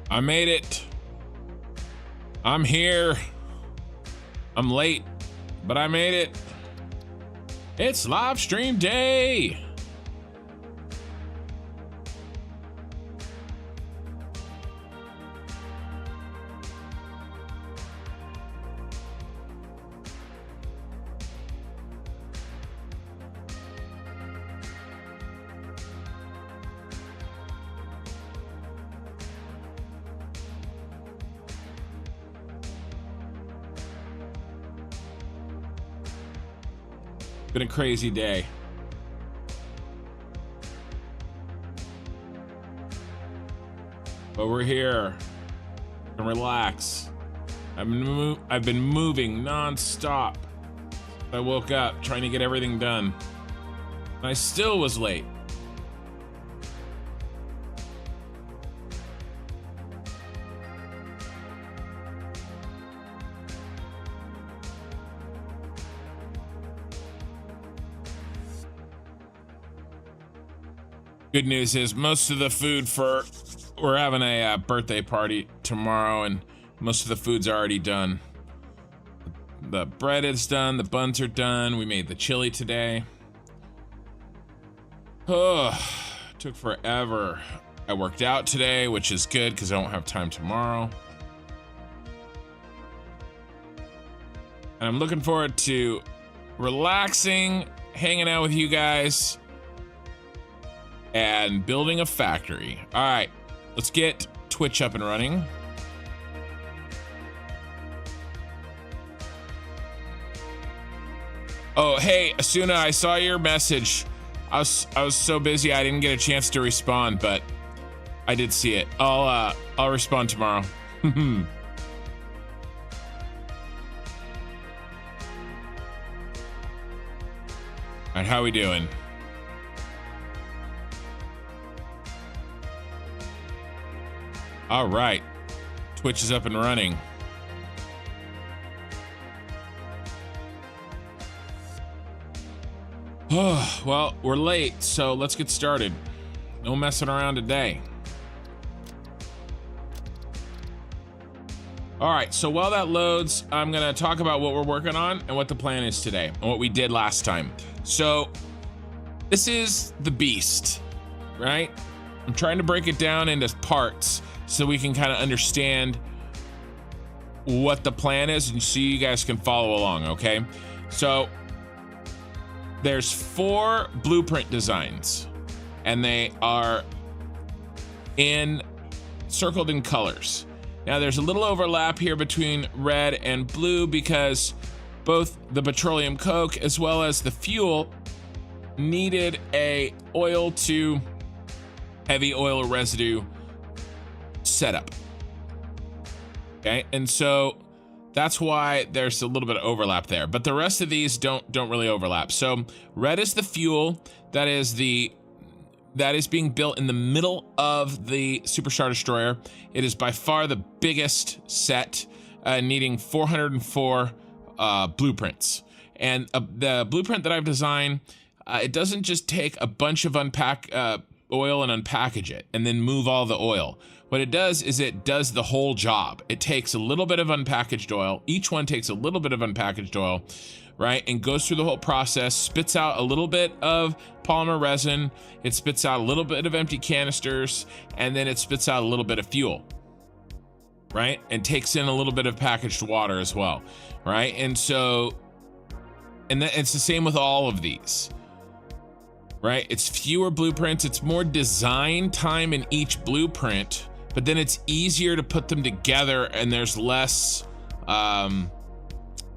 I made it. I'm here. I'm late, but I made it. It's live stream day. Been a crazy day. But we're here and relax. I've been moving non-stop. I woke up trying to get everything done. And I still was late. Good news is most of the food we're having a birthday party tomorrow, and most of the food's already done. The bread is done, the buns are done. We made the chili today. Oh, took forever. I worked out today, which is good because I don't have time tomorrow. And I'm looking forward to relaxing, hanging out with you guys, and building a factory. All right, let's get Twitch up and running. Oh, hey, Asuna, I saw your message. I was so busy I didn't get a chance to respond, but I did see it. I'll respond tomorrow. All right, how we doing? All right, Twitch is up and running. Oh, well, we're late, so let's get started. No messing around today. All right, so while that loads, I'm gonna talk about what we're working on and what the plan is today and what we did last time. So this is the beast, right? I'm trying to break it down into parts so we can kind of understand what the plan is and so you guys can follow along, okay? So there's 4 blueprint designs and they are circled in colors. Now there's a little overlap here between red and blue because both the petroleum coke as well as the fuel needed a oil to heavy oil residue setup. Okay, and so that's why there's a little bit of overlap there, but the rest of these don't really overlap. So red is the fuel that is being built in the middle of the Superstar Destroyer. It is by far the biggest set, needing 404 blueprints. And the blueprint that I've designed, it doesn't just take a bunch of oil and unpackage it and then move all the oil. What it does is it does the whole job. It takes a little bit of unpackaged oil. Each one takes a little bit of unpackaged oil, right? And goes through the whole process, spits out a little bit of polymer resin. It spits out a little bit of empty canisters, and then it spits out a little bit of fuel, right? And takes in a little bit of packaged water as well, right? And so, it's the same with all of these. Right? It's fewer blueprints. It's more design time in each blueprint, but then it's easier to put them together and there's less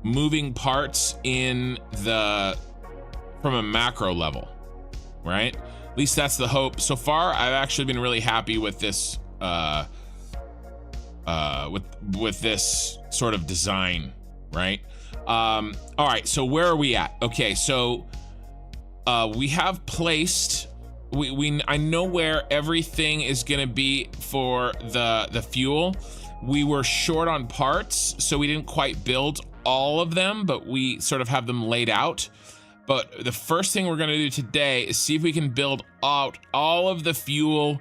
moving parts from a macro level, right? At least that's the hope. So far, I've actually been really happy with this with this sort of design, right? All right, so where are we at? Okay, so we have placed, I know where everything is gonna be for the fuel. We were short on parts, so we didn't quite build all of them, but we sort of have them laid out. But the first thing we're gonna do today is see if we can build out all of the fuel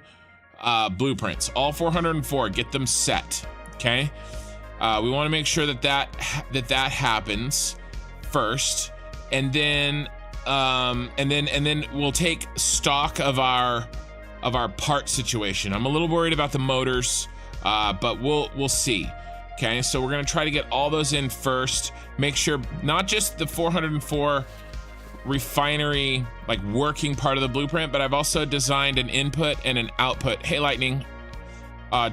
blueprints, all 404. Get them set. Okay. We want to make sure that happens first, and then we'll take stock of our part situation. I'm a little worried about the motors, but we'll see. Okay, so we're gonna try to get all those in first. Make sure not just the 404 refinery like working part of the blueprint, but I've also designed an input and an output. Hey, Lightning,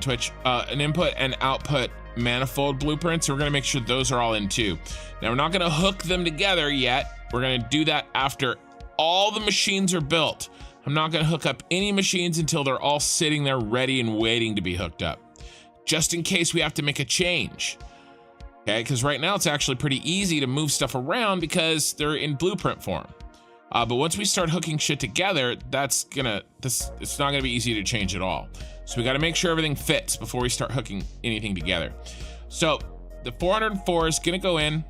Twitch, an input and output manifold blueprints. So we're gonna make sure those are all in too. Now we're not gonna hook them together yet. We're gonna do that after all the machines are built. I'm not gonna hook up any machines until they're all sitting there ready and waiting to be hooked up, just in case we have to make a change. Okay, because right now it's actually pretty easy to move stuff around because they're in blueprint form. But once we start hooking shit together, it's not gonna be easy to change at all. So we gotta make sure everything fits before we start hooking anything together. So the 404 is gonna go in.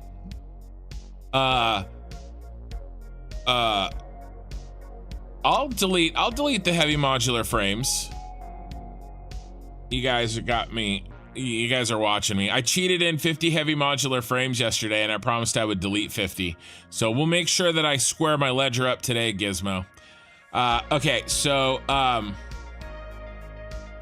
I'll delete the heavy modular frames. You guys got me. You guys are watching me. I cheated in 50 heavy modular frames yesterday, and I promised I would delete 50. So we'll make sure that I square my ledger up today, Gizmo. Okay, so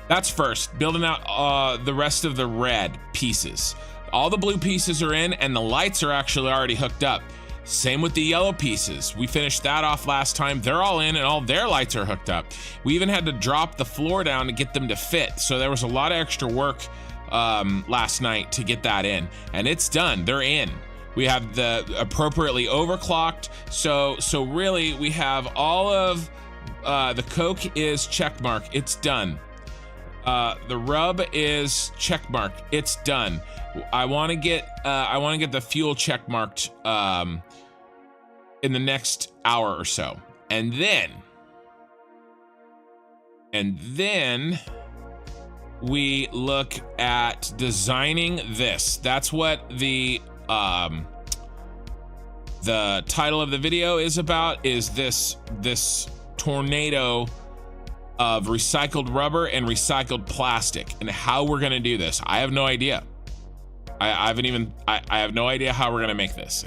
that's first. Building out the rest of the red pieces. All the blue pieces are in, and the lights are actually already hooked up. Same with the yellow pieces. We finished that off last time. They're all in and all their lights are hooked up. We even had to drop the floor down to get them to fit. So there was a lot of extra work last night to get that in, and it's done. They're in. We have the appropriately overclocked. So really we have all of the coke is checkmark. It's done. The rub is checkmark. It's done. I want to get the fuel checkmarked in the next hour or so, and then we look at designing this. That's what the title of the video is about, is this tornado of recycled rubber and recycled plastic, and how we're gonna do this. I have no idea. I have no idea how we're gonna make this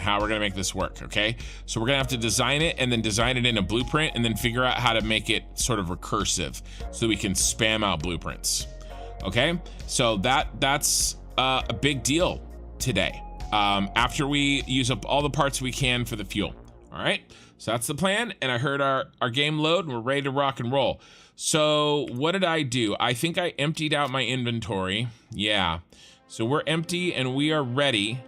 work. Okay, so we're gonna have to design it, and then design it in a blueprint, and then figure out how to make it sort of recursive so we can spam out blueprints. Okay, so that's a big deal today, after we use up all the parts we can for the fuel. All right, so that's the plan, and I heard our game load, and we're ready to rock and roll. So what did I do? I think I emptied out my inventory. Yeah, so we're empty, and we are ready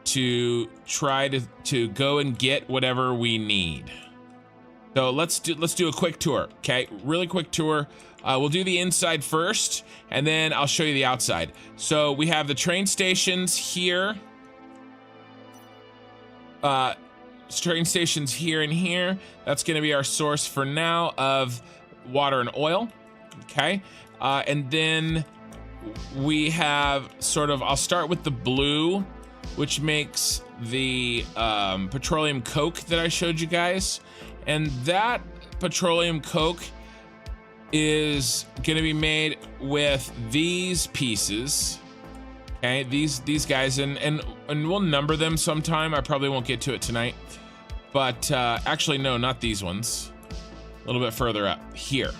to try to go and get whatever we need. So let's do a quick tour. Okay, really quick tour. We'll do the inside first, and then I'll show you the outside. So we have the train stations here. Train stations here and here. That's going to be our source for now of water and oil. Okay, and then we have sort of, I'll start with the blue, which makes the petroleum coke that I showed you guys, and that petroleum coke is gonna be made with these pieces. Okay, these guys, and we'll number them sometime. I probably won't get to it tonight, but actually no, not these ones, a little bit further up here.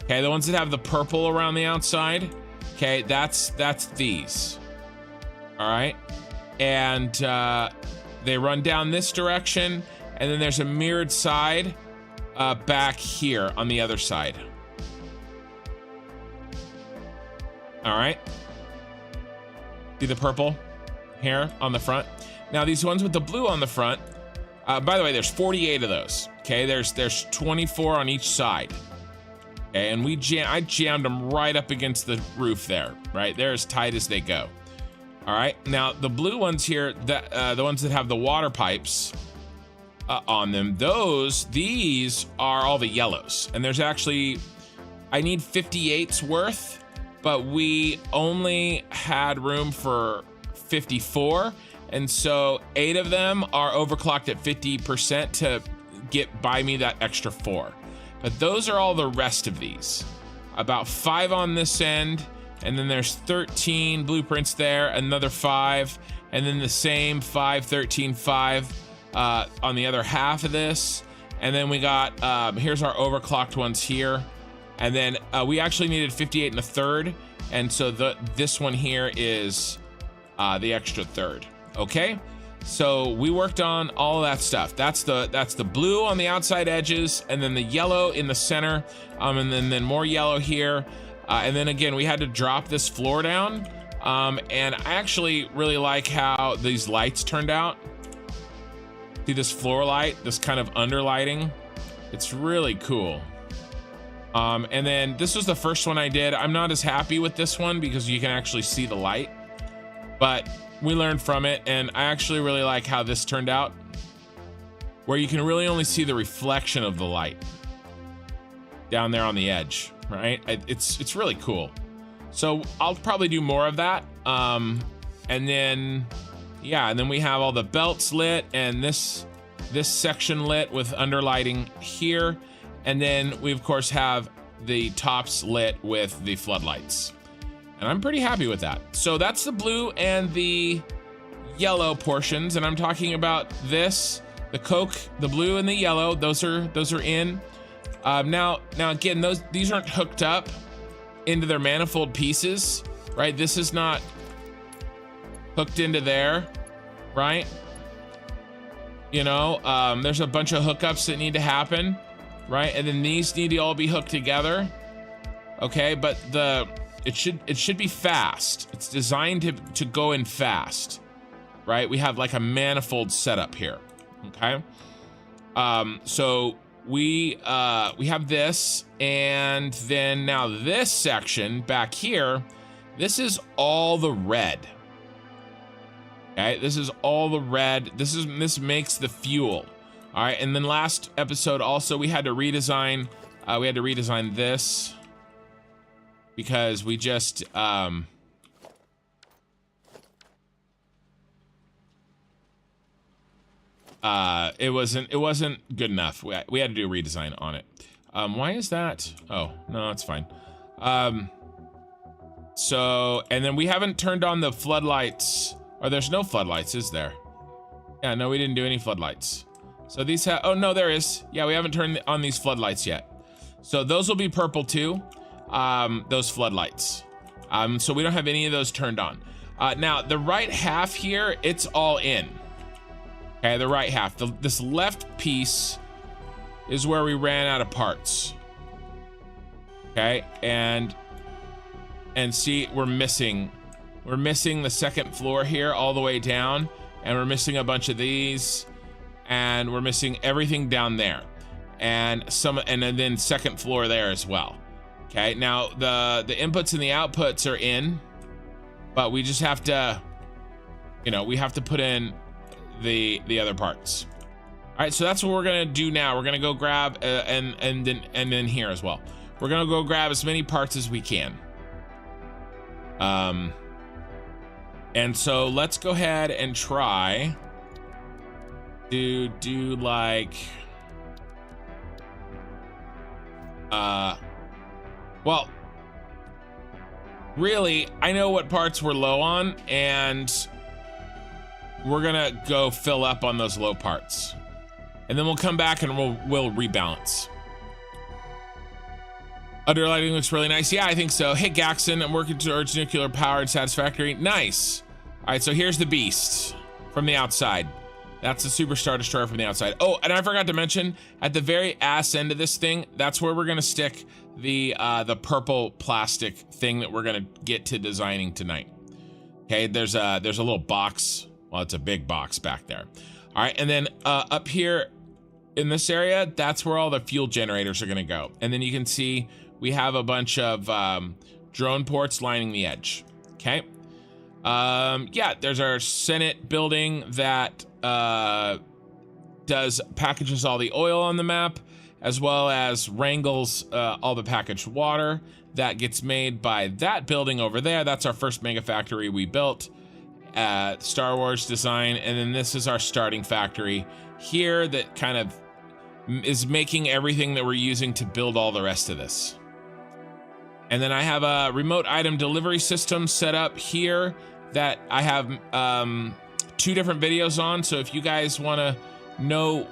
Okay, the ones that have the purple around the outside. Okay, that's these. All right, and they run down this direction, and then there's a mirrored side back here on the other side. All right, see the purple here on the front. Now these ones with the blue on the front, by the way, there's 48 of those. Okay, there's 24 on each side. Okay, and I jammed them right up against the roof there. Right, they're as tight as they go. All right, now the blue ones here, the ones that have the water pipes on them, these are all the yellows, and there's actually, I need 58's worth, but we only had room for 54, and so 8 of them are overclocked at 50% to buy me that extra 4. But those are all the rest of these. about 5 on this end, and then there's 13 blueprints there, another 5, and then the same 5, 13, 5 on the other half of this. And then we got, here's our overclocked ones here. And then we actually needed 58 and a third. And so this one here is the extra third. Okay, so we worked on all of that stuff. That's the blue on the outside edges, and then the yellow in the center, and then more yellow here. And then again, we had to drop this floor down. And I actually really like how these lights turned out. See this floor light, this kind of underlighting. It's really cool. And then this was the first one I did. I'm not as happy with this one because you can actually see the light, but we learned from it, and I actually really like how this turned out, where you can really only see the reflection of the light down there on the edge, right? It's really cool. So I'll probably do more of that. And then, yeah, and then we have all the belts lit, and this section lit with underlighting here. And then we of course have the tops lit with the floodlights. And I'm pretty happy with that. So that's the blue and the yellow portions. And I'm talking about this, the Coke, the blue and the yellow. Those are in. Now again, these aren't hooked up into their manifold pieces, right? This is not hooked into there, right? You know, there's a bunch of hookups that need to happen, right? And then these need to all be hooked together. Okay, but it should be fast. It's designed to go in fast, right? We have like a manifold setup here. Okay, so we have this, and then now this section back here, this is all the red. Okay, this is all the red. This makes the fuel. All right, and then last episode also we had to redesign. We had to redesign this because we just it wasn't good enough. We had to do a redesign on it. Why is that? Oh no, it's fine. So, and then we haven't turned on the floodlights. Or there's no floodlights, is there? Yeah, no, we didn't do any floodlights. So these have, oh no, there is. Yeah, we haven't turned on these floodlights yet. So those will be purple too, those floodlights. So we don't have any of those turned on. Now the right half here, it's all in. Okay, the right half. This left piece is where we ran out of parts. Okay, and see, we're missing the second floor here all the way down, and we're missing a bunch of these, and we're missing everything down there, and then second floor there as well. Okay, now the inputs and the outputs are in, but we just have to, you know, we have to put in the other parts. All right, so that's what we're gonna do now. We're gonna go grab and then here as well. We're gonna go grab as many parts as we can. And so let's go ahead and try to do like, well, really, I know what parts we're low on, and we're gonna go fill up on those low parts. And then we'll come back and we'll rebalance. Underlighting looks really nice. Yeah, I think so. Hey, Gaxon, I'm working towards nuclear power and Satisfactory. Nice. All right, so here's the beast from the outside. That's the Superstar Destroyer from the outside. Oh, and I forgot to mention, at the very ass end of this thing, that's where we're gonna stick the purple plastic thing that we're gonna get to designing tonight. Okay, there's a little box. Well, it's a big box back there. All right, and then up here in this area, that's where all the fuel generators are gonna go. And then you can see we have a bunch of drone ports lining the edge. Okay. Yeah, there's our Senate building that packages all the oil on the map, as well as wrangles all the packaged water that gets made by that building over there. That's our first mega factory we built, Star Wars design. And then this is our starting factory here that kind of is making everything that we're using to build all the rest of this. And then I have a remote item delivery system set up here that I have 2 different videos on. So if you guys want to know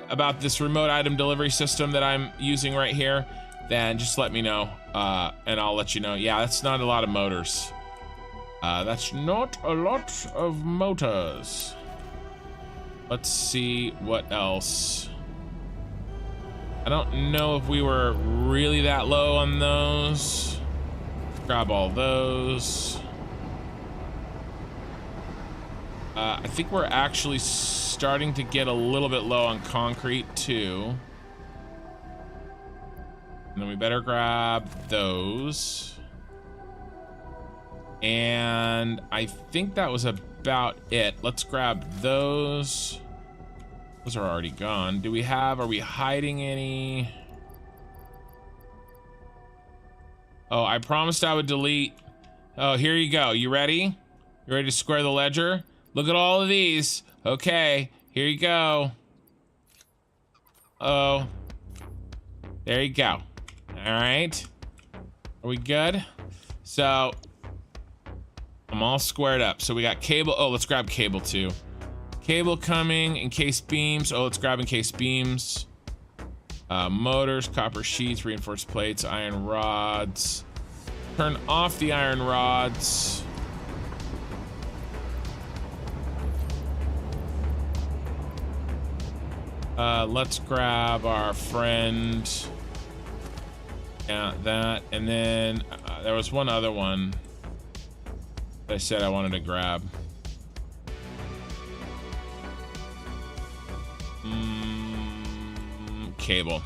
about this remote item delivery system that I'm using right here, then just let me know, and I'll let you know. Yeah, that's not a lot of motors. That's not a lot of motors. Let's see what else. I don't know if we were really that low on those. Grab all those. I think we're actually starting to get a little bit low on concrete too. And then we better grab those. And I think that was about it. Let's grab those. Those are already gone. Are we hiding any? Oh, I promised I would delete. Oh, here you go. You ready? You ready to square the ledger? Look at all of these. Okay, here you go. Oh, there you go. All right. Are we good? So I'm all squared up. So we got cable. Oh, let's grab cable too. Cable coming, encased beams. Oh, let's grab encased beams. Motors, copper sheets, reinforced plates, iron rods. Turn off the iron rods. Let's grab our friend. Yeah, that. And then there was one other one that I said I wanted to grab. Cable.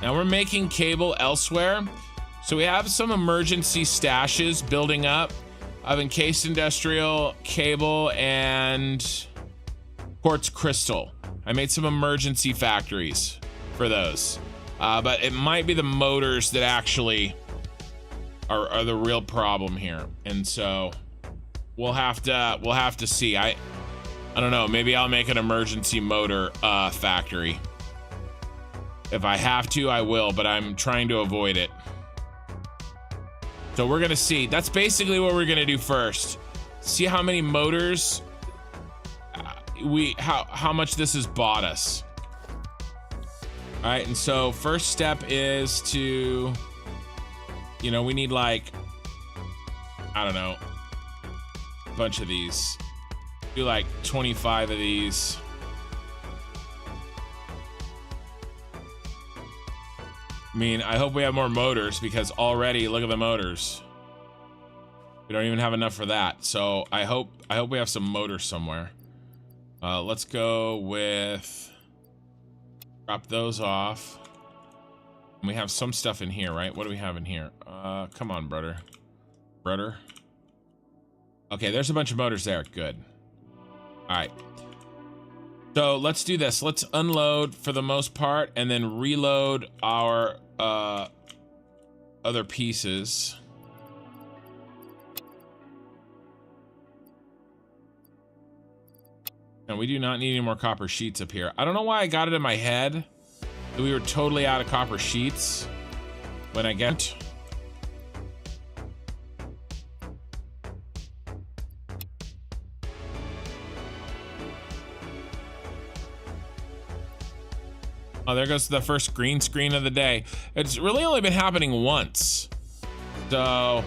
Now we're making cable elsewhere. So we have some emergency stashes building up of encased industrial cable and quartz crystal. I made some emergency factories for those. But it might be the motors that actually are the real problem here. And so we'll have to see. I don't know, maybe I'll make an emergency motor factory. If I have to, I will, but I'm trying to avoid it. So we're gonna see. That's basically what we're gonna do first. See how many motors how much this has bought us. All right, and so first step is to, you know, we need like, I don't know, a bunch of these. Do like 25 of these. I mean, I hope we have more motors because already look at the motors. We don't even have enough for that. So I hope we have some motors somewhere. Let's go with, drop those off. And we have some stuff in here, right? What do we have in here? Come on, brother. Okay, there's a bunch of motors there. Good. All right. So let's do this. Let's unload for the most part and then reload our other pieces. And we do not need any more copper sheets up here. I don't know why I got it in my head that we were totally out of copper sheets when I get. Oh, there goes the first green screen of the day. It's really only been happening once. So,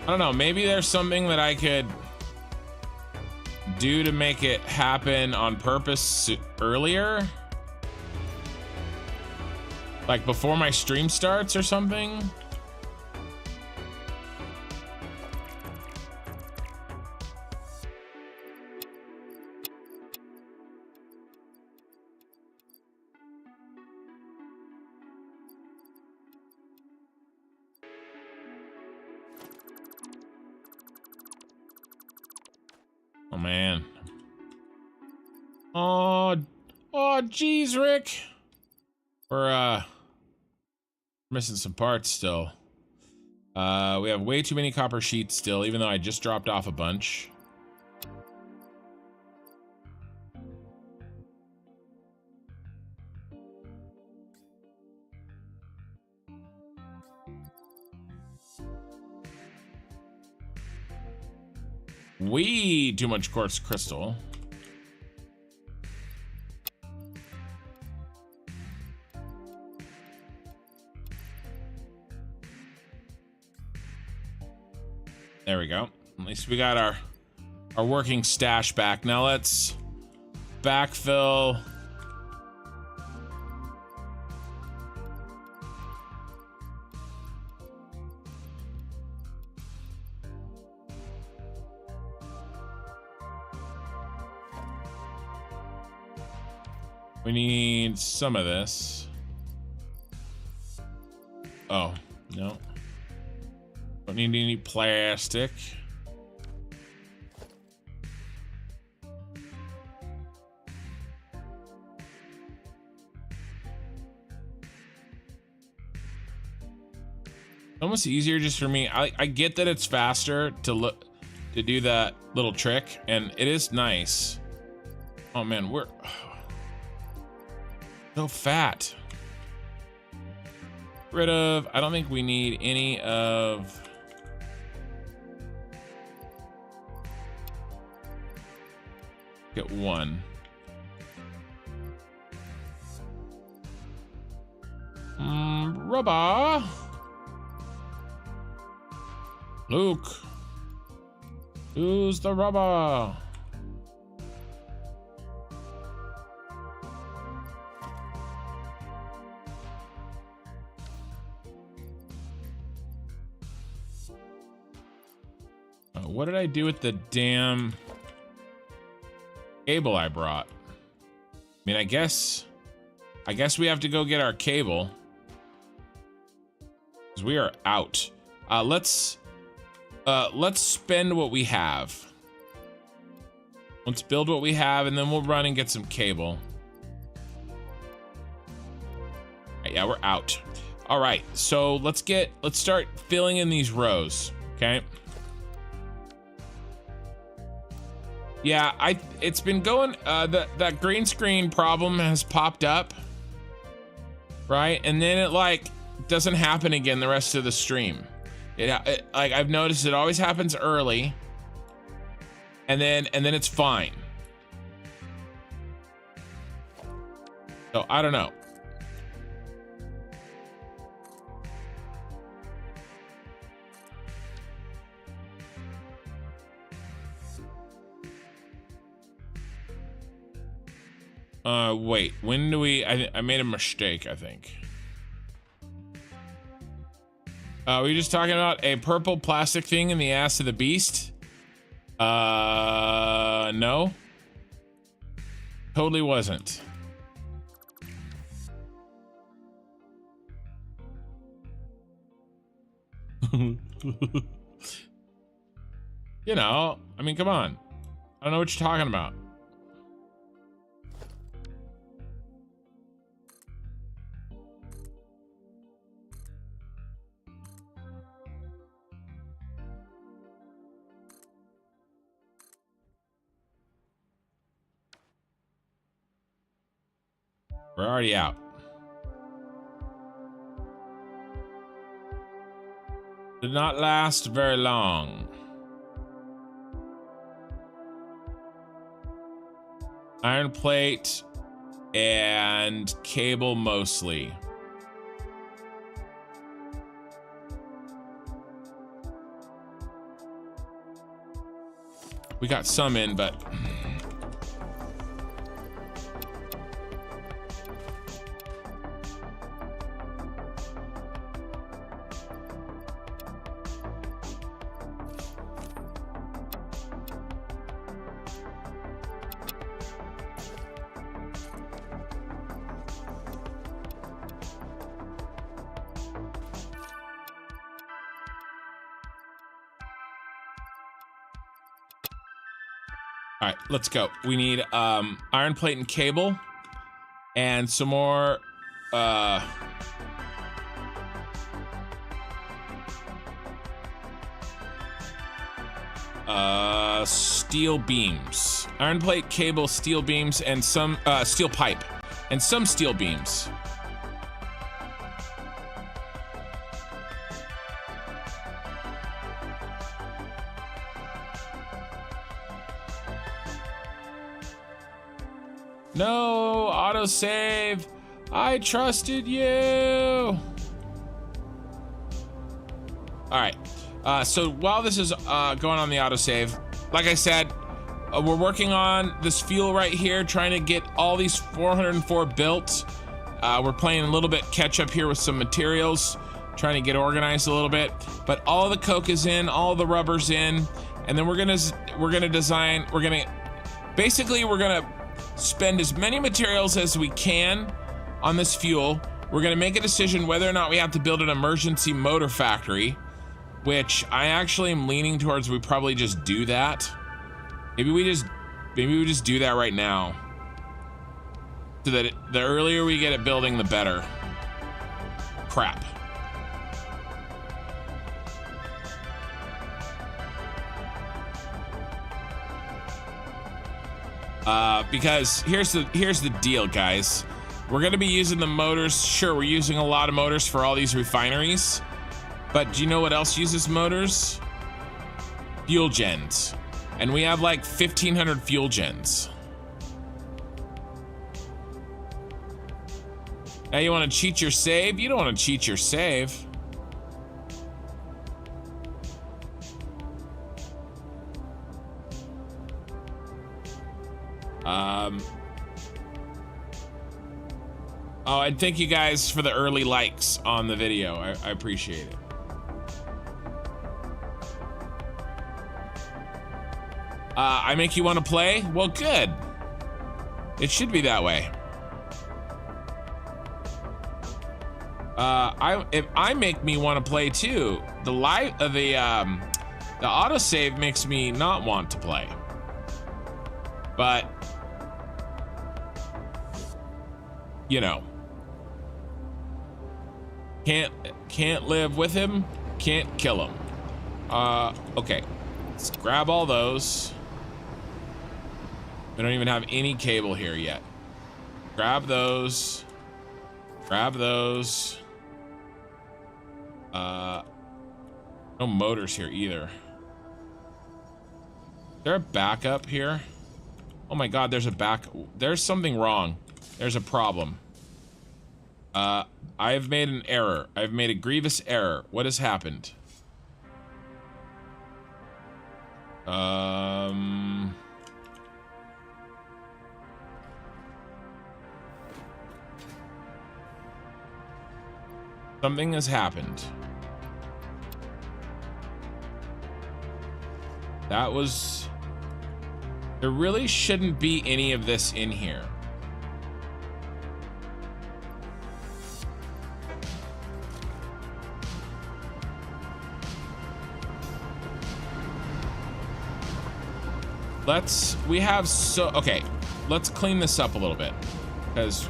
I don't know, maybe there's something that I could do to make it happen on purpose earlier? Like before my stream starts or something? Oh man. Oh geez, Rick. We're missing some parts still. We have way too many copper sheets still, even though I just dropped off a bunch. Way too much quartz crystal. There we go. At least we got our working stash back. Now let's backfill. We need some of this. Oh, no. Don't need any plastic. Almost easier just for me. I get that it's faster to do that little trick, and it is nice. Oh man, we're so fat. Rid of. I don't think we need any of. Get one. Rubber. Luke. Use the rubber. What did I do with the damn cable I brought? I mean, I guess we have to go get our cable, because we are out. Let's spend what we have. Let's build what we have, and then we'll run and get some cable. Right, yeah, we're out. All right, so let's start filling in these rows. Okay. Yeah, it's been going, that green screen problem has popped up, right? And then it like doesn't happen again the rest of the stream. It like I've noticed it always happens early, and then it's fine. So I don't know. Wait, when do we, I made a mistake, I think. Were you just talking about a purple plastic thing in the ass of the beast? No. Totally wasn't. You know, I mean, come on. I don't know what you're talking about. We're already out. Did not last very long. Iron plate and cable mostly. We got some in, but all right, let's go. We need iron plate and cable and some more steel beams. Iron plate, cable, steel beams, and some steel pipe and some steel beams. No, autosave. I trusted you. All right. So while this is going on the autosave, like I said, we're working on this fuel right here, trying to get all these 404 built. We're playing a little bit catch up here with some materials, trying to get organized a little bit. But all the coke is in, all the rubber's in, and then we're gonna design. Basically we're gonna spend as many materials as we can on this fuel. We're gonna make a decision whether or not we have to build an emergency motor factory, which I actually am leaning towards we probably just do that. Maybe we just do that right now, so that the earlier we get it building, the better. Crap. Because here's the deal, guys. We're gonna be using the motors. Sure, we're using a lot of motors for all these refineries, but do you know what else uses motors? Fuel gens. And we have like 1,500 fuel gens. Now you want to cheat your save? You don't want to cheat your save. Oh, and thank you guys for the early likes on the video. I appreciate it. I make you want to play? Well, good. It should be that way. If I make me want to play too. The autosave makes me not want to play. But you know, can't live with him, can't kill him. Okay, let's grab all those. We don't even have any cable here yet. Grab those. Grab those. No motors here either. Is there a backup here? Oh my god, there's a there's something wrong. There's a problem. I've made an error. I've made a grievous error. What has happened? Something has happened. That was... There really shouldn't be any of this in here. Okay, let's clean this up a little bit, because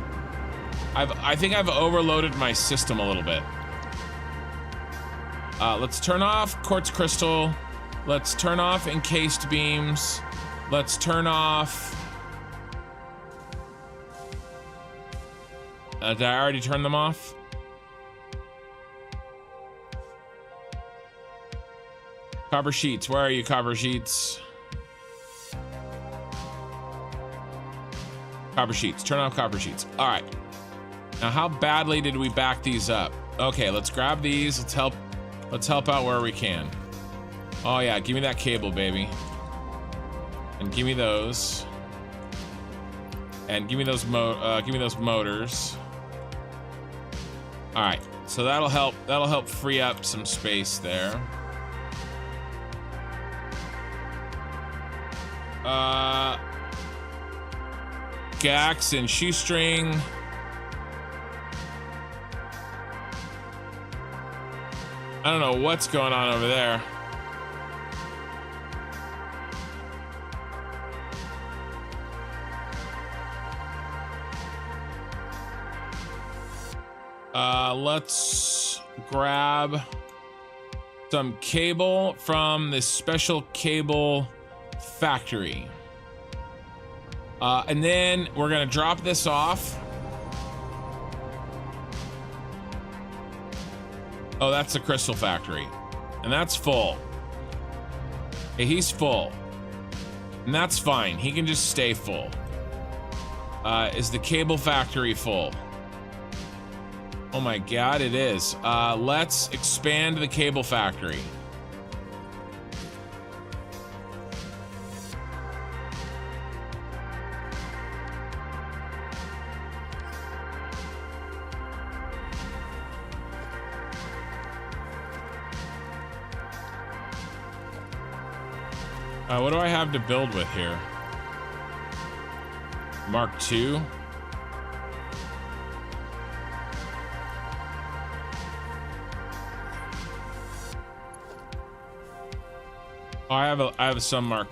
I think I've overloaded my system a little bit. Let's turn off quartz crystal. Let's turn off encased beams. Let's turn off... did I already turn them off? Copper sheets, where are you, copper sheets? Copper sheets, turn off copper sheets. All right. Now, how badly did we back these up? Okay, let's grab these. Let's help out where we can. Oh yeah, give me that cable, baby. And give me those. And give me those motors. All right, so that'll help free up some space there. Gax and shoestring. I don't know what's going on over there. Let's grab some cable from this special cable factory. And then we're gonna drop this off. Oh, that's the crystal factory. And that's full. Okay, he's full. And that's fine. He can just stay full. Is the cable factory full? Oh my god, it is. Let's expand the cable factory. What do I have to build with here? Mark II. Oh, I have a sun mark.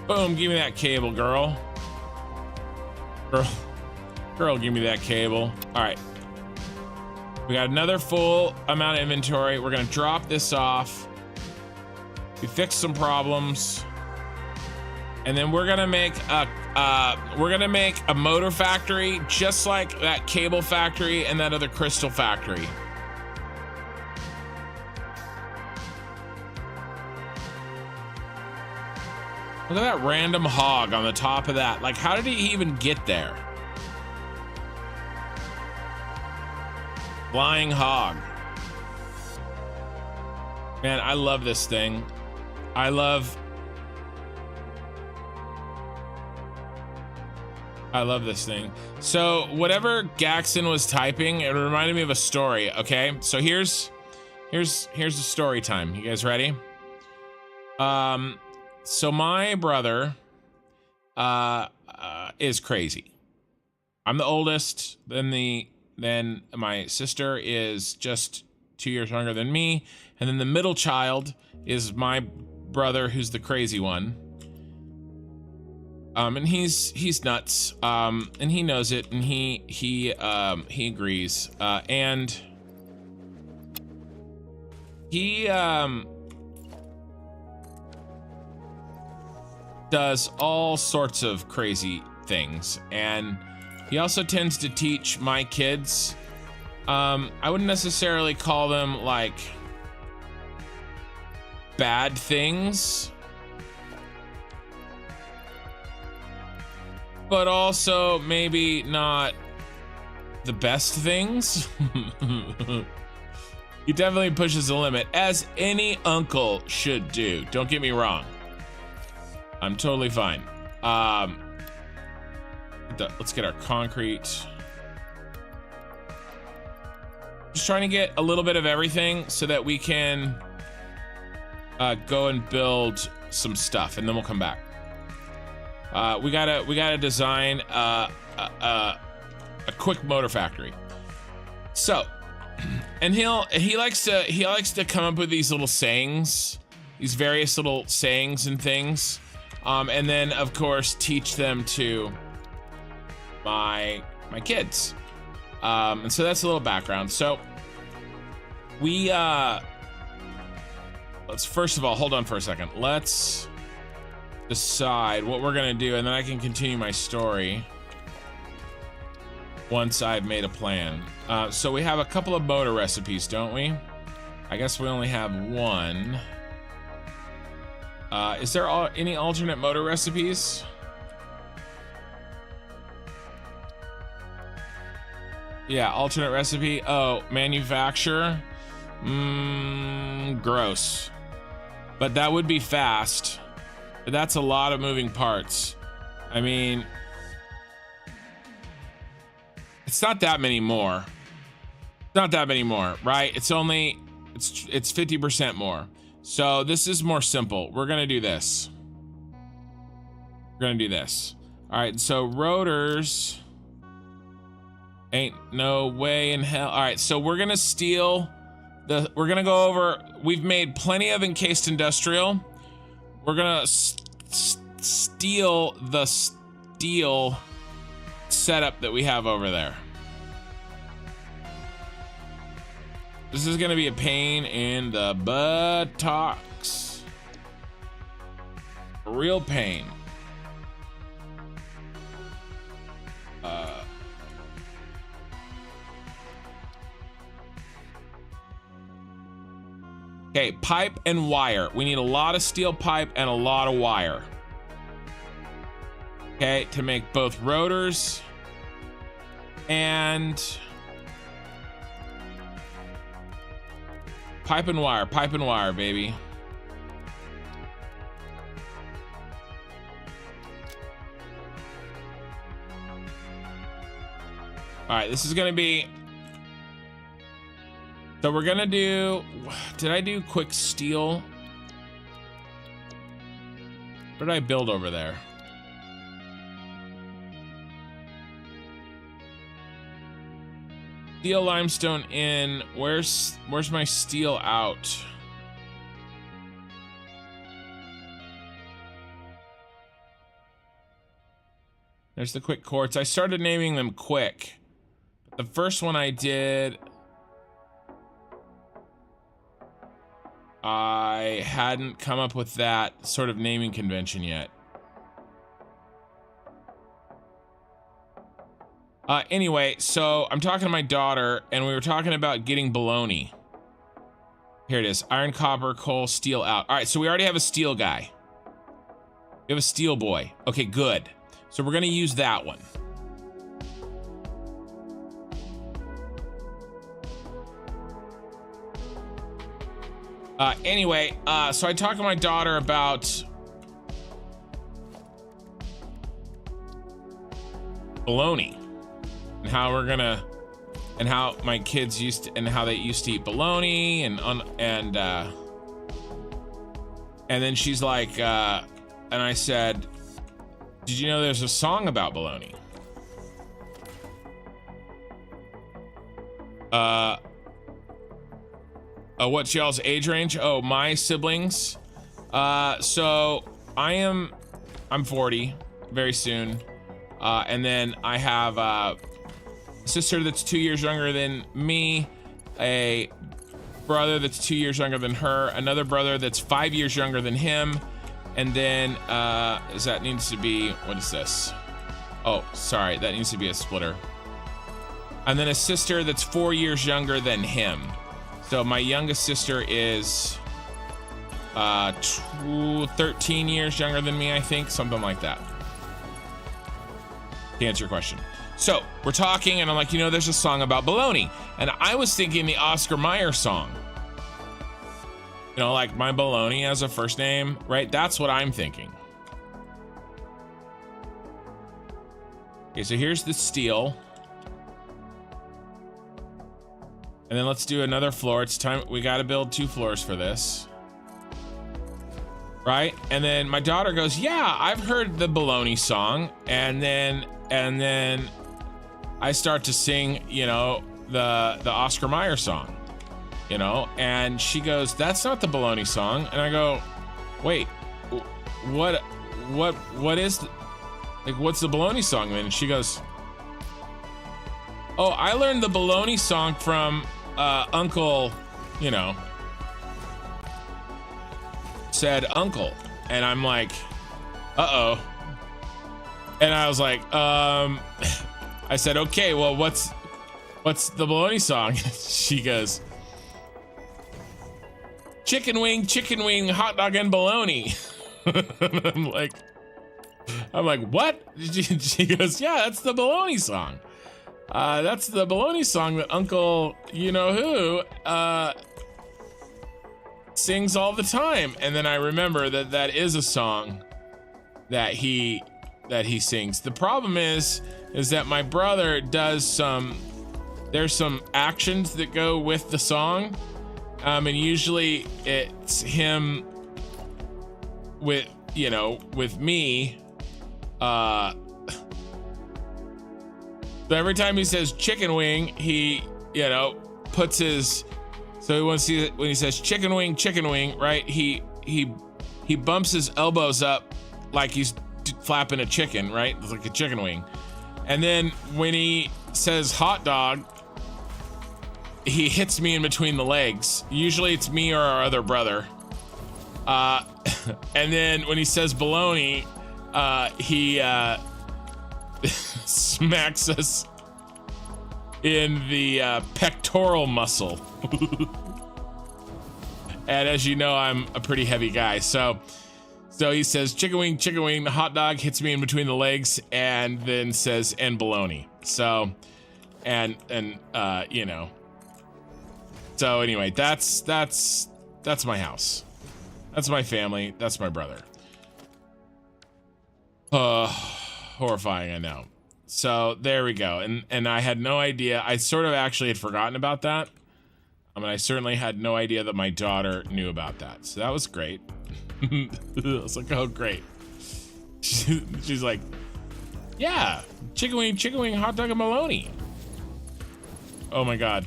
Boom, give me that cable, girl. Girl, give me that cable. All right. We got another full amount of inventory. We're gonna drop this off. We fixed some problems. And then we're gonna make a motor factory just like that cable factory and that other crystal factory. Look at that random hog on the top of that. Like, how did he even get there? Flying hog. Man, I love this thing. I love this thing. So whatever Gaxon was typing, it reminded me of a story. Okay, so here's the story time. You guys ready? So my brother is crazy. I'm the oldest. Then my sister is just 2 years younger than me, and then the middle child is my brother, who's the crazy one. And he's nuts. And he knows it, and he agrees. And he does all sorts of crazy things, and he also tends to teach my kids. I wouldn't necessarily call them like bad things, but also maybe not the best things. He definitely pushes the limit, as any uncle should do. Don't get me wrong. I'm totally fine. Let's get our concrete. Just trying to get a little bit of everything so that we can go and build some stuff, and then we'll come back. We gotta design a quick motor factory. So, and he likes to come up with these little sayings, these various little sayings and things. And then of course teach them to my kids. And so that's a little background. So we let's first of all, hold on for a second. Let's decide what we're gonna do, and then I can continue my story once I've made a plan. So we have a couple of motor recipes, don't we? I guess we only have one. Is there any alternate motor recipes? Yeah, alternate recipe. Oh, manufacture. Gross. But that would be fast. But that's a lot of moving parts. I mean, it's not that many more. It's not that many more, right? It's 50% more. So this is more simple. We're gonna do this. We're gonna do this. All right, so rotors. Ain't no way in hell. All right, so we're gonna steal we're gonna go over, we've made plenty of encased industrial. We're gonna steal the steel setup that we have over there. This is gonna be a pain in the buttocks. real pain. Okay, pipe and wire. We need a lot of steel pipe and a lot of wire. Okay, to make both rotors and pipe and wire, baby. All right, this is gonna be, so we're gonna do, did I do quick steel? What did I build over there? Steel limestone in, where's my steel out? There's the quick quartz. I started naming them quick. The first one I did, I hadn't come up with that sort of naming convention yet. Anyway, so I'm talking to my daughter and we were talking about getting bologna. Here it is. Iron, copper, coal, steel out. All right, so we already have a steel guy. We have a steel boy. Okay, good. So we're gonna use that one. Anyway, so I talked to my daughter about bologna and how we're gonna, and how my kids used to, and how they used to eat bologna, and then she's like, and I said, did you know there's a song about bologna? What's y'all's age range? Oh, my siblings. So I'm 40 very soon. And then I have a sister that's 2 years younger than me, a brother that's 2 years younger than her, another brother that's 5 years younger than him, and then that needs to be, what is this? Oh, sorry, that needs to be a splitter. And then a sister that's 4 years younger than him. So my youngest sister is 13 years younger than me, I think, something like that. To answer your question. So we're talking and I'm like, you know, there's a song about bologna. And I was thinking the Oscar Mayer song. You know, like my bologna as a first name, right? That's what I'm thinking. Okay, so here's the steel. And then let's do another floor. It's time, we gotta build 2 floors for this. Right? And then my daughter goes, yeah, I've heard the bologna song. And then I start to sing, you know, the Oscar Mayer song, you know, and she goes, that's not the bologna song. And I go, wait, what is, like, what's the bologna song then? And she goes, oh, I learned the bologna song from Uncle, you know, said uncle. And I'm like, uh-oh. And I was like, I said, okay, well, what's the bologna song? She goes, chicken wing, hot dog, and bologna. I'm like, what? She goes, yeah, that's the bologna song. That's the bologna song that Uncle, you know who, sings all the time. And then I remember that is a song that he sings. The problem is that my brother does there's some actions that go with the song. And usually it's him with, you know, with me, so every time he says chicken wing, he, you know, puts his, so when he says chicken wing, right? He bumps his elbows up like he's flapping a chicken, right? It's like a chicken wing. And then when he says hot dog, he hits me in between the legs. Usually it's me or our other brother. And then when he says baloney, he smacks us in the pectoral muscle. And as you know, I'm a pretty heavy guy, so he says chicken wing, the hot dog hits me in between the legs, and then says and baloney. So and you know, so anyway, that's my house, that's my family, that's my brother. Horrifying, I know. So there we go. And I had no idea. I sort of actually had forgotten about that. I mean, I certainly had no idea that my daughter knew about that. So that was great. I was like, oh, great. She's like, yeah, chicken wing, hot dog and bologna. Oh my God.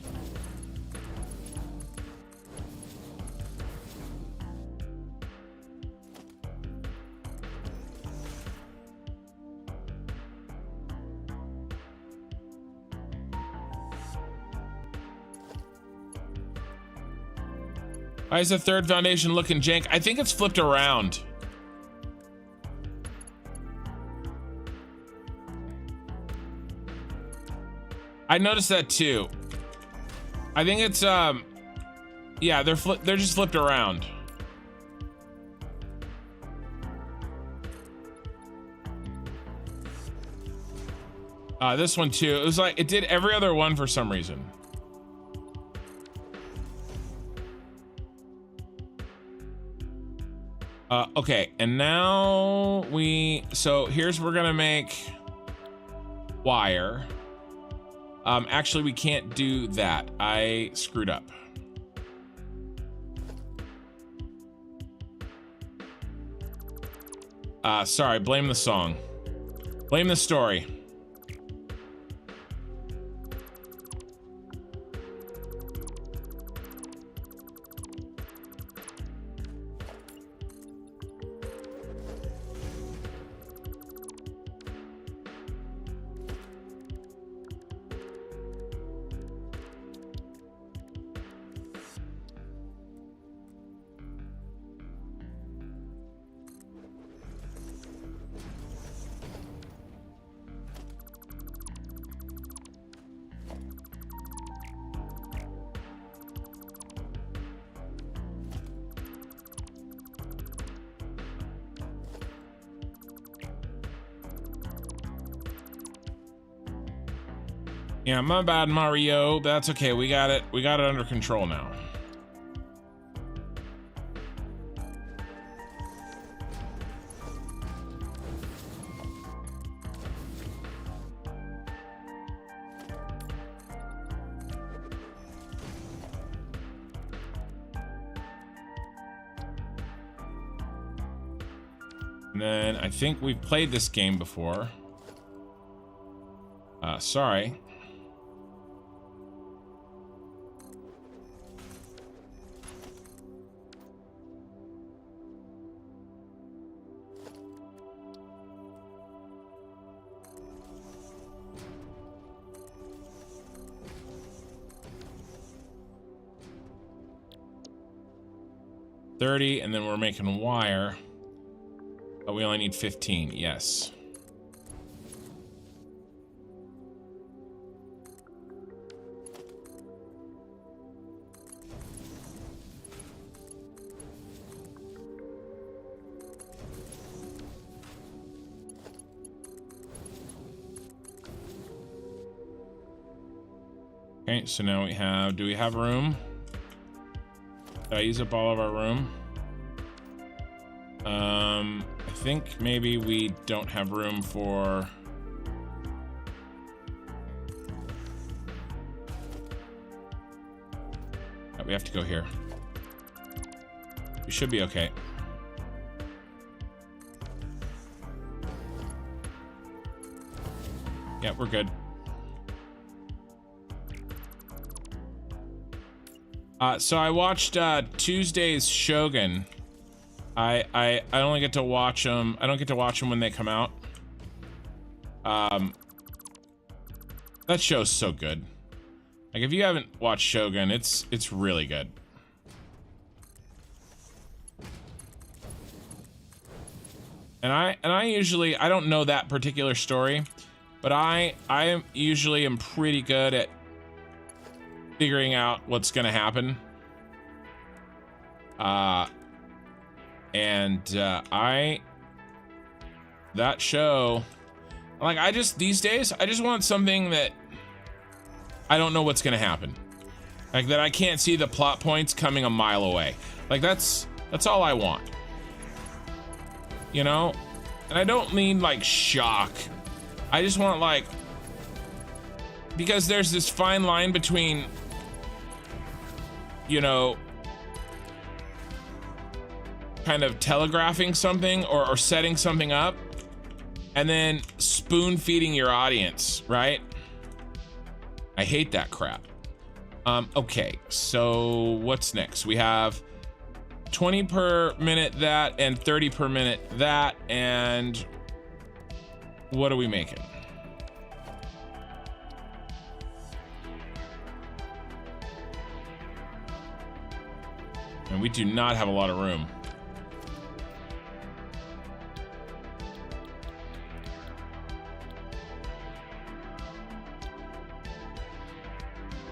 Why is the third foundation looking jank? I think it's flipped around. I noticed that too. I think it's yeah, they're just flipped around. This one too. It was like it did every other one for some reason. Okay, and now so here's, we're gonna make wire. Actually, we can't do that. I screwed up. Sorry, blame the song. Blame the story. Yeah, my bad, Mario, but that's okay. We got it under control now. And then I think we've played this game before. Sorry. $30, and then we're making wire. But we only need 15, yes. Okay, so now we have, do we have room? Did I use up all of our room? I think maybe we don't have room for... We have to go here. We should be okay. Yeah, we're good. So I watched Tuesday's Shogun. I only get to watch them. I don't get to watch them when they come out. That show's so good. Like, if you haven't watched Shogun, it's really good. And I usually, I don't know that particular story, but I usually am pretty good at figuring out what's gonna happen. That show, like, these days, I just want something that I don't know what's gonna happen. Like, that I can't see the plot points coming a mile away. Like, that's all I want. You know? And I don't mean, like, shock. I just want, like, because there's this fine line between, you know, kind of telegraphing something or setting something up and then spoon feeding your audience, right? I hate that crap. Okay, so what's next? We have 20 per minute that and 30 per minute that, and what are we making? And we do not have a lot of room.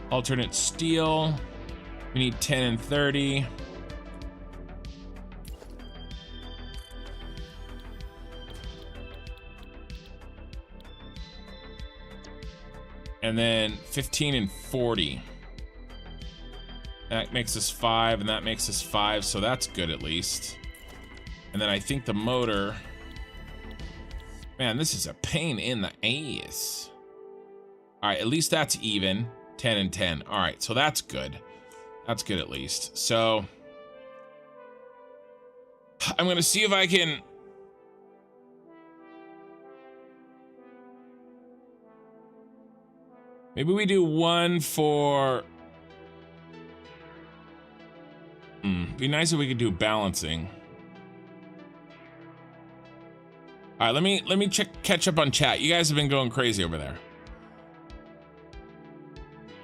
Alternate steel. We need 10 and 30. And then 15 and 40. That makes us 5, and that makes us 5, so that's good at least. And then I think the motor. Man, this is a pain in the ass. All right, at least that's even. 10 and 10. All right, so that's good. That's good at least. So I'm gonna see if I can. Maybe we do one for. Be nice if we could do balancing. All right, let me catch up on chat. You guys have been going crazy over there.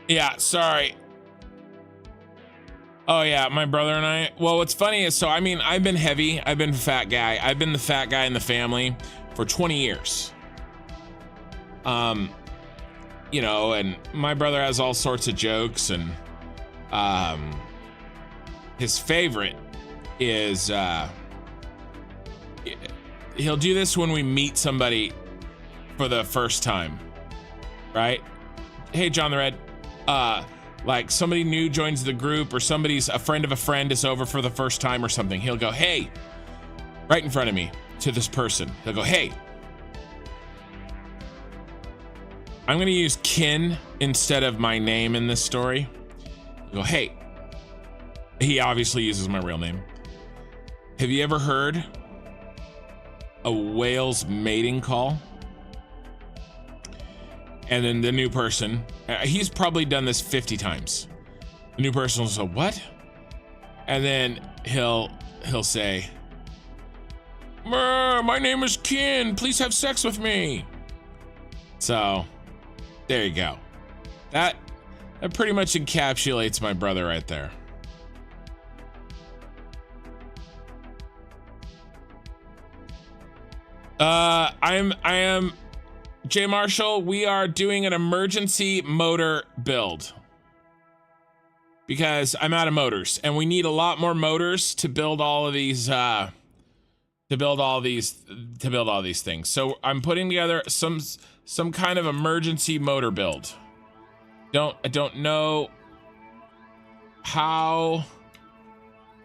Yeah, sorry. Oh yeah, my brother and I. Well, what's funny is, so I mean, I've been heavy. I've been a fat guy. I've been the fat guy in the family for 20 years. You know, and my brother has all sorts of jokes, and his favorite is he'll do this when we meet somebody for the first time, right? Hey, John the Red. Like somebody new joins the group, or a friend of a friend is over for the first time or something. He'll go, hey, right in front of me to this person. He'll go, hey, I'm going to use kin instead of my name in this story. He'll go, hey, he obviously uses my real name. Have you ever heard a whale's mating call? And then the new person, he's probably done this 50 times. The new person will say, what? And then he'll say, my name is Kin, please have sex with me. So, there you go. That pretty much encapsulates my brother right there. I am Jay Marshall. We are doing an emergency motor build because I'm out of motors, and we need a lot more motors to build all of these to build all these things. So I'm putting together some kind of emergency motor build. I don't know how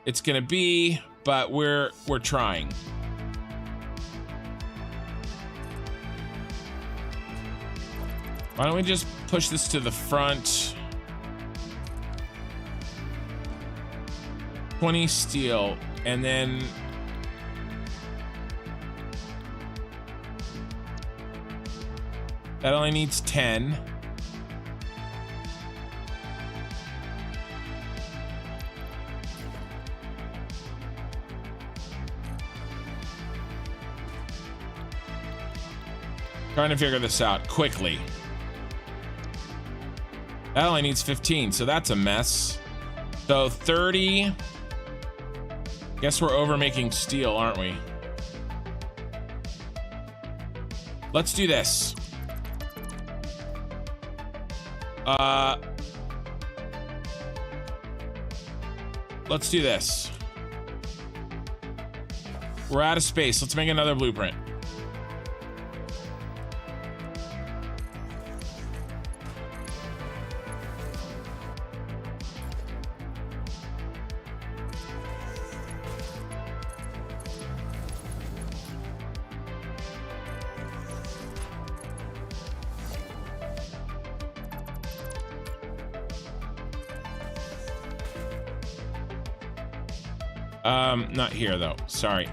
it's gonna be, but we're trying. Why don't we just push this to the front? 20 steel, and then that only needs 10. Trying to figure this out quickly. That only needs 15, so that's a mess. So 30. Guess we're over making steel, aren't we? Let's do this. Let's do this. We're out of space. Let's make another blueprint. Not here though. Sorry.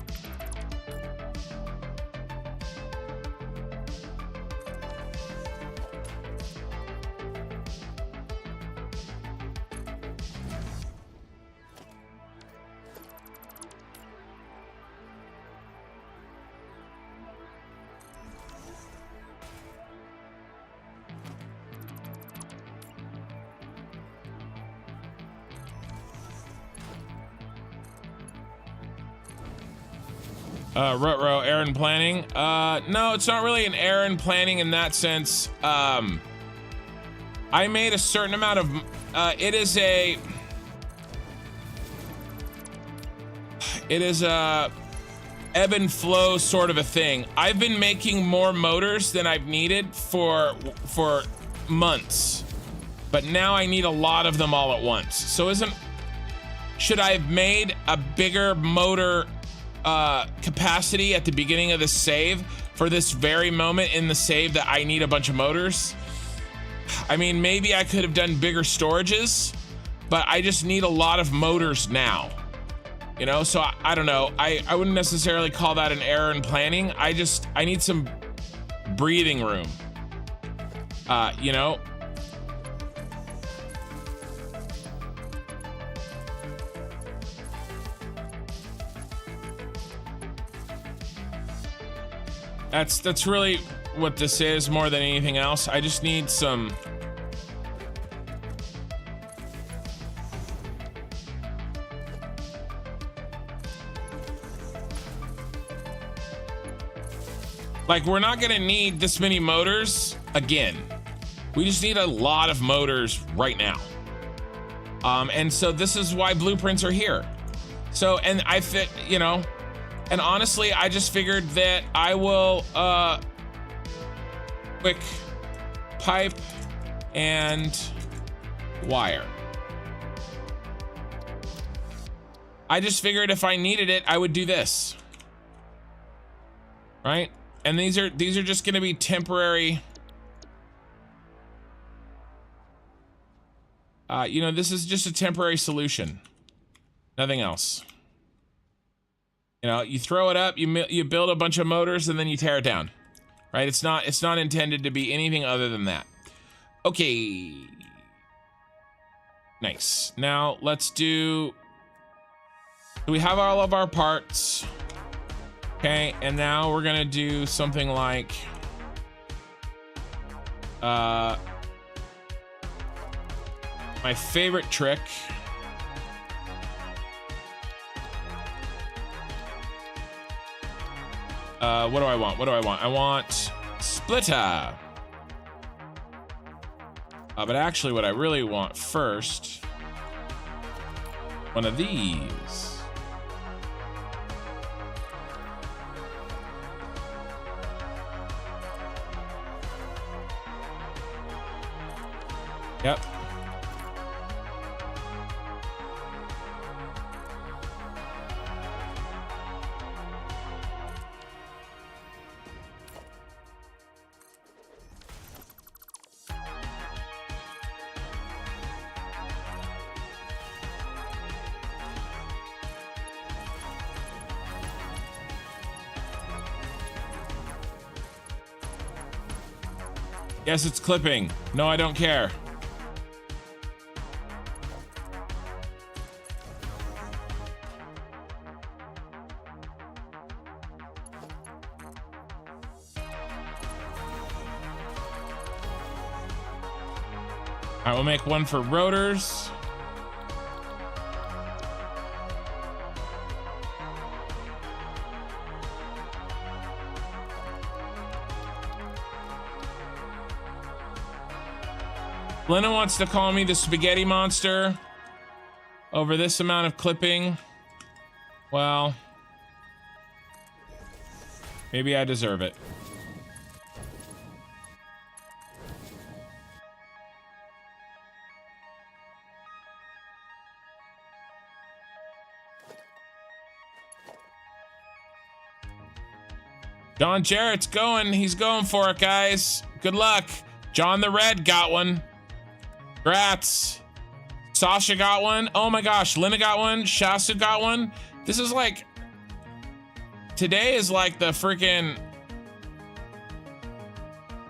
Ruh-roh, errand planning. No, it's not really an errand planning in that sense. I made a certain amount of, it is a ebb and flow sort of a thing. I've been making more motors than I've needed for months, but now I need a lot of them all at once. So should I have made a bigger motor capacity at the beginning of the save for this very moment in the save that I need a bunch of motors? I mean, maybe I could have done bigger storages, but I just need a lot of motors now, you know? So I don't know. I wouldn't necessarily call that an error in planning. I need some breathing room, you know? That's really what this is more than anything else. I just need some like, we're not gonna need this many motors again. We just need a lot of motors right now. And so this is why blueprints are here. So, and I fit, you know, and honestly, I just figured that I will quick pipe and wire. I just figured if I needed it, I would do this. Right? And these are just gonna be temporary. You know, this is just a temporary solution. Nothing else. You know, you throw it up, you build a bunch of motors, and then you tear it down, right? It's not intended to be anything other than that. Okay, nice. Now let's do. We have all of our parts, okay, and now we're gonna do something like, my favorite trick. What do I want? What do I want? I want splitter. But actually what I really want first, one of these. Yep. Yes, it's clipping. No, I don't care. I will make one for rotors. Lena wants to call me the spaghetti monster over this amount of clipping. Well, maybe I deserve it. John Jarrett's going. He's going for it, guys. Good luck. John the Red got one. Congrats. Sasha got one. Oh my gosh. Lena got one. Shasu got one. This is like... Today is like the freaking...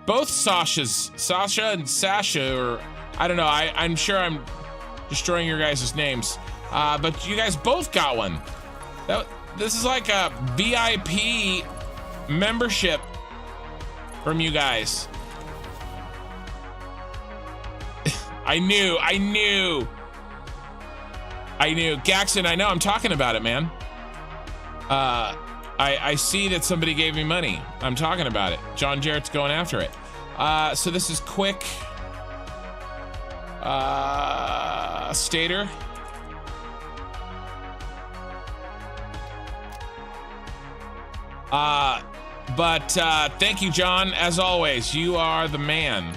Both Sashas. Sasha and Sasha, or... I don't know. I'm sure I'm destroying your guys' names. But you guys both got one. This is like a VIP... membership from you guys. I knew. Gaxon, I know, I'm talking about it, man. I see that somebody gave me money. I'm talking about it. John Jarrett's going after it. So this is quick. Stater. But thank you, John. As always, you are the man.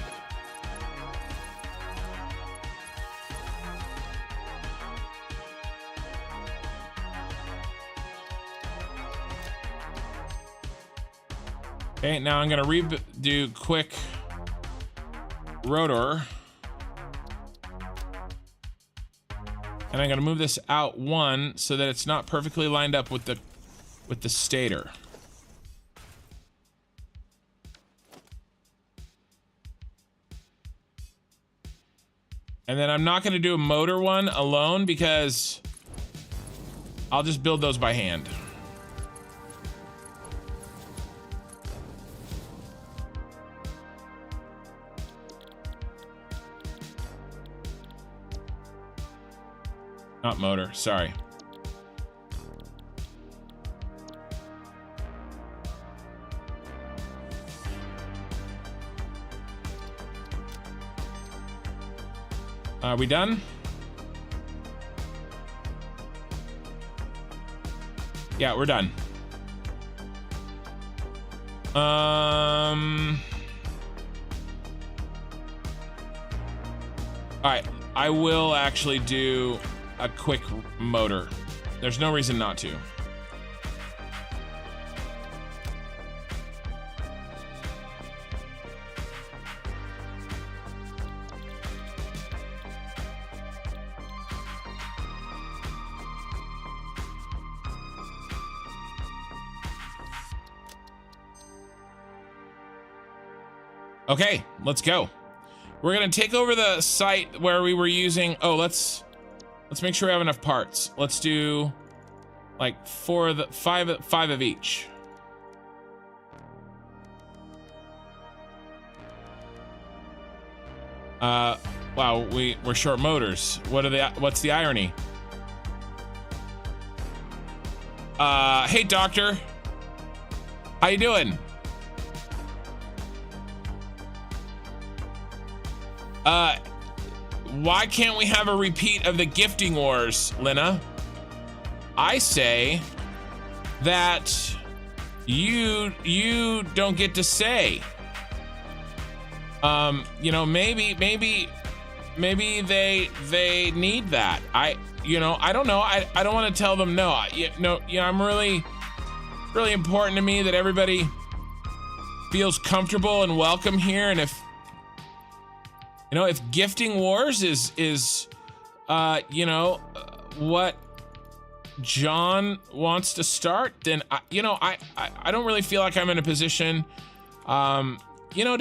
Okay, now I'm gonna redo quick rotor. And I'm gonna move this out one so that it's not perfectly lined up with the stator. And then I'm not going to do a motor one alone because I'll just build those by hand. Not motor, sorry. Are we done? Yeah, we're done. All right, I will actually do a quick motor. There's no reason not to. Okay, let's go. We're gonna take over the site where we were using. Oh, let's make sure we have enough parts. Let's do like five of each. Wow, we're short motors. What's the irony? Hey doctor, how you doing? Why can't we have a repeat of the gifting wars, Lena? I say that you don't get to say. You know, maybe they need that. I don't know. I don't want to tell them no. I'm really important to me that everybody feels comfortable and welcome here, and if gifting wars is what John wants to start, then I don't really feel like I'm in a position to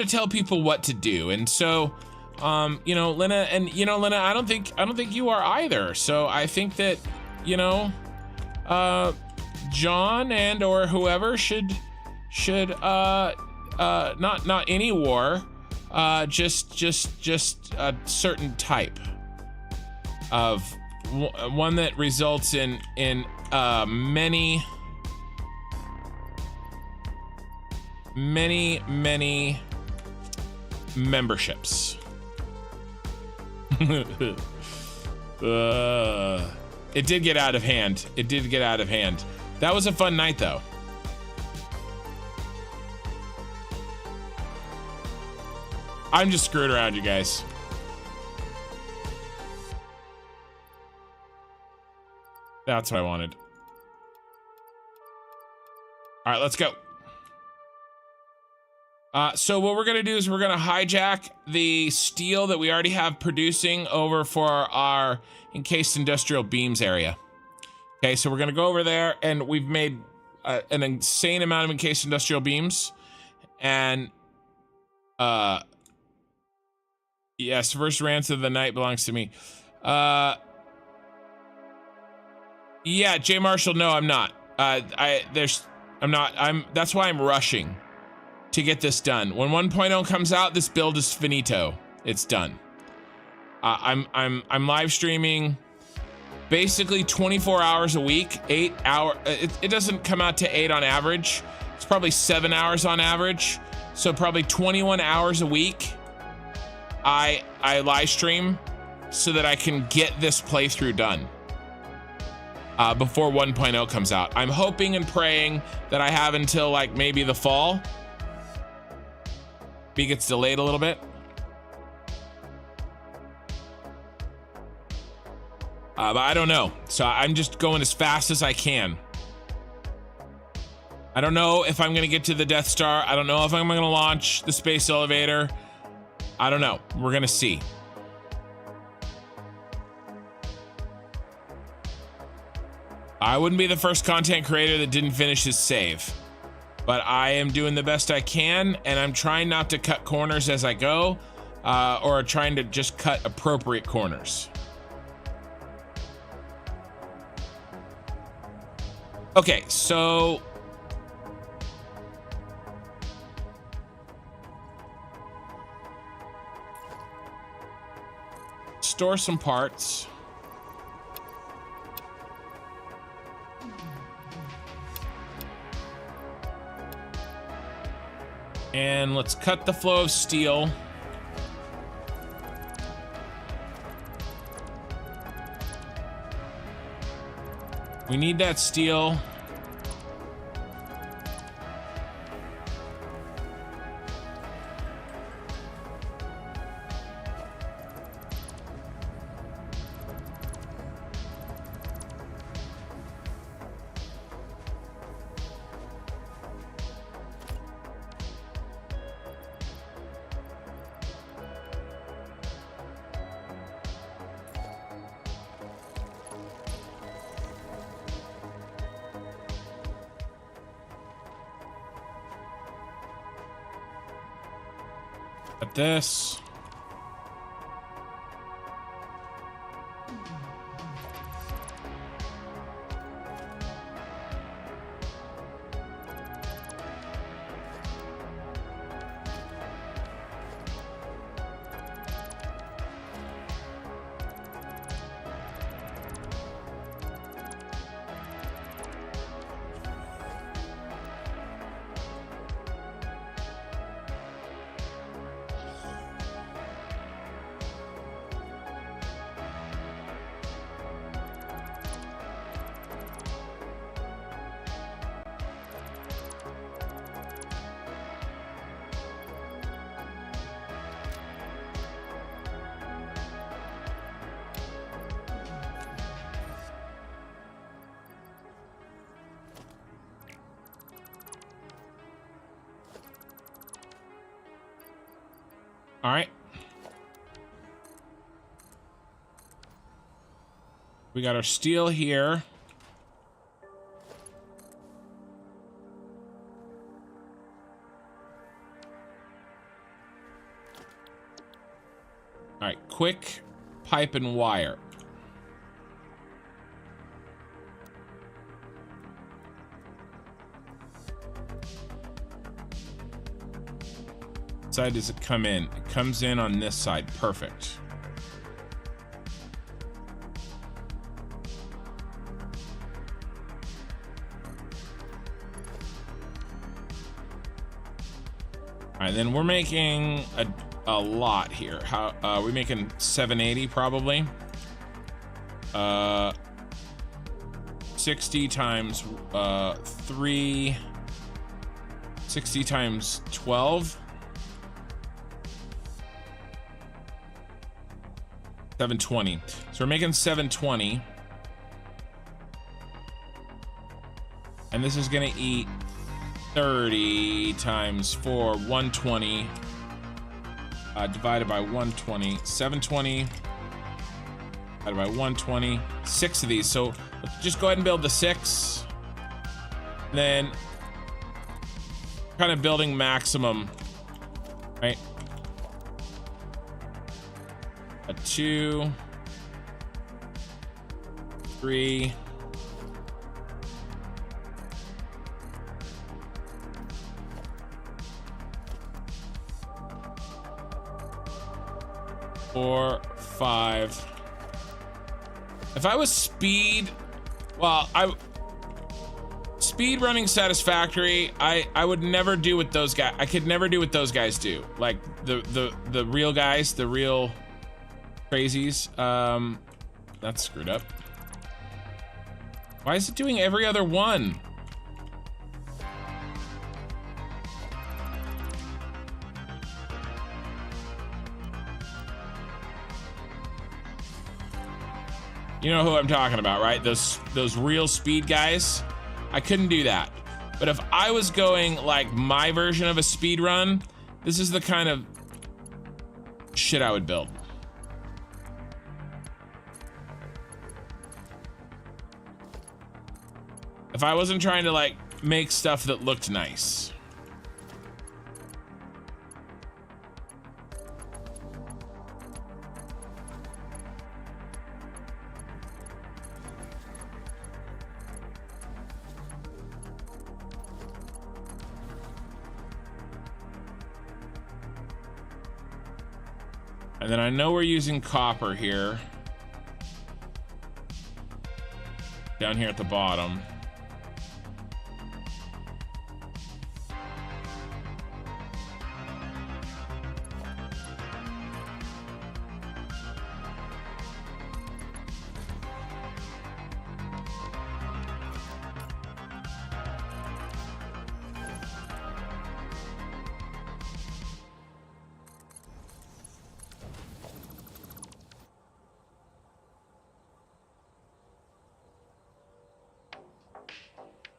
tell people what to do. And so Lena, I don't think you are either. So I think that John and or whoever should not any war, just a certain type of one that results in many memberships. It did get out of hand. It did get out of hand. That was a fun night, though. I'm just screwing around, you guys. That's what I wanted. All right, let's go. So what we're gonna do is we're gonna hijack the steel that we already have producing over for our encased industrial beams area. Okay, so we're gonna go over there, and we've made an insane amount of encased industrial beams. And yes, first rant of the night belongs to me. Yeah, Jay Marshall, no, I'm not. That's why I'm rushing to get this done. When 1.0 comes out, this build is finito. It's done. I'm live streaming basically 24 hours a week, 8 hour. It doesn't come out to 8 on average. It's probably 7 hours on average. So probably 21 hours a week. I live stream so that I can get this playthrough done before 1.0 comes out. I'm hoping and praying that I have until like maybe the fall. B gets delayed a little bit. But I don't know. So I'm just going as fast as I can. I don't know if I'm gonna get to the Death Star. I don't know if I'm gonna launch the space elevator. I don't know. We're gonna see. I wouldn't be the first content creator that didn't finish his save. But I am doing the best I can, and I'm trying not to cut corners as I go, or trying to just cut appropriate corners. Okay, so store some parts. And let's cut the flow of steel. We need that steel. This. All right. We got our steel here. All right, quick pipe and wire. Side does it come in? It comes in on this side. Perfect. All right, then we're making a lot here. How are we making 780 probably? 60 times 3, 60 times 12, 720. So we're making 720, and this is gonna eat 30 times 4, 120, divided by 120, 720 divided by 120, 6 of these. So let's just go ahead and build the 6. And then kind of building maximum, right? A 2, 3, 4, 5. If I was speed, well, speed running Satisfactory, I would never do what those guys. I could never do what those guys do. Like the real guys, the real crazies. That's screwed up. Why is it doing every other one? You know who I'm talking about, right? Those real speed guys. I couldn't do that. But if I was going like my version of a speed run, this is the kind of shit I would build. If I wasn't trying to like make stuff that looked nice. And then I know we're using copper here. Down here at the bottom.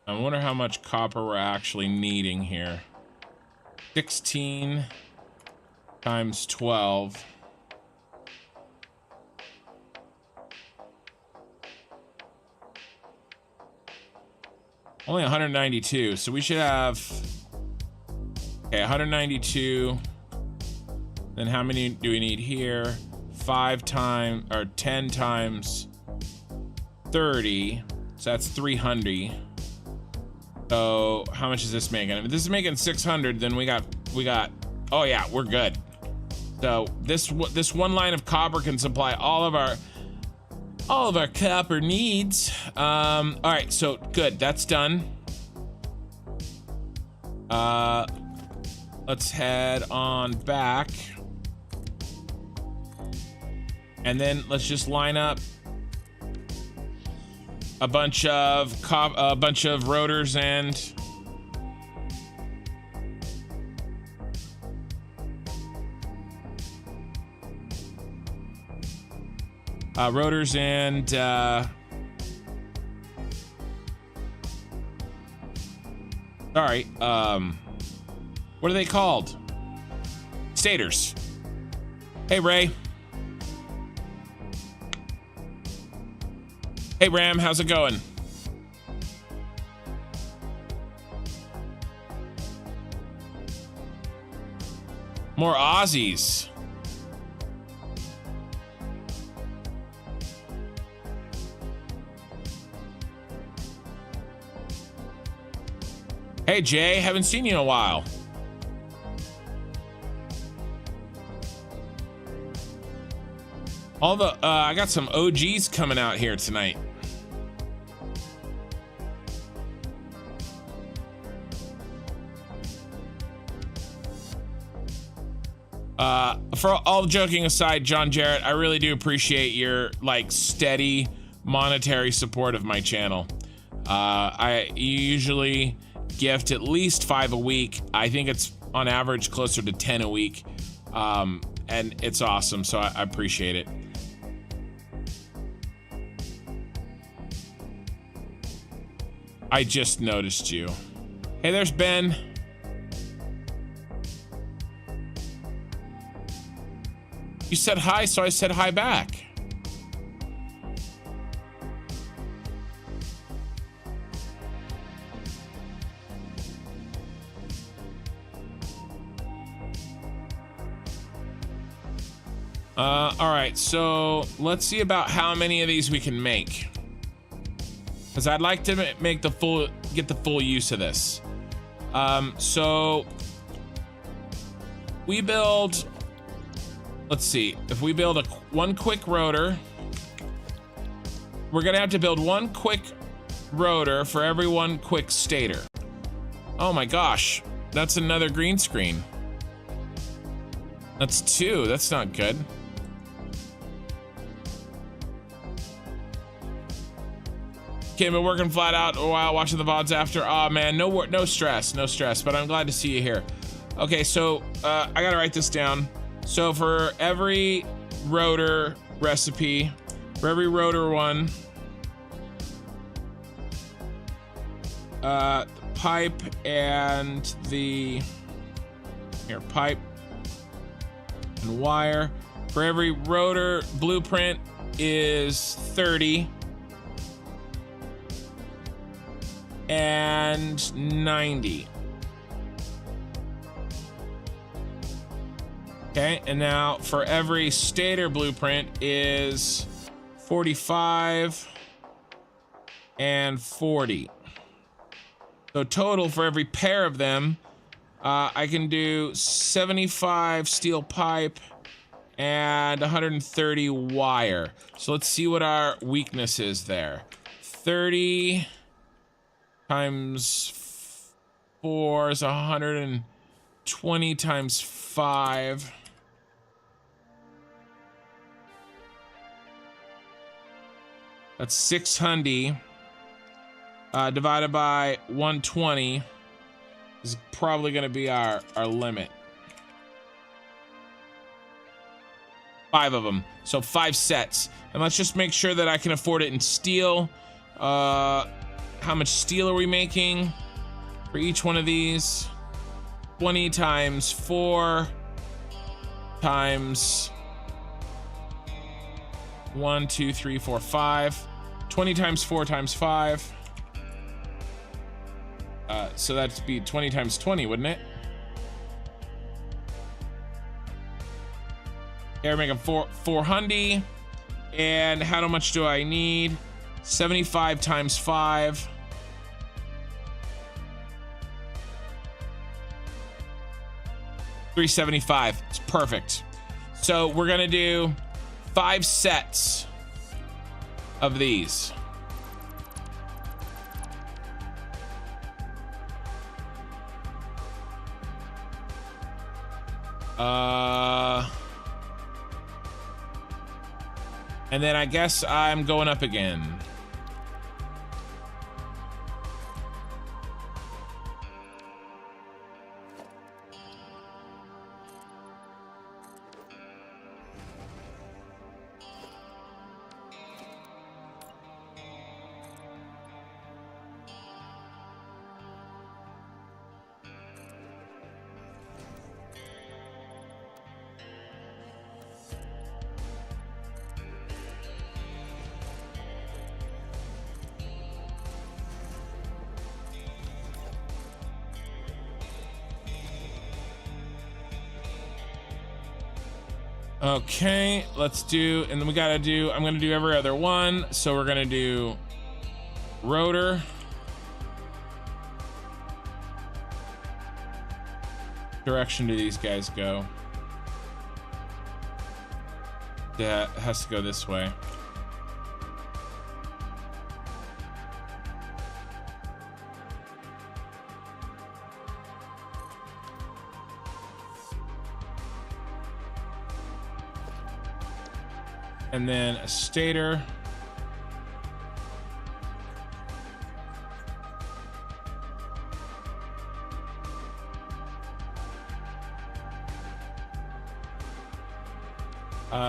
I wonder how much copper we're actually needing here. 16 times 12. Only 192, so we should have, okay, 192. Then how many do we need here? 5 times, or 10 times 30, so that's 300. So how much is this making? If this is making 600, then we got, oh yeah, we're good. So this one line of copper can supply all of our copper needs. All right, so good, that's done. Let's head on back. And then let's just line up a bunch of rotors and sorry, what are they called? Stators. Hey, Ray. Hey, Ram, how's it going? More Aussies. Hey, Jay, haven't seen you in a while. All the, I got some OGs coming out here tonight. For all joking aside, John Jarrett, I really do appreciate your like steady monetary support of my channel. I usually gift at least 5 a week. I think it's on average closer to 10 a week. And it's awesome, so I appreciate it. I just noticed you. Hey, there's Ben. You said hi, so I said hi back. All right, so let's see about how many of these we can make. Because I'd like to make get the full use of this. So we build, let's see, if we build one quick rotor, we're gonna have to build one quick rotor for every one quick stator. Oh my gosh, that's another green screen. That's 2, that's not good. Okay, been working flat out a while, watching the VODs after. Oh man, no stress, but I'm glad to see you here. Okay, so I gotta write this down. So for every rotor recipe, for every rotor one, the pipe and the, here, pipe and wire. For every rotor blueprint is 30. And 90. Okay, and now for every stator blueprint is 45 and 40. So total for every pair of them, I can do 75 steel pipe and 130 wire. So let's see what our weakness is there. 30 times 4 is 120 times 5. That's 600 divided by 120 is probably going to be our limit. 5 of them, so 5 sets. And let's just make sure that I can afford it in steel. How much steel are we making for each one of these? 20 times 4 times 1, 2, 3, 4, 5. 20 times 4 times 5. So that'd be 20 times 20, wouldn't it? Here we're making 400. And how much do I need? 75 times 5. 375. It's perfect. So we're gonna do 5 sets of these. And then I guess I'm going up again. Okay, let's do, and then we gotta do, I'm gonna do every other one. So we're gonna do rotor. Direction do these guys go? Yeah, it has to go this way. and then a stator.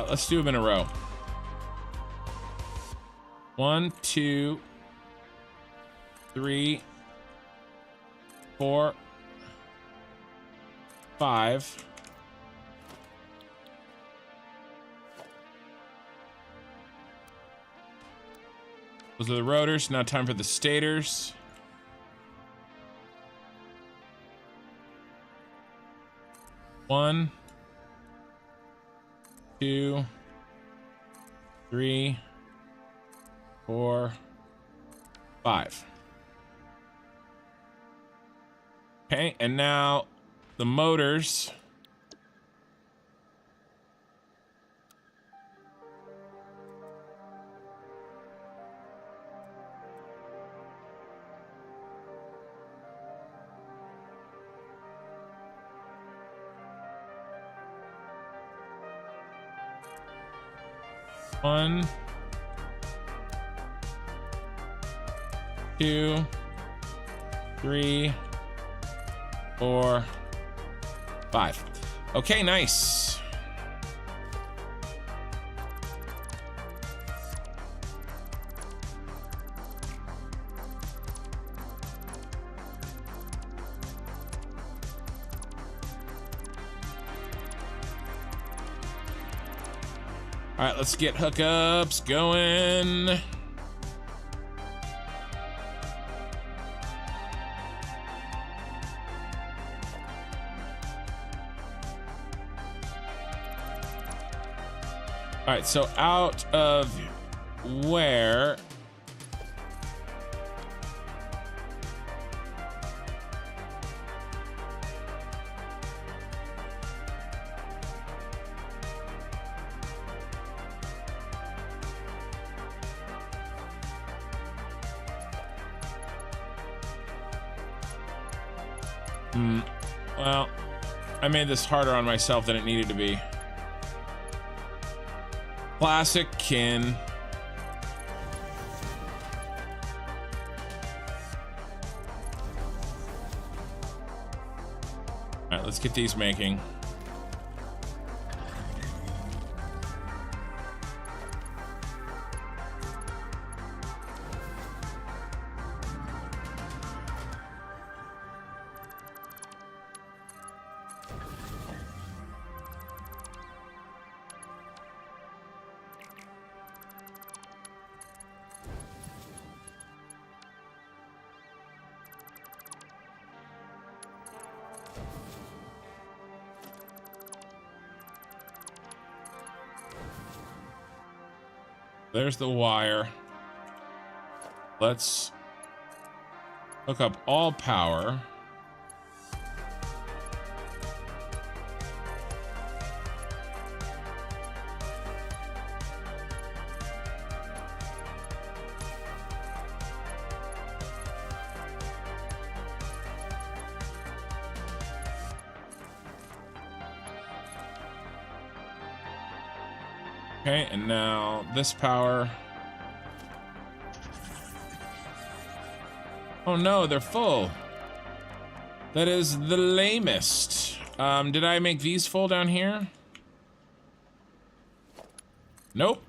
Let's do them in a row. 1, 2, 3, 4, 5. Those are the rotors. Now time for the stators. One, 2, 3, 4, 5. Okay, and now the motors. One, 2, 3, 4, 5. Okay, nice. All right, let's get hookups going. All right, so out of where? Well, I made this harder on myself than it needed to be. Classic Kin. All right, let's get these making. There's the wire. Let's hook up all power. Okay, and now this power. Oh no, they're full. That is the lamest. Did I make these full down here? Nope.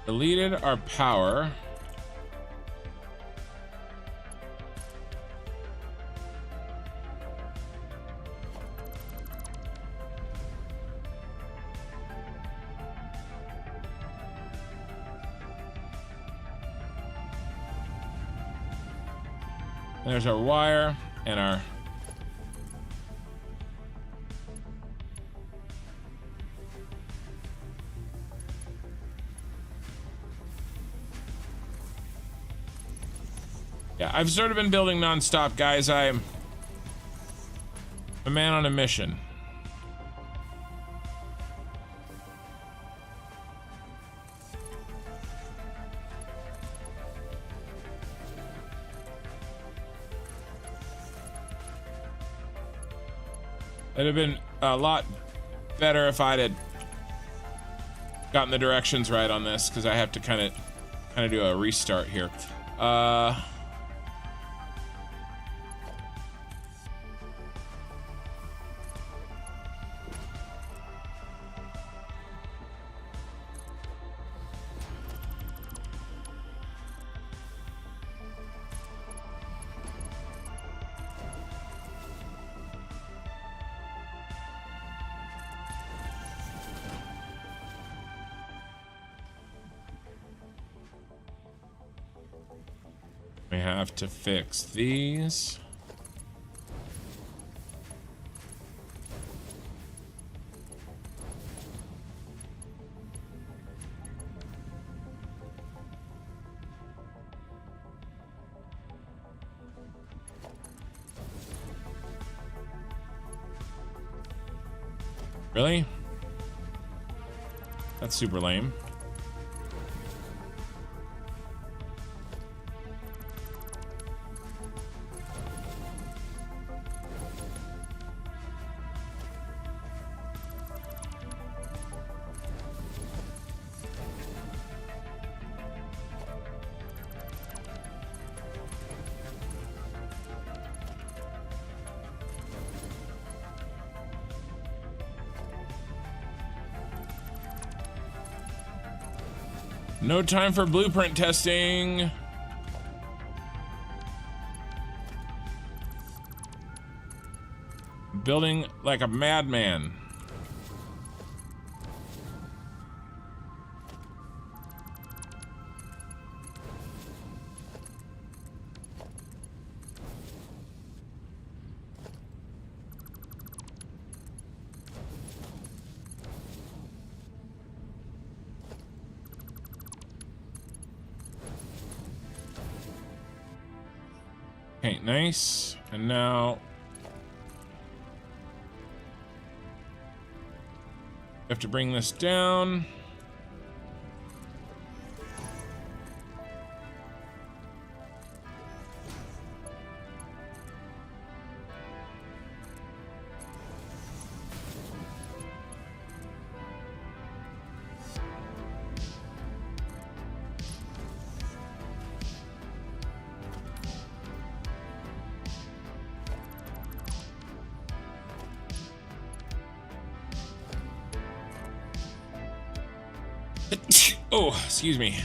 Deleted our power. There's our wire and our Yeah, I've sort of been building nonstop, guys. I'm a man on a mission. It'd have been a lot better if I'd had gotten the directions right on this, because I have to kind of do a restart here. We have to fix these. Really? That's super lame. No time for blueprint testing. Building like a madman. Okay, nice. And now we have to bring this down. Oh, excuse me.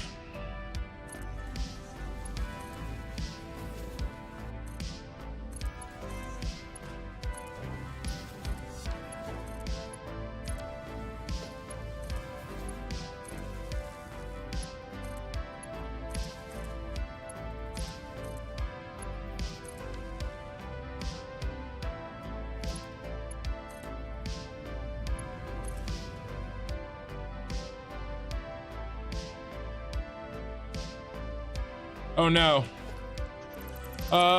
Oh no.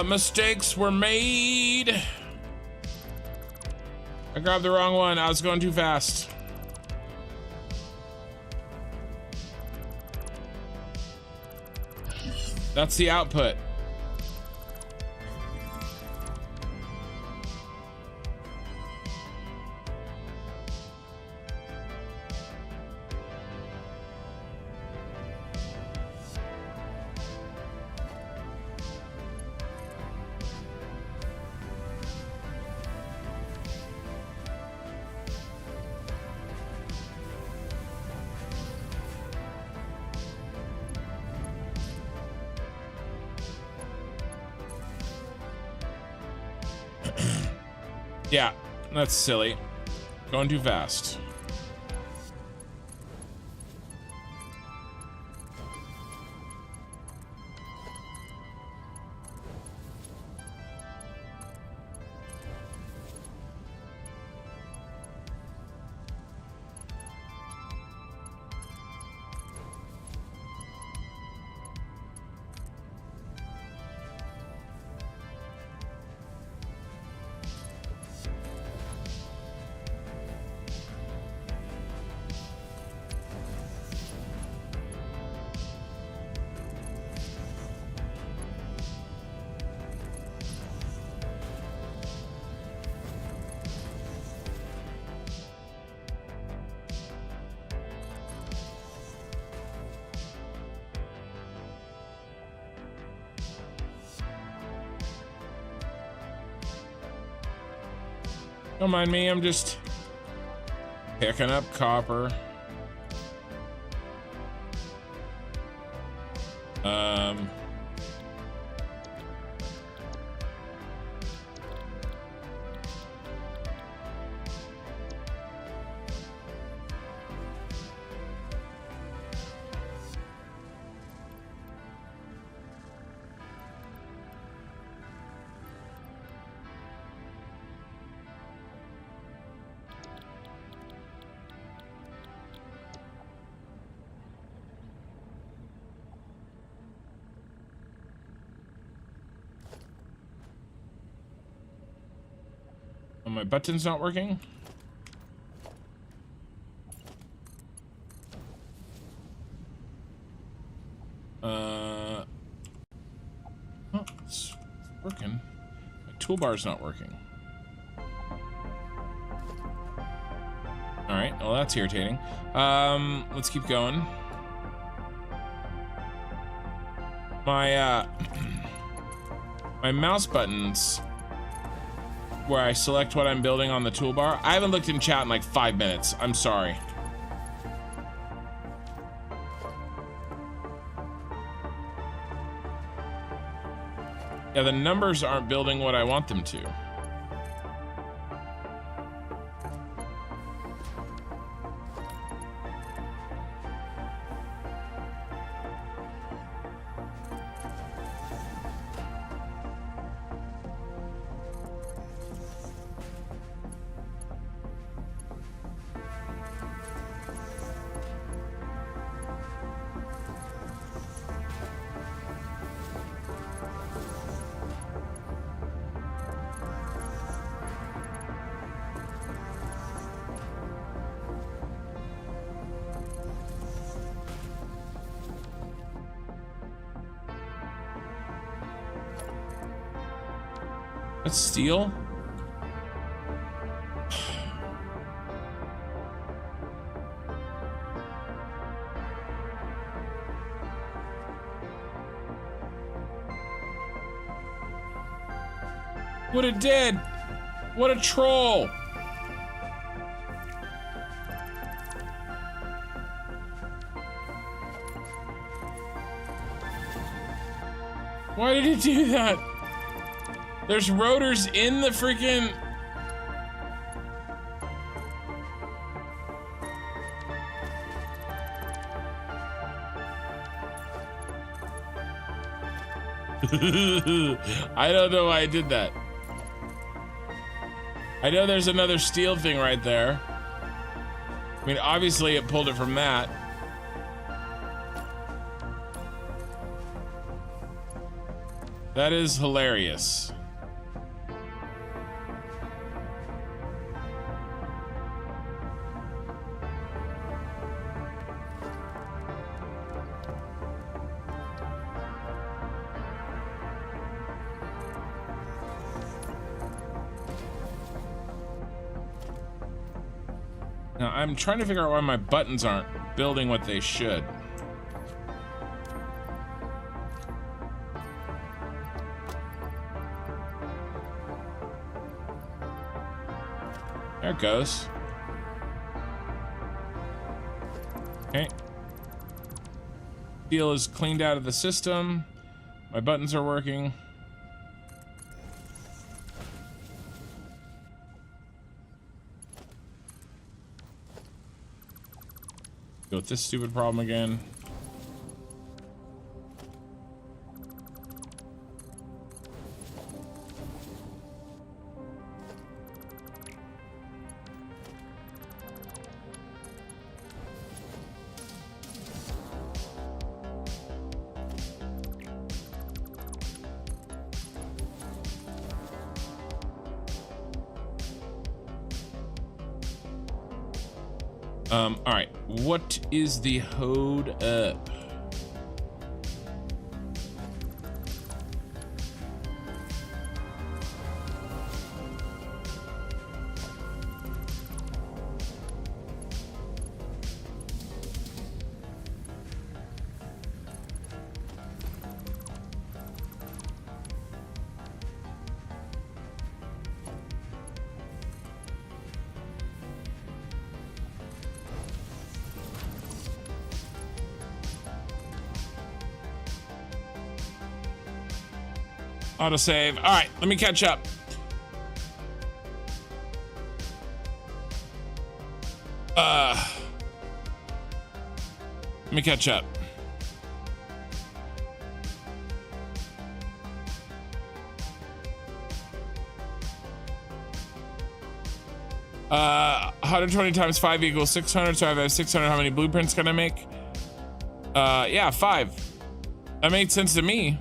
Mistakes were made. I grabbed the wrong one. I was going too fast. That's the output. Yeah, that's silly. Going too fast. Don't mind me, I'm just picking up copper. Oh, my button's not working. Oh, it's working. My toolbar's not working. All right, well, that's irritating. Let's keep going. My my mouse buttons, where I select what I'm building on the toolbar. I haven't looked in chat in like 5 minutes. I'm sorry. Yeah, the numbers aren't building what I want them to. That's steel? What it did! What a troll! Why did it do that? There's rotors in the freaking... I don't know why I did that. I know there's another steel thing right there. I mean, obviously it pulled it from that. That is hilarious. Now, I'm trying to figure out why my buttons aren't building what they should. There it goes. Okay. Steel is cleaned out of the system. My buttons are working. Go with this stupid problem again. All right, what is the hold up? Autosave. All right, let me catch up. Let me catch up. Uh, 120 times 5 equals 600, so I have 600. How many blueprints can I make? Yeah, 5. That made sense to me.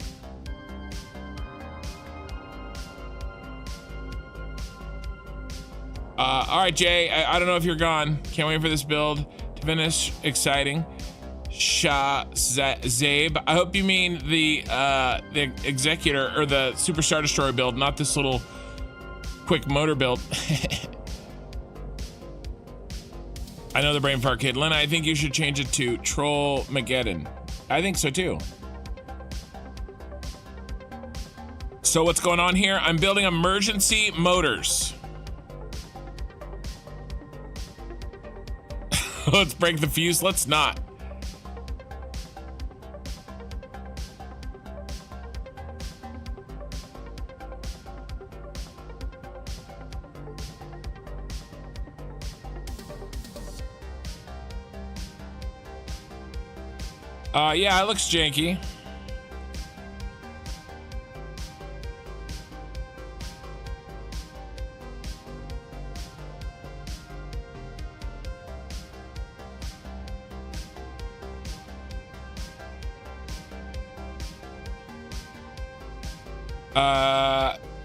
All right, Jay, I don't know if you're gone. Can't wait for this build to finish. Exciting. Zabe. I hope you mean the Executor or the Super Star Destroyer build, not this little quick motor build. I know the brain fart kid. Lena, I think you should change it to Troll Mageddon. I think so too. So what's going on here? I'm building emergency motors. Let's break the fuse. Let's not. Yeah, it looks janky.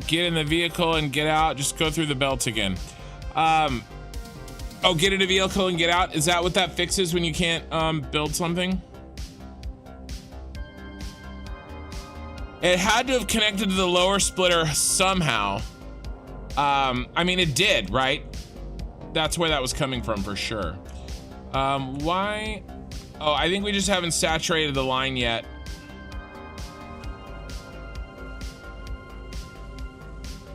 Get in the vehicle and get out. Just go through the belt again. Oh, get in a vehicle and get out. Is that what that fixes when you can't build something? It had to have connected to the lower splitter somehow. I mean, it did, right? That's where that was coming from for sure. Why? Oh, I think we just haven't saturated the line yet.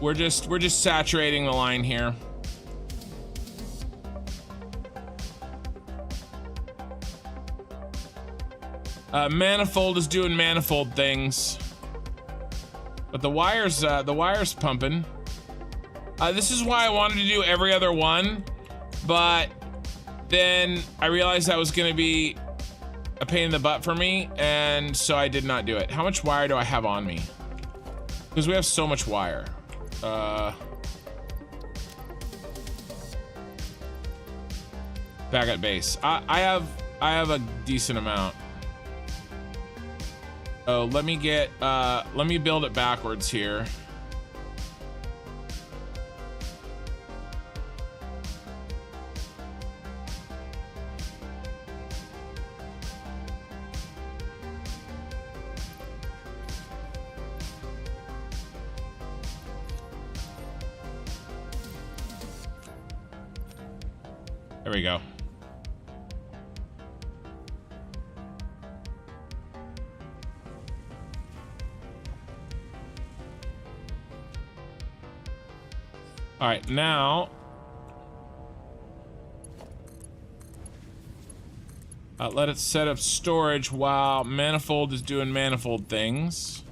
We're just saturating the line here. Manifold is doing manifold things. But the wire's pumping. This is why I wanted to do every other one, but then I realized that was gonna be a pain in the butt for me, and so I did not do it. How much wire do I have on me? Because we have so much wire. Back at base. I have a decent amount. Oh, let me build it backwards here. There we go. All right, now let it set up storage while manifold is doing manifold things.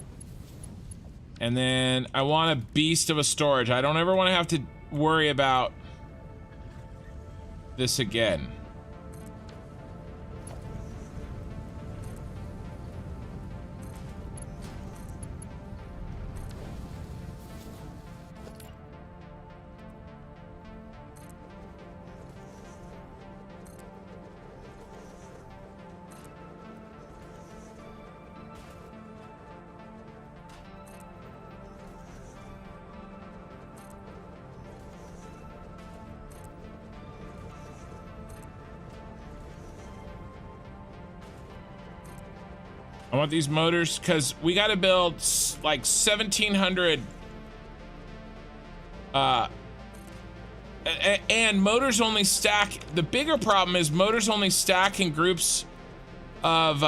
And then I want a beast of a storage. I don't ever want to have to worry about this again. I want these motors because we got to build like 1,700 and motors only stack. The bigger problem is motors only stack in groups of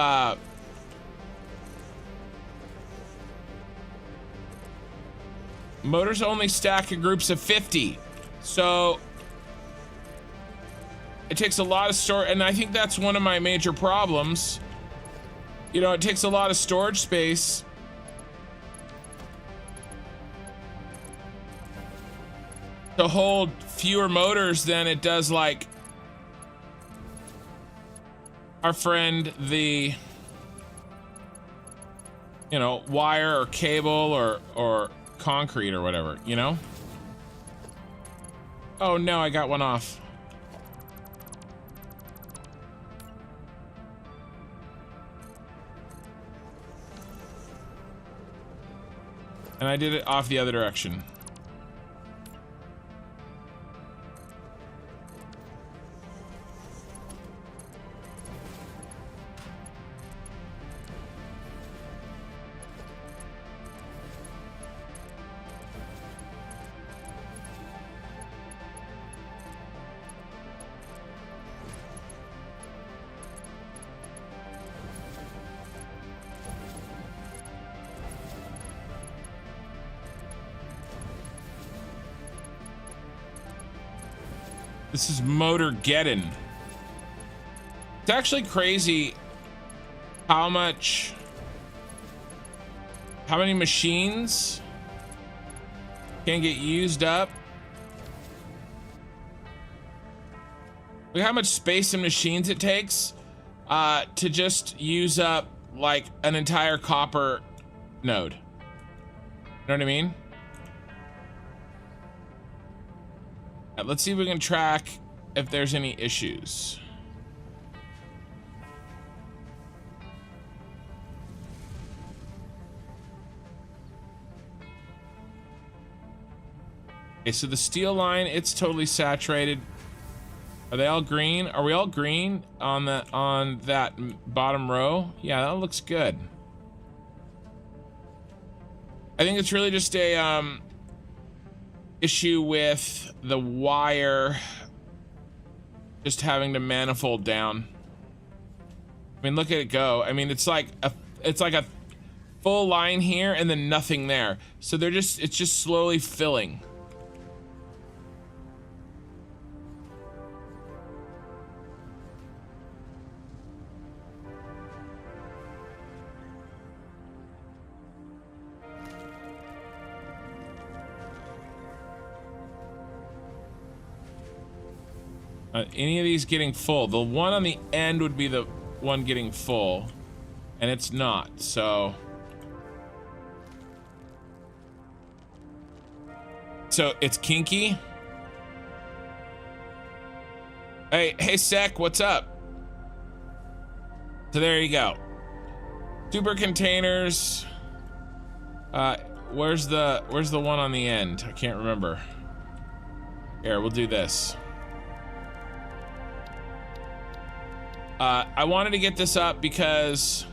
motors only stack in groups of 50, so it takes a lot of storage, and I think that's one of my major problems. You know, it takes a lot of storage space to hold fewer motors than it does like our friend the, you know, wire or cable or concrete or whatever, you know? Oh no, I got one off. And I did it off the other direction. This is Motorgeddon. It's actually crazy how many machines can get used up. Look how much space and machines it takes to just use up like an entire copper node. You know what I mean? Let's see if we can track if there's any issues. Okay, so the steel line, it's totally saturated. Are they all green? Are we all green on that bottom row? Yeah, that looks good. I think it's really just a issue with the wire just having to manifold down. I mean, look at it go. I mean, it's like a full line here and then nothing there. So it's just slowly filling. Any of these getting full? The one on the end would be the one getting full, and it's not, so it's kinky. Hey Sec, what's up? So there you go. Super containers. Where's the one on the end? I can't remember. Here, we'll do this. I wanted to get this up because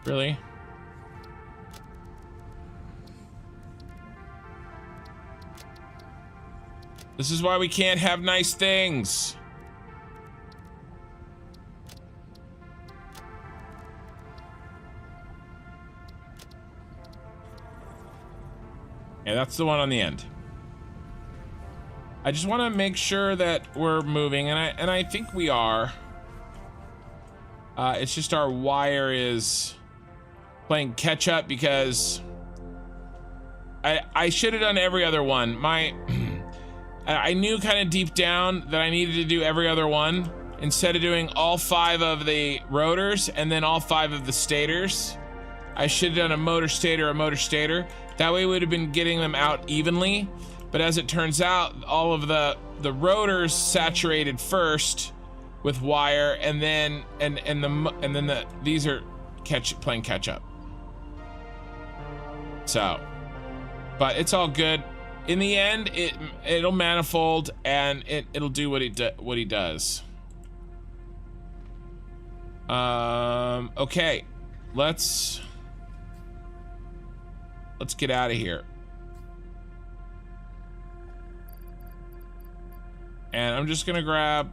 really? This is why we can't have nice things. Yeah, that's the one on the end. I just want to make sure that we're moving, and I think we are. It's just our wire is playing catch up because I should have done every other one. I knew kind of deep down that I needed to do every other one instead of doing all 5 of the rotors and then all 5 of the stators. I should have done a motor stator. That way we would have been getting them out evenly. But as it turns out, all of the rotors saturated first with wire, and then these are playing catch up. So, but it's all good. In the end, it'll manifold and it'll do what he does. Okay, let's get out of here. And I'm just gonna grab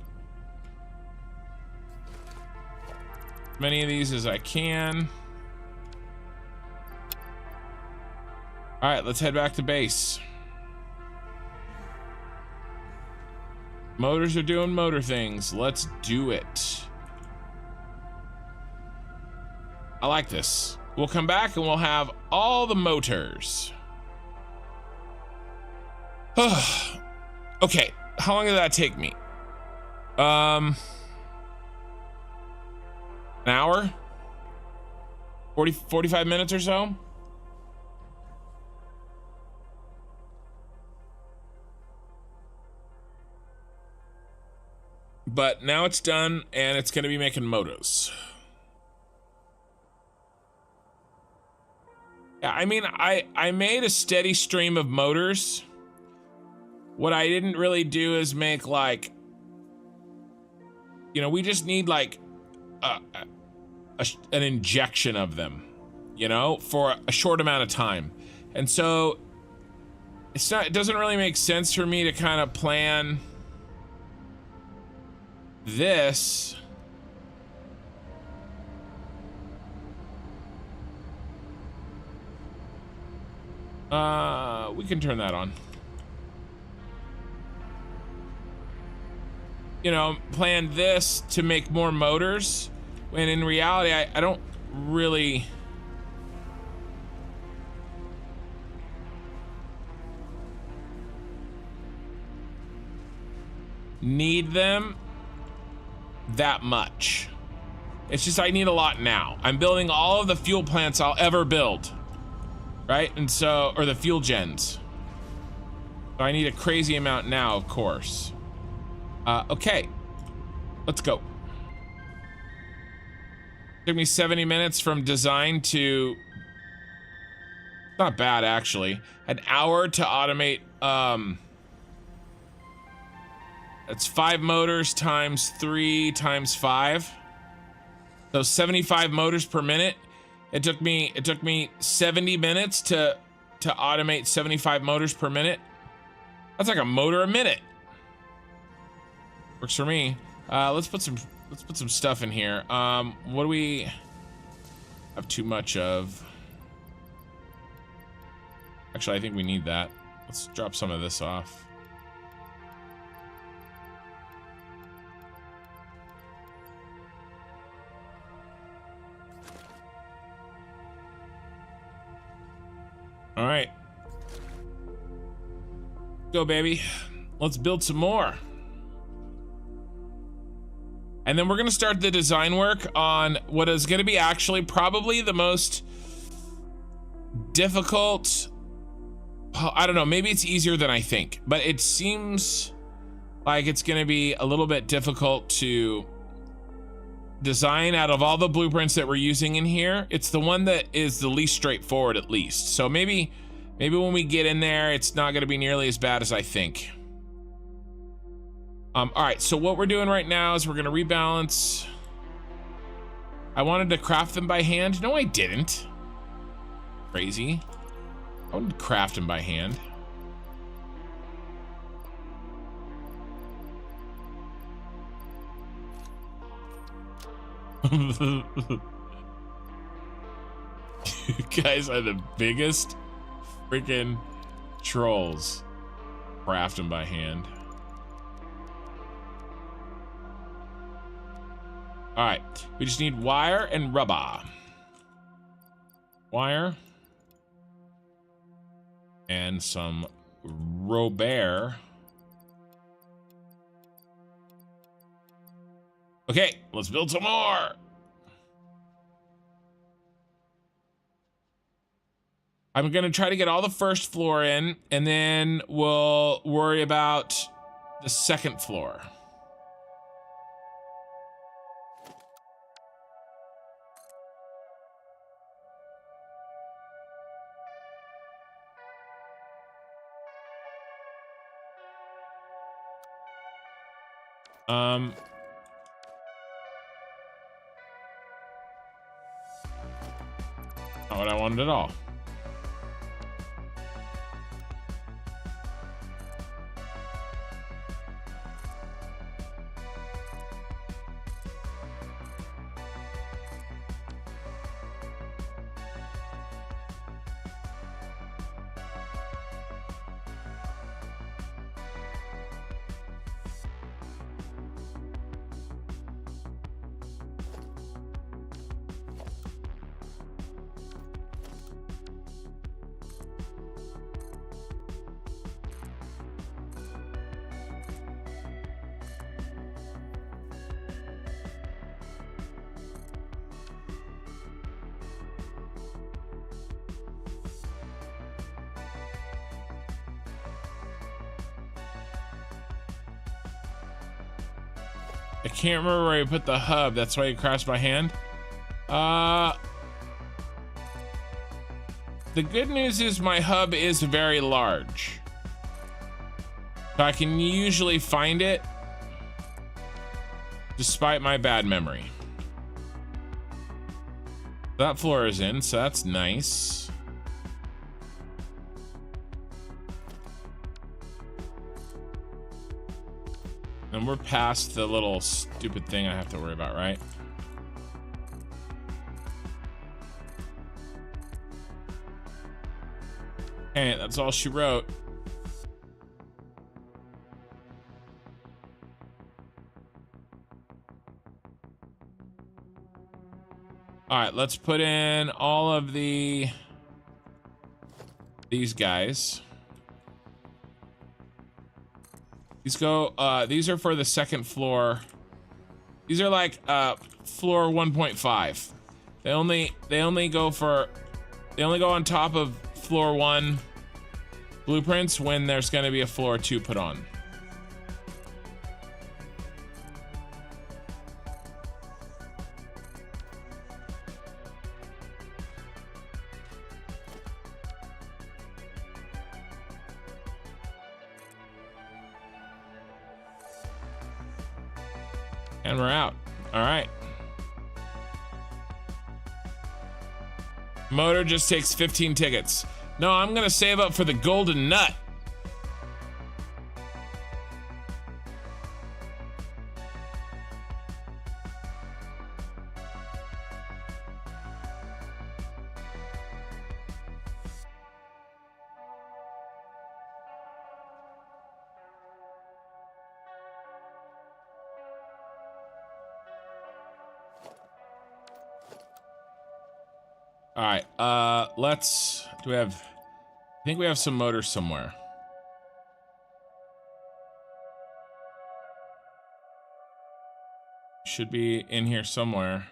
as many of these as I can. All right, let's head back to base. Motors are doing motor things. Let's do it. I like this. We'll come back and we'll have all the motors. Okay, how long did that take me? An hour? 45 minutes or so? But now it's done and it's gonna be making motors. Yeah, I mean, I made a steady stream of motors. What I didn't really do is make like, you know, we just need like an injection of them, you know, for a short amount of time. And so it doesn't really make sense for me to kind of plan this. We can turn that on. You know, plan this to make more motors, when in reality, I don't really need them that much. It's just I need a lot now. I'm building all of the fuel plants I'll ever build, right? And so, or the fuel gens. So I need a crazy amount now, of course. Okay, let's go. Took me 70 minutes from design to, not bad actually. An hour to automate, that's 5 motors times 3 times 5. So 75 motors per minute. It took me 70 minutes to automate 75 motors per minute. That's like a motor a minute. Works for me. Let's put some stuff in here. What do we have too much of? Actually, I think we need that. Let's drop some of this off. All right. Go, baby. Let's build some more. And then we're gonna start the design work on what is gonna be actually probably the most difficult. I don't know, maybe it's easier than I think, but it seems like it's gonna be a little bit difficult to design out of all the blueprints that we're using in here. It's the one that is the least straightforward, at least. So maybe when we get in there, it's not gonna be nearly as bad as I think. All right, so what we're doing right now is we're gonna rebalance. I wanted to craft them by hand. No, I didn't. Crazy. I wanted to craft them by hand. You guys are the biggest freaking trolls. Craft them by hand. All right, we just need wire and rubber. Wire. And some Robert. Okay, let's build some more. I'm gonna try to get all the first floor in, and then we'll worry about the second floor. Not what I wanted at all. I can't remember where I put the hub. That's why it crashed my hand. The good news is my hub is very large. So I can usually find it despite my bad memory. That floor is in, so that's nice. And we're past the little stupid thing I have to worry about, right? Okay, that's all she wrote. All right, let's put in all of these guys. These are for the second floor. These are like floor 1.5. They only go on top of floor 1 blueprints when there's going to be a floor 2 put on. And we're out. All right. Motor just takes 15 tickets. No, I'm gonna save up for the golden nut. All right, I think we have some motors somewhere. Should be in here somewhere.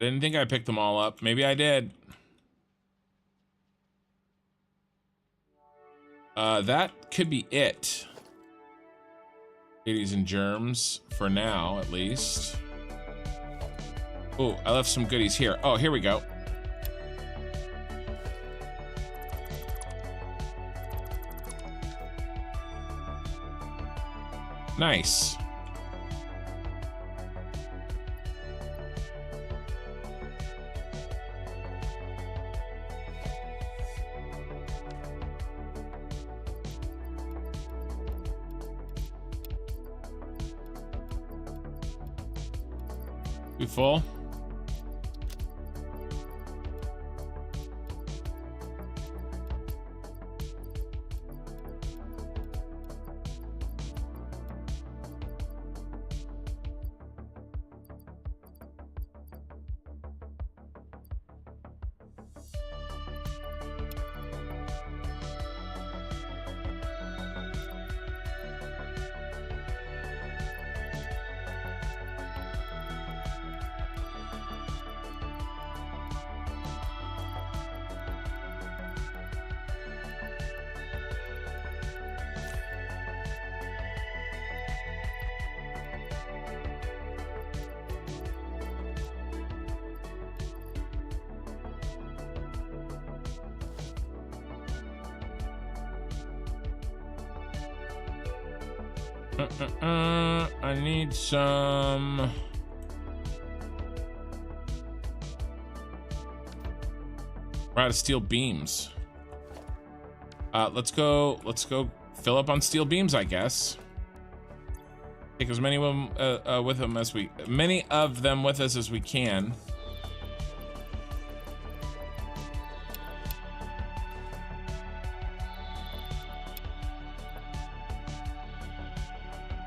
Didn't think I picked them all up. Maybe I did. That could be it. Ladies and germs, for now, at least. Oh, I left some goodies here. Oh, here we go. Nice. We full? I need some. We're out of steel beams. Let's go fill up on steel beams, I guess. Take as many of them with us as we can.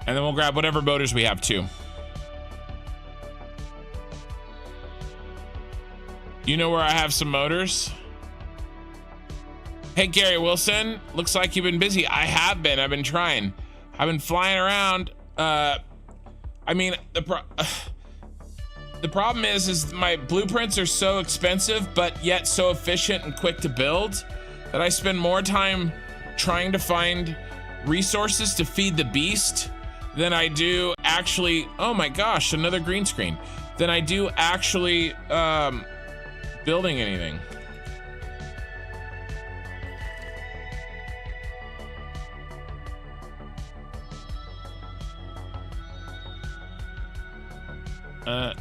And then we'll grab whatever motors we have too. You know where I have some motors? Hey, Gary Wilson, looks like you've been busy. I have been, I've been trying. I've been flying around. I mean, the problem is my blueprints are so expensive, but yet so efficient and quick to build that I spend more time trying to find resources to feed the beast than I do actually, oh my gosh, another green screen, than I do actually building anything.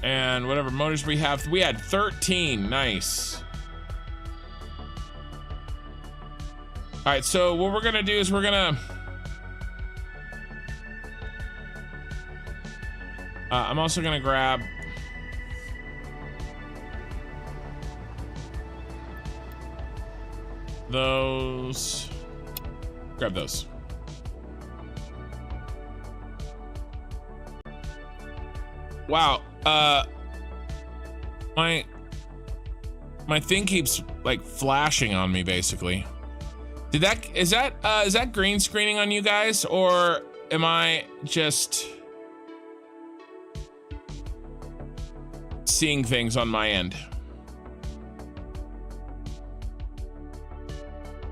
And whatever motors we have, we had 13, nice. All right, so what we're gonna do is we're gonna, I'm also gonna grab those, grab those. Wow, my thing keeps like flashing on me basically. Is that green screening on you guys, or am I just seeing things on my end?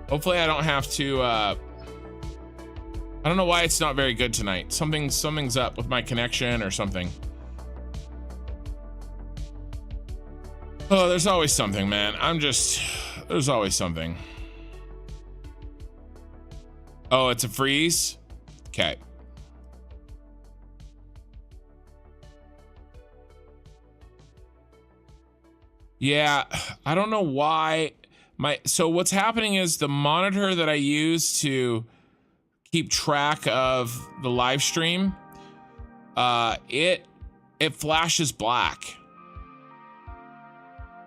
Hopefully I don't have to, I don't know why it's not very good tonight. Something's up with my connection or something. Oh, there's always something, man. There's always something. Oh, it's a freeze? Okay. Yeah, I don't know why so what's happening is the monitor that I use to keep track of the live stream, it flashes black.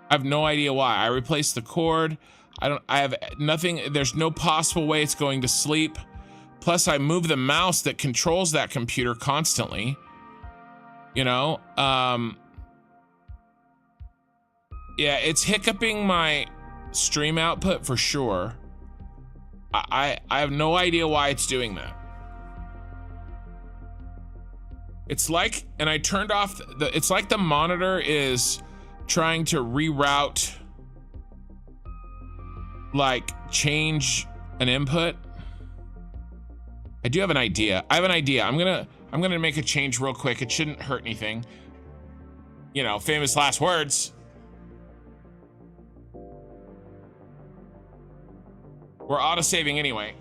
I have no idea why. I replaced the cord. I have nothing. There's no possible way it's going to sleep. Plus I move the mouse that controls that computer constantly, you know? Yeah, it's hiccuping my stream output for sure. I have no idea why it's doing that. It's like, and I turned off it's like the monitor is trying to reroute, like change an input. I do have an idea. I have an idea. I'm gonna make a change real quick. It shouldn't hurt anything. You know, famous last words. We're auto-saving anyway.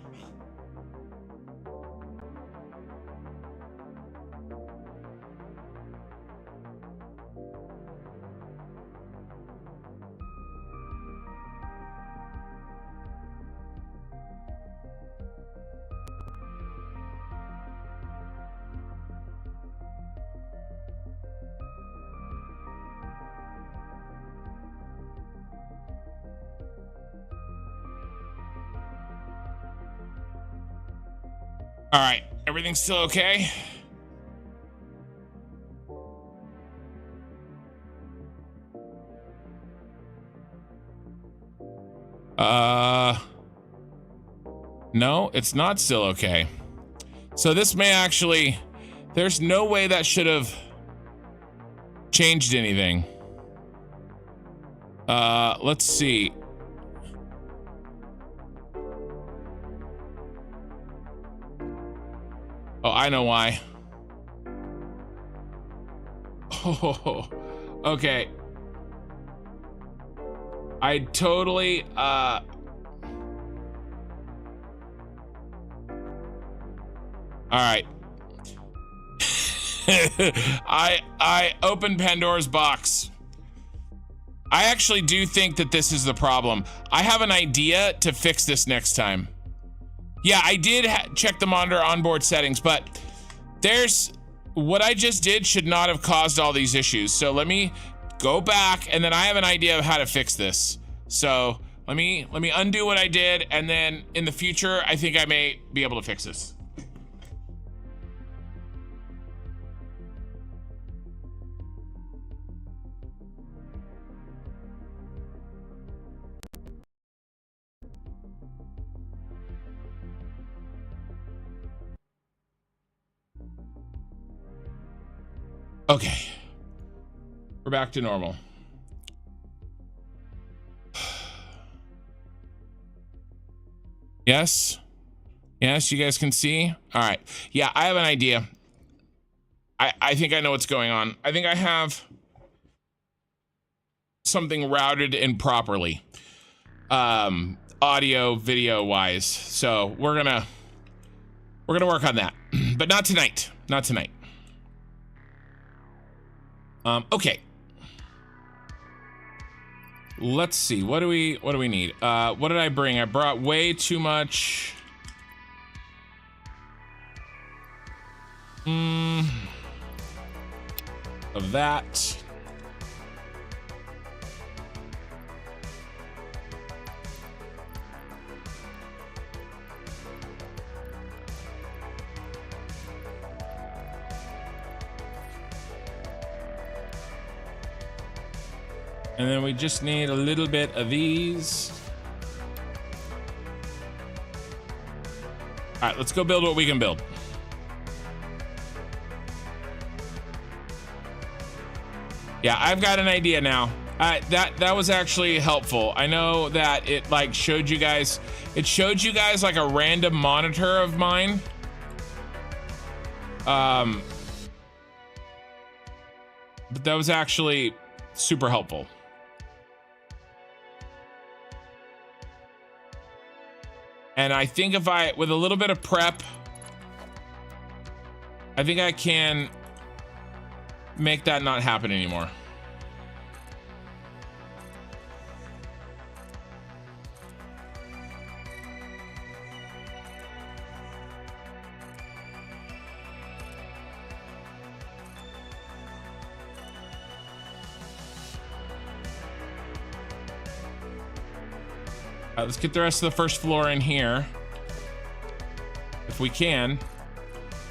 All right, everything's still okay? No, it's not still okay. So this may actually, there's no way that should have changed anything. Let's see. Oh, I know why. Oh, okay. I totally, all right. I opened Pandora's box. I actually do think that this is the problem. I have an idea to fix this next time. Yeah, I did check the monitor onboard settings, but what I just did should not have caused all these issues. So let me go back, and then I have an idea of how to fix this. So let me undo what I did, and then in the future, I think I may be able to fix this. Okay, we're back to normal. Yes, you guys can see. All right, yeah, I have an idea. I think I know what's going on. I think I have something routed improperly, audio, video wise. So we're gonna work on that, but not tonight. Not tonight. Okay. Let's see. What do we need? What did I bring? I brought way too much. Of that. And then we just need a little bit of these. All right, let's go build what we can build. Yeah, I've got an idea now. That was actually helpful. I know that it like showed you guys, like a random monitor of mine. But that was actually super helpful. And I think if with a little bit of prep, I think I can make that not happen anymore. Let's get the rest of the first floor in here, if we can.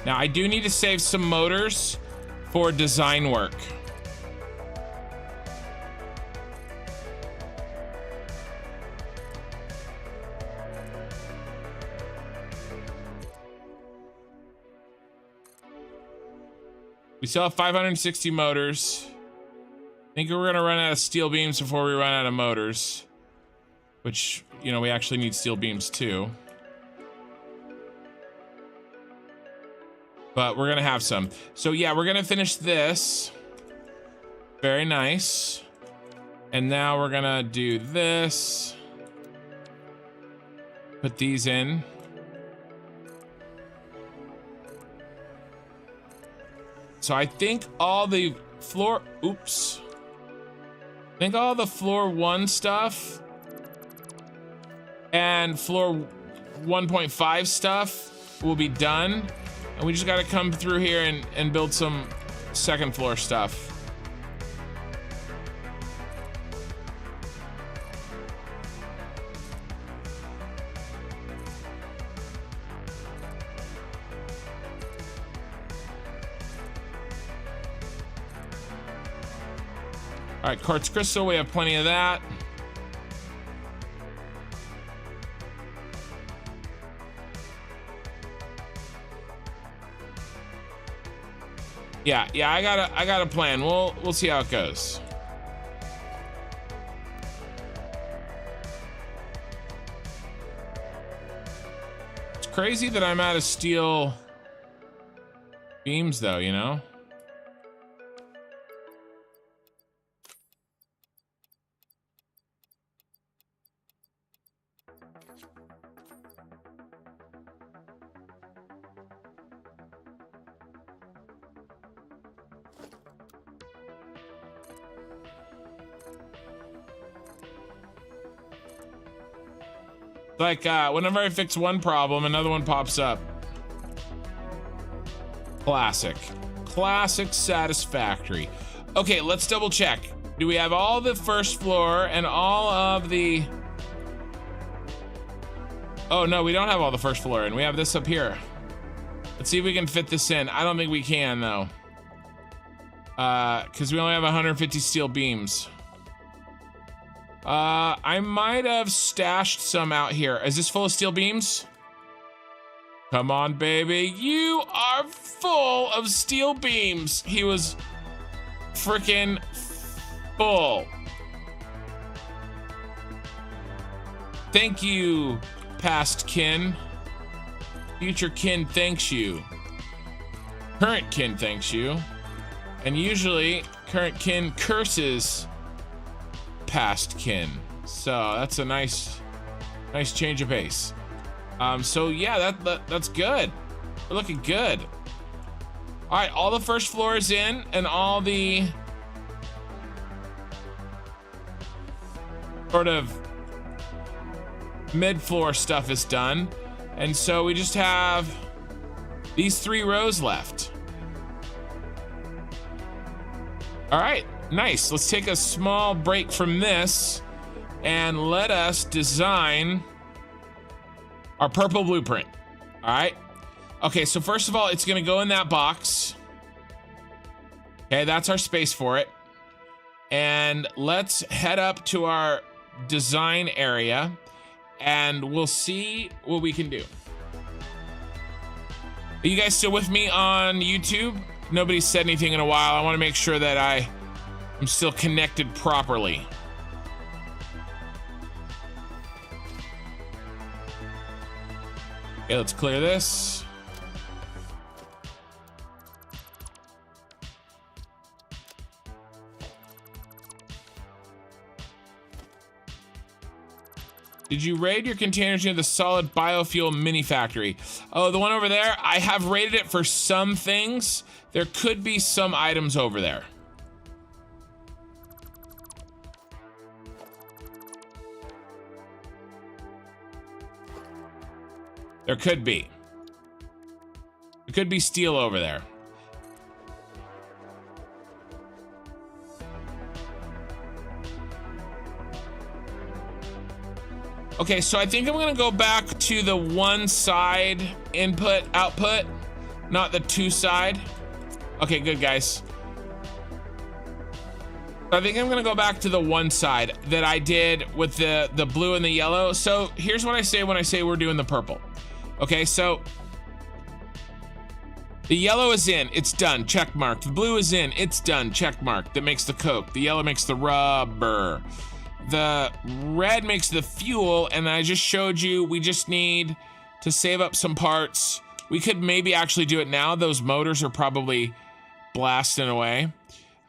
Now, I do need to save some motors for design work. We still have 560 motors. I think we're gonna run out of steel beams before we run out of motors. Which, you know, we actually need steel beams too. But we're gonna have some. So yeah, we're gonna finish this. Very nice. And now we're gonna do this. Put these in. So I think all the floor, oops. I think all the floor 1 stuff and floor 1.5 stuff will be done. And we just gotta come through here and build some second floor stuff. All right, quartz crystal, we have plenty of that. Yeah, I got a plan. We'll see how it goes. It's crazy that I'm out of steel beams though, you know? Like, whenever I fix one problem, another one pops up. Classic. Classic Satisfactory. Okay, let's double check. Do we have all the first floor and all of the... Oh, no, we don't have all the first floor, and we have this up here. Let's see if we can fit this in. I don't think we can, though. Because we only have 150 steel beams. I might have stashed some out here. Is this full of steel beams? Come on, baby. You are full of steel beams. He was freaking full. Thank you, past kin. Future kin thanks you. Current kin thanks you. And usually current kin curses past kin. So that's a nice change of pace. So yeah, that's good. We're looking good. All right, all the first floor is in, and all the sort of mid-floor stuff is done. And so we just have these 3 rows left. All right, nice. Let's take a small break from this and let us design our purple blueprint. All right. Okay, so first of all, it's gonna go in that box. Okay, that's our space for it. And let's head up to our design area and we'll see what we can do. Are you guys still with me on YouTube? Nobody's said anything in a while. I want to make sure that I'm still connected properly. Okay, let's clear this. Did you raid your containers near the solid biofuel mini factory? Oh, the one over there? I have raided it for some things. There could be some items over there. There could be. There could be steel over there. Okay, so I think I'm gonna go back to the one side input output, not the two side. Okay, good guys. I think I'm gonna go back to the one side that I did with the blue and the yellow. So here's what I say when I say we're doing the purple. Okay, so the yellow is in, it's done, check mark. The blue is in, it's done, check mark. That makes the coke. The yellow makes the rubber. The red makes the fuel, and I just showed you we just need to save up some parts. We could maybe actually do it now. Those motors are probably blasting away.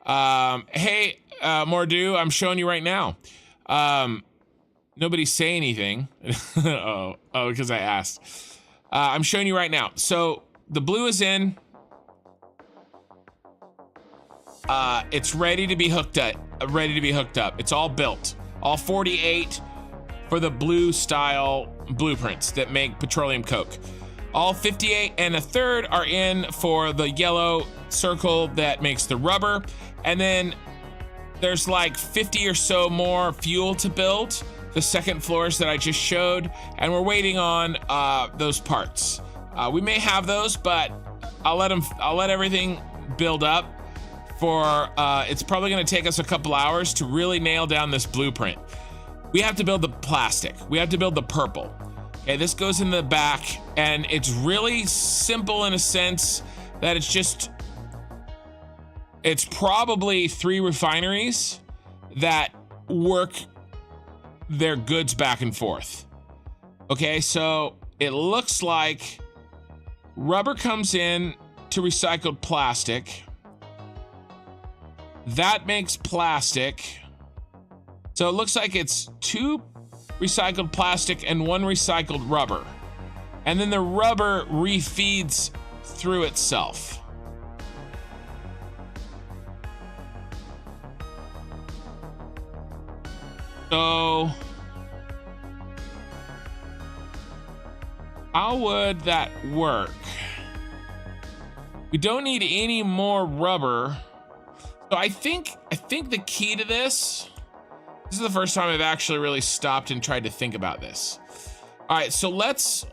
Hey, Mordu, I'm showing you right now. Nobody say anything. oh, because I asked. I'm showing you right now. So the blue is in. It's ready to be hooked up. It's all built. All 48 for the blue style blueprints that make petroleum coke. All 58 and a third are in for the yellow circle that makes the rubber. And then there's like 50 or so more fuel to build, the second floors that I just showed, and we're waiting on those parts. We may have those, but I'll let everything build up. For it's probably going to take us a couple hours to really nail down this blueprint. We have to build the plastic. We have to build the purple. Okay, this goes in the back, and it's really simple in a sense that it's probably 3 refineries that work their goods back and forth. Okay, so it looks like rubber comes in to recycled plastic. That makes plastic. So it looks like it's 2 recycled plastic and 1 recycled rubber. And then the rubber refeeds through itself. So how would that work? We don't need any more rubber. So I think the key to this is the first time I've actually really stopped and tried to think about this. All right, so let's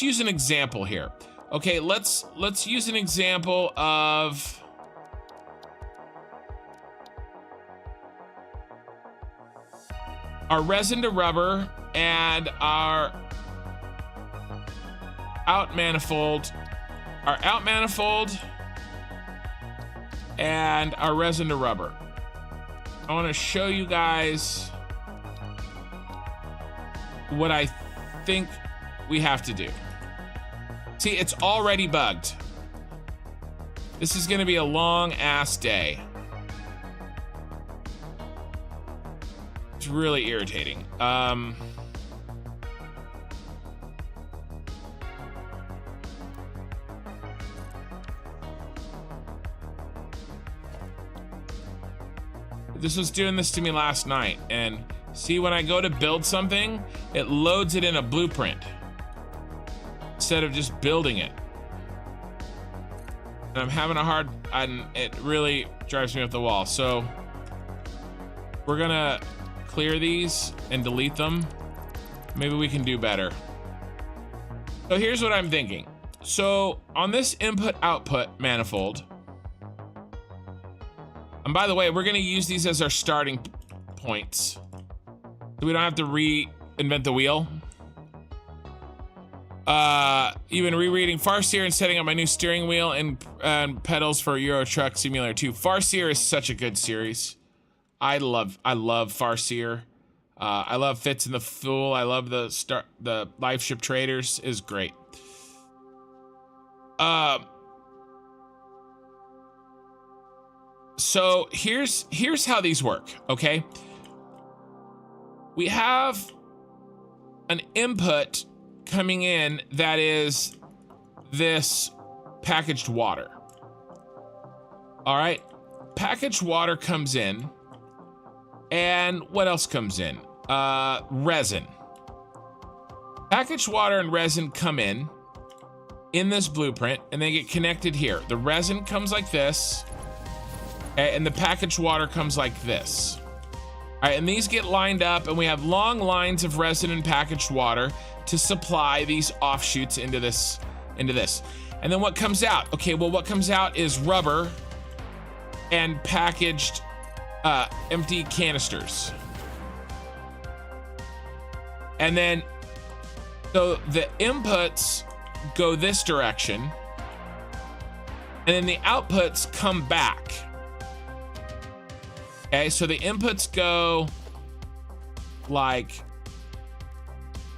use an example here. Okay, let's use an example of our resin to rubber and our out manifold and our resin to rubber. I want to show you guys what I think we have to do. See, it's already bugged. This is gonna be a long ass day. It's really irritating. This was doing this to me last night, and see, when I go to build something, it loads it in a blueprint instead of just building it. And I'm having a hard, and it really drives me up the wall. So we're gonna clear these and delete them. Maybe we can do better. So here's what I'm thinking. So on this input output manifold, and by the way, we're gonna use these as our starting points, so we don't have to reinvent the wheel. You've been rereading Farseer and setting up my new steering wheel and pedals for Euro Truck Simulator 2. Farseer is such a good series. I love Farseer. I love Fitz and the Fool. I love the Life Ship Traders is great. So here's how these work, okay? We have an input coming in that is this packaged water. All right, packaged water comes in, and what else comes in? Resin. Packaged water and resin come in this blueprint, and they get connected here. The resin comes like this, and the packaged water comes like this. All right, and these get lined up, and we have long lines of resin and packaged water to supply these offshoots into this. And then what comes out? Okay, well, what comes out is rubber and packaged empty canisters. And then, so the inputs go this direction, and then the outputs come back. Okay, so the inputs go like,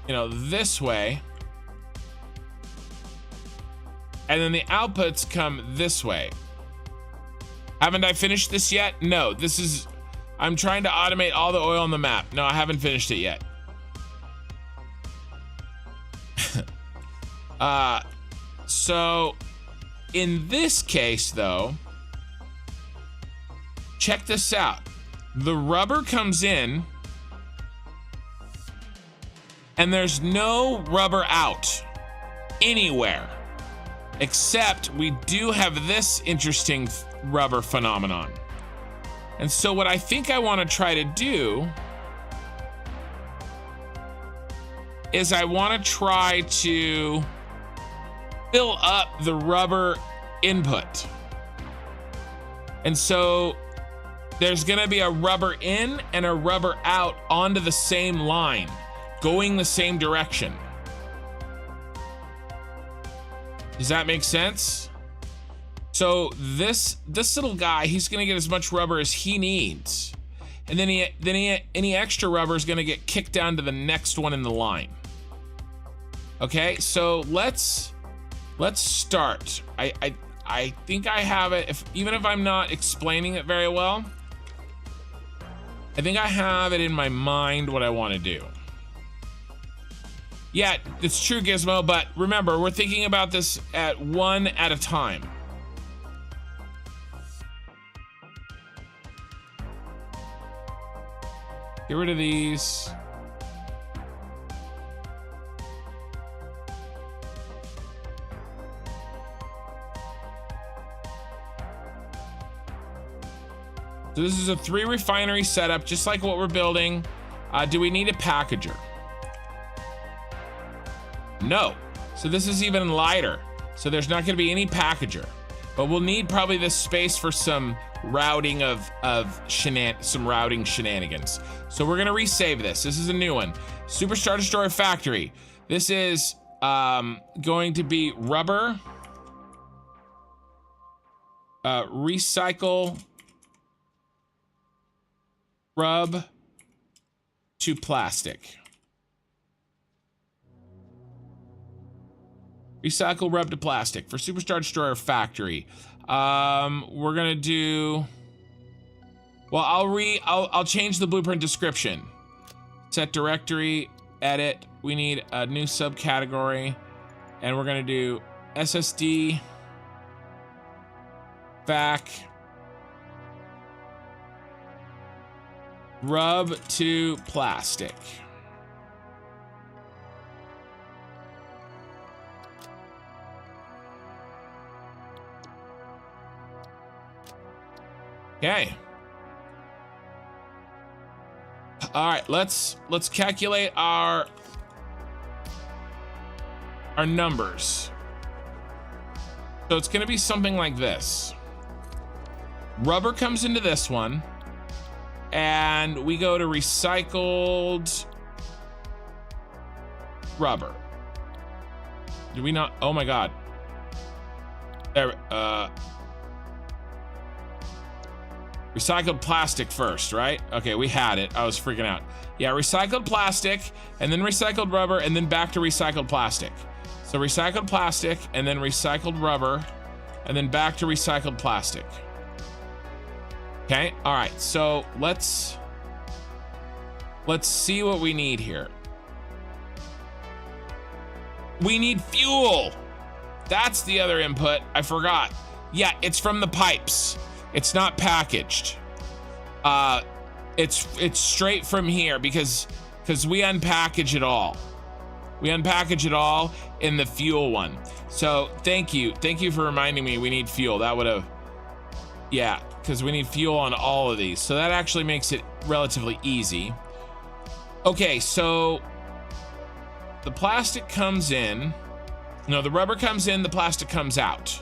this way. And then the outputs come this way. Haven't I finished this yet? No, I'm trying to automate all the oil on the map. No, I haven't finished it yet. So in this case though, check this out. The rubber comes in and there's no rubber out anywhere, except we do have this interesting rubber phenomenon. And so what I think I want to try to do is I want to try to fill up the rubber input. And so there's gonna be a rubber in and a rubber out onto the same line, going the same direction. Does that make sense? So this little guy, he's gonna get as much rubber as he needs. And then any extra rubber is gonna get kicked down to the next one in the line. Okay, so let's start. I think I have it, even if I'm not explaining it very well. I think I have it in my mind what I want to do. Yeah, it's true, Gizmo, but remember, we're thinking about this at one at a time. Get rid of these. So this is a 3 refinery setup, just like what we're building. Do we need a packager? No. So this is even lighter. So there's not gonna be any packager, but we'll need probably this space for some routing some routing shenanigans. So we're gonna resave this. This is a new one. Superstar Destroyer Factory. This is going to be rubber, recycle, rub to plastic. Recycle rub to plastic for Superstar Destroyer Factory. We're gonna do. Well, I'll change the blueprint description. Set directory, edit. We need a new subcategory, and we're gonna do SSD, fac, rub to plastic. Okay. All right, let's calculate our numbers. So it's gonna be something like this. Rubber comes into this one, and we go to recycled rubber. Do we not? Oh my God. There, recycled plastic first, right? Okay, we had it. I was freaking out. Yeah, recycled plastic, and then recycled rubber, and then back to recycled plastic. So recycled plastic, and then recycled rubber, and then back to recycled plastic. Okay, all right, so let's see what we need here. We need fuel. That's the other input, I forgot. Yeah, it's from the pipes. It's not packaged. It's straight from here because we unpackage it all. We unpackage it all in the fuel one. So thank you for reminding me we need fuel. That would have, yeah, because we need fuel on all of these. So that actually makes it relatively easy. Okay, so the plastic comes in. No, the rubber comes in, the plastic comes out.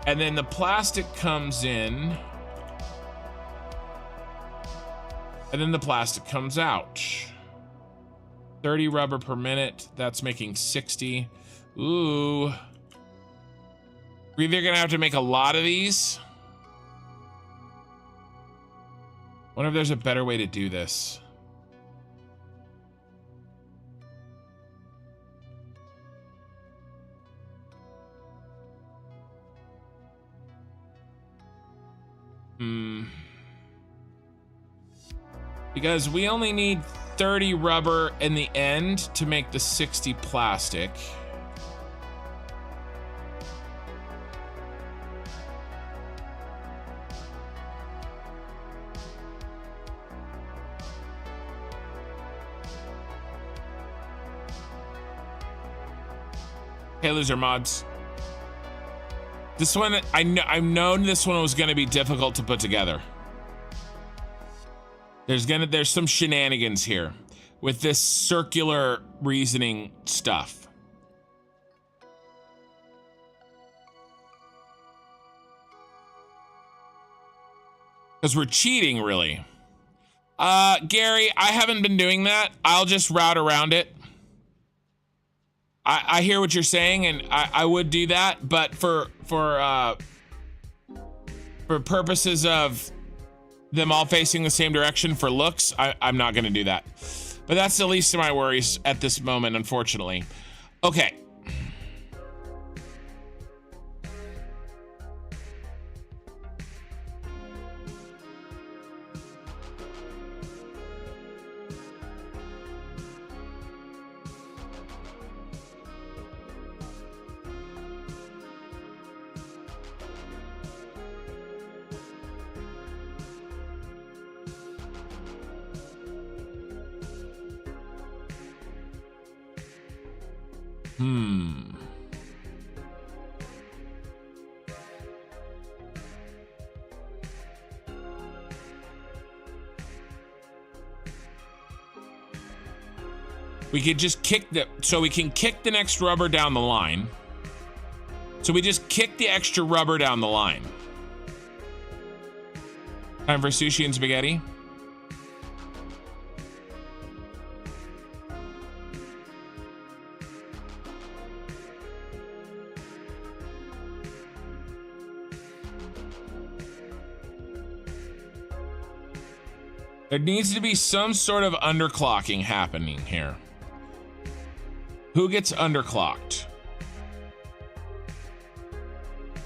And then the plastic comes in. And then the plastic comes out. 30 rubber per minute. That's making 60. Ooh. We're either gonna have to make a lot of these. Wonder if there's a better way to do this. Because we only need 30 rubber in the end to make the 60 plastic. Hey, loser mods. This one, I've known this one was gonna be difficult to put together. There's some shenanigans here with this circular reasoning stuff. Because we're cheating, really. Gary, I haven't been doing that. I'll just route around it. I hear what you're saying, and I would do that, but for purposes of them all facing the same direction for looks, I'm not gonna do that. But that's the least of my worries at this moment, unfortunately. Okay. We could just kick so we can kick the next rubber down the line. So we just kick the extra rubber down the line. Time for sushi and spaghetti. There needs to be some sort of underclocking happening here. Who gets underclocked?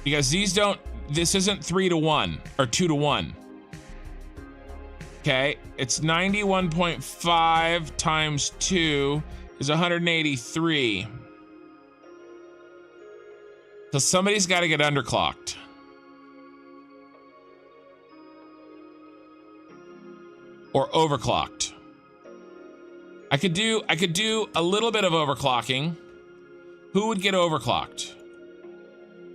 Because these don't, this isn't 3 to 1 or 2 to 1. Okay, it's 91.5 times 2 is 183. So somebody's got to get underclocked. Or overclocked. I could do a little bit of overclocking. Who would get overclocked?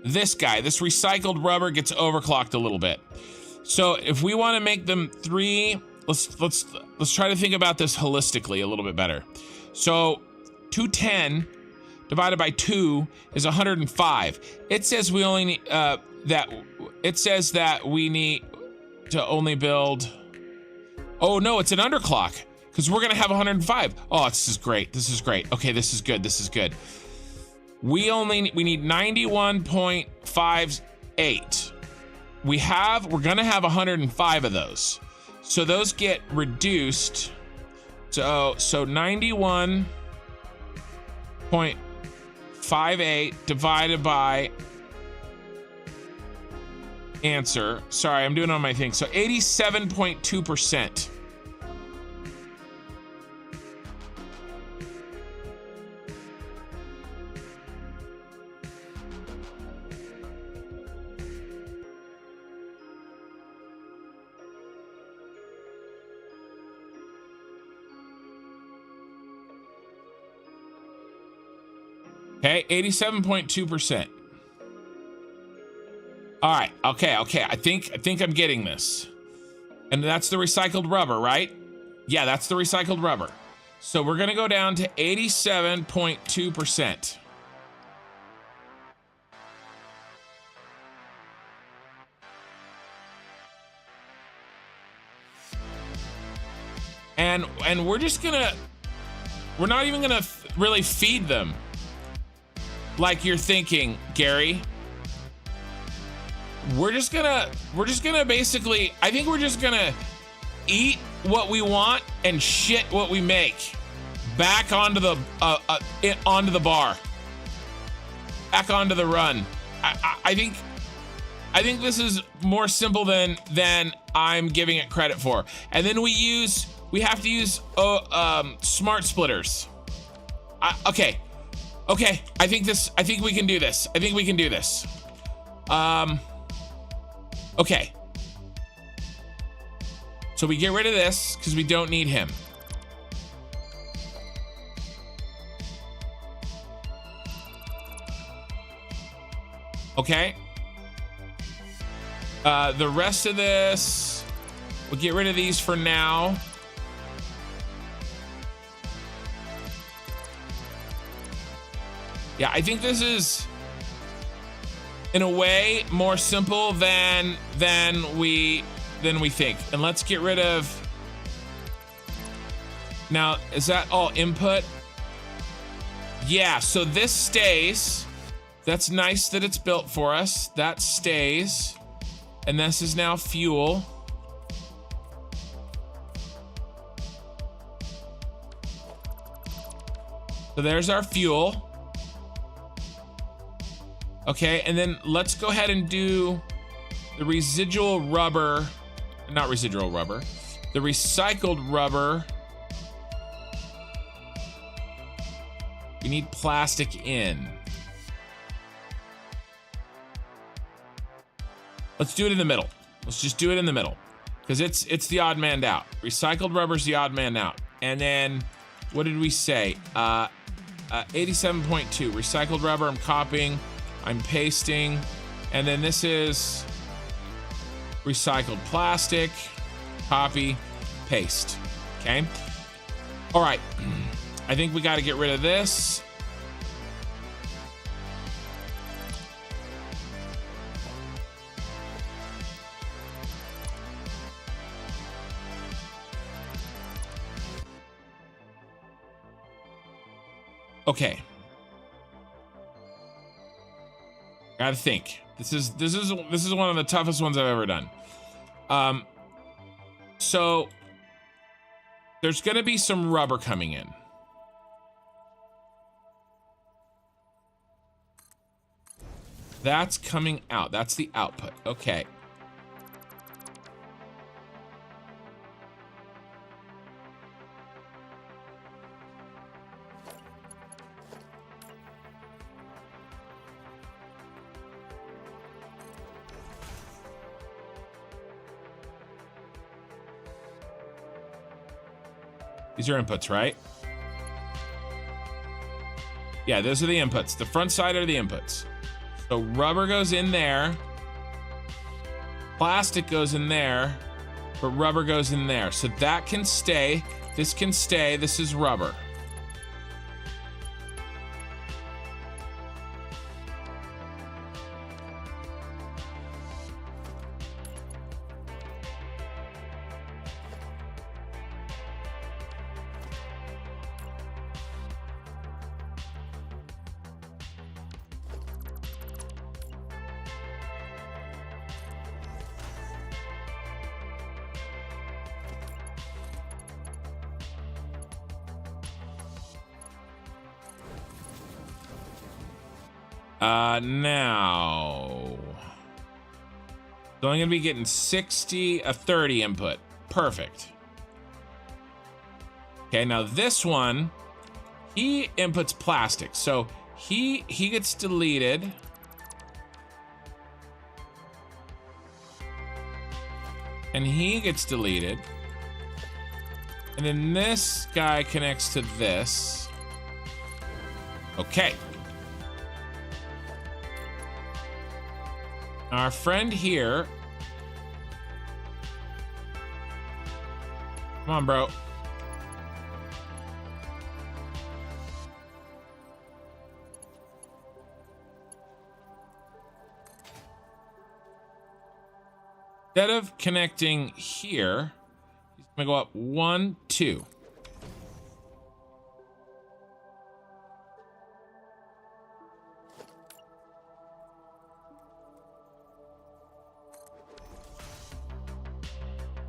This guy, this recycled rubber gets overclocked a little bit. So if we want to make them 3, let's try to think about this holistically a little bit better. So 210 divided by 2 is 105. It says we only need that we need to only build. Oh no, it's an underclock because we're gonna have 105. Oh, this is great. This is great. Okay, this is good. This is good. We need 91.58. We're gonna have 105 of those. So those get reduced. So 91.58 divided by answer. Sorry, I'm doing it on my thing. So 87.2%. Okay, 87.2%. All right, okay. I think I'm getting this. And that's the recycled rubber, right? Yeah, that's the recycled rubber. So we're gonna go down to 87.2%. And we're not even gonna really feed them. Like you're thinking, Gary. We're just gonna basically, I think we're just gonna eat what we want and shit what we make back onto the bar, back onto the run. I think this is more simple than I'm giving it credit for. And then we have to use smart splitters. Okay, I think we can do this. Okay. So we get rid of this because we don't need him. Okay. The rest of this, we'll get rid of these for now. Yeah, I think this is, in a way, more simple than we think. And let's get rid of. Now, is that all input? Yeah, so this stays. That's nice that it's built for us. That stays. And this is now fuel. So there's our fuel. Okay, and then let's go ahead and do the residual rubber, not residual rubber, the recycled rubber. We need plastic in. Let's do it in the middle. Let's just do it in the middle because it's the odd man out. Recycled rubber's the odd man out. And then what did we say? 87.2 recycled rubber. I'm copying. I'm pasting, and then this is recycled plastic, copy, paste, okay? All right, I think we got to get rid of this. Okay. Gotta think. This is one of the toughest ones I've ever done. So there's gonna be some rubber coming in. That's coming out. That's the output. Okay. These are inputs, right? Yeah, those are the inputs. The front side are the inputs. So rubber goes in there. Plastic goes in there, but rubber goes in there. So that can stay. This can stay. This is rubber. Now, so I'm gonna be getting 60, a 30 input. Perfect. Okay, now this one, he inputs plastic, so he gets deleted. And he gets deleted. And then this guy connects to this. Okay. Our friend here. Come on, bro. Instead of connecting here, he's gonna go up 1, 2.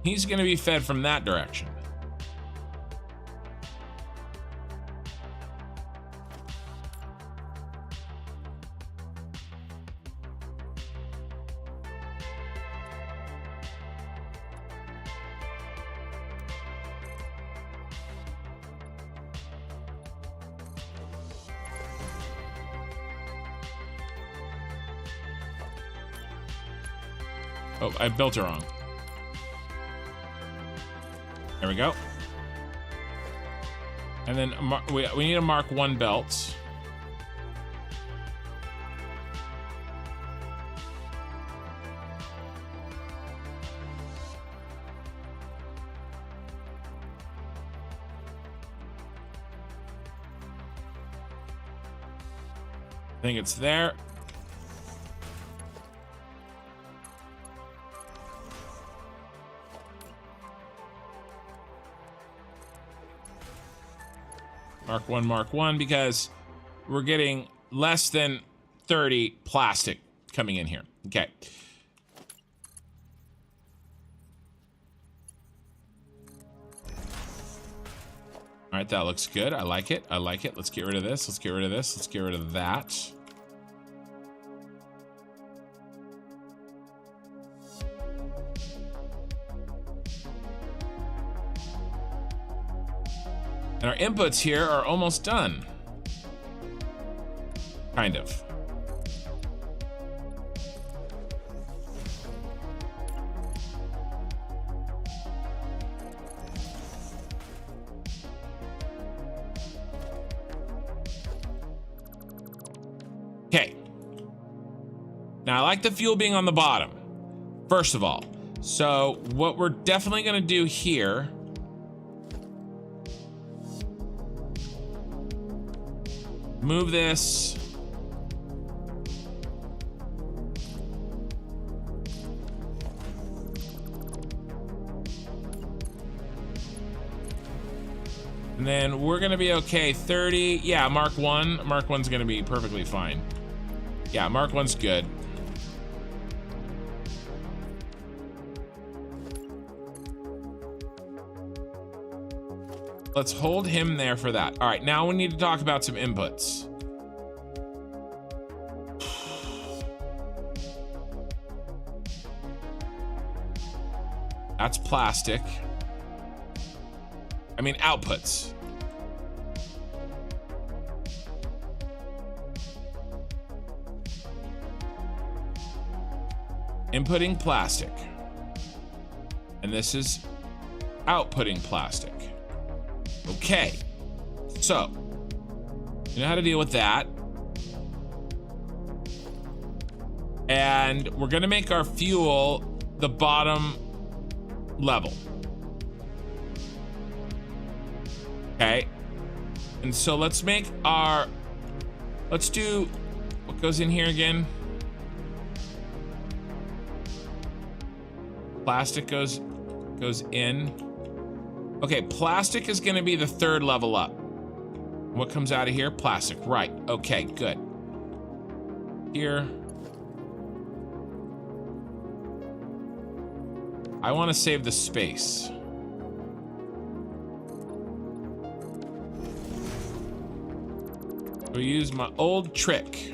He's going to be fed from that direction. Oh, I built it wrong. There we go. And then we need to mark 1 belt. I think it's there. Mark 1, because we're getting less than 30 plastic coming in here. Okay. All right, that looks good. I like it. I like it. Let's get rid of this. Let's get rid of this. Let's get rid of that. And our inputs here are almost done. Kind of. Okay. Now I like the fuel being on the bottom, first of all. So what we're definitely gonna do here, move this. And then we're gonna be okay. 30, yeah, Mark 1. Mark 1's gonna be perfectly fine. Yeah, Mark 1's good. Let's hold him there for that. All right, now we need to talk about some inputs. That's plastic. I mean, outputs. Inputting plastic. And this is outputting plastic. Okay. So, you know how to deal with that. And we're gonna make our fuel the bottom level. Okay. And so let's do what goes in here again. Plastic goes in. Okay, plastic is gonna be the third level up. What comes out of here? Plastic, right. Okay, good. Here. I want to save the space. We'll use my old trick.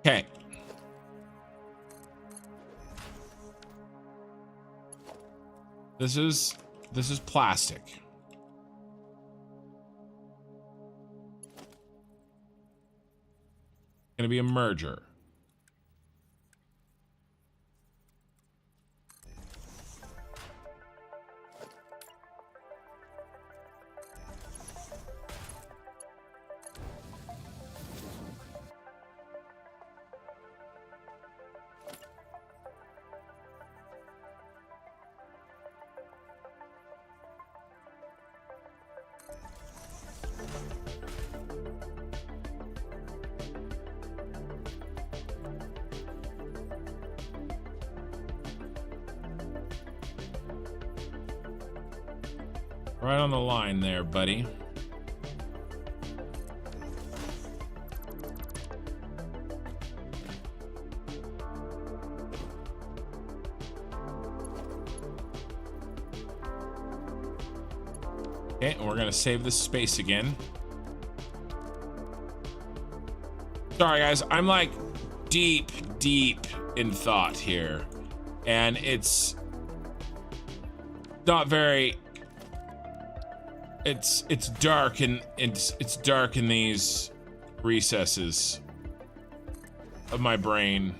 Okay. This is plastic. Gonna be a merger. Right on the line there, buddy. Okay, and we're gonna save this space again. Sorry guys, I'm like deep in thought here. And it's not very it's dark and it's dark in these recesses of my brain.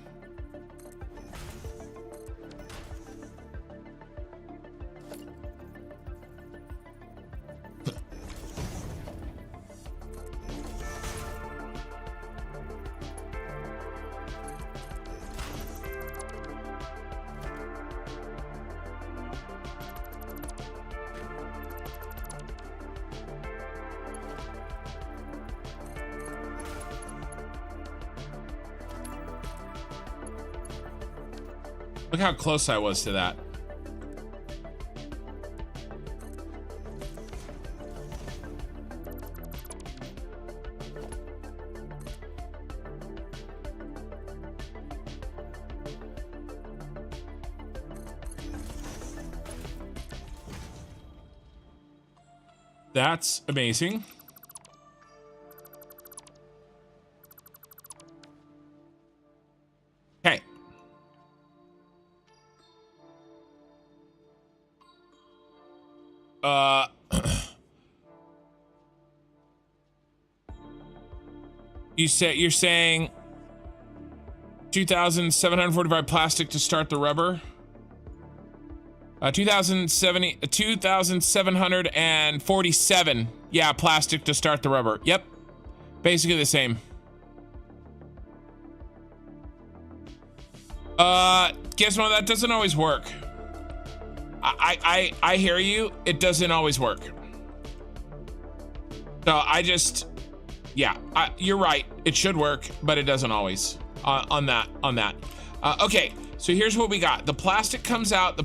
Look how close I was to that. That's amazing. Okay. You're saying 2,745 plastic to start the rubber? 2,747. Yeah, plastic to start the rubber. Yep. Basically the same. Guess what? That doesn't always work. I hear you. It doesn't always work. So I just, yeah, you're right. It should work, but it doesn't always. on that. Okay, so here's what we got. The plastic comes out,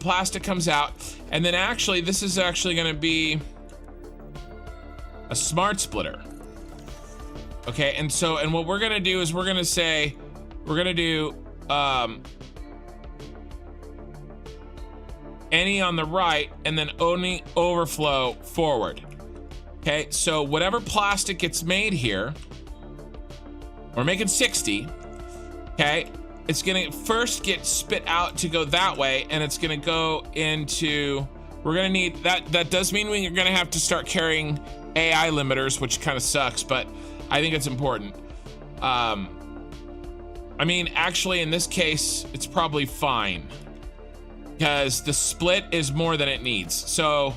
and then actually this is actually gonna be a smart splitter. Okay, and what we're gonna do is we're gonna do any on the right and then only overflow forward. Okay, so whatever plastic gets made here, we're making 60. Okay, it's gonna first get spit out to go that way, and it's gonna go into, we're gonna need that does mean we're gonna have to start carrying AI limiters, which kind of sucks, but I think it's important. I mean, actually in this case it's probably fine because the split is more than it needs, so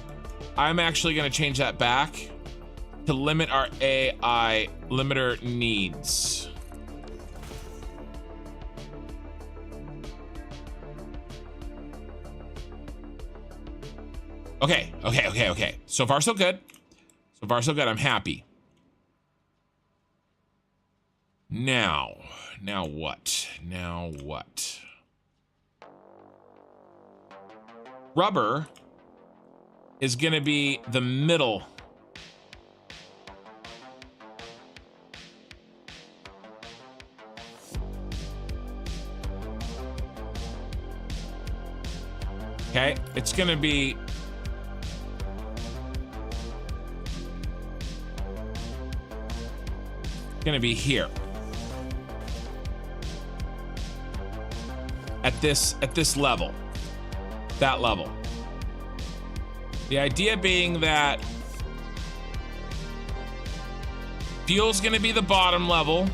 I'm actually gonna change that back to limit our AI limiter needs. Okay. So far so good. I'm happy. Now what? Rubber is gonna be the middle. Okay, it's gonna be here at this level, that level. The idea being that fuel's gonna be the bottom level,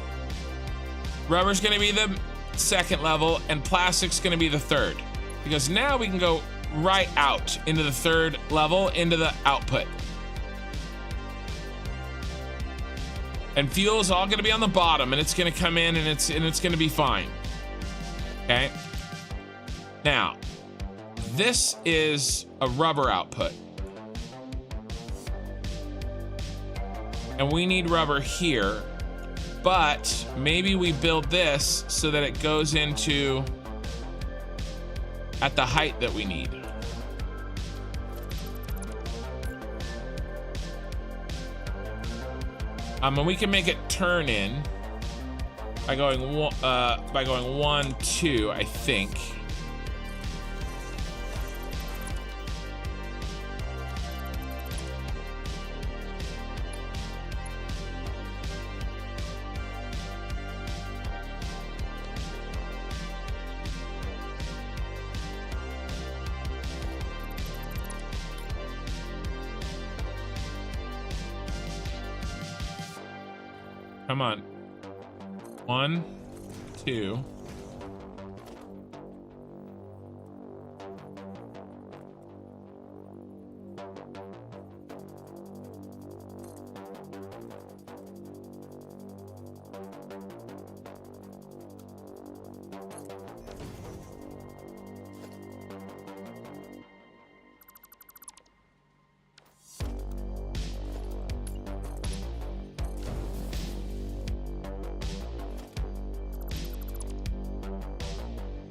rubber's gonna be the second level, and plastic's gonna be the third, because now we can go right out into the third level, into the output. And fuel is all gonna be on the bottom, and it's gonna come in, and it's gonna be fine. Okay. Now, this is a rubber output, and we need rubber here, but maybe we build this so that it goes into at the height that we need. And we can make it turn in by going 1, 2, I think. Come on. 1, 2.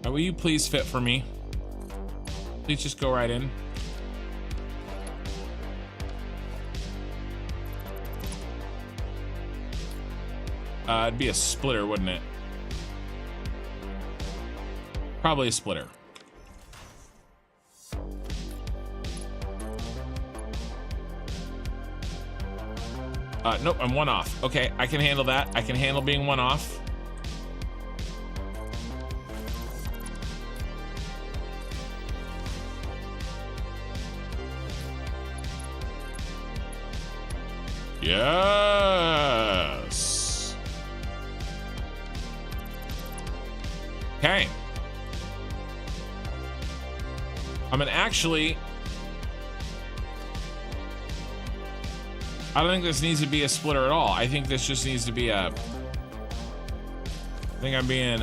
Will you please fit for me? Please just go right in. It'd be a splitter, wouldn't it? Probably a splitter. Nope, I'm 1 off. Okay, I can handle that. I can handle being 1 off. Yes. Okay. I mean, actually, I don't think this needs to be a splitter at all. I think this just needs to be a. I think I'm being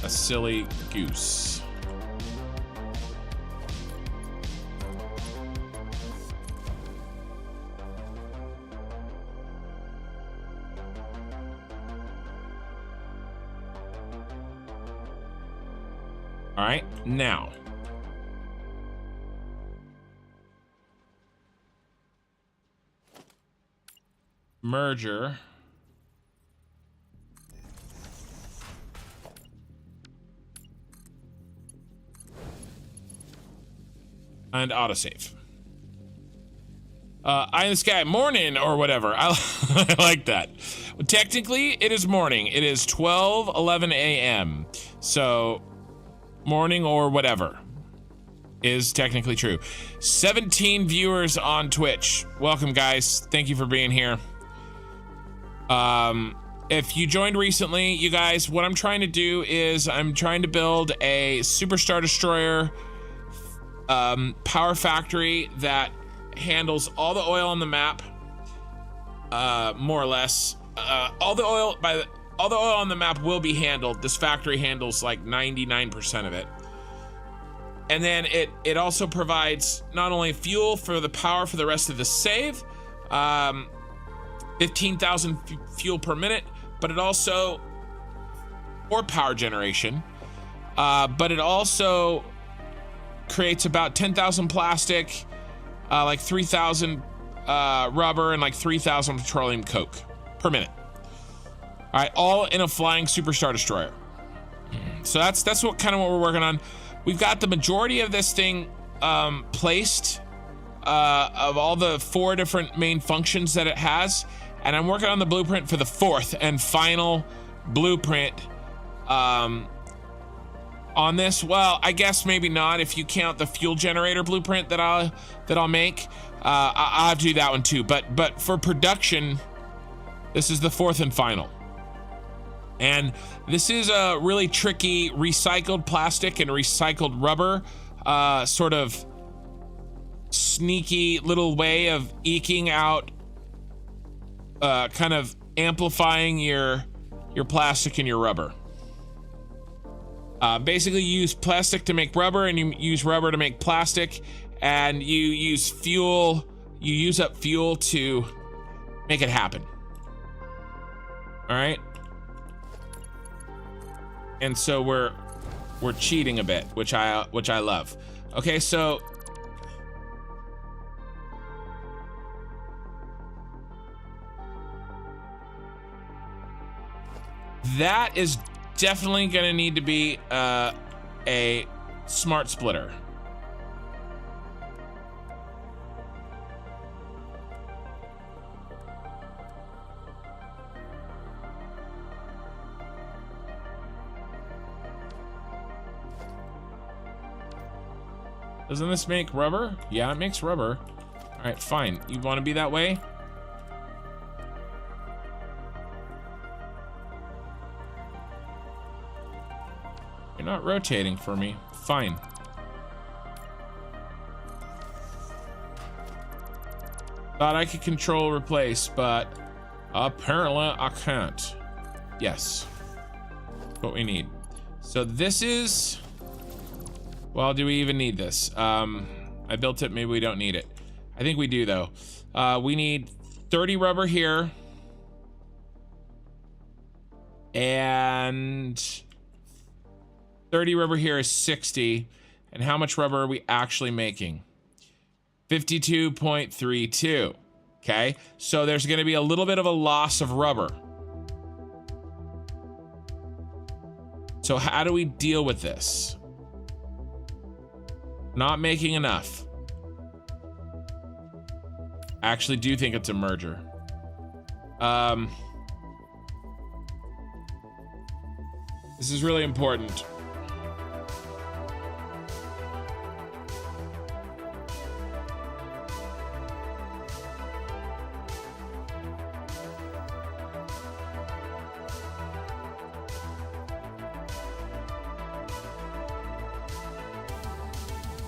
a silly goose. All right, now. Merger. And autosave. Eye in the sky, morning or whatever. I like that. Well, technically, it is morning. It is 12:11 a.m. So, morning or whatever is technically true. 17 viewers on Twitch. Welcome, guys. Thank you for being here. If you joined recently, you guys, what I'm trying to do is I'm trying to build a Super Star Destroyer power factory that handles all the oil on the map, more or less. All the oil on the map will be handled. This factory handles like 99% of it. And then it also provides not only fuel for the power for the rest of the save, 15,000 fuel per minute, but it also, or power generation, but it also creates about 10,000 plastic, like 3,000 rubber, and like 3,000 petroleum coke per minute. All right, all in a flying Superstar Destroyer. So that's what we're working on. We've got the majority of this thing placed, of all the 4 different main functions that it has, and I'm working on the blueprint for the 4th and final blueprint on this. Well, I guess maybe not if you count the fuel generator blueprint that I'll make. I'll have to do that one too. But for production, this is the 4th and final. And this is a really tricky recycled plastic and recycled rubber, sort of sneaky little way of eking out, kind of amplifying your plastic and your rubber. Basically, you use plastic to make rubber, and you use rubber to make plastic, and you use fuel. You use up fuel to make it happen. All right. And so we're cheating a bit, which I love. Okay, so that is definitely gonna need to be a smart splitter. Doesn't this make rubber? Yeah, it makes rubber. All right, fine. You want to be that way? You're not rotating for me. Fine. Thought I could control replace, but apparently I can't. Yes. What we need. So this is... Well, do we even need this? I built it, maybe we don't need it. I think we do though. We need 30 rubber here. And 30 rubber here is 60. And how much rubber are we actually making? 52.32. Okay, so there's gonna be a little bit of a loss of rubber. So how do we deal with this? Not making enough. I actually do think it's a merger. This is really important.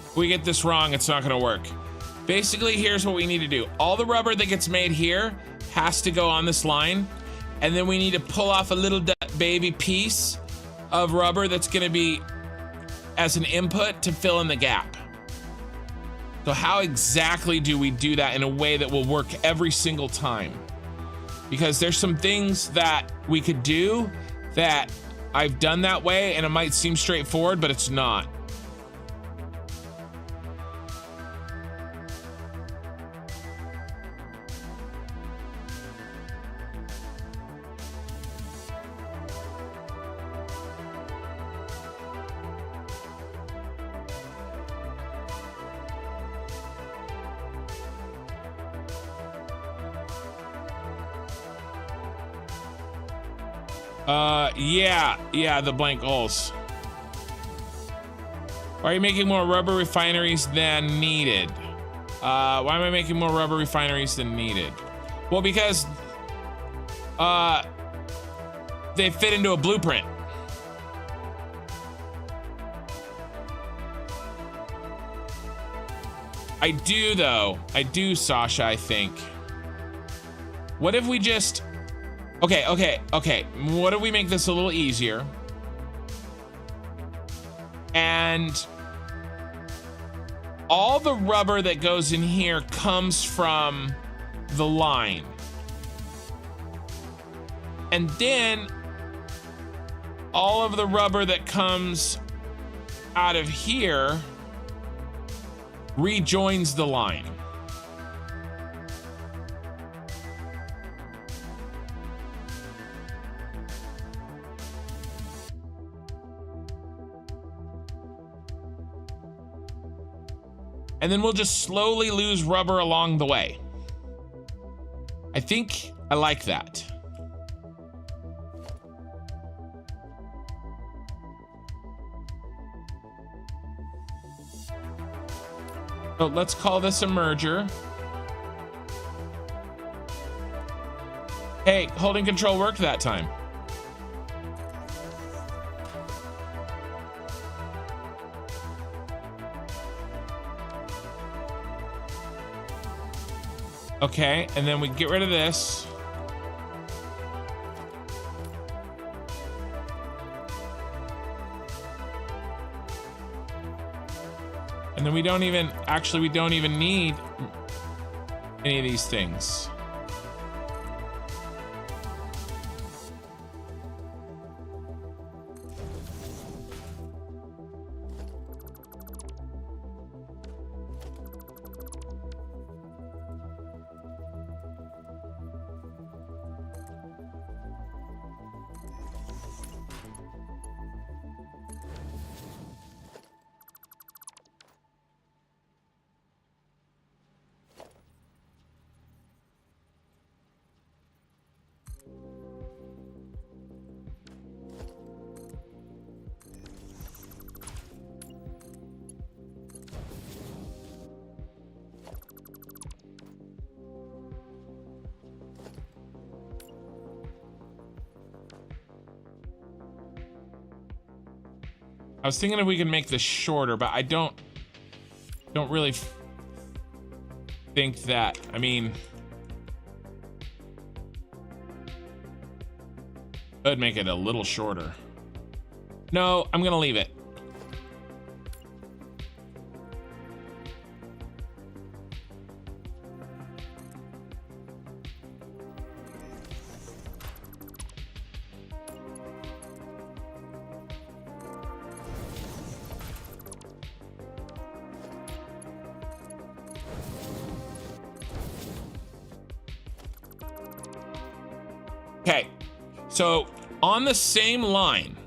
If we get this wrong, it's not gonna work. Basically, here's what we need to do. All the rubber that gets made here has to go on this line, and then we need to pull off a little baby piece of rubber that's gonna be as an input to fill in the gap. So how exactly do we do that in a way that will work every single time? Because there's some things that we could do that I've done that way, and it might seem straightforward, but it's not. Yeah, the blank holes. Why are you making more rubber refineries than needed? Why am I making more rubber refineries than needed? Well, because they fit into a blueprint. I do, though. I do, Sasha, I think. What if we just... Okay. What if we make this a little easier? And all the rubber that goes in here comes from the line. And then all of the rubber that comes out of here rejoins the line. And then we'll just slowly lose rubber along the way. I think I like that. So let's call this a merger. Hey, holding control worked that time. Okay, and then we get rid of this. And then we don't even need any of these things. I was thinking if we can make this shorter, but I don't really think that. I mean, I'd make it a little shorter. No, I'm gonna leave it. Okay, so on the same line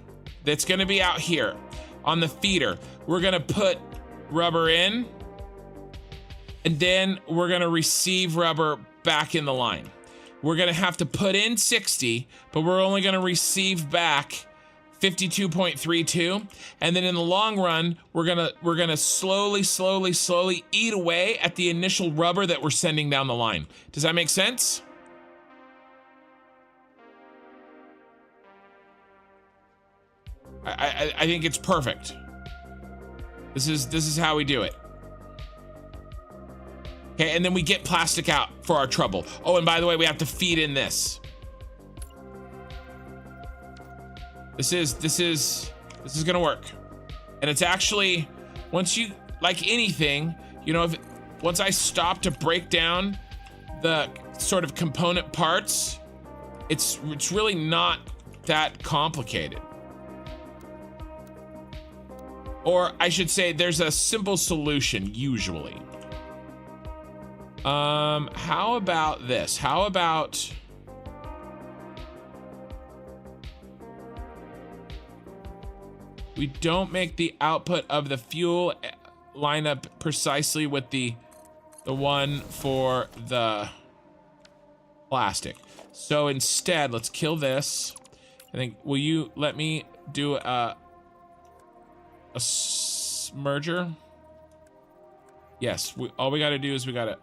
that's gonna be out here on the feeder, we're gonna put rubber in, and then we're gonna receive rubber back in the line. We're gonna have to put in 60, but we're only gonna receive back 52.32, and then in the long run, we're gonna slowly eat away at the initial rubber that we're sending down the line. Does that make sense? I think it's perfect. This is how we do it. Okay, and then we get plastic out for our trouble. Oh, and by the way, we have to feed in this. This is gonna work. And it's actually, once you, like anything, you know, once I stop to break down the sort of component parts, it's really not that complicated. Or I should say there's a simple solution usually. How about this? How about we don't make the output of the fuel line up precisely with the one for the plastic. So instead, let's kill this. I think, will you let me do a merger? Yes, all we gotta do is we gotta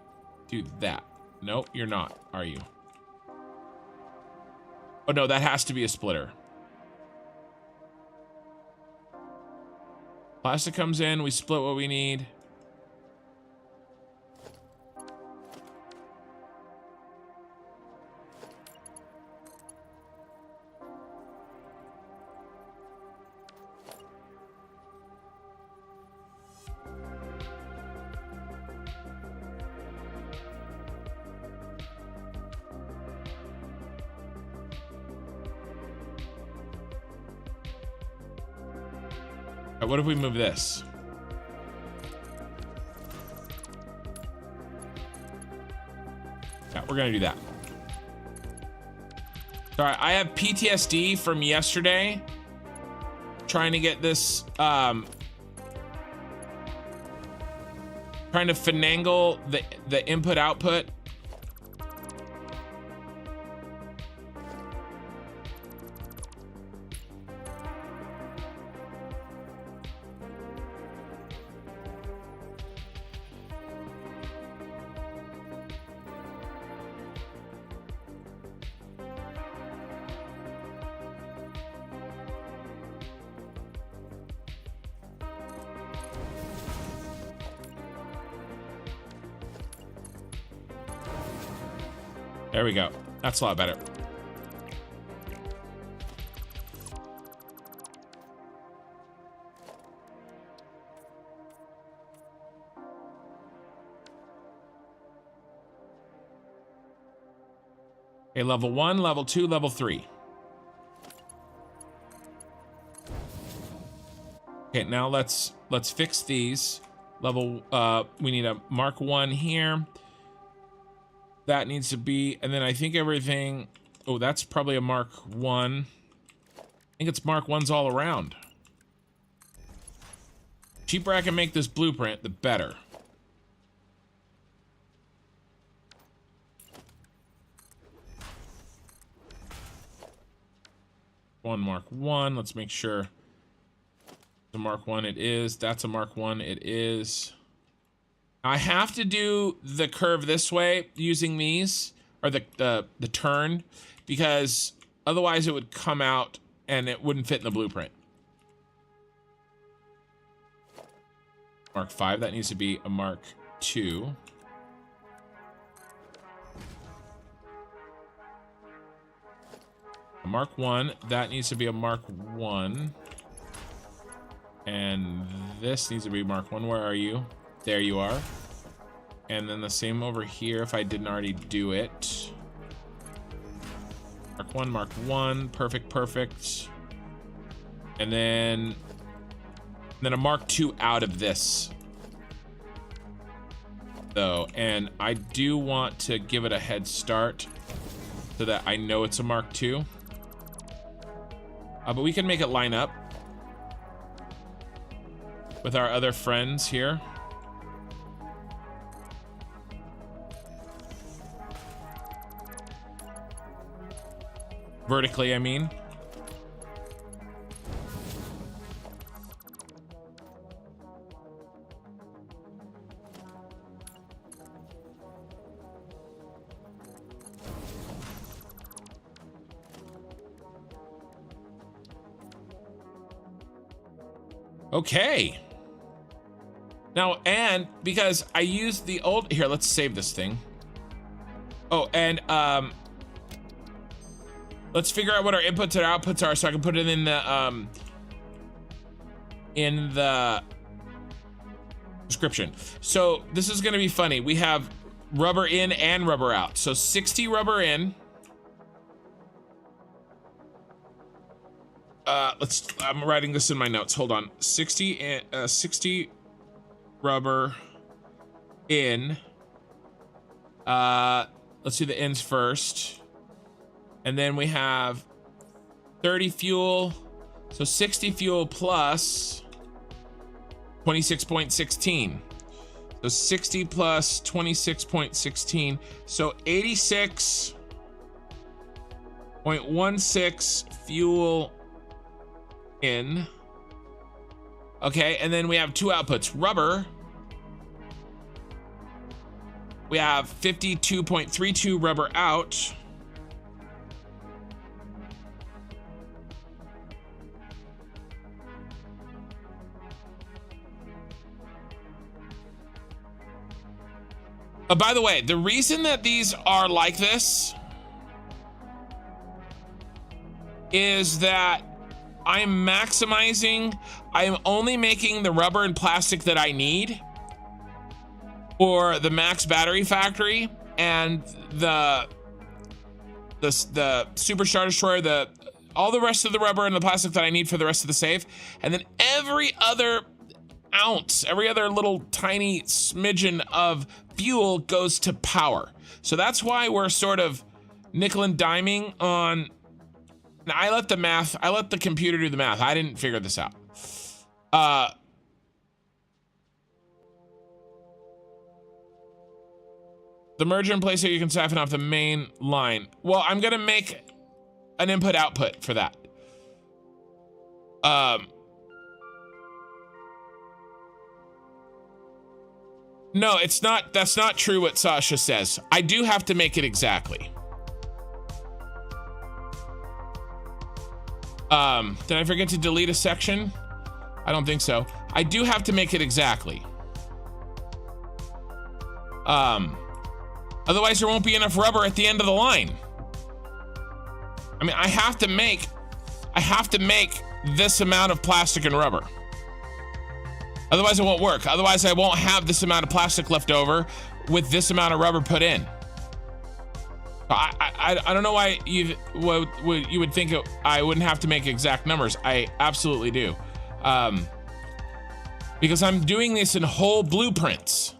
do that. Nope, you're not, are you? Oh no, that has to be a splitter. Plastic comes in, we split what we need. What if we move this? Yeah, we're gonna do that. Sorry, I have PTSD from yesterday trying to get this, trying to finagle the input output. There we go. That's a lot better. Okay, level 1, level 2, level 3. Okay, now let's fix these. Level we need a Mark 1 here. That needs to be, and then I think everything, oh, that's probably a Mark 1. I think it's Mark 1s all around. Cheaper I can make this blueprint, the better. One Mark 1, let's make sure. The Mark 1 it is, that's a Mark 1 it is. I have to do the curve this way using these, or the turn, because otherwise it would come out and it wouldn't fit in the blueprint. Mark 5, that needs to be a Mark 2. A Mark 1, that needs to be a Mark 1. And this needs to be Mark 1. Where are you? There you are. And then the same over here if I didn't already do it. Mark 1, Mark 1. Perfect, perfect. And then a Mark 2 out of this. Though, and I do want to give it a head start so that I know it's a Mark 2. But we can make it line up with our other friends here. Vertically, I mean. Okay. Now, and because I used the old, here, let's save this thing. Oh, and let's figure out what our inputs and outputs are so I can put it in the description. So this is gonna be funny. We have rubber in and rubber out. So 60 rubber in. I'm writing this in my notes. Hold on. 60 rubber in. Let's do the ends first. And then we have 30 fuel. So 60 fuel plus 26.16. So 60 plus 26.16. So 86.16 fuel in. Okay, and then we have two outputs. Rubber. We have 52.32 rubber out. By the way, the reason that these are like this is that I'm maximizing, I'm only making the rubber and plastic that I need for the max battery factory and the Super Star Destroyer, all the rest of the rubber and the plastic that I need for the rest of the save. And then every other ounce, every other little tiny smidgen of fuel goes to power. So that's why we're sort of nickel and diming on. I let the computer do the math. I didn't figure this out. The merger in place so you can siphon off the main line. Well, I'm gonna make an input output for that. No, it's not. That's not true what Sasha says. I do have to make it exactly. Did I forget to delete a section? I don't think so. I do have to make it exactly. Otherwise there won't be enough rubber at the end of the line. I mean, I have to make this amount of plastic and rubber. Otherwise it won't work. Otherwise I won't have this amount of plastic left over with this amount of rubber put in. I don't know why you would think I wouldn't have to make exact numbers. I absolutely do. Because I'm doing this in whole blueprints,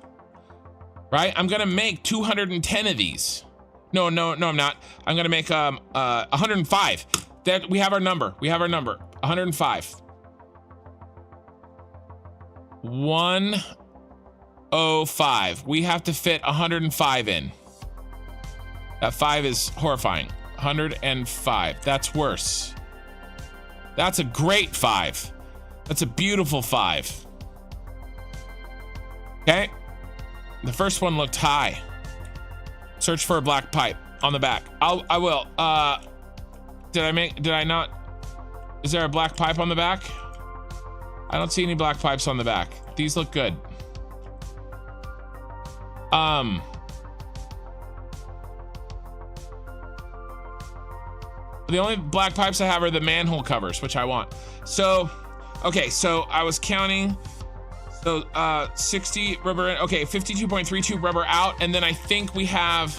right? I'm gonna make 210 of these. No, I'm not. I'm gonna make 105. That we have our number. 105. 105. We have to fit 105 in. That 5 is horrifying. 105. That's worse. That's a great 5. That's a beautiful 5. Okay. The first one looked high. Search for a black pipe on the back. I will. Did I not? Is there a black pipe on the back? I don't see any black pipes on the back. These look good. The only black pipes I have are the manhole covers, which I want. So, okay, so I was counting. So 60 rubber in, okay, 52.32 rubber out, and then I think we have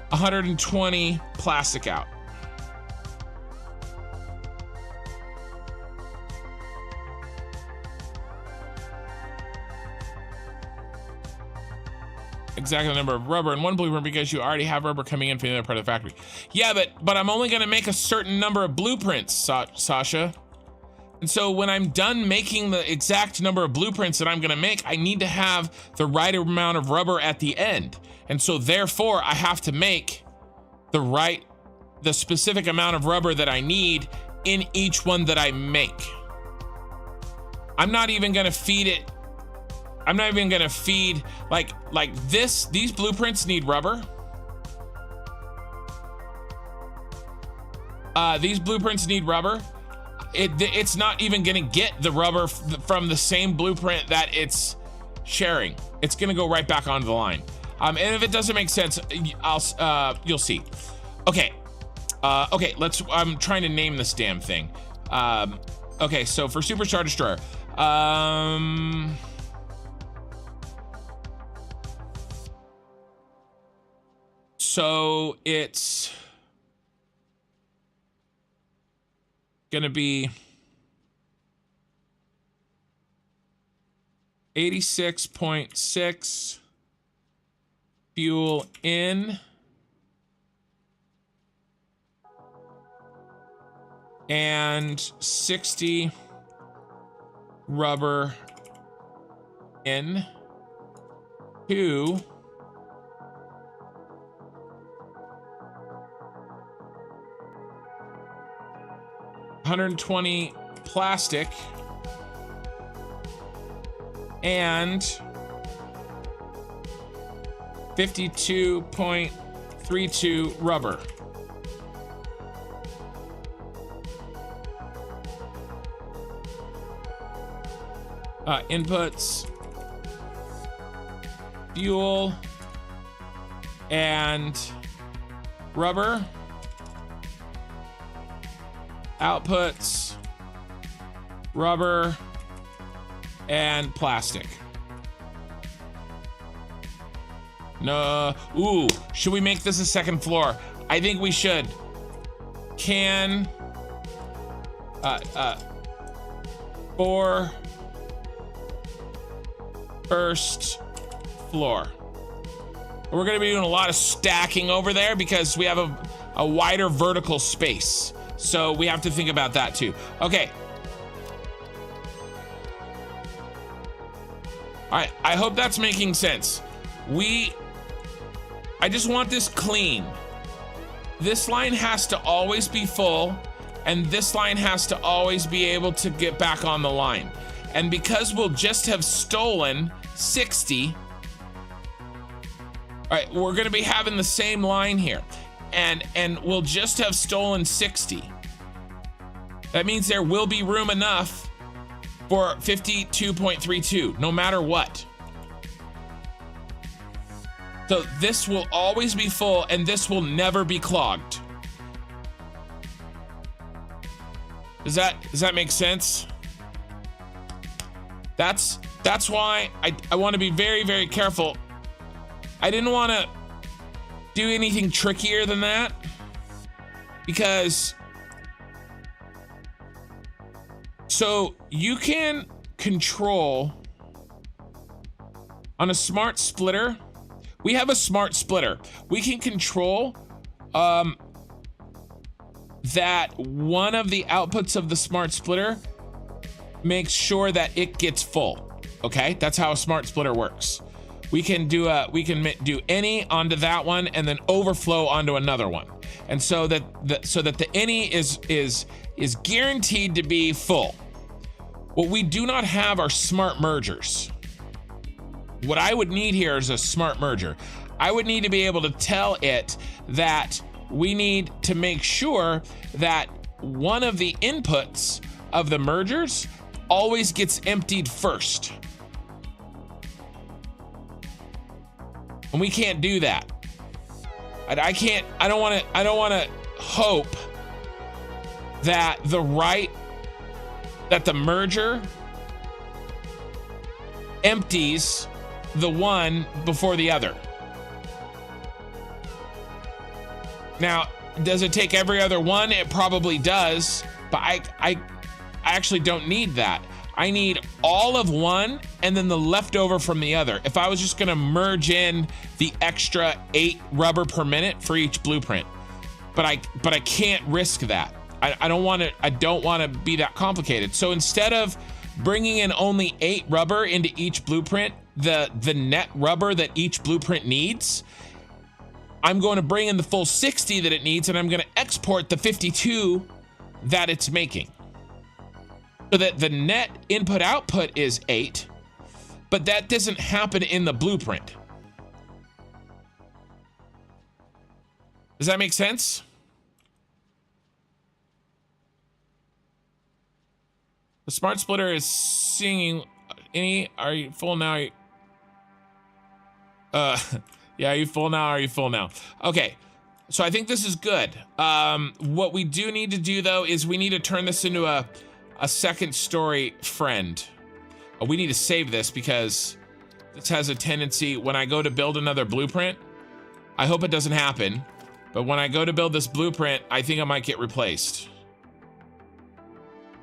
120 plastic out. Exactly the number of rubber in one blueprint because you already have rubber coming in from the other part of the factory. Yeah, but I'm only gonna make a certain number of blueprints, Sasha. And so when I'm done making the exact number of blueprints that I'm gonna make, I need to have the right amount of rubber at the end. And so therefore I have to make the specific amount of rubber that I need in each one that I make. I'm not even gonna feed it. I'm not even gonna feed like this. These blueprints need rubber. These blueprints need rubber. It's not even gonna get the rubber from the same blueprint that it's sharing. It's gonna go right back onto the line. And if it doesn't make sense, you'll see. Okay. Okay. I'm trying to name this damn thing. Okay. So for Super Star Destroyer, so it's gonna be 86.6 fuel in and 60 rubber in to 120 plastic and 52.32 rubber. Inputs, fuel, and rubber. Outputs, rubber, and plastic. No, ooh, should we make this a second floor? I think we should. For first floor. We're gonna be doing a lot of stacking over there because we have a wider vertical space. So we have to think about that too. Okay. All right, I hope that's making sense. I just want this clean. This line has to always be full, and this line has to always be able to get back on the line. And because we'll just have stolen 60, all right, we're gonna be having the same line here, and we'll just have stolen 60. That means there will be room enough for 52.32, no matter what. So this will always be full, and this will never be clogged. Does that make sense? That's why I want to be very, very careful. I didn't want to do anything trickier than that, because so you can control on a smart splitter. We have a smart splitter. We can control that one of the outputs of the smart splitter makes sure that it gets full. Okay, that's how a smart splitter works. We can do any onto that one and then overflow onto another one, and so that the any is guaranteed to be full. What we do not have are smart mergers. What I would need here is a smart merger. I would need to be able to tell it that we need to make sure that one of the inputs of the mergers always gets emptied first. And we can't do that. I don't want to hope that the merger empties the one before the other. Now, does it take every other one? It probably does, but I actually don't need that. I need all of one and then the leftover from the other. If I was just gonna merge in the extra 8 rubber per minute for each blueprint, but I can't risk that. I don't want to be that complicated. So instead of bringing in only 8 rubber into each blueprint, the net rubber that each blueprint needs, I'm going to bring in the full 60 that it needs, and I'm going to export the 52 that it's making. So that the net input output is 8, but that doesn't happen in the blueprint. Does that make sense? The smart splitter is singing. Are you full now? Yeah, are you full now? Are you full now? Okay, so I think this is good. What we do need to do though is we need to turn this into a second story friend. We need to save this because this has a tendency, when I go to build another blueprint, I hope it doesn't happen, but when I go to build this blueprint, I think I might get replaced.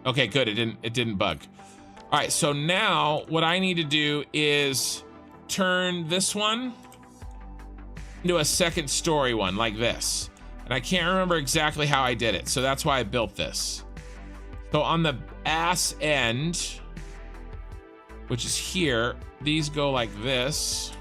Okay, good. It didn't bug. All right, so now what I need to do is turn this one into a second story one like this. And I can't remember exactly how I did it, so that's why I built this. So on the ass end, which is here, these go like this.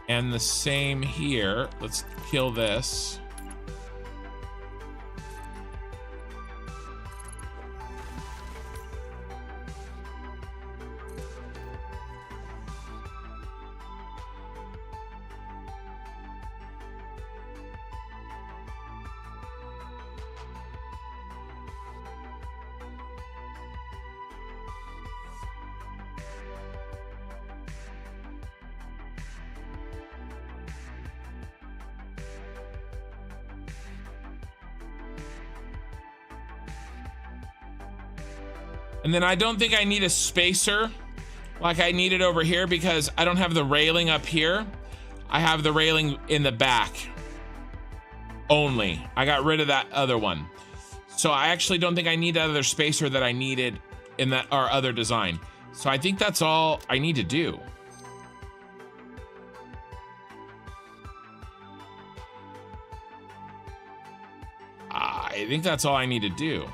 And the same here. Let's kill this. And then I don't think I need a spacer like I need it over here because I don't have the railing up here. I have the railing in the back only. I got rid of that other one. So I actually don't think I need that other spacer that I needed in that our other design. So I think that's all I need to do. I think that's all I need to do.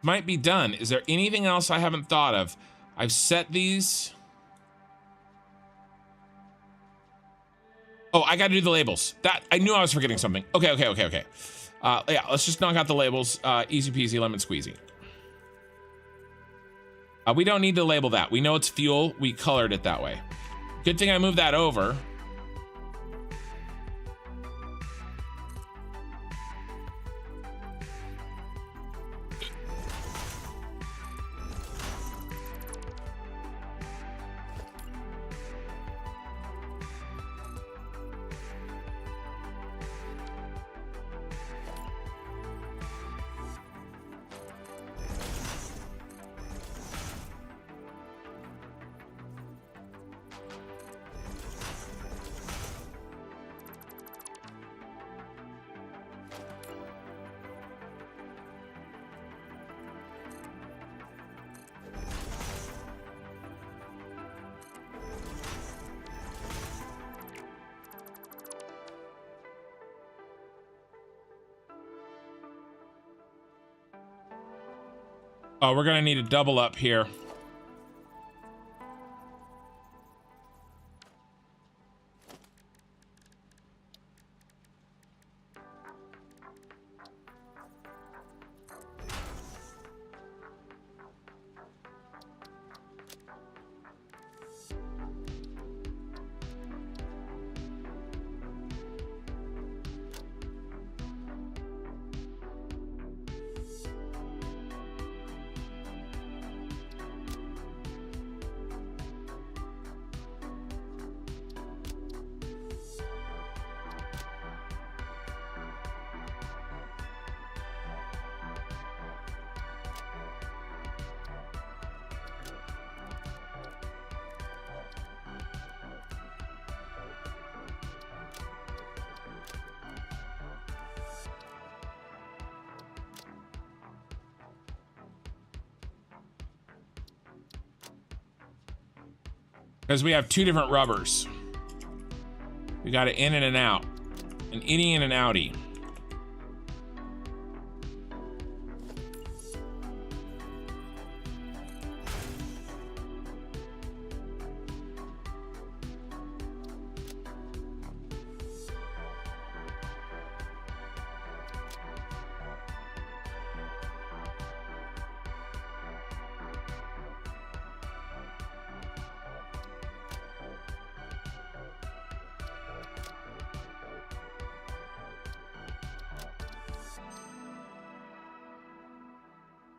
Might be done. Is there anything else I haven't thought of? I've set these. Oh, I gotta do the labels. That I knew I was forgetting something. Okay. Yeah, let's just knock out the labels. Easy peasy, lemon squeezy. We don't need to label that. We know it's fuel. We colored it that way. Good thing I moved that over. Oh, we're gonna need a double up here. Because we have two different rubbers. We got an in and an out. An innie and an outie.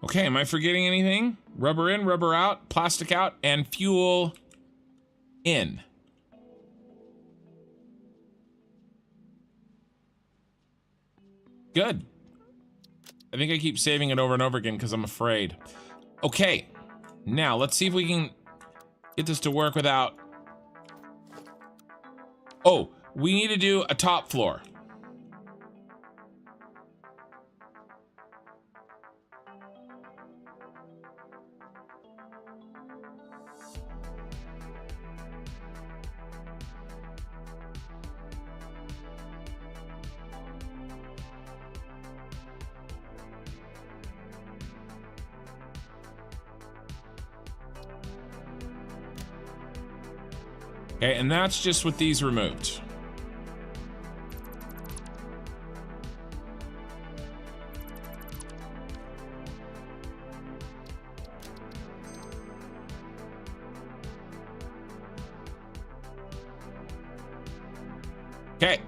Okay, am I forgetting anything? Rubber in, rubber out, plastic out, and fuel in. Good. I think I keep saving it over and over again because I'm afraid. Okay, now let's see if we can get this to work without... Oh, we need to do a top floor. Okay, and that's just with these removed. Okay.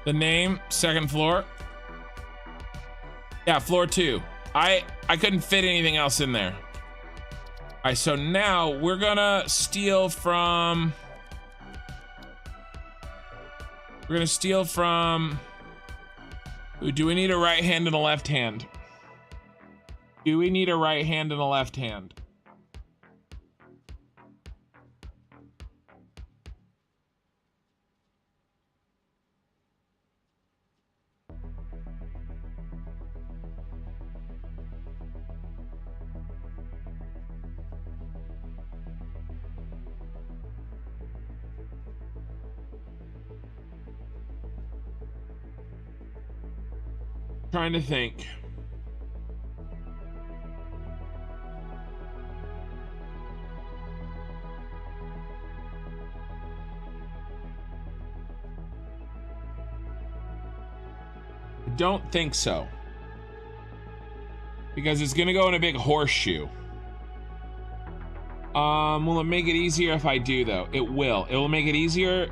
The name, second floor. Yeah, floor 2. I couldn't fit anything else in there. All right, so now we're gonna steal from... We're gonna steal from... Ooh, do we need a right hand and a left hand? Do we need a right hand and a left hand? Trying to think. I don't think so. Because it's gonna go in a big horseshoe. Will it make it easier if I do though? It will. It will make it easier.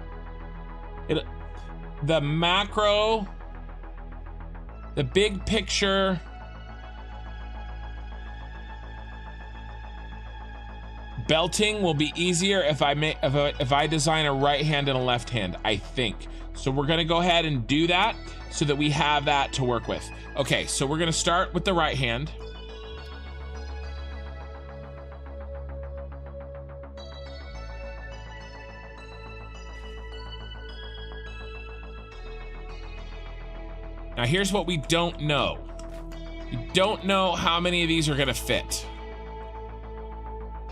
The macro, the big picture belting will be easier if I design a right hand and a left hand, I think. So we're gonna go ahead and do that so that we have that to work with. Okay, so we're gonna start with the right hand. Now here's what we don't know. We don't know how many of these are gonna fit.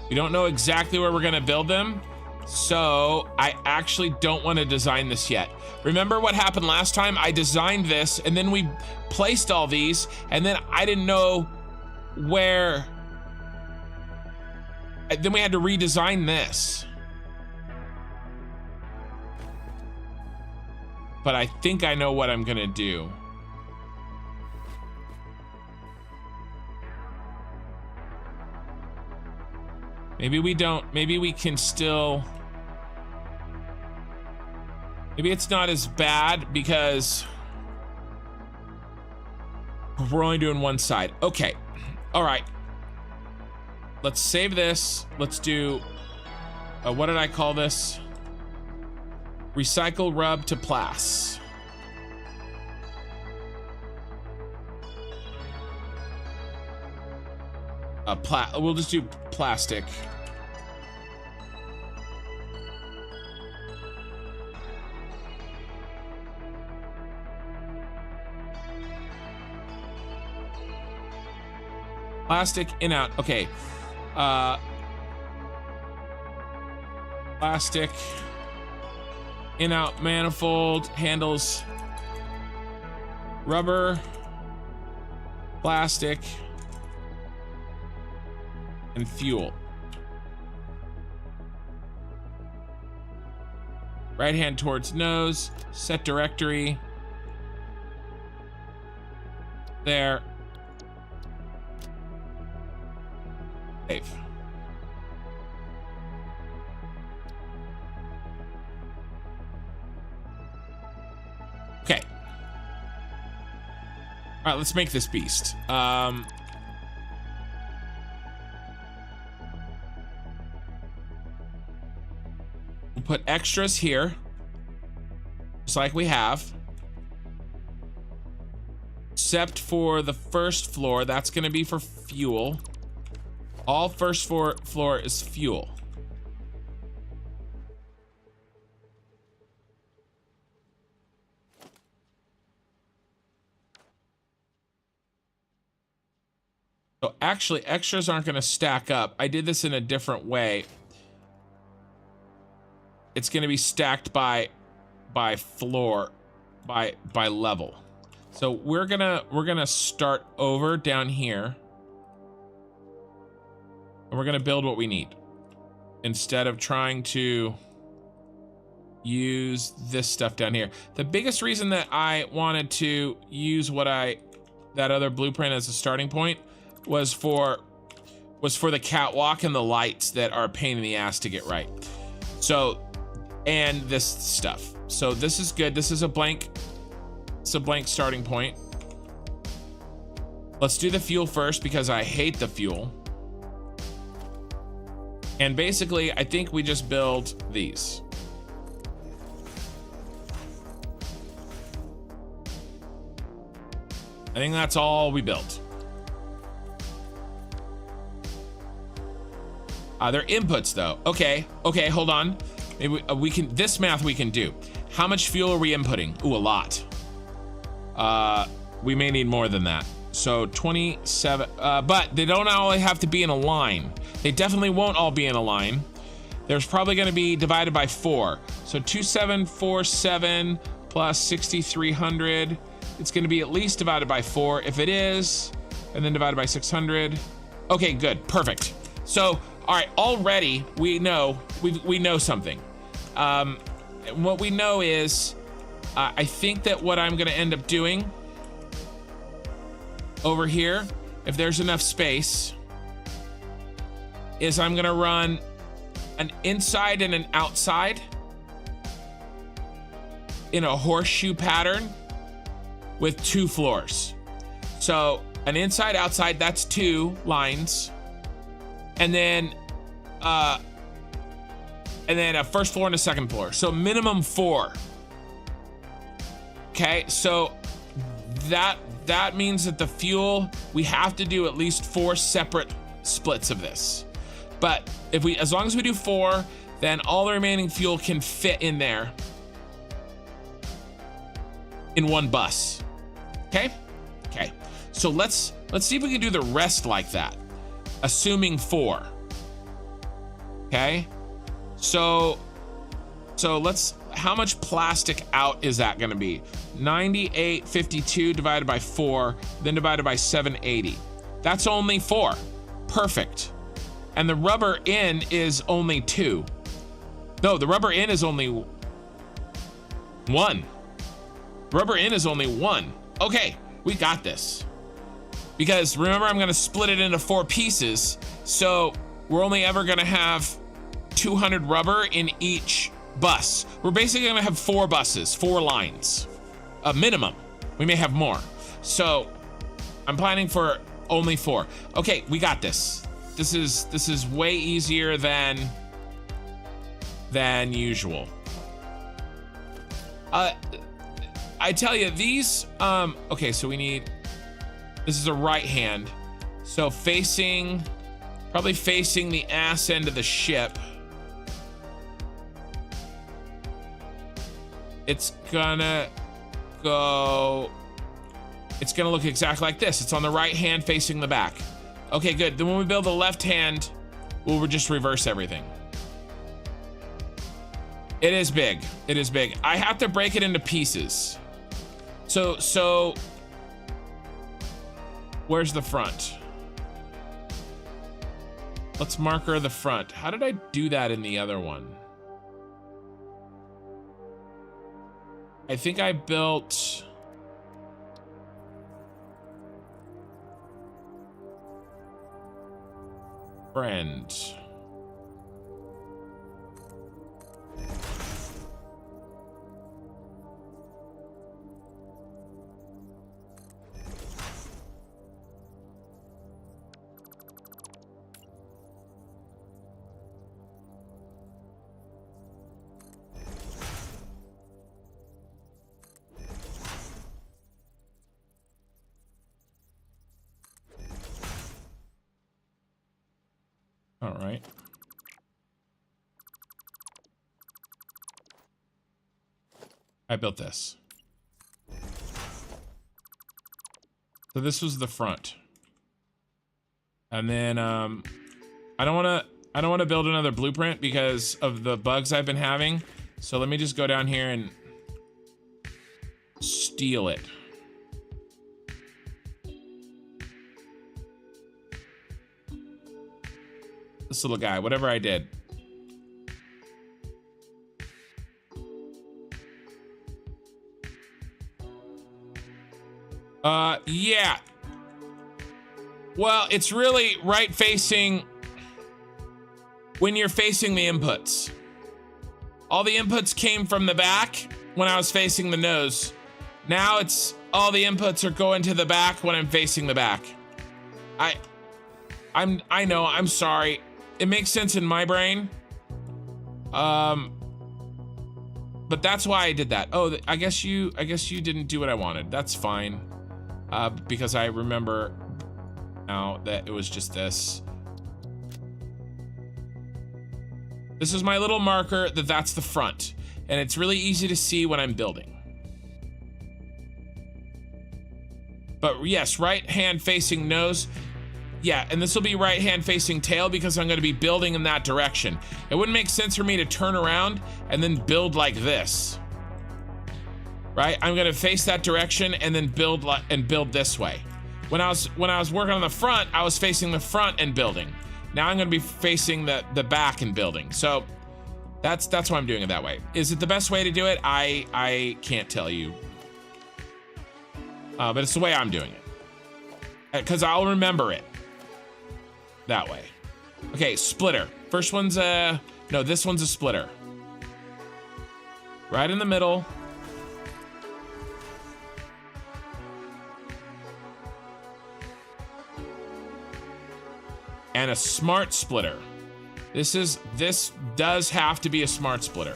We don't know exactly where we're gonna build them, so I actually don't want to design this yet. Remember what happened last time? I designed this and then we placed all these and then I didn't know where. Then we had to redesign this. But I think I know what I'm gonna do. Maybe we don't, maybe we can still, maybe it's not as bad because we're only doing one side. Okay, all right. Let's save this. Let's do, what did I call this? Recycle rub to plas. We'll just do plastic. Plastic in out. Okay. Plastic in out manifold handles. Rubber. Plastic. And fuel. Right hand towards nose. Set directory. There. Save. Okay. All right, let's make this beast. put extras here, just like we have. Except for the first floor, that's gonna be for fuel. All first floor is fuel. So actually, extras aren't gonna stack up. I did this in a different way. It's gonna be stacked by floor, by level. So we're gonna start over down here, and we're gonna build what we need instead of trying to use this stuff down here. The biggest reason that I wanted to use that other blueprint as a starting point was for the catwalk and the lights that are a pain in the ass to get right. So, and this stuff. So this is good. This is a blank. It's a blank starting point. Let's do the fuel first because I hate the fuel. And basically, I think we just build these. I think that's all we built. They're inputs though. Okay, hold on. Maybe we can, this math we can do. How much fuel are we inputting? Ooh, a lot. We may need more than that. So 27, but they don't all have to be in a line. They definitely won't all be in a line. There's probably gonna be divided by 4. So 2747 plus 6300. It's gonna be at least divided by 4. If it is, and then divided by 600. Okay, good, perfect. So, all right, already we know something. What we know is, I think that what I'm gonna end up doing over here, if there's enough space, is I'm gonna run an inside and an outside in a horseshoe pattern with 2 floors. So an inside, outside, that's 2 lines. And then a first floor and a second floor. So minimum 4. Okay, so that means that the fuel, we have to do at least 4 separate splits of this. But as long as we do 4, then all the remaining fuel can fit in there in one bus. Okay? Okay. So let's see if we can do the rest like that, assuming 4. Okay? So how much plastic out is that gonna be? 9852 divided by 4, then divided by 780. That's only 4. Perfect. And the rubber in is only 2. No, the rubber in is only 1. Rubber in is only 1. Okay, we got this. Because remember, I'm gonna split it into 4 pieces, so we're only ever gonna have 200 rubber in each bus. We're basically gonna have 4 buses, 4 lines, a minimum. We may have more. So I'm planning for only 4. Okay, we got this. This is way easier than usual. I tell you, these, okay, so we need, this is a right hand. So probably facing the ass end of the ship. It's gonna look exactly like this. It's on the right hand facing the back. Okay, good. Then when we build the left hand, we'll just reverse everything. It is big. It is big. I have to break it into pieces. So where's the front? Let's marker the front. How did I do that in the other one? I think I built... friend. right? I built this. So this was the front. And then I don't want to build another blueprint because of the bugs I've been having. So let me just go down here and steal it. This little guy, whatever I did. Yeah. Well, it's really right facing when you're facing the inputs. All the inputs came from the back when I was facing the nose. Now it's all the inputs are going to the back when I'm facing the back. I know, I'm sorry. It makes sense in my brain. But that's why I did that. Oh, I guess you didn't do what I wanted. That's fine. Because I remember now that it was just this. This is my little marker that's the front. And it's really easy to see when I'm building. But yes, right hand facing nose. Yeah, and this will be right hand facing tail because I'm going to be building in that direction. It wouldn't make sense for me to turn around and then build like this. Right? I'm going to face that direction and then build this way. When I was working on the front, I was facing the front and building. Now I'm going to be facing the back and building. So that's why I'm doing it that way. Is it the best way to do it? I can't tell you. But it's the way I'm doing it. Because I'll remember it that way. Okay, splitter. First one's no, this one's a splitter. Right in the middle. And a smart splitter. This does have to be a smart splitter.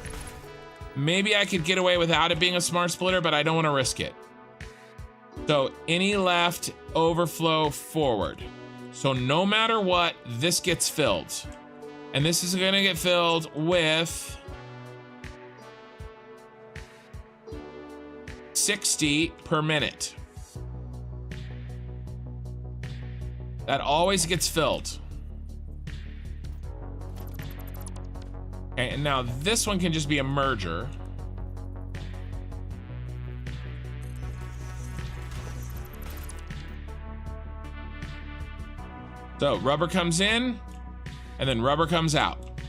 Maybe I could get away without it being a smart splitter, but I don't want to risk it. So any left, overflow forward. So no matter what, this gets filled. And this is gonna get filled with 60 per minute. That always gets filled. Okay, and now this one can just be a merger. So rubber comes in and then rubber comes out.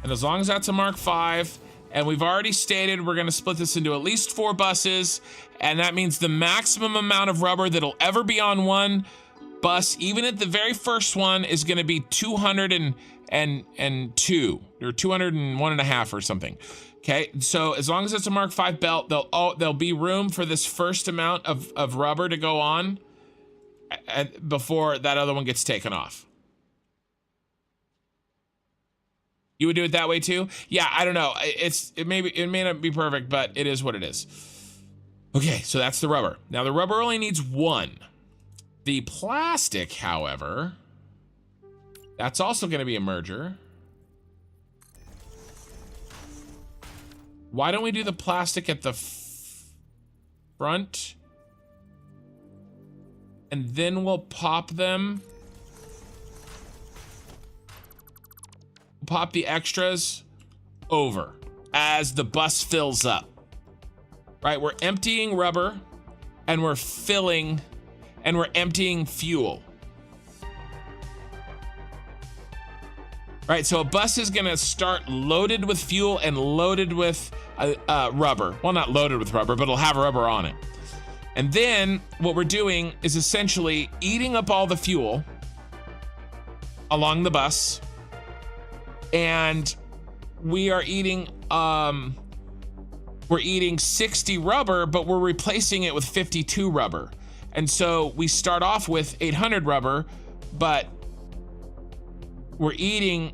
And as long as that's a Mark V, and we've already stated we're gonna split this into at least 4 buses, and that means the maximum amount of rubber that'll ever be on one bus, even at the very first one, is gonna be 202 or 201.5 or something. Okay, so as long as it's a Mark V belt, there'll be room for this first amount of rubber to go on before that other one gets taken off. You would do it that way too? Yeah, I don't know. It may not be perfect, but it is what it is. Okay, so that's the rubber. Now the rubber only needs 1. The plastic, however, that's also going to be a merger. Why don't we do the plastic at the front? And then we'll pop them. Pop the extras over as the bus fills up. Right, we're emptying rubber and we're filling and we're emptying fuel. Right, so a bus is gonna start loaded with fuel and loaded with rubber. Well, not loaded with rubber, but it'll have rubber on it. And then what we're doing is essentially eating up all the fuel along the bus. And we are eating 60 rubber, but we're replacing it with 52 rubber. And so we start off with 800 rubber, but we're eating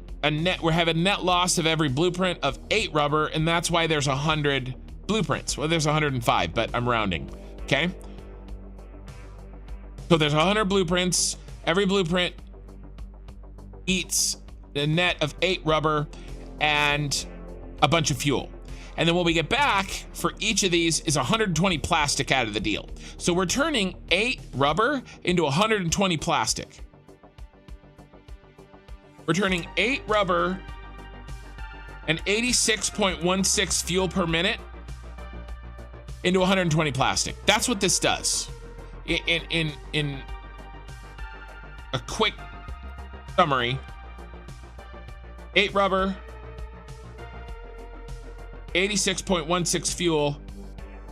we're having a net loss of every blueprint of 8 rubber, and that's why there's 100 blueprints. Well, there's 105, but I'm rounding, okay? So there's 100 blueprints. Every blueprint eats a net of 8 rubber and a bunch of fuel. And then what we get back for each of these is 120 plastic out of the deal. So we're turning 8 rubber into 120 plastic. We're turning 8 rubber and 86.16 fuel per minute into 120 plastic. That's what this does. In a quick summary, 8 rubber, 86.16 fuel,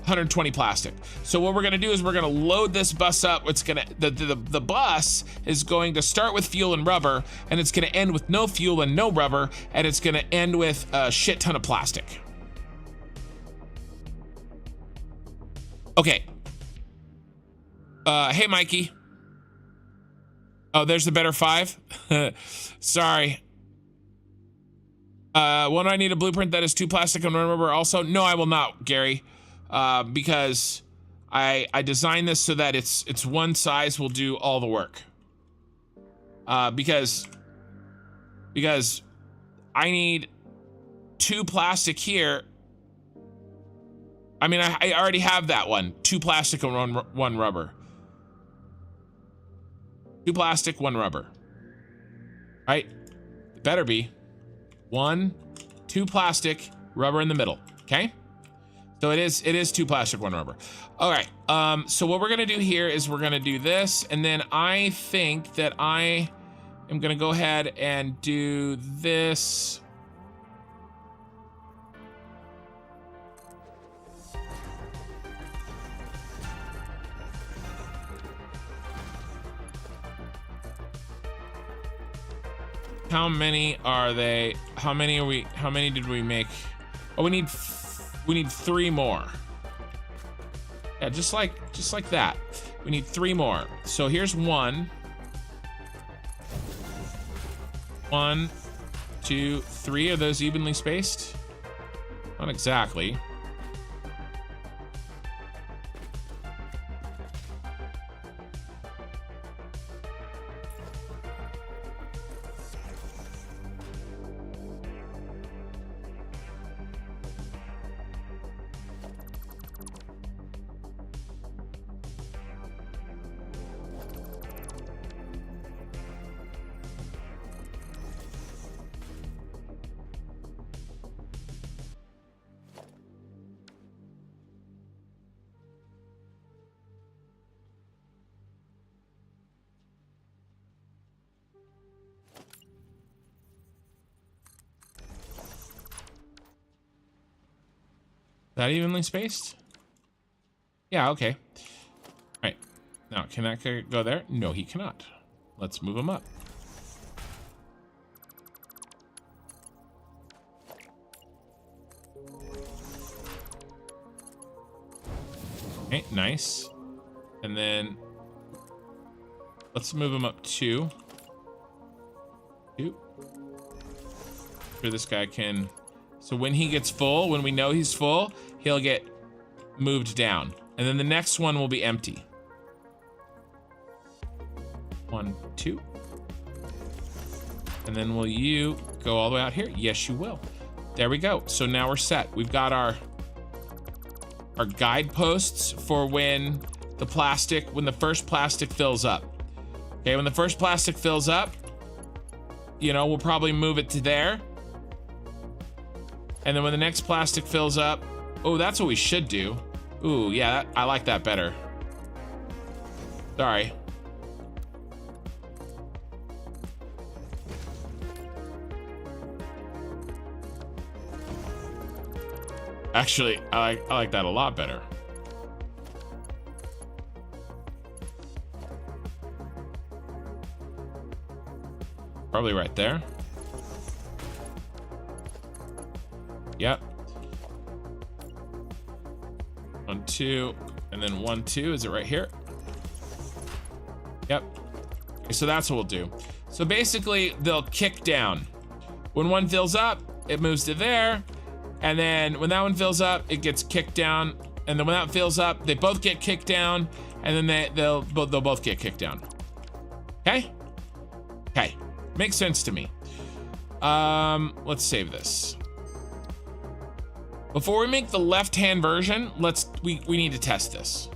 120 plastic. So what we're gonna do is we're gonna load this bus up. It's gonna the bus is going to start with fuel and rubber, and it's gonna end with no fuel and no rubber, and it's gonna end with a shit ton of plastic. Okay. Hey Mikey. Oh, there's the better 5. Sorry. Won't I need a blueprint that is 2 plastic and 1 rubber also? No, I will not, Gary. Because I designed this so that it's one size will do all the work. Because I need 2 plastic here. I mean, I already have that one. 2 plastic and one rubber. 2 plastic, 1 rubber. Right? It better be 1, 2 plastic, rubber in the middle. Okay? So it is 2 plastic, 1 rubber. All right. So what we're gonna do here is we're gonna do this, and then I think that I am gonna go ahead and do this. How many are they? How many are we? How many did we make? Oh, we need 3 more. Yeah, just like that. We need 3 more. So here's 1. 1, 2, 3. Are those evenly spaced? Not exactly. That evenly spaced? Yeah, okay. All right. Now, can that go there? No, he cannot. Let's move him up. Okay, nice. And then let's move him up 2. 2. Sure this guy can... So when he gets full, when we know he's full, he'll get moved down. And then the next one will be empty. 1, 2. And then will you go all the way out here? Yes, you will. There we go. So now we're set. We've got our guideposts for when the first plastic fills up. Okay, when the first plastic fills up, you know, we'll probably move it to there. And then when the next plastic fills up, oh, that's what we should do. Ooh, yeah, I like that better. Sorry. Actually, I like that a lot better. Probably right there. Yep. 1, 2, and then 1, 2. Is it right here? Yep. Okay, so that's what we'll do. So basically, they'll kick down. When one fills up, it moves to there, and then when that one fills up, it gets kicked down, and then when that fills up, they both get kicked down, and then they'll both get kicked down. Okay? Okay. Makes sense to me. Let's save this. Before we make the left-hand version, we need to test this.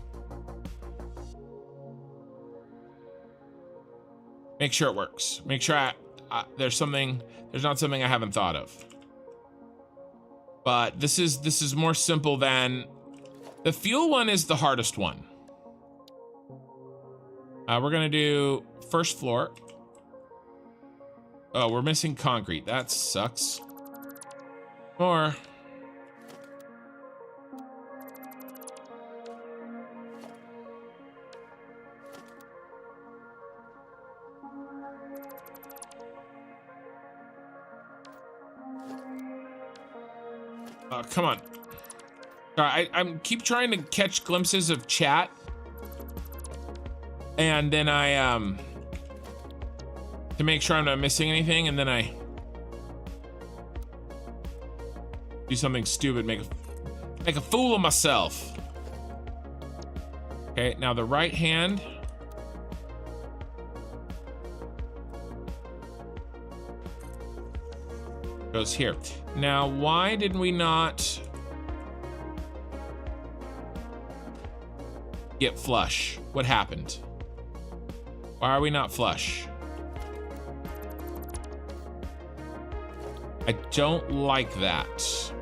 Make sure it works. Make sure there's not something I haven't thought of. But this is more simple than the fuel one is the hardest one. We're gonna do first floor. Oh, we're missing concrete. That sucks. Or come on. I'm keep trying to catch glimpses of chat, and then to make sure I'm not missing anything, and then I do something stupid, make a fool of myself. Okay, now the right hand. Goes here. Now, why did we not get flush? What happened? Why are we not flush? I don't like that.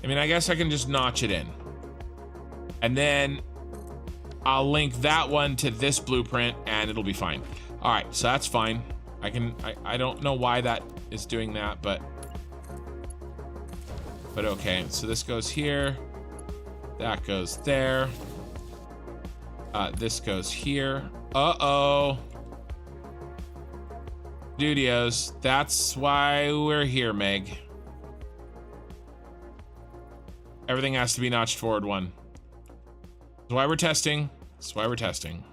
I mean, I guess I can just notch it in. And then I'll link that one to this blueprint and it'll be fine. All right, so that's fine. I don't know why that is doing that, but okay. So this goes here. That goes there. This goes here. Uh-oh. Studios. That's why we're here, Meg. Everything has to be notched forward one. That's why we're testing. That's why we're testing.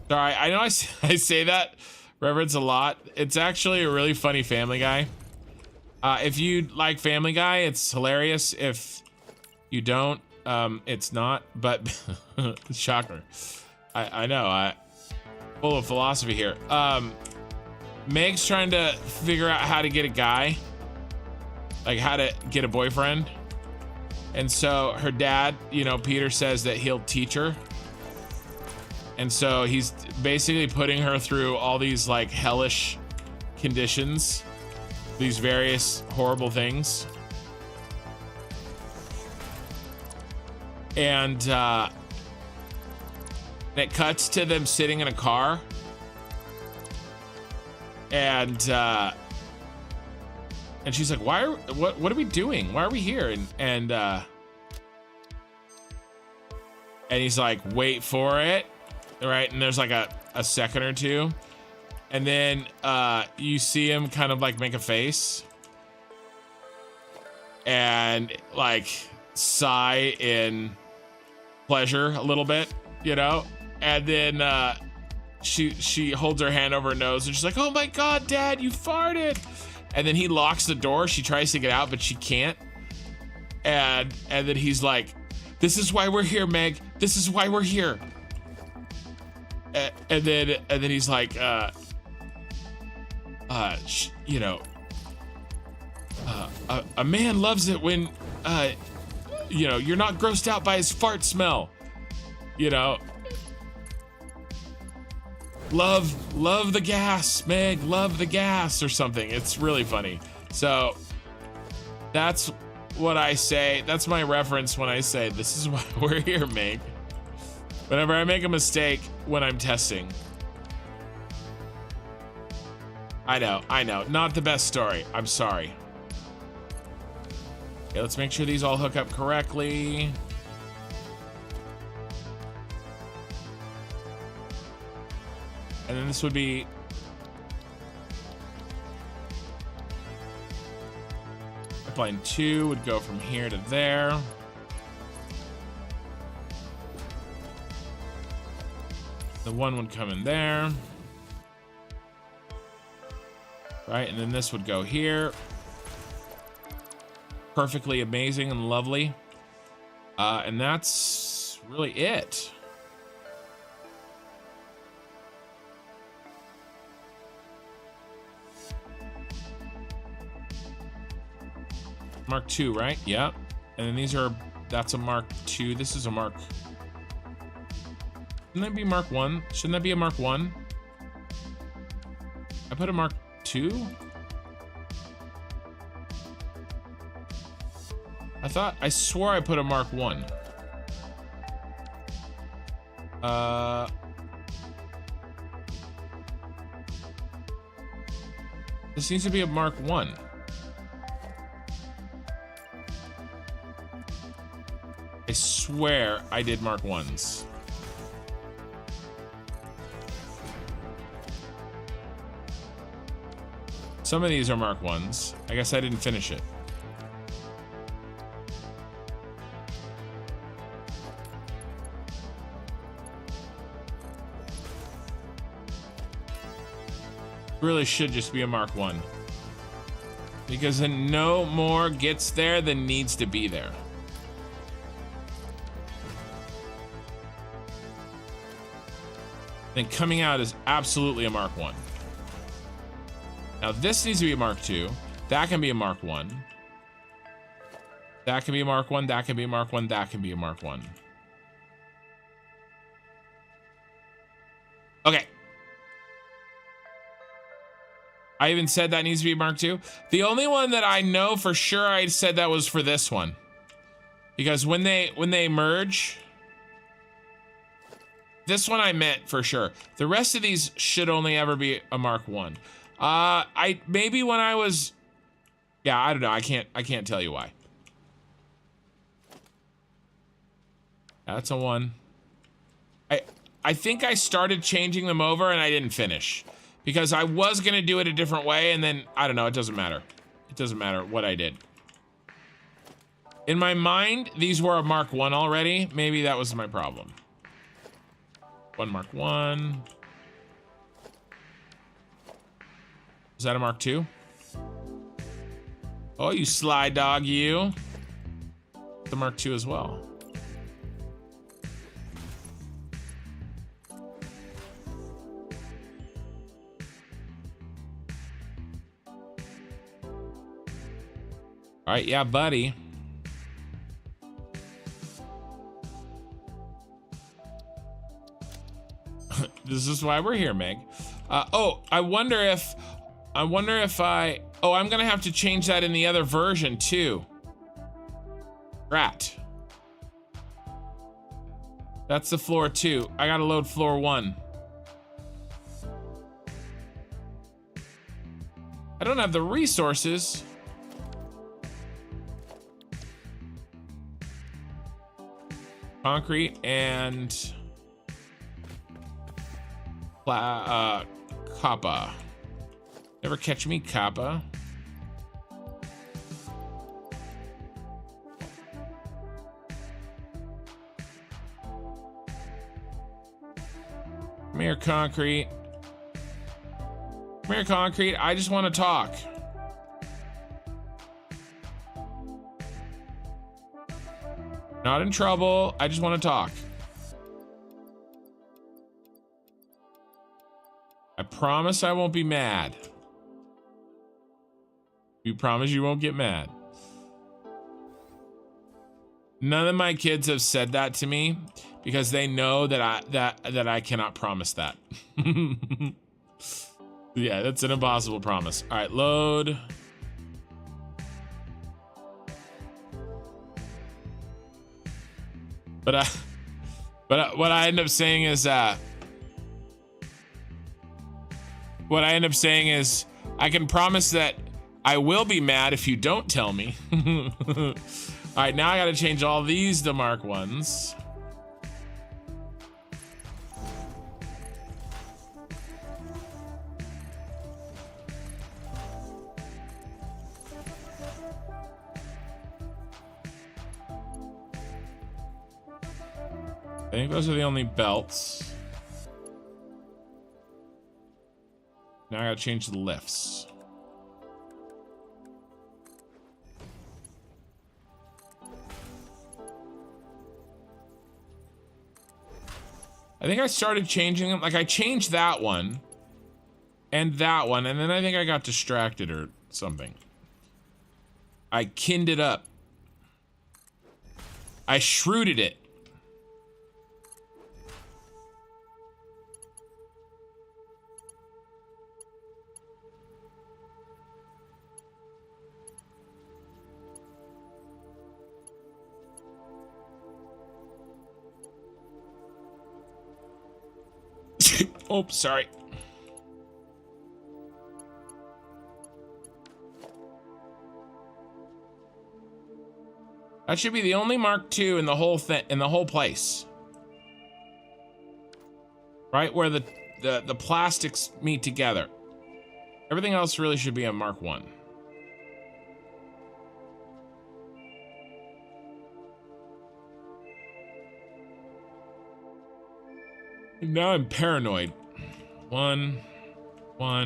Sorry, I know I say that reference a lot. It's actually a really funny Family Guy. If you like Family Guy, it's hilarious. If you don't, it's not. But shocker. I know. Full of philosophy here. Meg's trying to figure out how to get a guy, like how to get a boyfriend. And so her dad, you know, Peter says that he'll teach her. And so he's basically putting her through all these like hellish conditions, these various horrible things. And it cuts to them sitting in a car. And she's like, what are we doing? Why are we here? And he's like, wait for it. Right, and there's like a second or two, and then you see him kind of like make a face and like sigh in pleasure a little bit, you know, and then she holds her hand over her nose and she's like, oh my god, Dad, you farted. And then he locks the door. She tries to get out, but she can't. And then he's like, this is why we're here, Meg, this is why we're here. And then he's like, you know, a man loves it when, you know, you're not grossed out by his fart smell, you know. Love the gas, Meg, love the gas, or something. It's really funny. So that's what I say. That's my reference when I say, this is why we're here, Meg. Whenever I make a mistake when I'm testing. I know. Not the best story. I'm sorry. Okay, let's make sure these all hook up correctly. And then this would be... Pipeline 2 would go from here to there. The one would come in there. Right, and then this would go here. Perfectly amazing and lovely. And that's really it. Mark 2, right? Yep. And then these are, that's a Mark 2. This is a Mark. Shouldn't that be Mark 1? Shouldn't that be a Mark 1? I put a Mark 2? I swore I put a Mark 1. This needs to be a Mark 1. I swear I did Mark 1s. Some of these are Mark 1s. I guess I didn't finish it. Really should just be a Mark 1. Because then no more gets there than needs to be there. Then coming out is absolutely a Mark 1. Now this needs to be a Mark 2. That can be a Mark 1. That can be a Mark 1. That can be a Mark 1. That can be a Mark 1. Okay. I even said that needs to be Mark 2. The only one that I know for sure I said that was for this one. Because when they merge, this one I meant for sure. The rest of these should only ever be a Mark 1. Maybe when I was, yeah, I don't know. I can't tell you why. That's a 1. I think I started changing them over and I didn't finish. Because I was gonna do it a different way, and then, I don't know, it doesn't matter. It doesn't matter what I did. In my mind, these were a Mark 1 already. Maybe that was my problem. 1 Mark 1. Is that a Mark 2? Oh, you sly dog, you. The Mark 2 as well. All right, yeah, buddy. This is why we're here, Meg. Oh, I wonder if I'm gonna have to change that in the other version too. Rat. That's the floor 2. I gotta load floor 1. I don't have the resources. Concrete and copper. Never catch me, copper. Come here, concrete. Come here, concrete. I just want to talk. Not in trouble. I just want to talk. I promise I won't be mad. You promise you won't get mad. None of my kids have said that to me because they know that I cannot promise that. Yeah, that's an impossible promise. All right, load. But what I end up saying is I can promise that I will be mad if you don't tell me. All right, now I got to change all these to Mark 1s. I think those are the only belts. Now I gotta change the lifts. I think I started changing them. Like I changed that one and then I think I got distracted or something. I kinned it up. I shrewded it. Oh, sorry. That should be the only Mark II in the whole place. Right where the plastics meet together. Everything else really should be a Mark I. Now I'm paranoid. One. All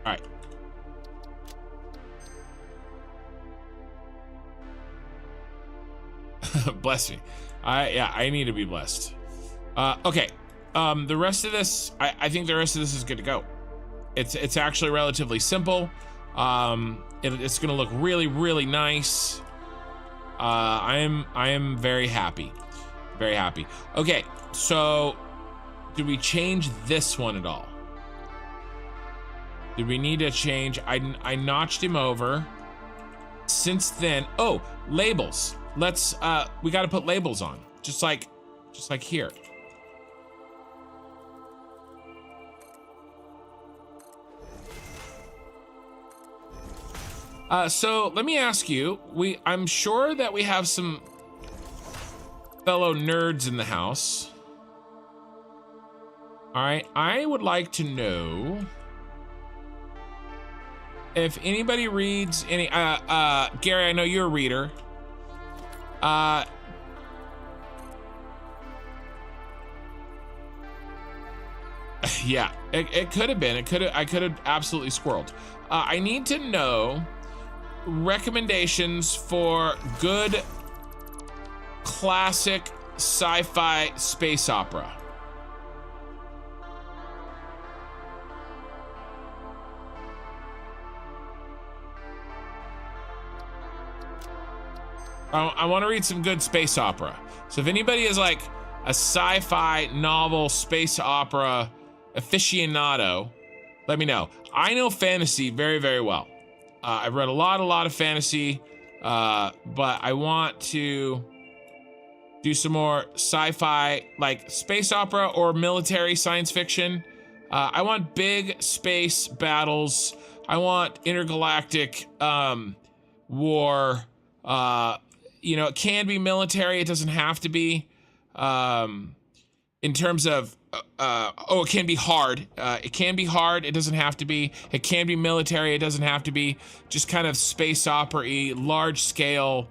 right. Bless me. I need to be blessed. Okay. The rest of this, I think the rest of this is good to go. It's actually relatively simple. It's gonna look really, really nice. I am very happy. Very happy. Okay, so did we change this one at all? Did we need to change? I notched him over. Since then, oh, labels. Let's we gotta put labels on. Just like here. So let me ask you, I'm sure that we have some fellow nerds in the house. All right, I would like to know if anybody reads any, Gary, I know you're a reader. Yeah, it could have been, I could have absolutely squirreled. I need to know recommendations for good classic sci-fi space opera. I want to read some good space opera. So if anybody is like a sci-fi novel space opera aficionado, let me know. I know fantasy very, very well. I've read a lot of fantasy, but I want to do some more sci-fi, like space opera or military science fiction. I want big space battles. I want intergalactic war. You know, it can be military. It doesn't have to be. In terms of, it can be hard. It can be hard. It doesn't have to be. It can be military. It doesn't have to be. Just kind of space opera-y, large scale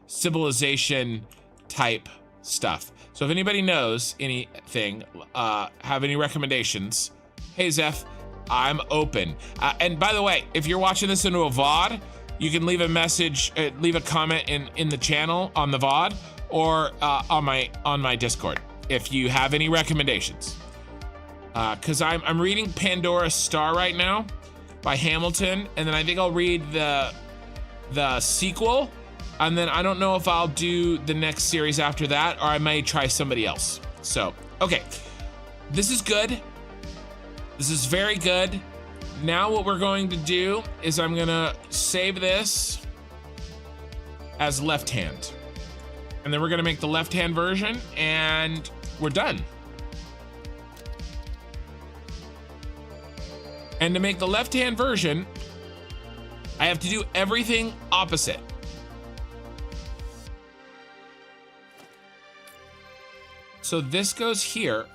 civilization type stuff. So if anybody knows anything, have any recommendations, hey Zeph, I'm open. And by the way, if you're watching this into a VOD, you can leave a message, leave a comment in the channel on the VOD or on my Discord if you have any recommendations. Because I'm reading Pandora's Star right now by Hamilton, and then I think I'll read the sequel, and then I don't know if I'll do the next series after that, or I may try somebody else. So, okay, this is good. This is very good. Now what we're going to do is I'm gonna save this as left hand. And then we're gonna make the left hand version and we're done. And to make the left hand version, I have to do everything opposite. So this goes here.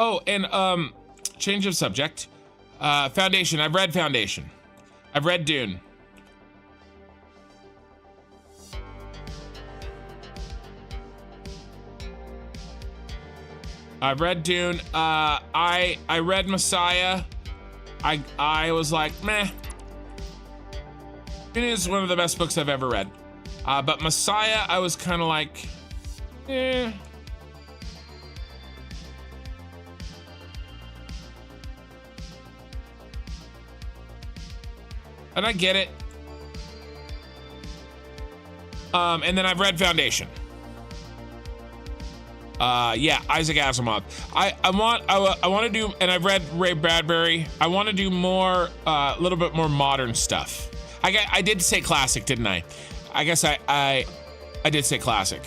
Oh, and change of subject. Foundation. I've read Foundation. I've read Dune. I've read Dune. I read Messiah. I was like, meh. It is one of the best books I've ever read. But Messiah, I was kind of like, eh. And I get it. And then I've read Foundation. Yeah, Isaac Asimov. I want to do, and I've read Ray Bradbury. I want to do more, a little bit more modern stuff. I did say classic, didn't I? I guess I did say classic.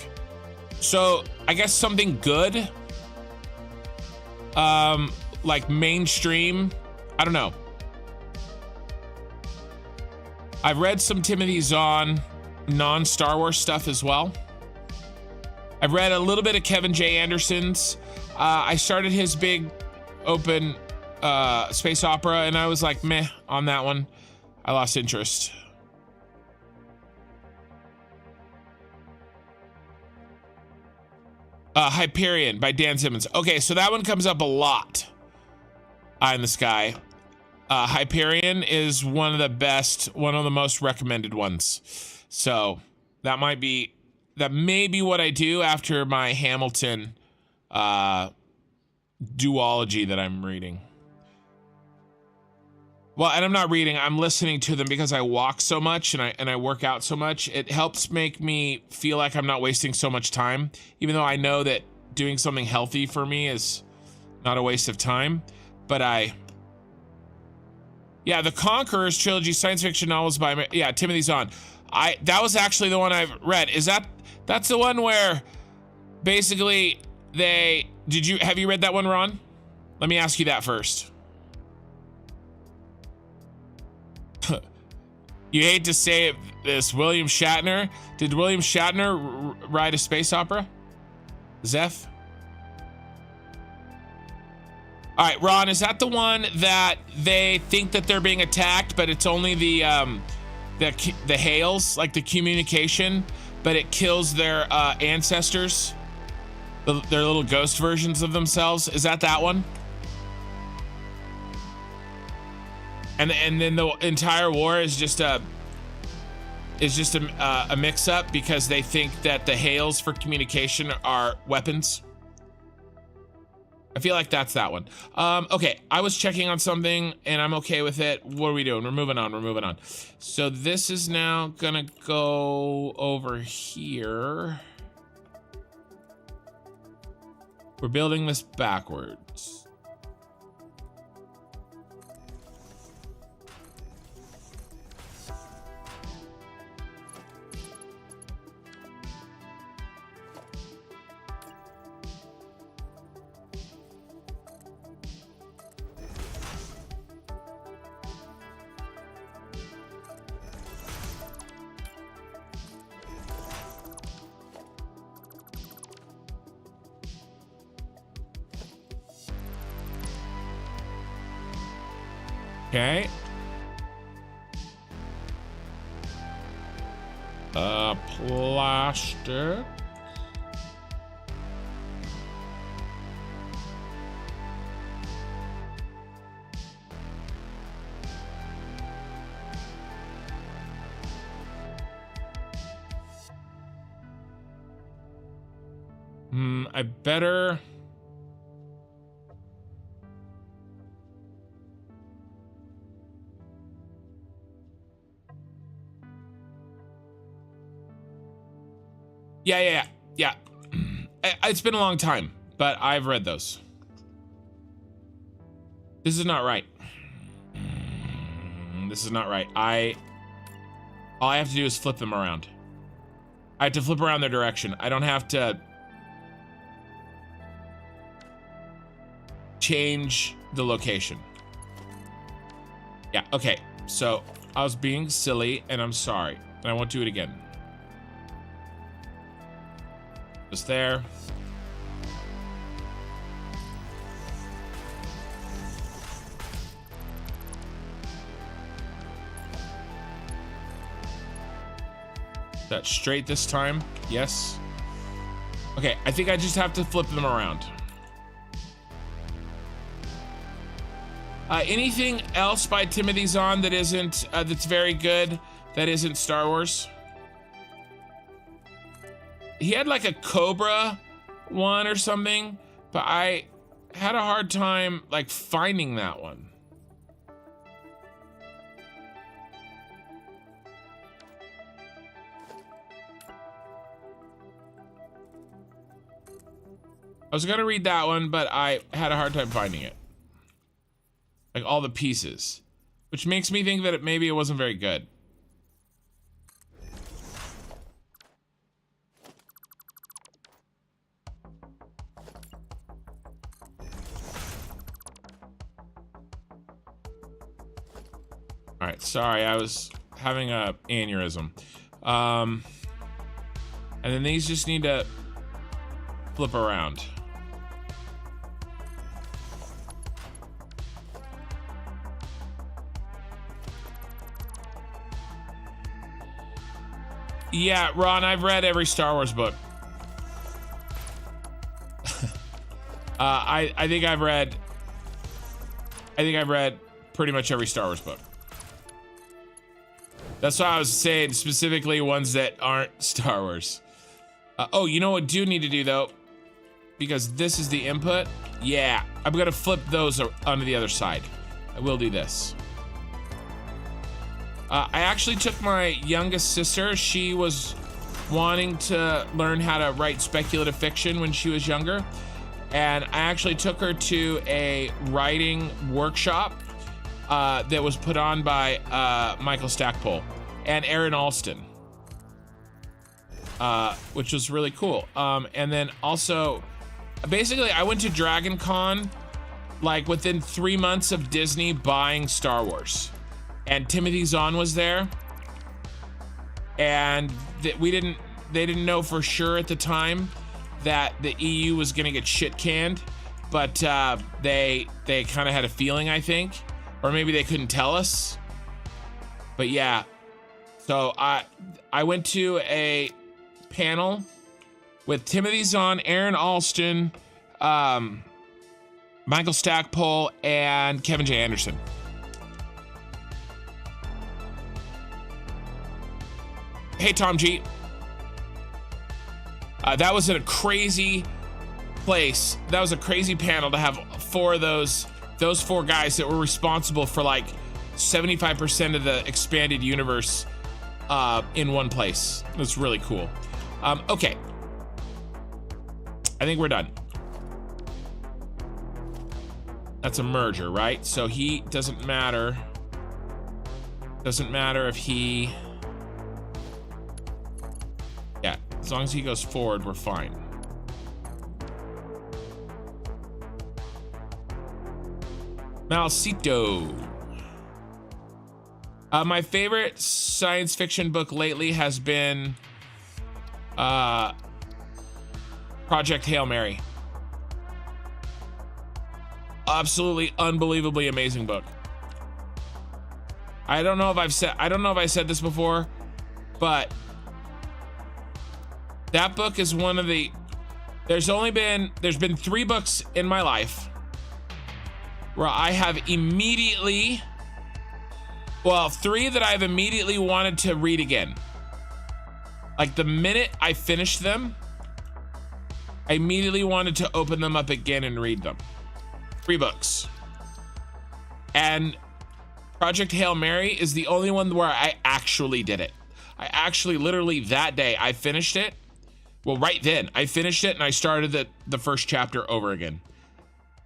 So I guess something good, like mainstream. I don't know. I've read some Timothy Zahn non-Star Wars stuff as well. I've read a little bit of Kevin J. Anderson's. I started his big open space opera, and I was like, meh on that one. I lost interest. Hyperion by Dan Simmons. Okay, so that one comes up a lot. Eye in the Sky. Hyperion is one of the best, one of the most recommended ones. So that may be what I do after my Hamilton duology that I'm reading. Well, and I'm not reading, I'm listening to them because I walk so much and I work out so much. It helps make me feel like I'm not wasting so much time, even though I know that doing something healthy for me is not a waste of time. But yeah, the Conquerors trilogy, science fiction novels by, Timothy Zahn. That was actually the one I've read. That's the one where basically have you read that one, Ron? Let me ask you that first. You hate to say it, this William Shatner. Did William Shatner write a space opera? Zeph? All right, Ron, is that the one that they think that they're being attacked, but it's only the hails, like the communication, but it kills their ancestors, their little ghost versions of themselves? Is that one? And then the entire war is just a mix-up because they think that the hails for communication are weapons. I feel like that's that one. Okay, I was checking on something and I'm okay with it. What are we doing? We're moving on. So this is now gonna go over here. We're building this backwards. Okay. Plastic. I better... Yeah. It's been a long time, but I've read those. This is not right. This is not right. All I have to do is flip them around. I have to flip around their direction. I don't have to change the location. Yeah, okay. So I was being silly and I'm sorry. And I won't do it again. Just there. that straight this time? Yes. Okay, I think I just have to flip them around. Anything else by Timothy Zahn that isn't, that's very good, that isn't Star Wars? He had like a Cobra one or something, but I had a hard time like finding that one. I was gonna read that one, but I had a hard time finding it. Like all the pieces, which makes me think that maybe it wasn't very good. All right, sorry, I was having a aneurysm. And then these just need to flip around. Yeah, Ron, I've read every Star Wars book. I think I've read pretty much every Star Wars book. That's why I was saying specifically ones that aren't Star Wars. Oh, you know what I do need to do though? Because this is the input. Yeah, I'm gonna flip those onto the other side. I will do this. I actually took my youngest sister. She was wanting to learn how to write speculative fiction when she was younger. And I actually took her to a writing workshop that was put on by Michael Stackpole and Aaron Alston, which was really cool. And then also, basically, I went to Dragon Con like within 3 months of Disney buying Star Wars. And Timothy Zahn was there, and they didn't know for sure at the time that the EU was gonna get shit canned, but they kind of had a feeling, I think, or maybe they couldn't tell us. But yeah, so I went to a panel with Timothy Zahn, Aaron Alston, Michael Stackpole, and Kevin J. Anderson. Hey, Tom G. That was a crazy place. That was a crazy panel to have four of those 4 guys that were responsible for like 75% of the expanded universe in one place. It was really cool. Okay. I think we're done. That's a merger, right? So he doesn't matter. Doesn't matter if he... Yeah, as long as he goes forward, we're fine. Malcito. My favorite science fiction book lately has been Project Hail Mary. Absolutely unbelievably amazing book. I don't know if I said this before, but that book is one of the, there's been 3 books in my life where I have immediately, well, 3 that I've immediately wanted to read again. Like the minute I finished them, I immediately wanted to open them up again and read them. 3 books. And Project Hail Mary is the only one where I actually did it. I actually literally that day I finished it. Well, right then I finished it and I started the first chapter over again.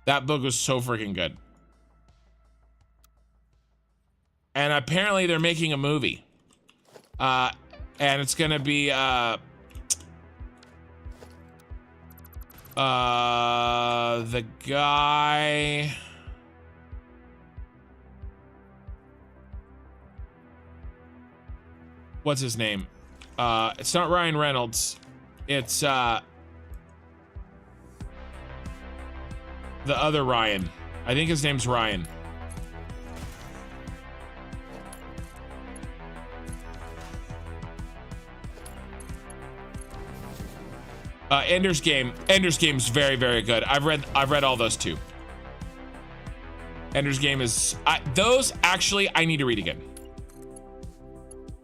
That book was so freaking good. And apparently they're making a movie. And it's gonna be the guy, what's his name? It's not Ryan Reynolds. It's the other Ryan. I think his name's Ryan. Ender's Game is very, very good. I've read all those too. Ender's Game is those actually I need to read again.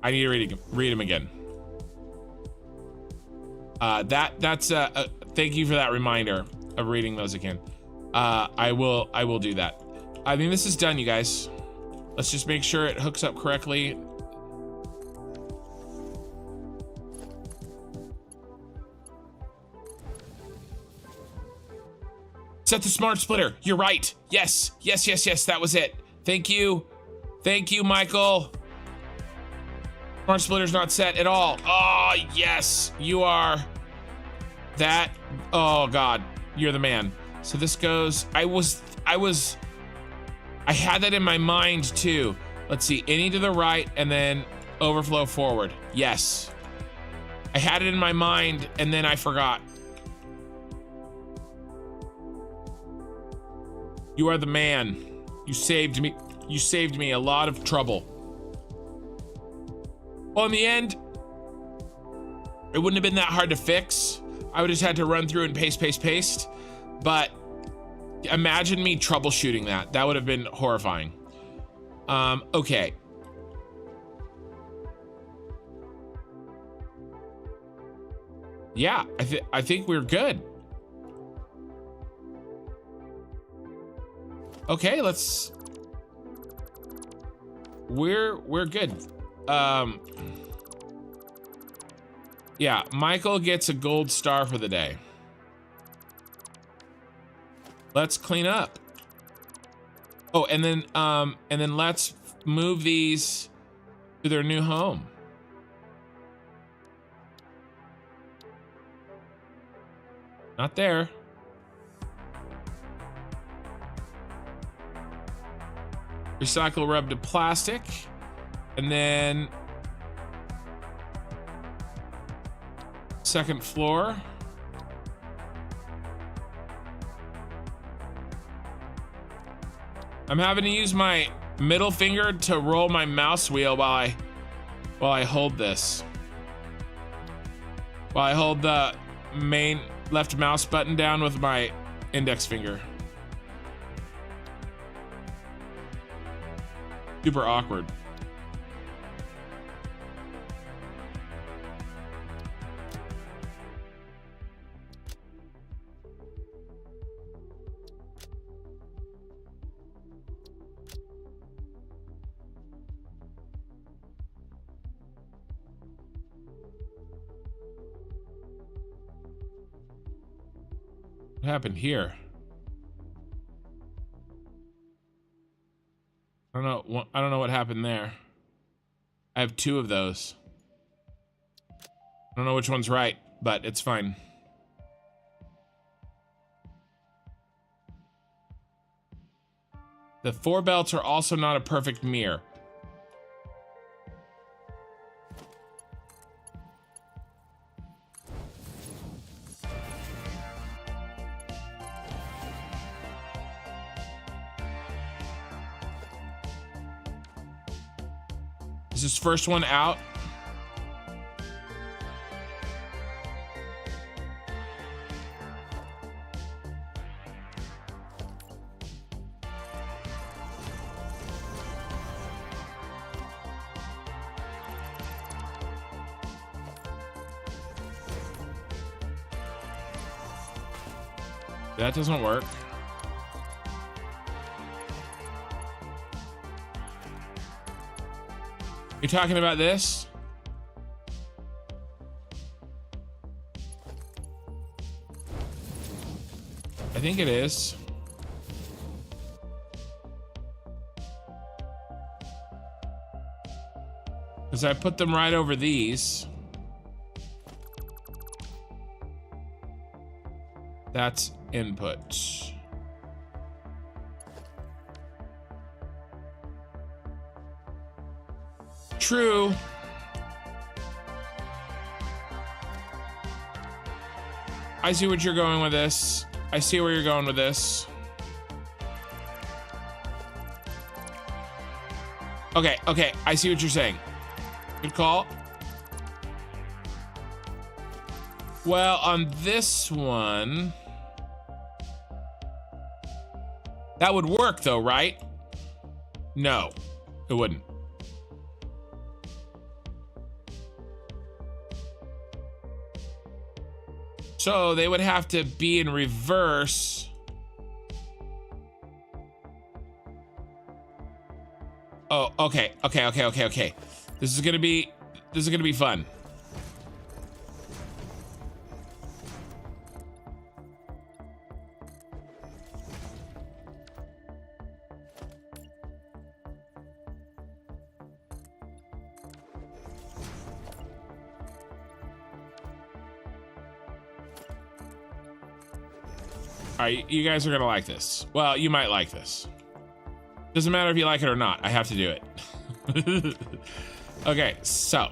I need to read them again. That's thank you for that reminder of reading those again. I will do that. I mean, this is done, you guys. Let's just make sure it hooks up correctly. Set the smart splitter. You're right. Yes, yes, yes, yes. That was it. Thank you. Thank you, Michael. Smart splitter's not set at all. Oh, yes, you are. That. Oh, God. You're the man. So this goes. I had that in my mind, too. Let's see. Any to the right and then overflow forward. Yes. I had it in my mind and then I forgot. You are the man. You saved me. You saved me a lot of trouble. Well, in the end, it wouldn't have been that hard to fix. I would have just had to run through and paste. But imagine me troubleshooting that. That would have been horrifying. Okay. Yeah, I think we're good. Okay, we're good. Yeah, Michael gets a gold star for the day. Let's clean up. Oh, and then let's move these to their new home. Not there. Recycle rub to plastic, and then second floor. I'm having to use my middle finger to roll my mouse wheel while I hold this. While I hold the main left mouse button down with my index finger. Super awkward. What happened here? I don't know what happened there. I have two of those. I don't know which one's right, but it's fine. The four belts are also not a perfect mirror. Is this first one out? That doesn't work. You talking about this? I think it is. Because I put them right over these. That's input. True. I see what you're going with this. I see where you're going with this. Okay, I see what you're saying. Good call. Well, on this one, that would work though, right? No, it wouldn't. So they would have to be in reverse. Oh, okay. This is gonna be fun. All right, you guys are gonna like this. Well, you might like this. Doesn't matter if you like it or not. I have to do it. Okay, so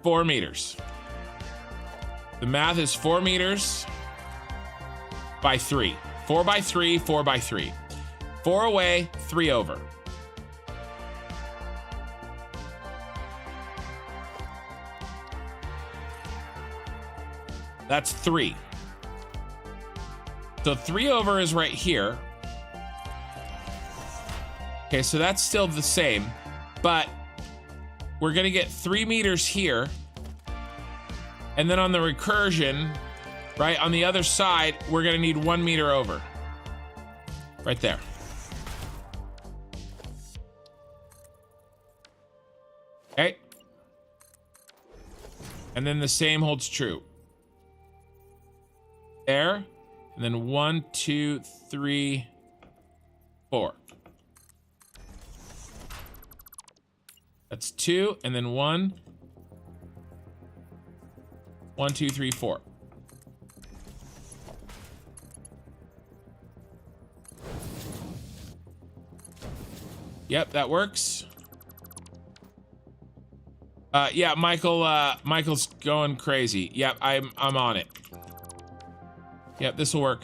4 meters. The math is 4 meters by 3. 4 by 3, 4 by 3. 4 away, 3 over. That's 3. So 3 over is right here. Okay, so that's still the same, but we're gonna get 3 meters here. And then on the recursion, right, on the other side, we're gonna need 1 meter over. Right there. Okay. And then the same holds true. There. And then 1, 2, 3, 4. That's 2, and then 1. 1, 2, 3, 4. Yep, that works. Yeah, Michael's going crazy. Yep, I'm on it. Yep, this will work.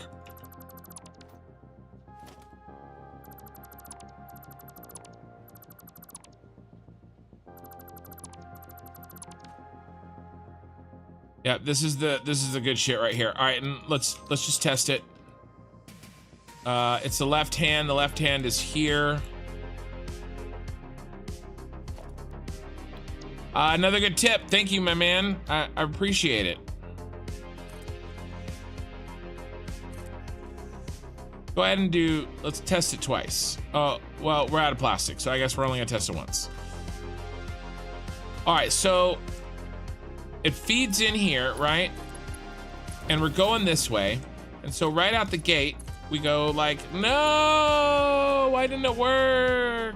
Yeah, this is the good shit right here. All right, and let's just test it. It's the left hand. The left hand is here. Another good tip. Thank you, my man. I appreciate it. Go ahead and let's test it twice. Oh, well, we're out of plastic, so I guess we're only gonna test it once. All right, so it feeds in here, right? And we're going this way. And so right out the gate, we go like, no, why didn't it work?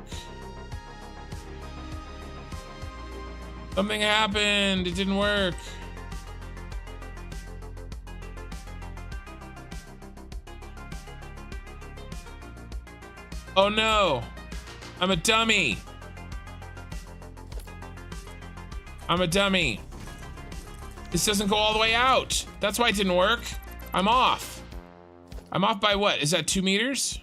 Something happened, it didn't work. Oh no, I'm a dummy. I'm a dummy. This doesn't go all the way out. That's why it didn't work. I'm off. I'm off by what? Is that 2 meters?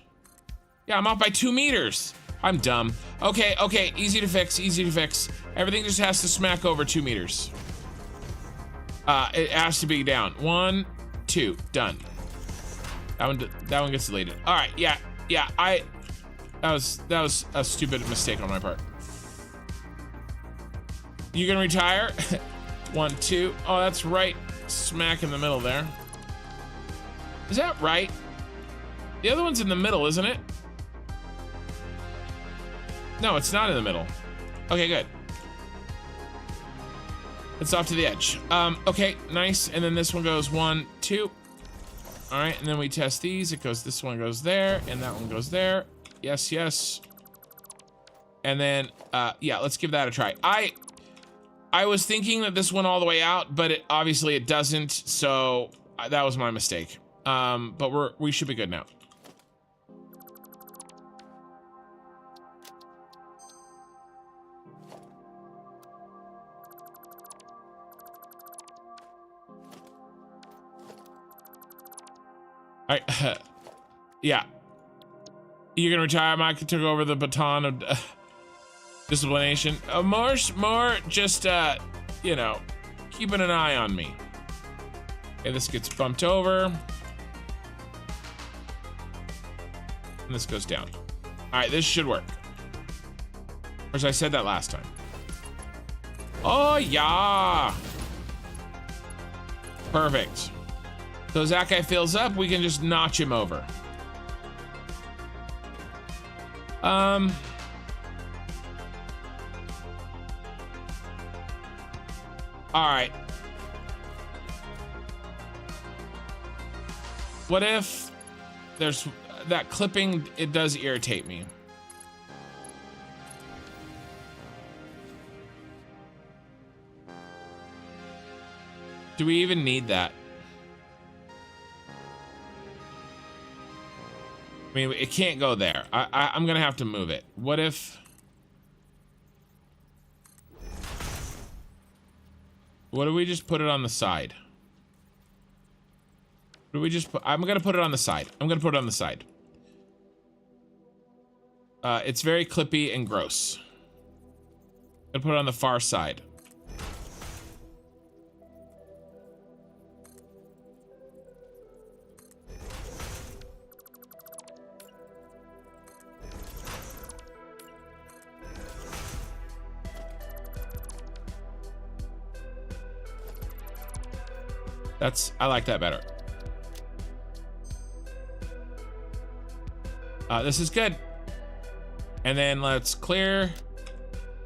Yeah, I'm off by 2 meters. I'm dumb. Okay, easy to fix, easy to fix. Everything just has to smack over 2 meters. It has to be down. 1, 2, done. That one gets deleted. All right, yeah, that was a stupid mistake on my part. You gonna retire? 1, 2. Oh, that's right smack in the middle there. Is that right? The other one's in the middle, isn't it? No, it's not in the middle. Okay, good. It's off to the edge. Okay, nice. And then this one goes 1, 2. All right, and then we test these. It goes, this one goes there, and that one goes there. Yes, yes. And then, yeah, let's give that a try. I was thinking that this went all the way out, but obviously it doesn't, so that was my mistake. But we should be good now. All right, yeah. You're gonna retire. Mike took over the baton of disciplination. More just, you know, keeping an eye on me. Okay, this gets bumped over. And this goes down. All right, this should work. Or as I said that last time. Oh, yeah. Perfect. So as that guy fills up, we can just notch him over. All right. What if there's that clipping? It does irritate me. Do we even need that? I mean, it can't go there. I'm gonna have to move it. What if? What do we just put it on the side? What do we just put? I'm gonna put it on the side. I'm gonna put it on the side. It's very clippy and gross. I'm gonna put it on the far side. I like that better. This is good. And then let's clear.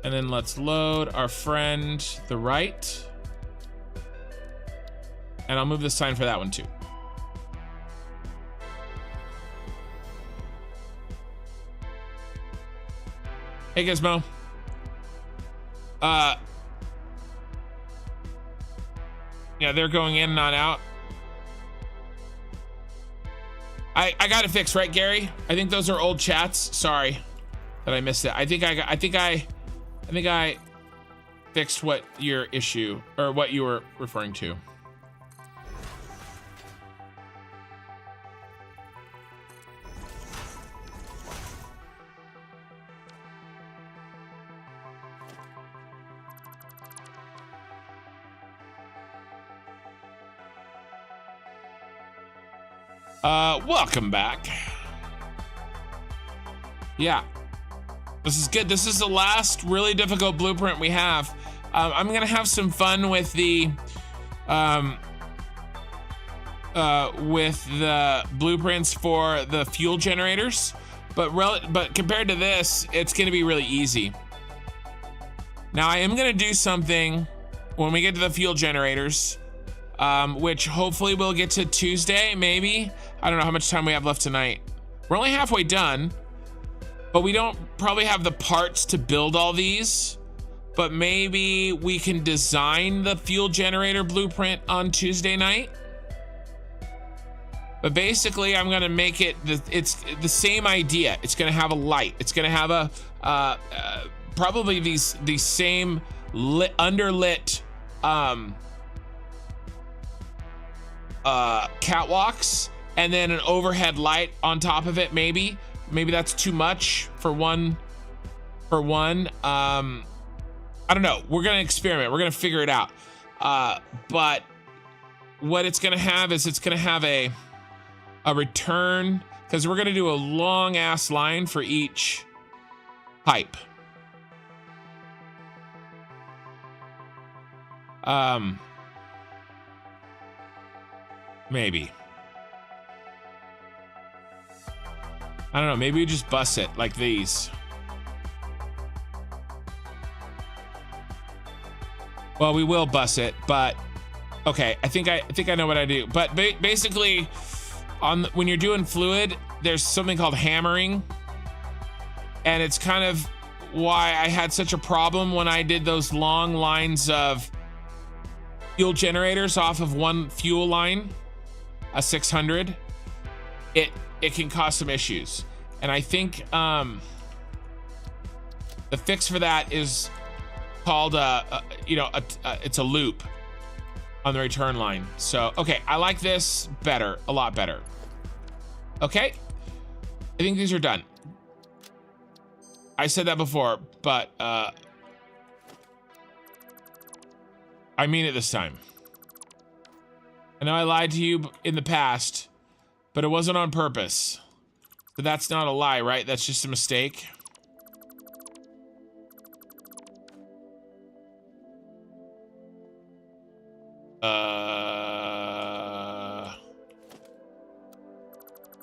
And then let's load our friend, the right. And I'll move the sign for that one too. Hey, Gizmo. Yeah, they're going in, not out. I got it fixed, right, Gary? I think those are old chats. Sorry that I missed it. I think I fixed what your issue or what you were referring to. Welcome back. Yeah, this is good. This is the last really difficult blueprint we have. I'm gonna have some fun with the blueprints for the fuel generators, but compared to this, it's gonna be really easy. Now I am gonna do something when we get to the fuel generators, which hopefully we'll get to Tuesday, maybe. I don't know how much time we have left tonight. We're only halfway done, but we don't probably have the parts to build all these, but maybe we can design the fuel generator blueprint on Tuesday night. But basically I'm gonna make it, it's the same idea. It's gonna have a light. It's gonna have a, probably these same underlit catwalks, and then an overhead light on top of it. Maybe that's too much for one. I don't know. We're gonna experiment. We're gonna figure it out. But what it's gonna have is it's gonna have a return, because we're gonna do a long ass line for each pipe. Maybe. I don't know, maybe we just bus it like these. Well, we will bus it, but okay, I think I know what I do. But basically, when you're doing fluid, there's something called hammering, and it's kind of why I had such a problem when I did those long lines of fuel generators off of one fuel line, a 600. It can cause some issues, and I think the fix for that is called it's a loop on the return line. So okay, I like this better, a lot better. Okay, I think these are done. I said that before, but I I mean it this time. I know I lied to you in the past, but it wasn't on purpose. But that's not a lie, right? That's just a mistake.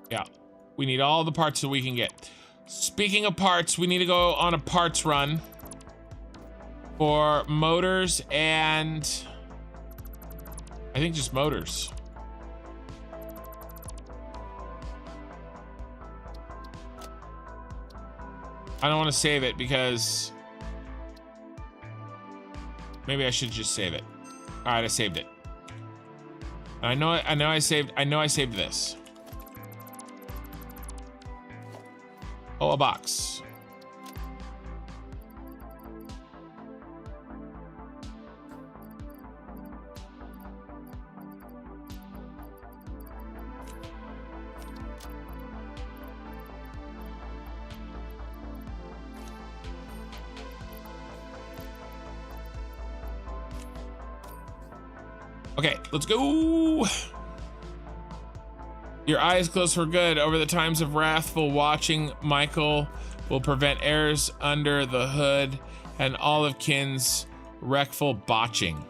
Yeah. We need all the parts that we can get. Speaking of parts, we need to go on a parts run for motors and I think just motors. I don't want to save it because maybe I should just save it. All right, I saved it. I know I saved this. Oh, a box. Okay, let's go. Your eyes closed for good. Over the times of wrathful watching, Michael will prevent errors under the hood and all of kin's wreckful botching.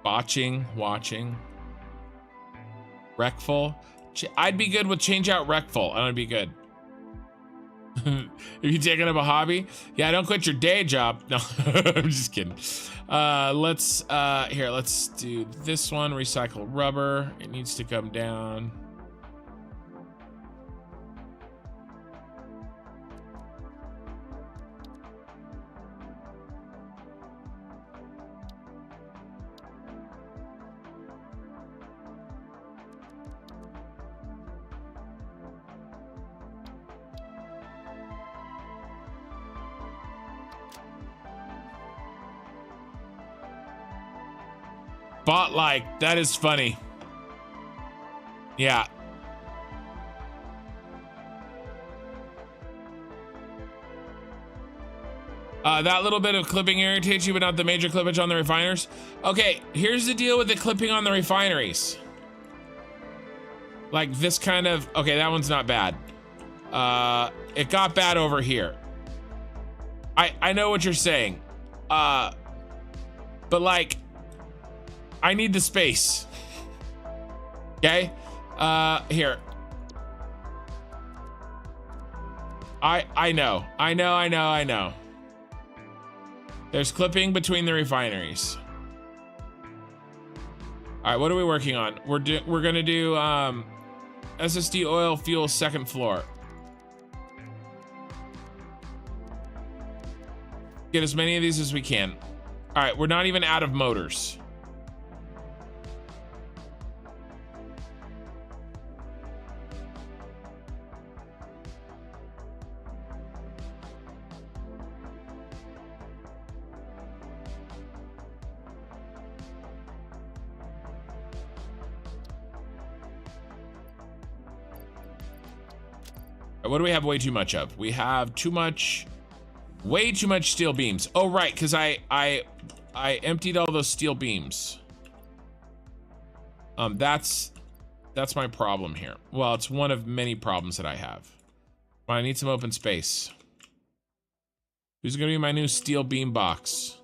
Botching, watching. Wreckful. I'd be good with change out wreckful. I would be good. Are you taking up a hobby? Yeah, don't quit your day job. No, I'm just kidding. Let's do this one. Recycle rubber. It needs to come down. Bot like, that is funny. Yeah. That little bit of clipping irritates you, but not the major clippage on the refiners. Okay, here's the deal with the clipping on the refineries. Like this kind of, okay, that one's not bad. It got bad over here. I know what you're saying. But like, I need the space. Okay? Here. I know. There's clipping between the refineries. All right, what are we working on? We're gonna do SSD oil fuel second floor. Get as many of these as we can. All right, we're not even out of motors. What do we have way too much of? We have way too much steel beams. Oh, right, because I emptied all those steel beams. That's my problem here. Well, it's one of many problems that I have. I need some open space. Who's gonna be my new steel beam box?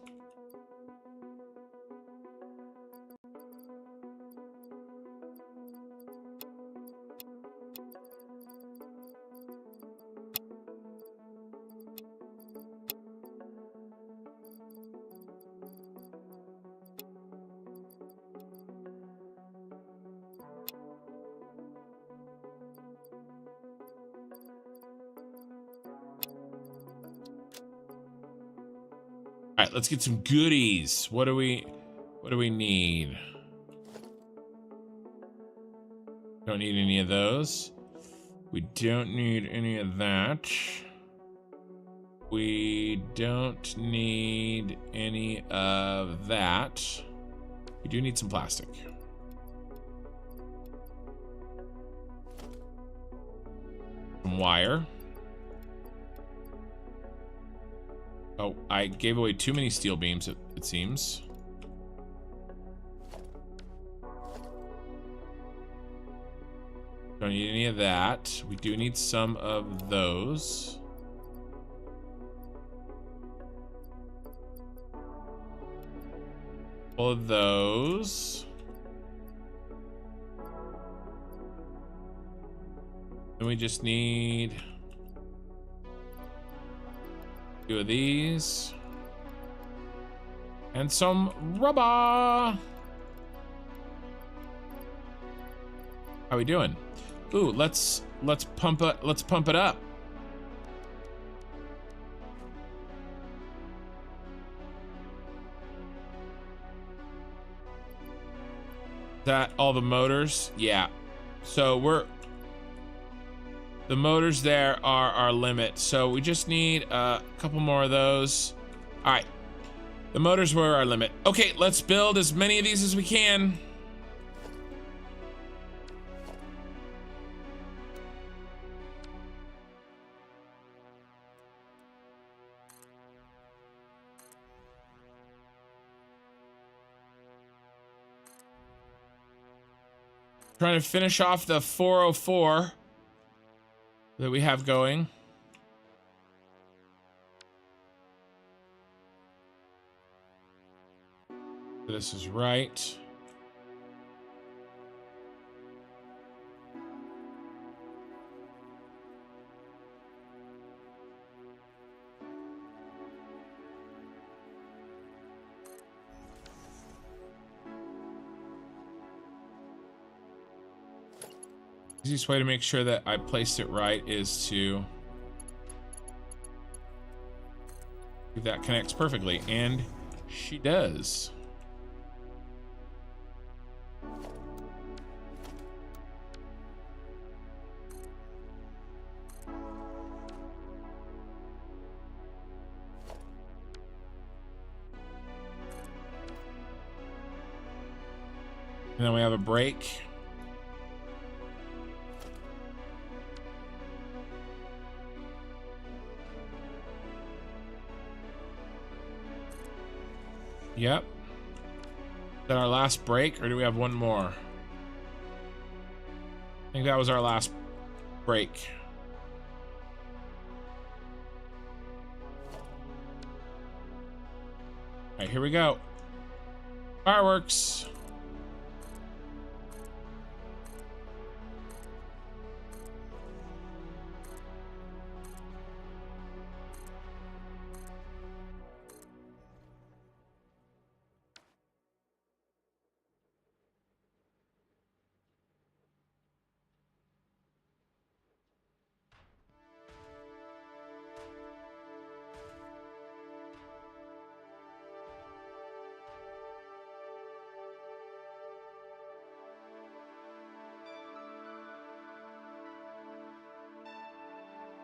All right, let's get some goodies. What do we need? Don't need any of those. We don't need any of that. We don't need any of that. We do need some plastic. Some wire. Oh, I gave away too many steel beams, it seems. Don't need any of that. We do need some of those. All of those. And we just need 2 of these. And some rubber. How we doing? Ooh, let's pump it up. That all the motors? Yeah. So the motors there are our limit. So we just need a couple more of those. All right. The motors were our limit. Okay, let's build as many of these as we can. Trying to finish off the 404 that we have going. This is right. Easiest way to make sure that I placed it right is to if that connects perfectly, and she does. And then we have a break. Yep. Is that our last break, or do we have one more? I think that was our last break. All right, here we go. Fireworks.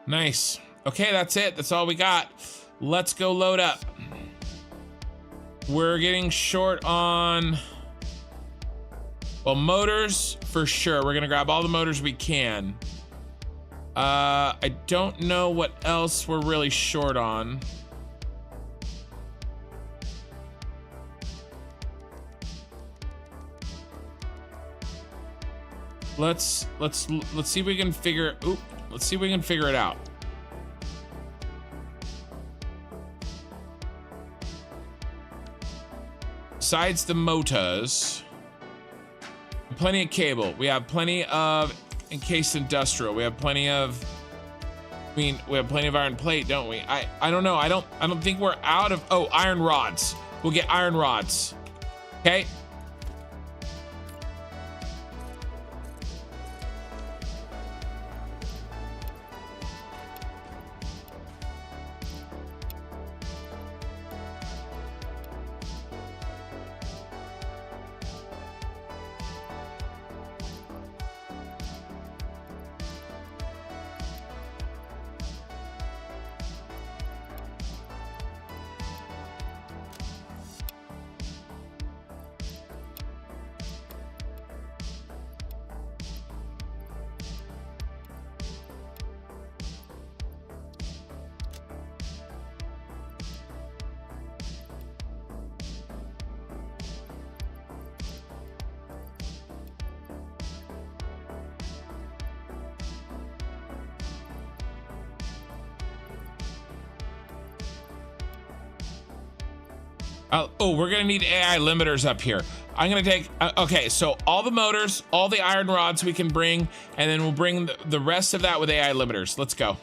Nice. Okay, that's it. That's all we got. Let's go load up. We're getting short on, well, motors for sure. We're gonna grab all the motors we can. I don't know what else we're really short on. Let's see if we can figure. Oop. Let's see if we can figure it out. Besides the motors, plenty of cable. We have plenty of encased industrial. We have plenty of, I mean, we have plenty of iron plate, don't we? I don't know. I don't think we're out of, oh, iron rods. We'll get iron rods. Okay. Oh, we're gonna need AI limiters up here. I'm gonna take, okay, so all the motors, all the iron rods we can bring, and then we'll bring the rest of that with AI limiters. Let's go.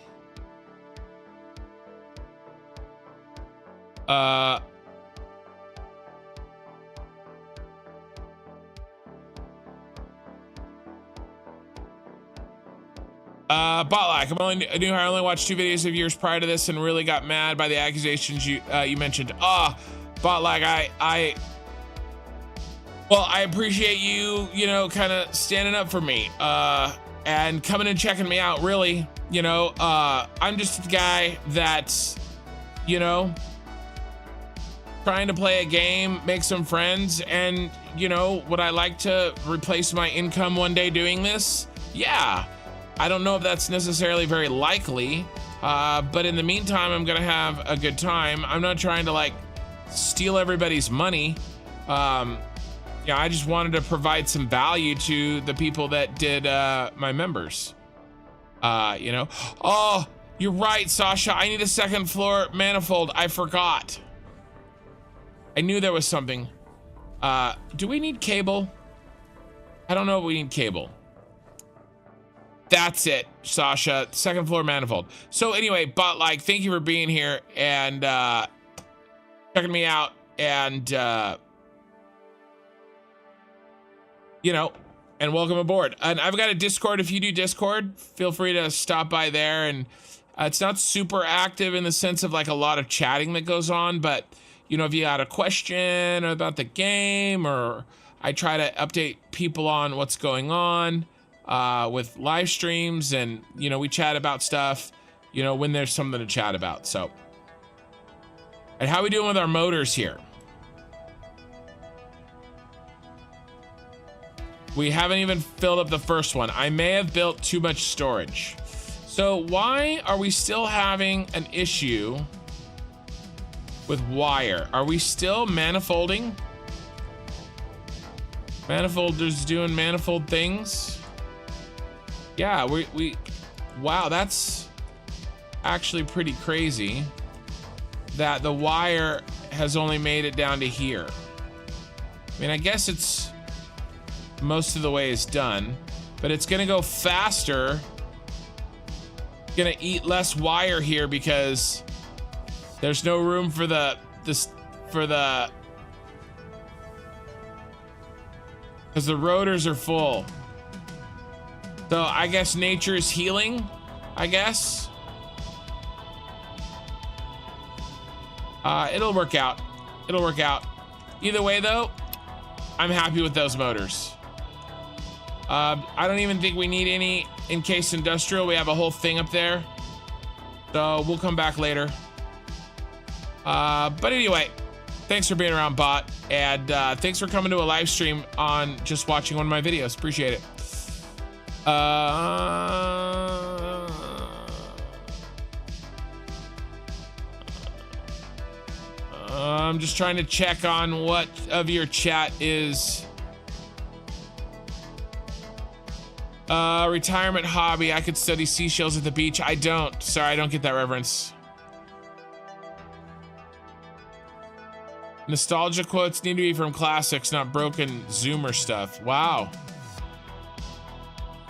Botlack, I only watched 2 videos of yours prior to this and really got mad by the accusations you mentioned. Botlack, well, I appreciate you, kind of standing up for me, and coming and checking me out, really. I'm just a guy that's, trying to play a game, make some friends, and, would I like to replace my income one day doing this? Yeah. I don't know if that's necessarily very likely, but in the meantime, I'm gonna have a good time. I'm not trying to, like, steal everybody's money. I just wanted to provide some value to the people that did my members. Oh, you're right, Sasha. I need a 2nd floor manifold. I forgot. I knew there was something. Do we need cable? I don't know if we need cable. That's it, Sasha. 2nd floor manifold. So anyway, Botlack, thank you for being here and checking me out, and and welcome aboard. And I've got a Discord. If you do Discord, feel free to stop by there. And it's not super active in the sense of like a lot of chatting that goes on, but if you had a question about the game, or I try to update people on what's going on with live streams, and we chat about stuff when there's something to chat about. So, and how we doing with our motors here? We haven't even filled up the first one. I may have built too much storage. So why are we still having an issue with wire? Are we still manifolding? Manifolders doing manifold things? Yeah, wow, that's actually pretty crazy that the wire has only made it down to here. I mean, I guess it's most of the way is done, but it's gonna go faster. Gonna eat less wire here because there's no room for because the rotors are full. So I guess nature is healing, I guess. It'll work out. It'll work out. Either way though, I'm happy with those motors. I don't even think we need any encased industrial. We have a whole thing up there. So we'll come back later. But anyway, thanks for being around, Bot. And thanks for coming to a live stream on just watching one of my videos. Appreciate it. I'm just trying to check on what of your chat is retirement hobby. I could study seashells at the beach. I don't. Sorry, I don't get that reference. Nostalgia quotes need to be from classics, not broken Zoomer stuff. Wow.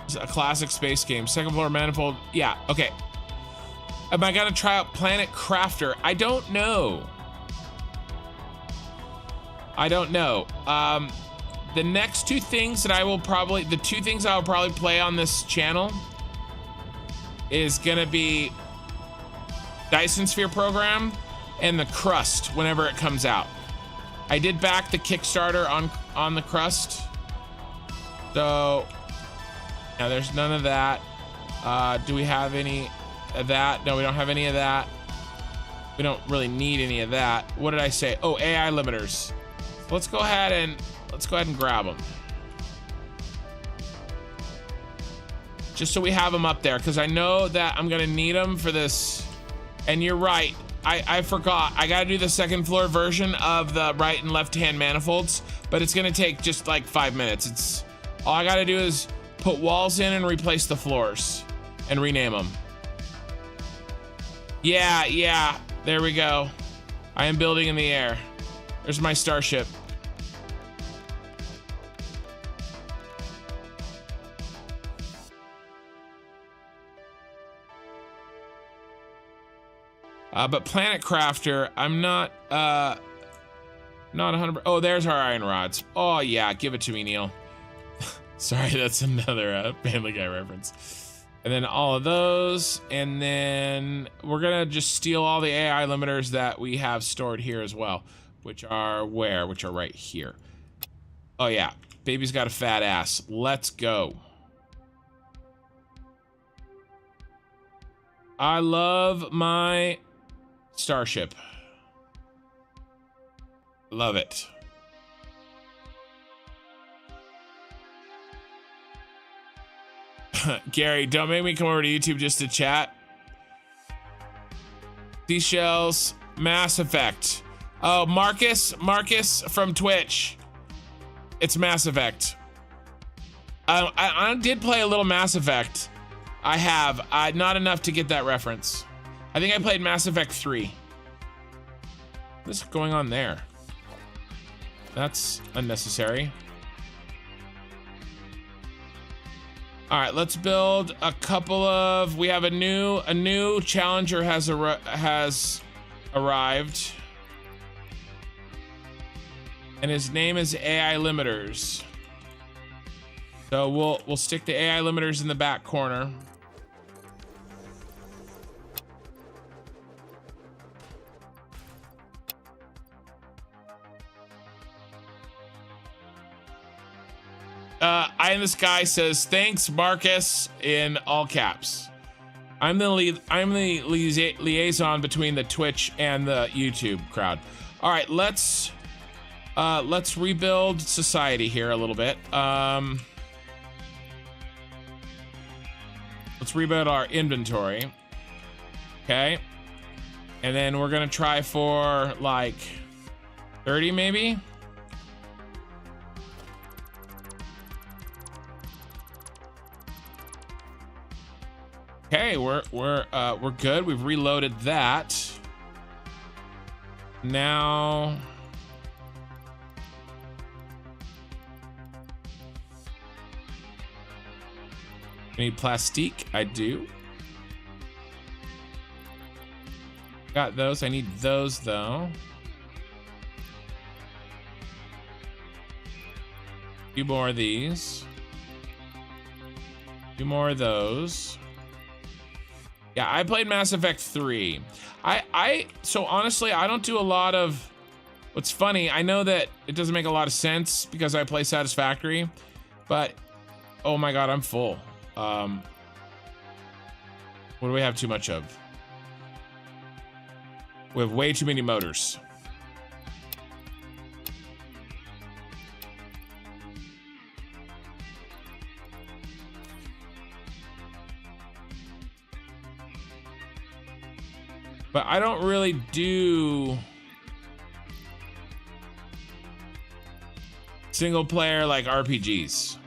It's a classic space game. 2nd floor manifold. Yeah, okay. Am I gonna try out Planet Crafter? I don't know. I don't know. The next 2 things that the 2 things I'll probably play on this channel is gonna be Dyson Sphere Program and the Crust whenever it comes out. I did back the Kickstarter on the Crust. So now there's none of that. Do we have any of that? No, we don't have any of that. We don't really need any of that. What did I say? Oh, AI limiters. Let's go ahead and grab them. Just so we have them up there, because I know that I'm gonna need them for this. And you're right, I forgot. I gotta do the 2nd floor version of the right and left hand manifolds, but it's gonna take just like 5 minutes. All I gotta do is put walls in and replace the floors and rename them. Yeah, there we go. I am building in the air. There's my starship. But Planet Crafter, I'm not 100%. Oh, there's our iron rods. Oh yeah, give it to me, Neil. Sorry, that's another Family Guy reference. And then all of those, and then we're gonna just steal all the AI limiters that we have stored here as well, which are where? Which are right here. Oh yeah, baby's got a fat ass. Let's go. I love my starship. Love it. Gary, don't make me come over to YouTube just to chat. Seashells, Mass Effect. Oh, Marcus from Twitch. It's Mass Effect. I did play a little Mass Effect. I have. Not enough to get that reference. I think I played Mass Effect 3. What's going on there? That's unnecessary. All right, let's build a couple of. We have a new challenger has arrived, and his name is AI Limiters. So we'll stick the AI Limiters in the back corner. Eye in the Sky says, thanks, Marcus, in all caps. I'm the liaison between the Twitch and the YouTube crowd. All right, let's rebuild society here a little bit. Let's rebuild our inventory. Okay. And then we're gonna try for like 30 maybe. Okay, we're good. We've reloaded that. Now I need plastique. I do. Got those. I need those though. A few more of these. A few more of those. Yeah, I played Mass Effect 3. So honestly, I don't do a lot of. What's funny, I know that it doesn't make a lot of sense because I play Satisfactory, but oh my god, I'm full. What do we have too much of? We have way too many motors. But I don't really do single player like RPGs.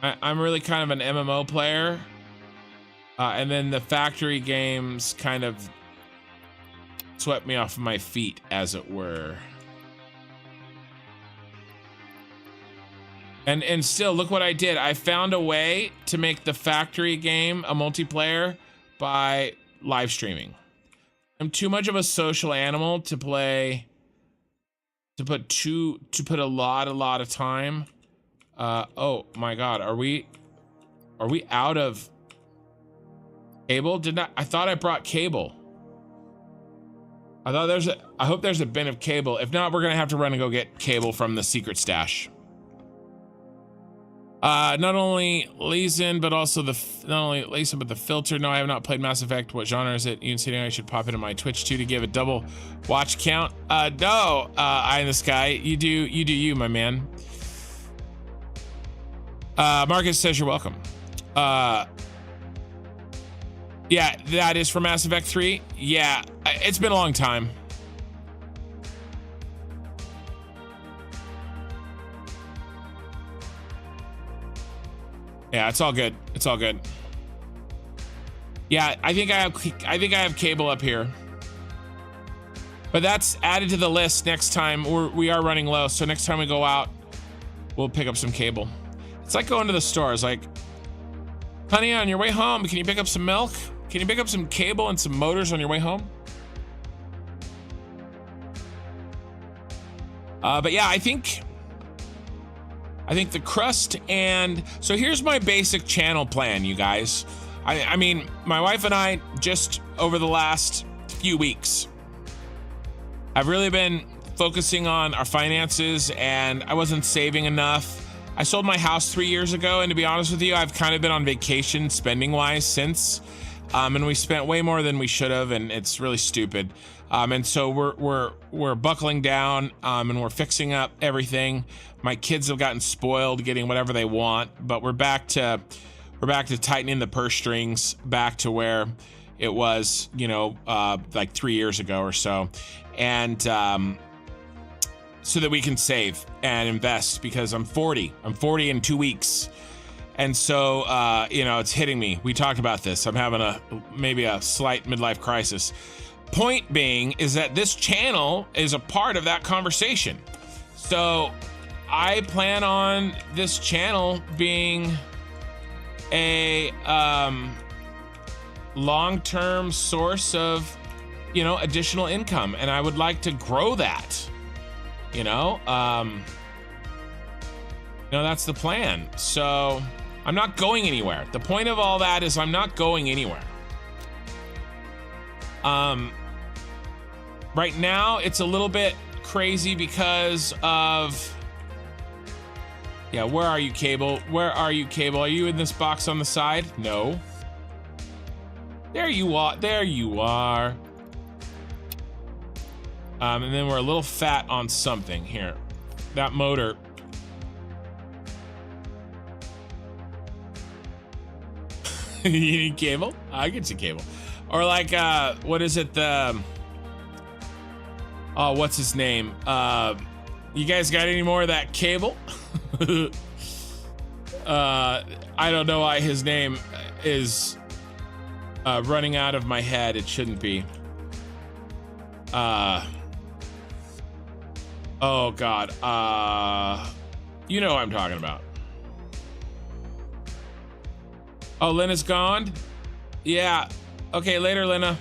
I'm really kind of an MMO player. And then the factory games kind of swept me off my feet, as it were. And still, look what I did. I found a way to make the factory game a multiplayer by live streaming. I'm too much of a social animal to play, to put a lot of time. Oh my god, are we out of cable? I thought I brought cable. I hope there's a bin of cable. If not, we're gonna have to run and go get cable from the secret stash. Not only Leeson, but also but the filter. No, I have not played Mass Effect. What genre is it? You insinuating I should pop into my Twitch too to give a double watch count? No, Eye in the Sky. You do you, my man. Marcus says you're welcome. Yeah, that is for Mass Effect 3. Yeah, it's been a long time. Yeah, it's all good. It's all good. Yeah, I think I have cable up here. But that's added to the list next time. We are running low, so next time we go out, we'll pick up some cable. It's like going to the store. It's like, honey, on your way home, can you pick up some milk? Can you pick up some cable and some motors on your way home? But yeah, I think the crust, and so here's my basic channel plan, you guys. I mean, my wife and I, just over the last few weeks, I've really been focusing on our finances, and I wasn't saving enough. I sold my house 3 years ago, and to be honest with you, I've kind of been on vacation spending wise since, and we spent way more than we should have, and it's really stupid. And so we're buckling down, and we're fixing up everything. My kids have gotten spoiled getting whatever they want, but we're back to tightening the purse strings back to where it was, you know, like 3 years ago or so. And so that we can save and invest, because I'm 40 in 2 weeks. And so, you know, it's hitting me. We talked about this. I'm having maybe a slight midlife crisis. Point being is that this channel is a part of that conversation. So I plan on this channel being a long-term source of, you know, additional income, and I would like to grow that. You know, that's the plan. So I'm not going anywhere. The point of all that is I'm not going anywhere. Right now it's a little bit crazy because of, yeah, where are you, Cable? Where are you, Cable? Are you in this box on the side? No. There you are. There you are. And then we're a little fat on something here. That motor. You need cable? I get you cable. Or like, what is it? Oh, what's his name? You guys got any more of that cable? I don't know why his name is running out of my head. It shouldn't be. Oh God. You know what I'm talking about. Oh, Lena's gone? Yeah. Okay, later, Lena.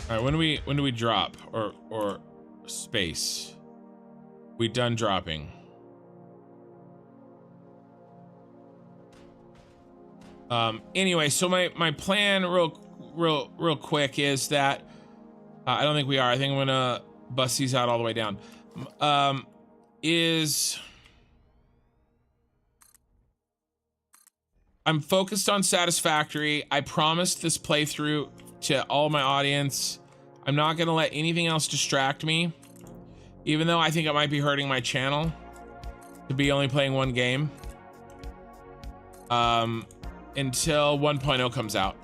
All right, when do we drop or space? We done dropping. Anyway, so my plan real quick is that I don't think we are. I think I'm gonna bust these out all the way down. I'm focused on Satisfactory. I promised this playthrough to all my audience. I'm not gonna let anything else distract me, even though I think it might be hurting my channel to be only playing one game until 1.0 comes out.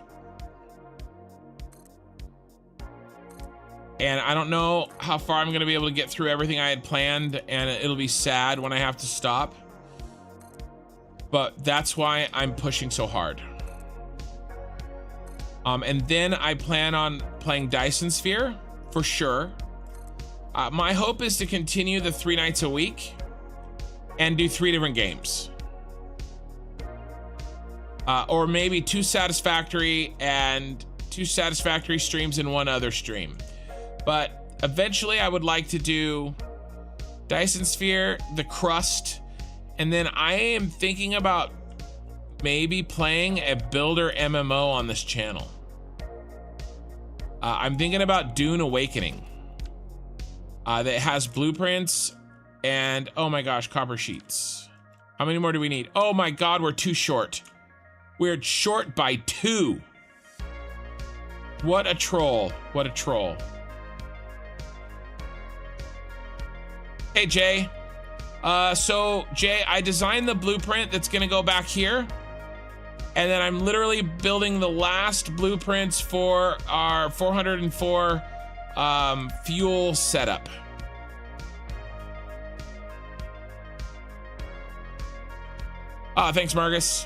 And I don't know how far I'm gonna be able to get through everything I had planned, and it'll be sad when I have to stop. But that's why I'm pushing so hard. And then I plan on playing Dyson Sphere for sure. My hope is to continue the 3 nights a week and do 3 different games. Or maybe 2 Satisfactory and 2 Satisfactory streams and 1 other stream. But eventually I would like to do Dyson Sphere, the crust, and then I am thinking about maybe playing a builder MMO on this channel. I'm thinking about Dune Awakening that has blueprints and, oh my gosh, copper sheets. How many more do we need? Oh my God, we're too short. We're short by 2. What a troll. What a troll. Hey, Jay. So Jay, I designed the blueprint that's gonna go back here. And then I'm literally building the last blueprints for our 404 fuel setup. Thanks, Marcus.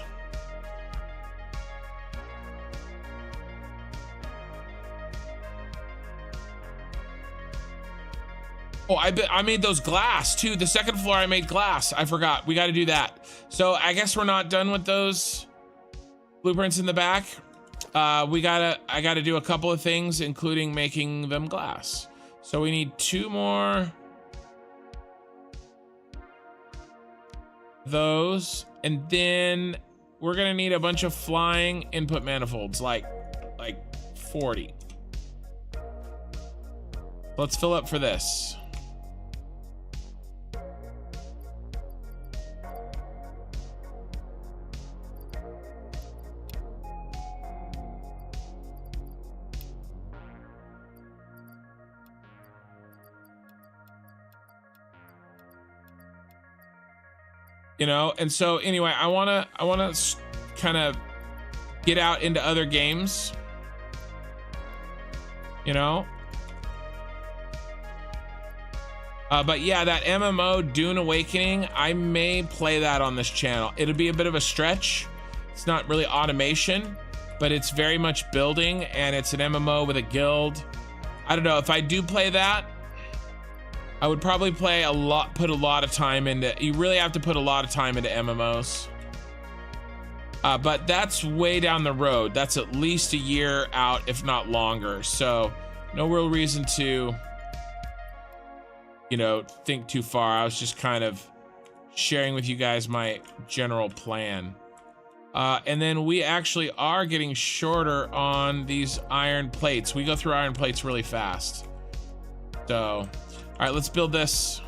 Oh, I made those glass too. The second floor I made glass. I forgot. We got to do that. So I guess we're not done with those blueprints in the back. I gotta do a couple of things, including making them glass. So we need 2 more those, and then we're gonna need a bunch of flying input manifolds, like 40. Let's fill up for this. You know, and so anyway, I wanna kind of get out into other games, you know. But yeah, that MMO Dune Awakening, I may play that on this channel. It'll be a bit of a stretch. It's not really automation, but it's very much building, and it's an MMO with a guild. I don't know if I do play that. I would probably play a lot, put a lot of time into, you really have to put a lot of time into MMOs. But that's way down the road. That's at least a year out, if not longer. So no real reason to, you know, think too far. I was just kind of sharing with you guys my general plan. And then we actually are getting shorter on these iron plates. We go through iron plates really fast. So, all right, let's build this.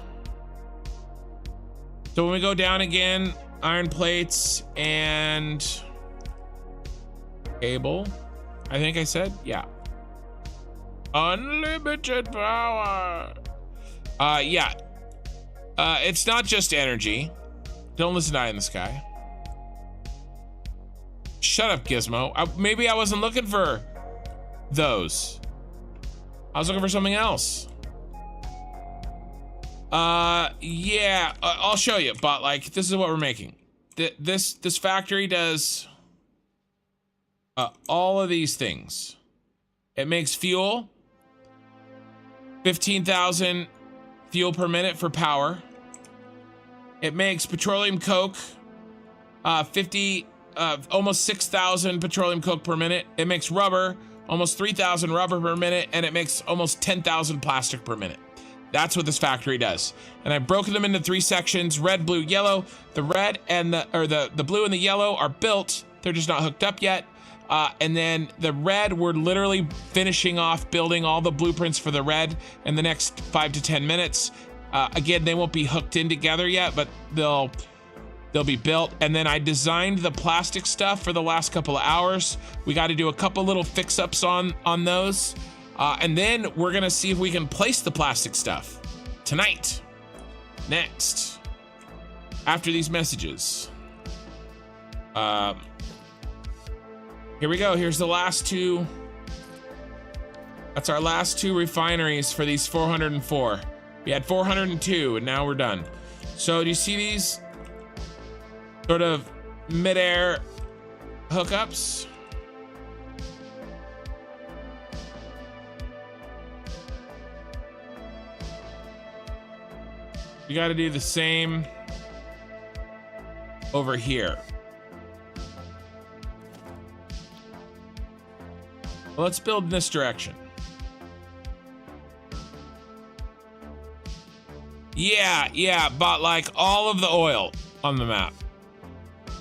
So when we go down again, iron plates and cable, I think I said, yeah. Unlimited power. Yeah. It's not just energy. Don't listen to Eye in the Sky. Shut up, Gizmo. Maybe I wasn't looking for those. I was looking for something else. Yeah, I'll show you, but like, this is what we're making. This factory does all of these things. It makes fuel, 15,000 fuel per minute for power. It makes petroleum coke, almost 6,000 petroleum coke per minute. It makes rubber, almost 3,000 rubber per minute, and it makes almost 10,000 plastic per minute. That's what this factory does. And I've broken them into 3 sections: red, blue, yellow. The red and the blue and the yellow are built. They're just not hooked up yet. And then the red, we're literally finishing off building all the blueprints for the red in the next 5 to 10 minutes. Again, they won't be hooked in together yet, but they'll be built. And then I designed the plastic stuff for the last couple of hours. We got to do a couple little fix-ups on those. And then we're gonna see if we can place the plastic stuff tonight. Next, after these messages. Here we go. Here's the last 2. That's our last 2 refineries for these 404. We had 402, and now we're done. So do you see these sort of mid-air hookups? You got to do the same over here. Well, let's build in this direction. Yeah, but like all of the oil on the map.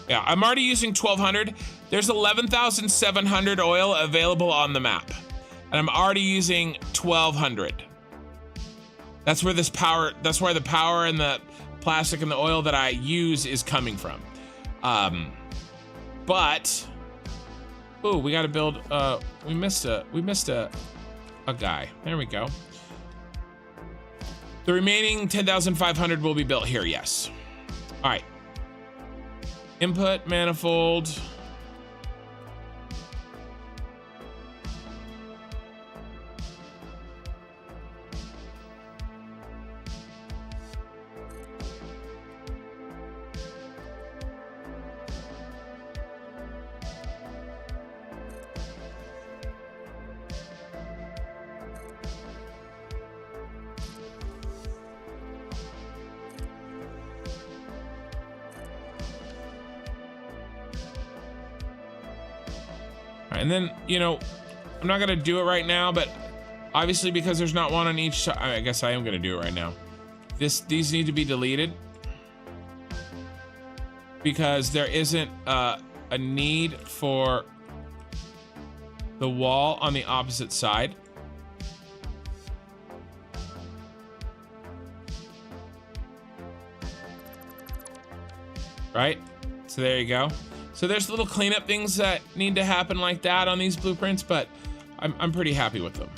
Yeah, I'm already using 1,200. There's 11,700 oil available on the map, and I'm already using 1,200. That's where that's where the power and the plastic and the oil that I use is coming from. But, ooh, we got to build, we missed a guy. There we go. The remaining 10,500 will be built here, yes. All right. Input manifold. right, and then, you know, I'm not gonna do it right now, but obviously because there's not one on each side, I guess I am gonna do it right now. These need to be deleted because there isn't a need for the wall on the opposite side. Right? So there you go. So there's little cleanup things that need to happen like that on these blueprints, but I'm pretty happy with them.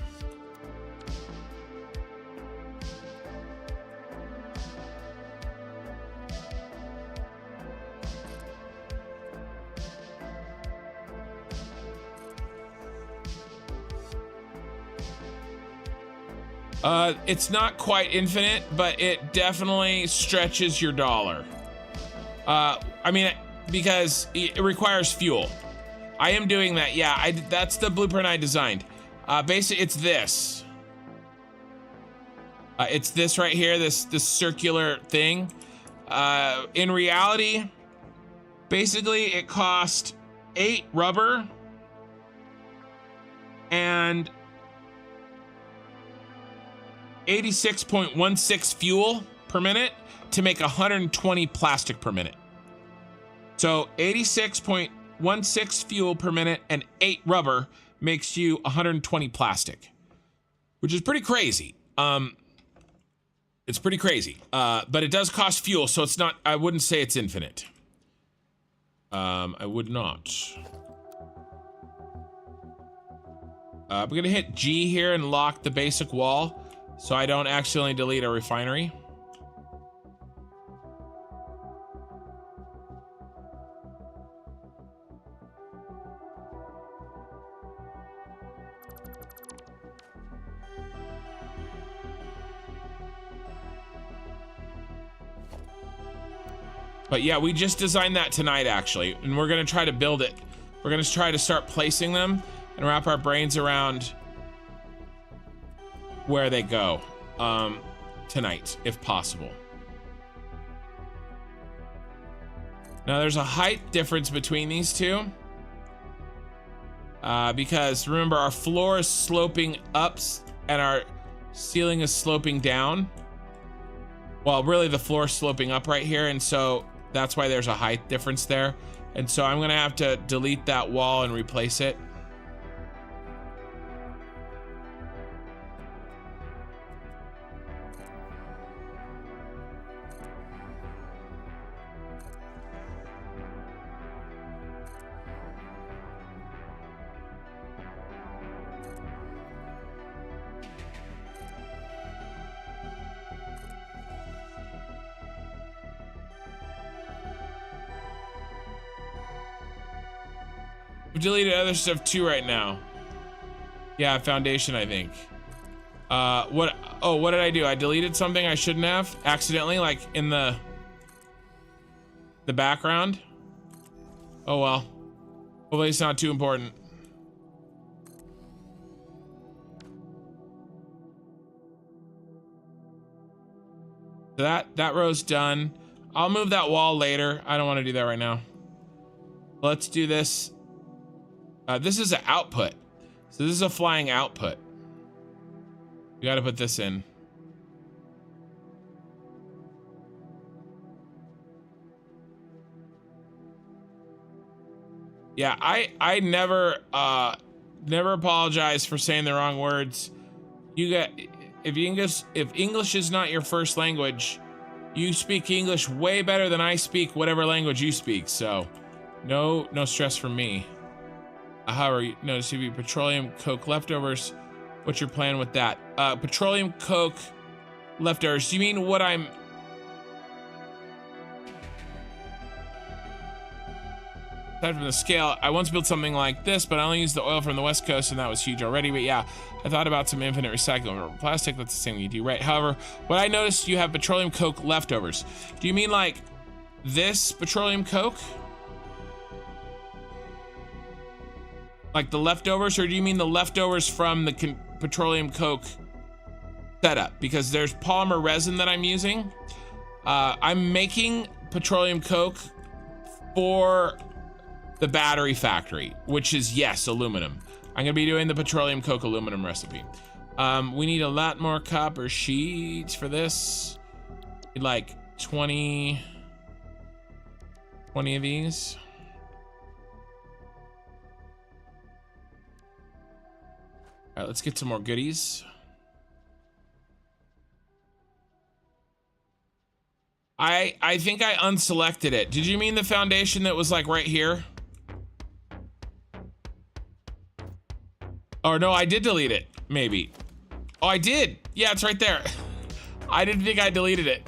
It's not quite infinite, but it definitely stretches your dollar. I mean, because it requires fuel. I am doing that. Yeah, that's the blueprint I designed. Basically, it's this. It's this right here, this circular thing. In reality, basically, it cost 8 rubber and 86.16 fuel per minute to make 120 plastic per minute. So 86.16 fuel per minute and 8 rubber makes you 120 plastic, which is pretty crazy. It's pretty crazy, but it does cost fuel, so it's not, I wouldn't say it's infinite. I would not. We're gonna hit G here and lock the basic wall so I don't accidentally delete a refinery. But yeah, we just designed that tonight actually, and we're gonna try to build it. We're gonna try to start placing them and wrap our brains around where they go tonight, if possible. Now there's a height difference between these two because remember our floor is sloping up and our ceiling is sloping down. Well, really the floor is sloping up right here, and so that's why there's a height difference there. And so I'm gonna have to delete that wall and replace it. We've deleted other stuff too right now. Yeah, foundation, I think. What did I do? I deleted something I shouldn't have accidentally, like in the background. Oh well. Hopefully it's not too important. So that row's done. I'll move that wall later. I don't want to do that right now. Let's do this. This is an output. So this is a flying output. You got to put this in. Yeah, I never apologize for saying the wrong words. You got, if English is not your first language, you speak English way better than I speak whatever language you speak. So no stress from me. However, you notice you petroleum coke leftovers. What's your plan with that? Petroleum coke leftovers. Do you mean what I'm... Aside from the scale, I once built something like this, but I only used the oil from the West Coast, and that was huge already. But yeah, I thought about some infinite recyclable plastic. That's the same thing you do, right? However, what I noticed, you have petroleum coke leftovers. Do you mean like this petroleum coke? Like the leftovers, or do you mean the leftovers from the petroleum coke setup? Because there's polymer resin that I'm using. I'm making petroleum coke for the battery factory, which is, yes, aluminum. I'm gonna be doing the petroleum coke aluminum recipe. We need a lot more copper sheets for this. Need like 20 of these. All right, let's get some more goodies. I think I unselected it. Did you mean the foundation that was like right here? Oh no, I did delete it, maybe. Oh, I did. Yeah, it's right there. I didn't think I deleted it.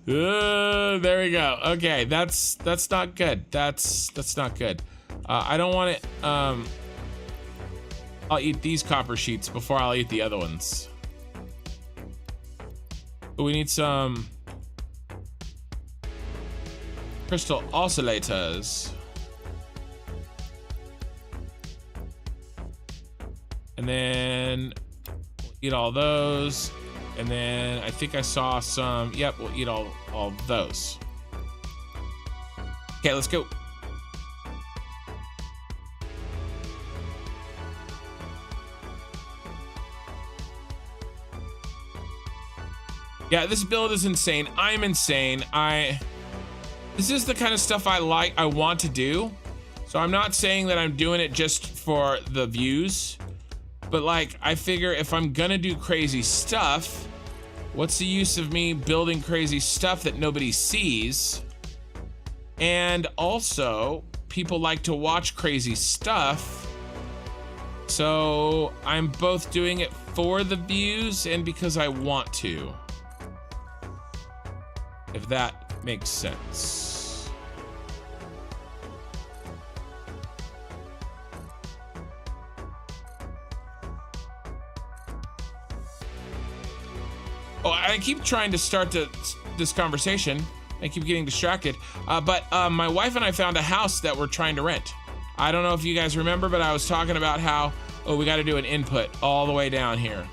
There we go. Okay, that's not good. That's not good. I don't want it. I'll eat these copper sheets before I'll eat the other ones. We need some crystal oscillators. And then we'll eat all those. And then I think I saw some, yep, we'll eat all those. Okay, let's go. Yeah, this build is insane. I'm insane. This is the kind of stuff I want to do. So I'm not saying that I'm doing it just for the views, but like, I figure if I'm gonna do crazy stuff, what's the use of me building crazy stuff that nobody sees? And also, people like to watch crazy stuff. So I'm both doing it for the views and because I want to. If that makes sense. Oh, I keep trying to start this conversation. I keep getting distracted. But my wife and I found a house that we're trying to rent. I don't know if you guys remember, but I was talking about how, we got to do an input all the way down here.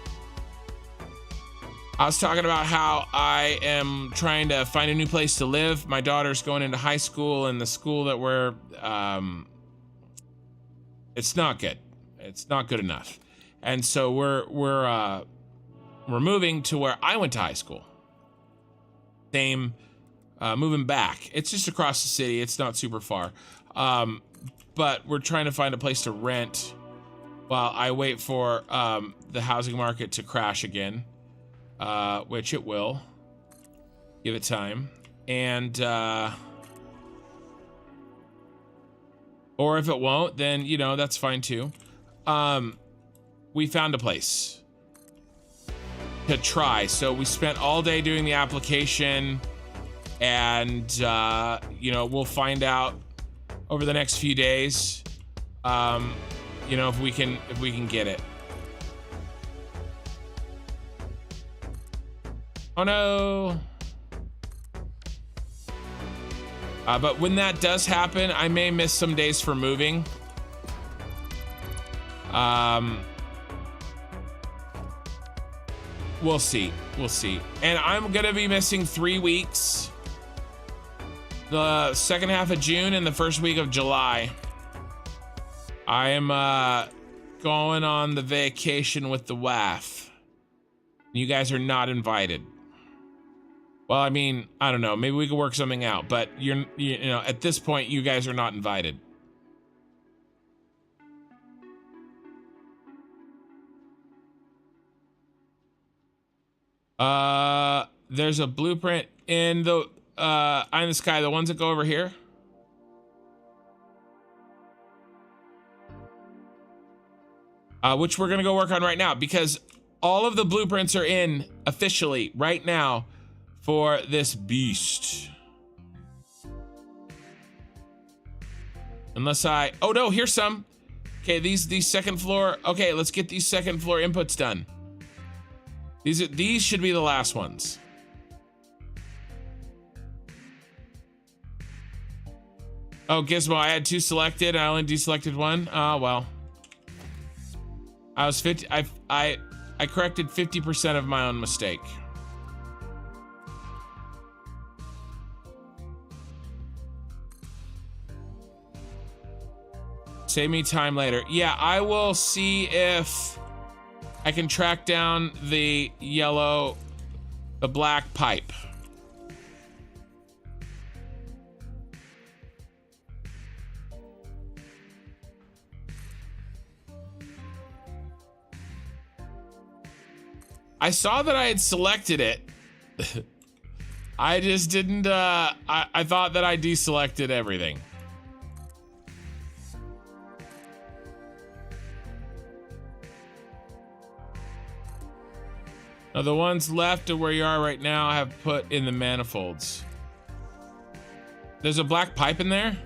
I was talking about how I am trying to find a new place to live. My daughter's going into high school, and the school that we're, it's not good. It's not good enough. And so we're moving to where I went to high school. Moving back. It's just across the city. It's not super far. But we're trying to find a place to rent while I wait for the housing market to crash again. Which it will. Give it time. And or if it won't, then that's fine too. We found a place to try. So we spent all day doing the application, and we'll find out over the next few days if we can get it. Oh no. But when that does happen, I may miss some days for moving. We'll see. We'll see. And I'm gonna be missing 3 weeks. The second half of June and the first week of July. I am going on the vacation with the wife. You guys are not invited. Well, I mean, I don't know. Maybe we could work something out, but at this point, you guys are not invited. There's a blueprint in the eye in the sky, the ones that go over here. Which we're gonna go work on right now, because all of the blueprints are in officially right now for this beast. Unless oh no, here's some. Okay, these second floor. Okay, let's get these second floor inputs done. These should be the last ones. Oh, Gizmo, I had 2 selected. I only deselected 1. Oh well. I was 50. I corrected 50% of my own mistake. Save me time later. Yeah, I will see if I can track down the black pipe. I saw that I had selected it. I just didn't, I thought that I deselected everything. Now the ones left of where you are right now I have put in the manifolds. There's a black pipe in there?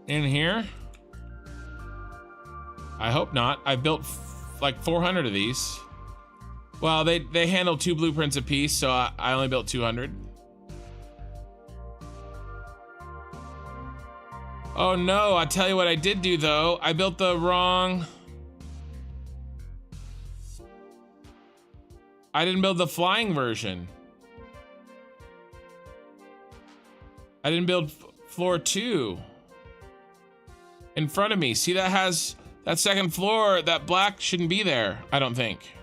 In here? I hope not. I built like 400 of these. Well, they handle 2 blueprints a piece, so I only built 200. Oh no, I'll tell you what I did do though. I built the wrong... I didn't build the flying version. I didn't build floor 2. In front of me. See, that has that second floor. That black shouldn't be there, I don't think.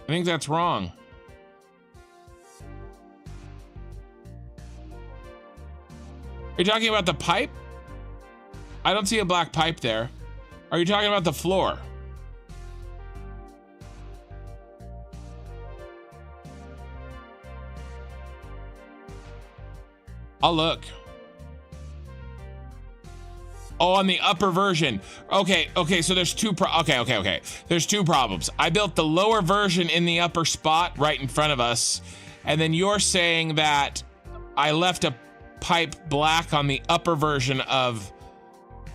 I think that's wrong. Are you talking about the pipe? I don't see a black pipe there. Are you talking about the floor? I'll look. Oh, on the upper version. Okay, so there's two There's 2 problems. I built the lower version in the upper spot right in front of us, and then you're saying that I left a pipe black on the upper version of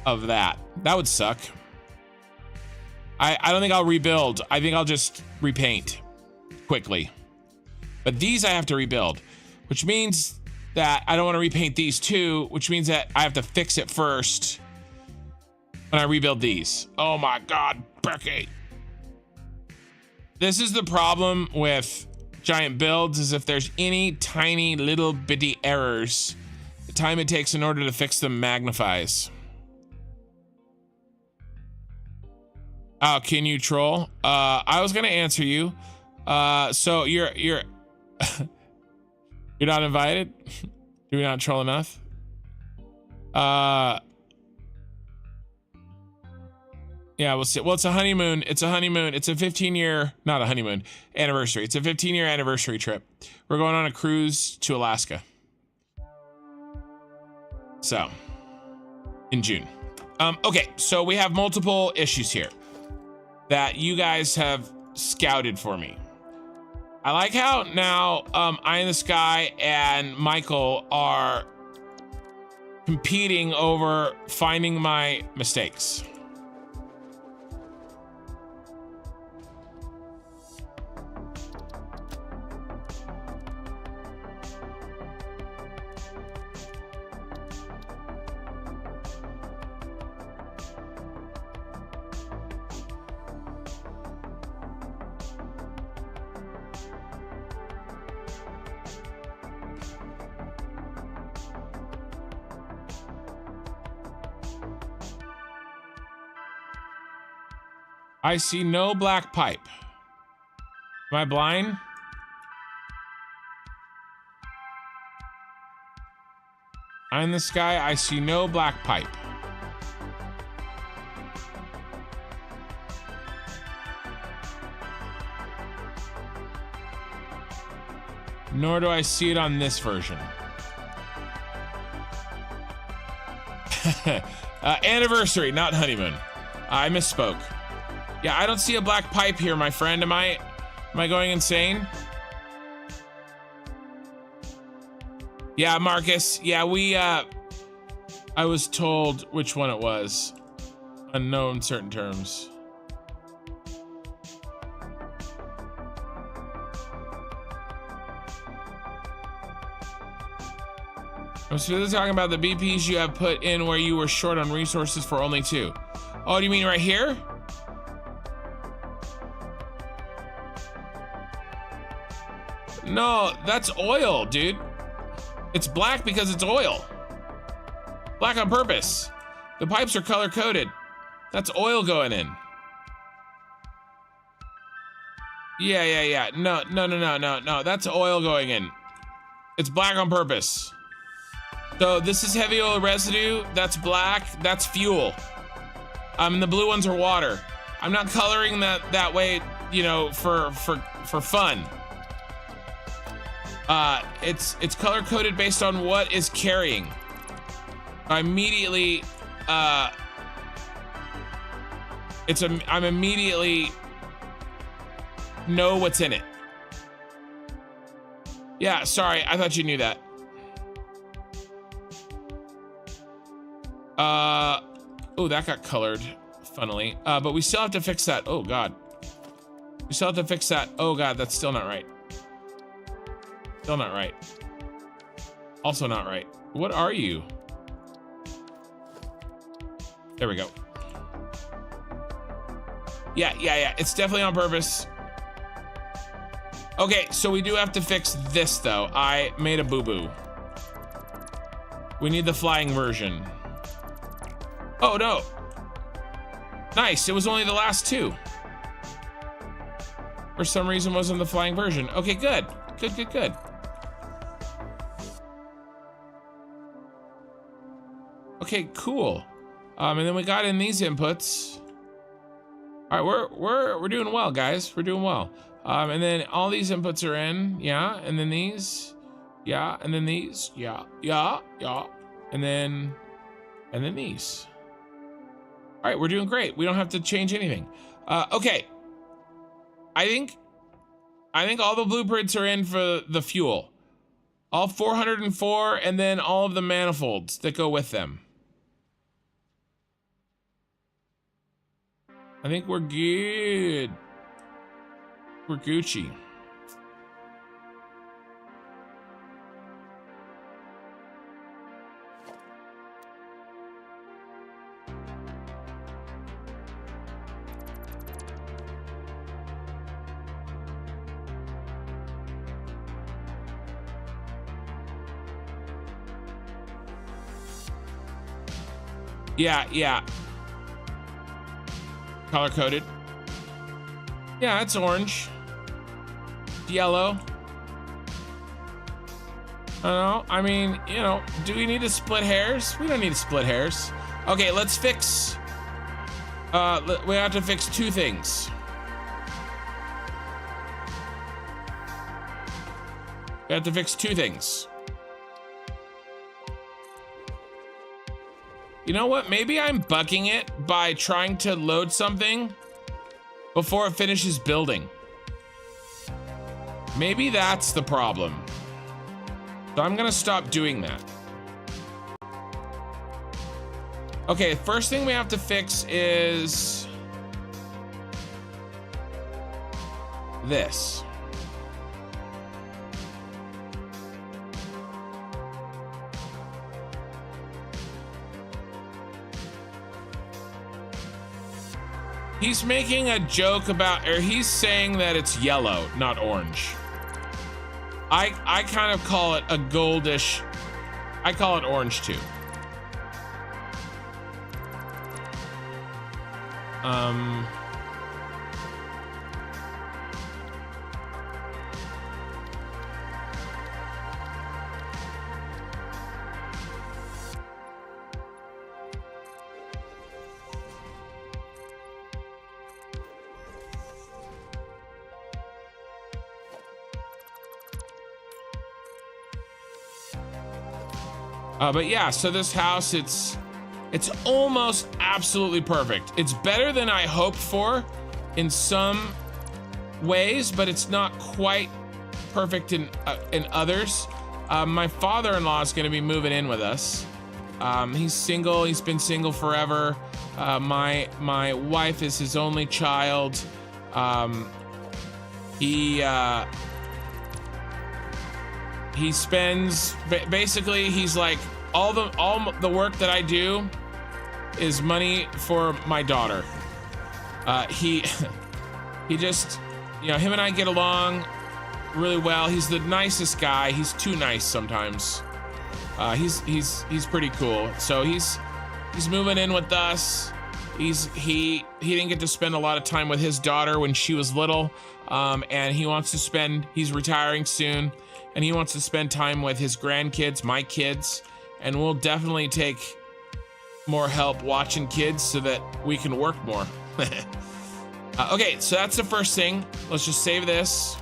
that. That would suck. I don't think I'll rebuild. I think I'll just repaint quickly. But these I have to rebuild, which means that I don't want to repaint these 2, which means that I have to fix it first when I rebuild these. Oh my God, Becky. This is the problem with giant builds, is if there's any tiny little bitty errors, the time it takes in order to fix them magnifies. Oh, can you troll? I was gonna answer you. So you're you're not invited? Do we not troll enough? Yeah, we'll see. Well, it's a honeymoon. It's a honeymoon. It's a 15-year, not a honeymoon, anniversary. It's a 15-year anniversary trip. We're going on a cruise to Alaska. So, in June. Okay, so we have multiple issues here that you guys have scouted for me. I like how now Eye in the Sky and Michael are competing over finding my mistakes. I see no black pipe. Am I blind? Eye in the Sky, I see no black pipe. Nor do I see it on this version. Anniversary, not honeymoon. I misspoke. Yeah, I don't see a black pipe here, my friend. Am I going insane? Yeah, Marcus. Yeah, I was told which one it was. Unknown certain terms. I'm still talking about the BPs you have put in where you were short on resources for only 2. Oh, do you mean right here? No, that's oil, dude. It's black because it's oil. Black on purpose. The pipes are color coded. That's oil going in. Yeah. No. That's oil going in. It's black on purpose. So this is heavy oil residue. That's black. That's fuel. The blue ones are water. I'm not coloring that way, you know, for fun. It's color coded based on what is carrying. I immediately I'm immediately know what's in it. Yeah, sorry, I thought you knew that. Oh, that got colored, funnily. But we still have to fix that. Oh God. We still have to fix that. Oh God, that's still not right. Still not right. Also not right. What are you? There we go. Yeah. It's definitely on purpose. Okay, so we do have to fix this though. I made a boo-boo. We need the flying version. Oh no. Nice, it was only the last two. For some reason wasn't the flying version. Okay, good. Good. Okay, cool. And then we got in these inputs. All right, we're doing well, guys. We're doing well. And then all these inputs are in, yeah. And then these, yeah. And then these, yeah. And then these. All right, we're doing great. We don't have to change anything. Okay. I think all the blueprints are in for the fuel. All 404, and then all of the manifolds that go with them. I think we're good. We're Gucci. Yeah. Color coded. Yeah, it's orange. Yellow. I don't know. I mean, you know, do we need to split hairs? We don't need to split hairs. Okay, let's fix. We have to fix two things. We have to fix two things. You know what? Maybe I'm bugging it by trying to load something before it finishes building. Maybe that's the problem. So I'm gonna stop doing that. Okay, first thing we have to fix is this. He's making a joke about, or he's saying that it's yellow, not orange. I kind of call it a goldish, I call it orange too. But yeah, so this house, it's almost absolutely perfect. It's better than I hoped for in some ways, but it's not quite perfect in others. My father-in-law is going to be moving in with us. He's single. He's been single forever. My wife is his only child. He spends basically, he's like, all the work that I do is money for my daughter. He just, you know, him and I get along really well. He's the nicest guy. He's too nice sometimes. He's pretty cool. So he's moving in with us. He didn't get to spend a lot of time with his daughter when she was little, and he wants to spend. He's retiring soon, and he wants to spend time with his grandkids, my kids, and we'll definitely take more help watching kids so that we can work more. Okay, so that's the first thing. Let's just save this.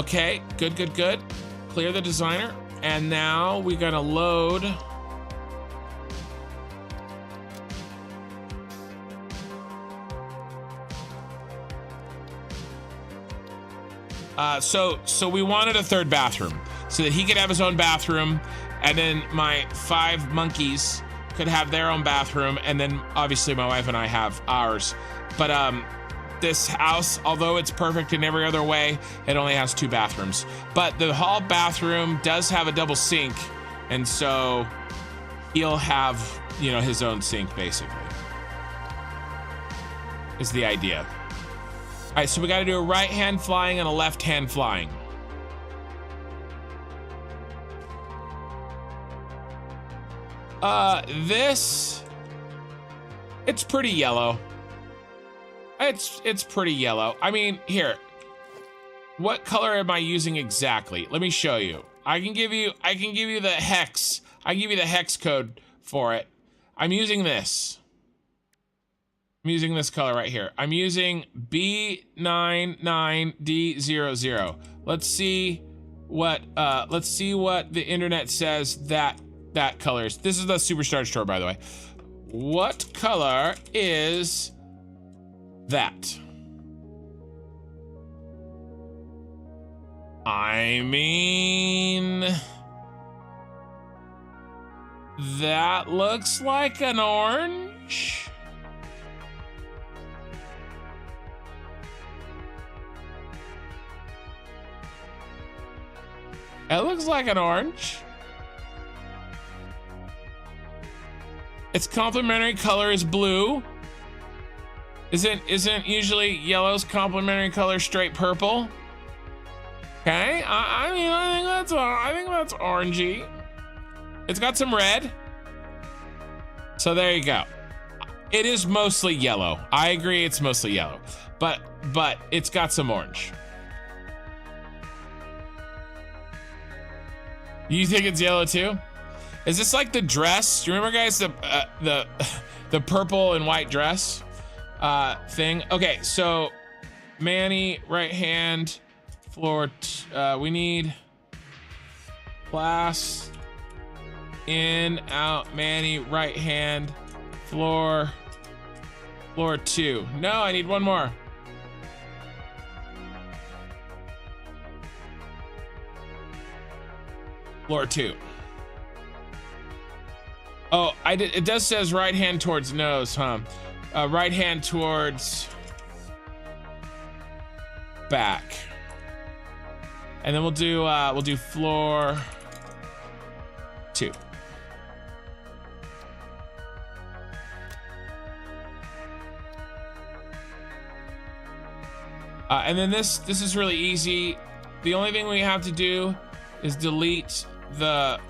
Okay, good. Clear the designer, and now we're gonna load. So we wanted a third bathroom so that he could have his own bathroom, and then my 5 monkeys could have their own bathroom, and then obviously my wife and I have ours. But this house, although it's perfect in every other way, it only has 2 bathrooms. But the hall bathroom does have a double sink, and so he'll have, you know, his own sink basically, is the idea. All right, so we got to do a right hand flying and a left hand flying. It's pretty yellow. It's pretty yellow. I mean, here, what color am I using exactly? Let me show you. I can give you the hex. I can give you the hex code for it. I'm using this. I'm using this color right here. I'm using B99D00. Let's see what the internet says that color is. This is the Superstar store, by the way. What color is that? I mean, that looks like an orange. It looks like an orange. Its complementary color is blue. Isn't usually yellow's complementary color straight purple? Okay, I mean, I think that's orangey. It's got some red. So there you go. It is mostly yellow. I agree, it's mostly yellow, but it's got some orange. You think it's yellow too? Is this like the dress? Do you remember, guys, the purple and white dress thing? Okay, so Manny, right hand, floor. We need class, in, out, Manny, right hand, floor 2. No, I need one more. Floor 2. Oh, it does says right hand towards nose, huh? Right hand towards back. And then we'll do floor 2. And then this is really easy. The only thing we have to do is delete the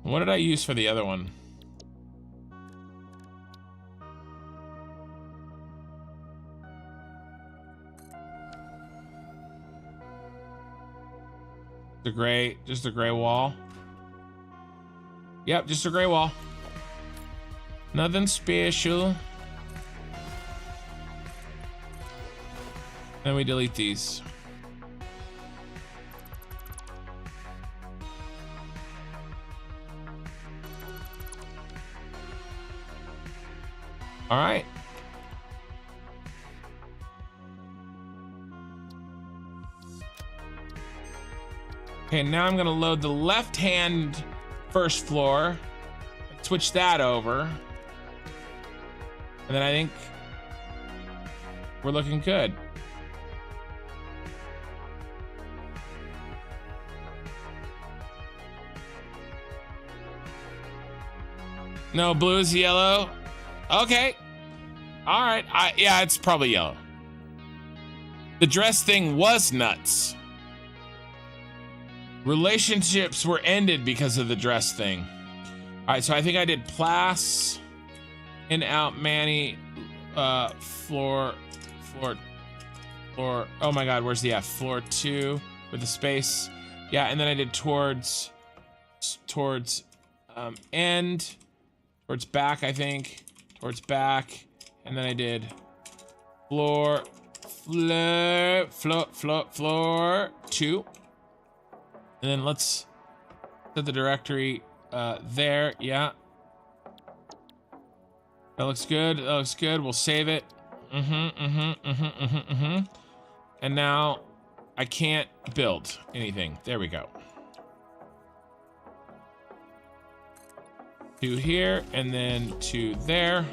what did I use for the other one? Just a gray wall. Yep, just a gray wall. Nothing special. Then we delete these. All right. Okay, now I'm gonna load the left hand first floor, switch that over, and then I think we're looking good. No, blue is yellow. Okay. All right. Yeah, it's probably yellow. The dress thing was nuts. Relationships were ended because of the dress thing. All right, so I think I did Plas, in, out, Manny, floor. Oh my God, where's the F? Floor 2 with the space. Yeah, and then I did towards end, towards back, I think, towards back, and then I did floor 2. And then let's set the directory there. Yeah. That looks good. That looks good. We'll save it. And now I can't build anything. There we go. 2 here and then 2 there.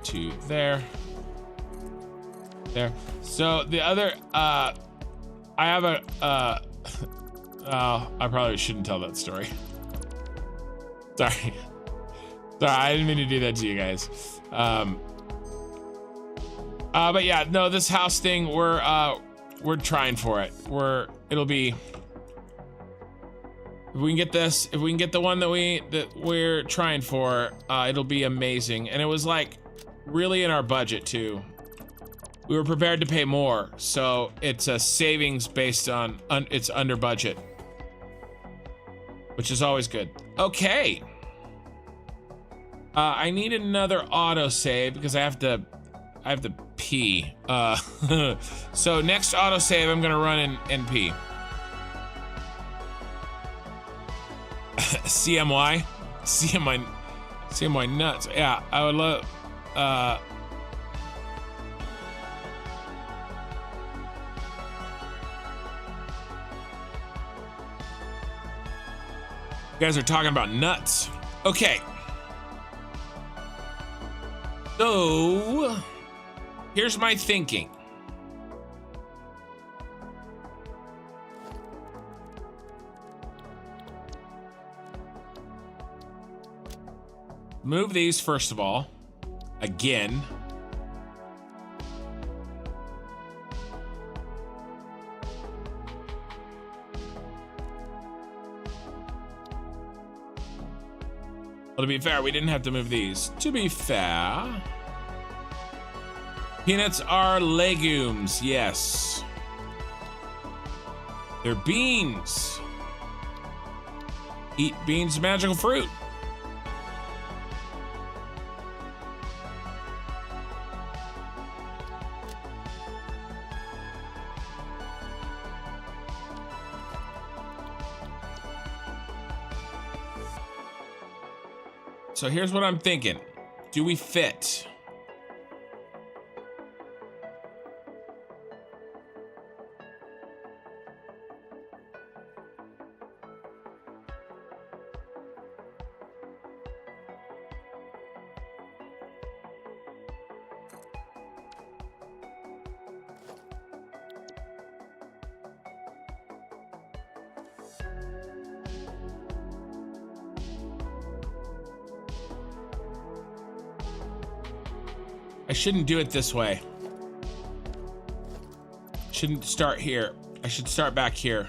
2 there. There. So the other, I have a, oh, I probably shouldn't tell that story. Sorry. I didn't mean to do that to you guys. But yeah, no, this house thing, we're trying for it. It'll be, if we can get this, if we can get the one that we're trying for, it'll be amazing. And it was like really in our budget too. We were prepared to pay more, so it's a savings based on it's under budget, which is always good. Okay. I need another autosave because I have to pee. So next autosave, I'm gonna run in NP. CMY? CMY nuts. Yeah, I would love, you guys are talking about nuts. Okay. So, here's my thinking. Move these first of all. Again. Well, to be fair, we didn't have to move these. To be fair. Peanuts are legumes, yes. They're beans. Eat beans, magical fruit. So here's what I'm thinking. Do we fit? I shouldn't do it this way. Shouldn't start here. I should start back here.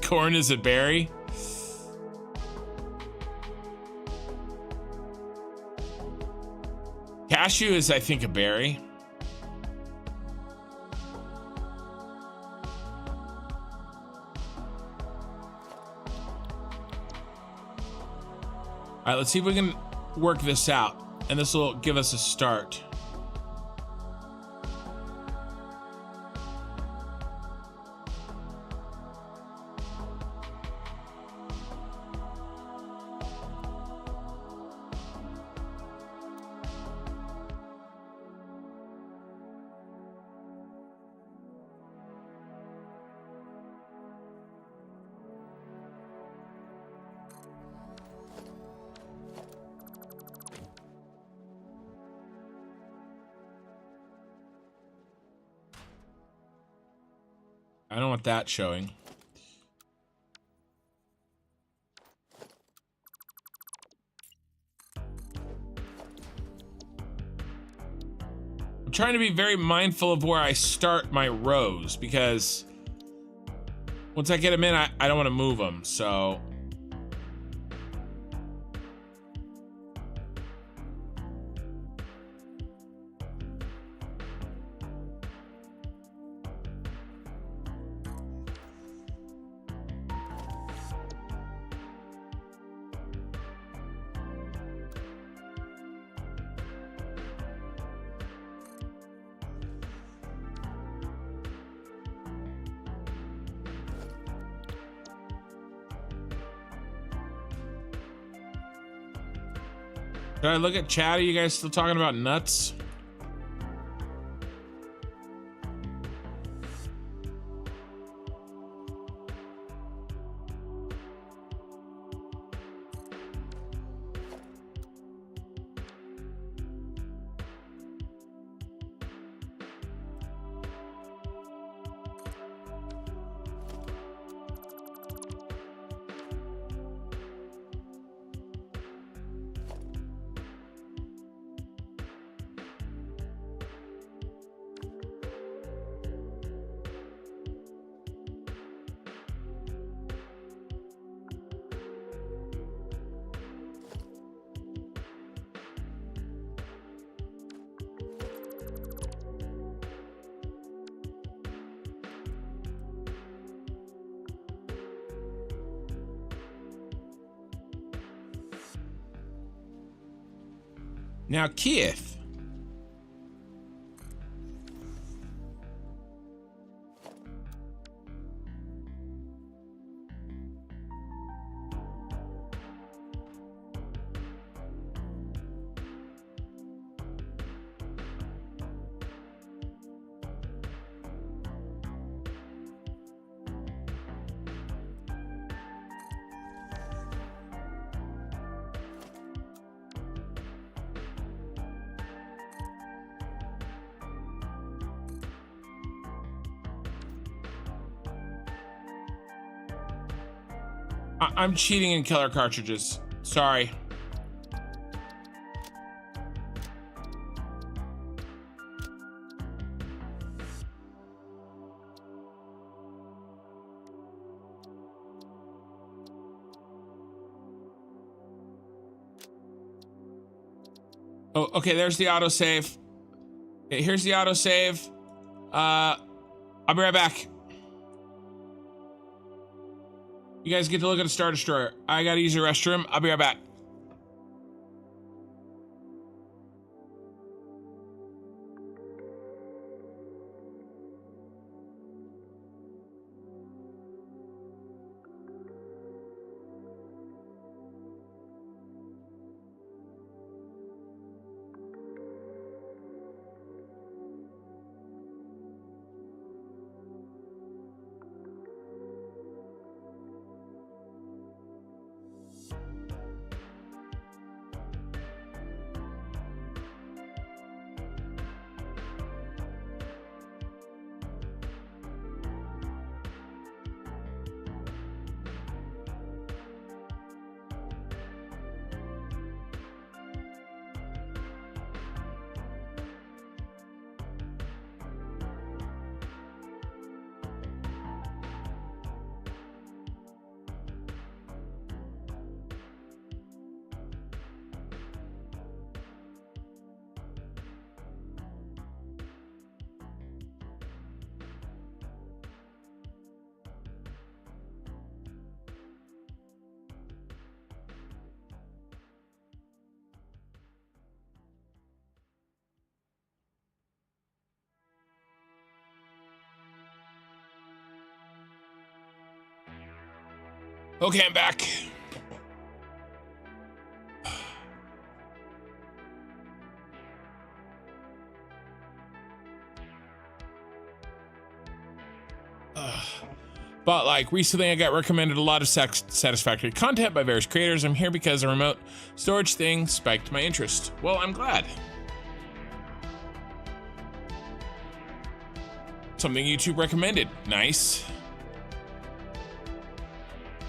Corn is a berry. Cashew is, I think, a berry. All right, let's see if we can work this out, and this will give us a start. I don't want that showing. I'm trying to be very mindful of where I start my rows because once I get them in, I don't want to move them, so. Should I look at chat? Are you guys still talking about nuts? Now, Keith. I'm cheating in killer cartridges. Sorry. Oh, okay, there's the autosave. Okay, here's the autosave. I'll be right back. You guys get to look at a Star Destroyer. I gotta use the restroom. I'll be right back. Okay, I'm back. But like recently I got recommended a lot of Satisfactory content by various creators. I'm here because a remote storage thing spiked my interest. Well, I'm glad. Something YouTube recommended. Nice.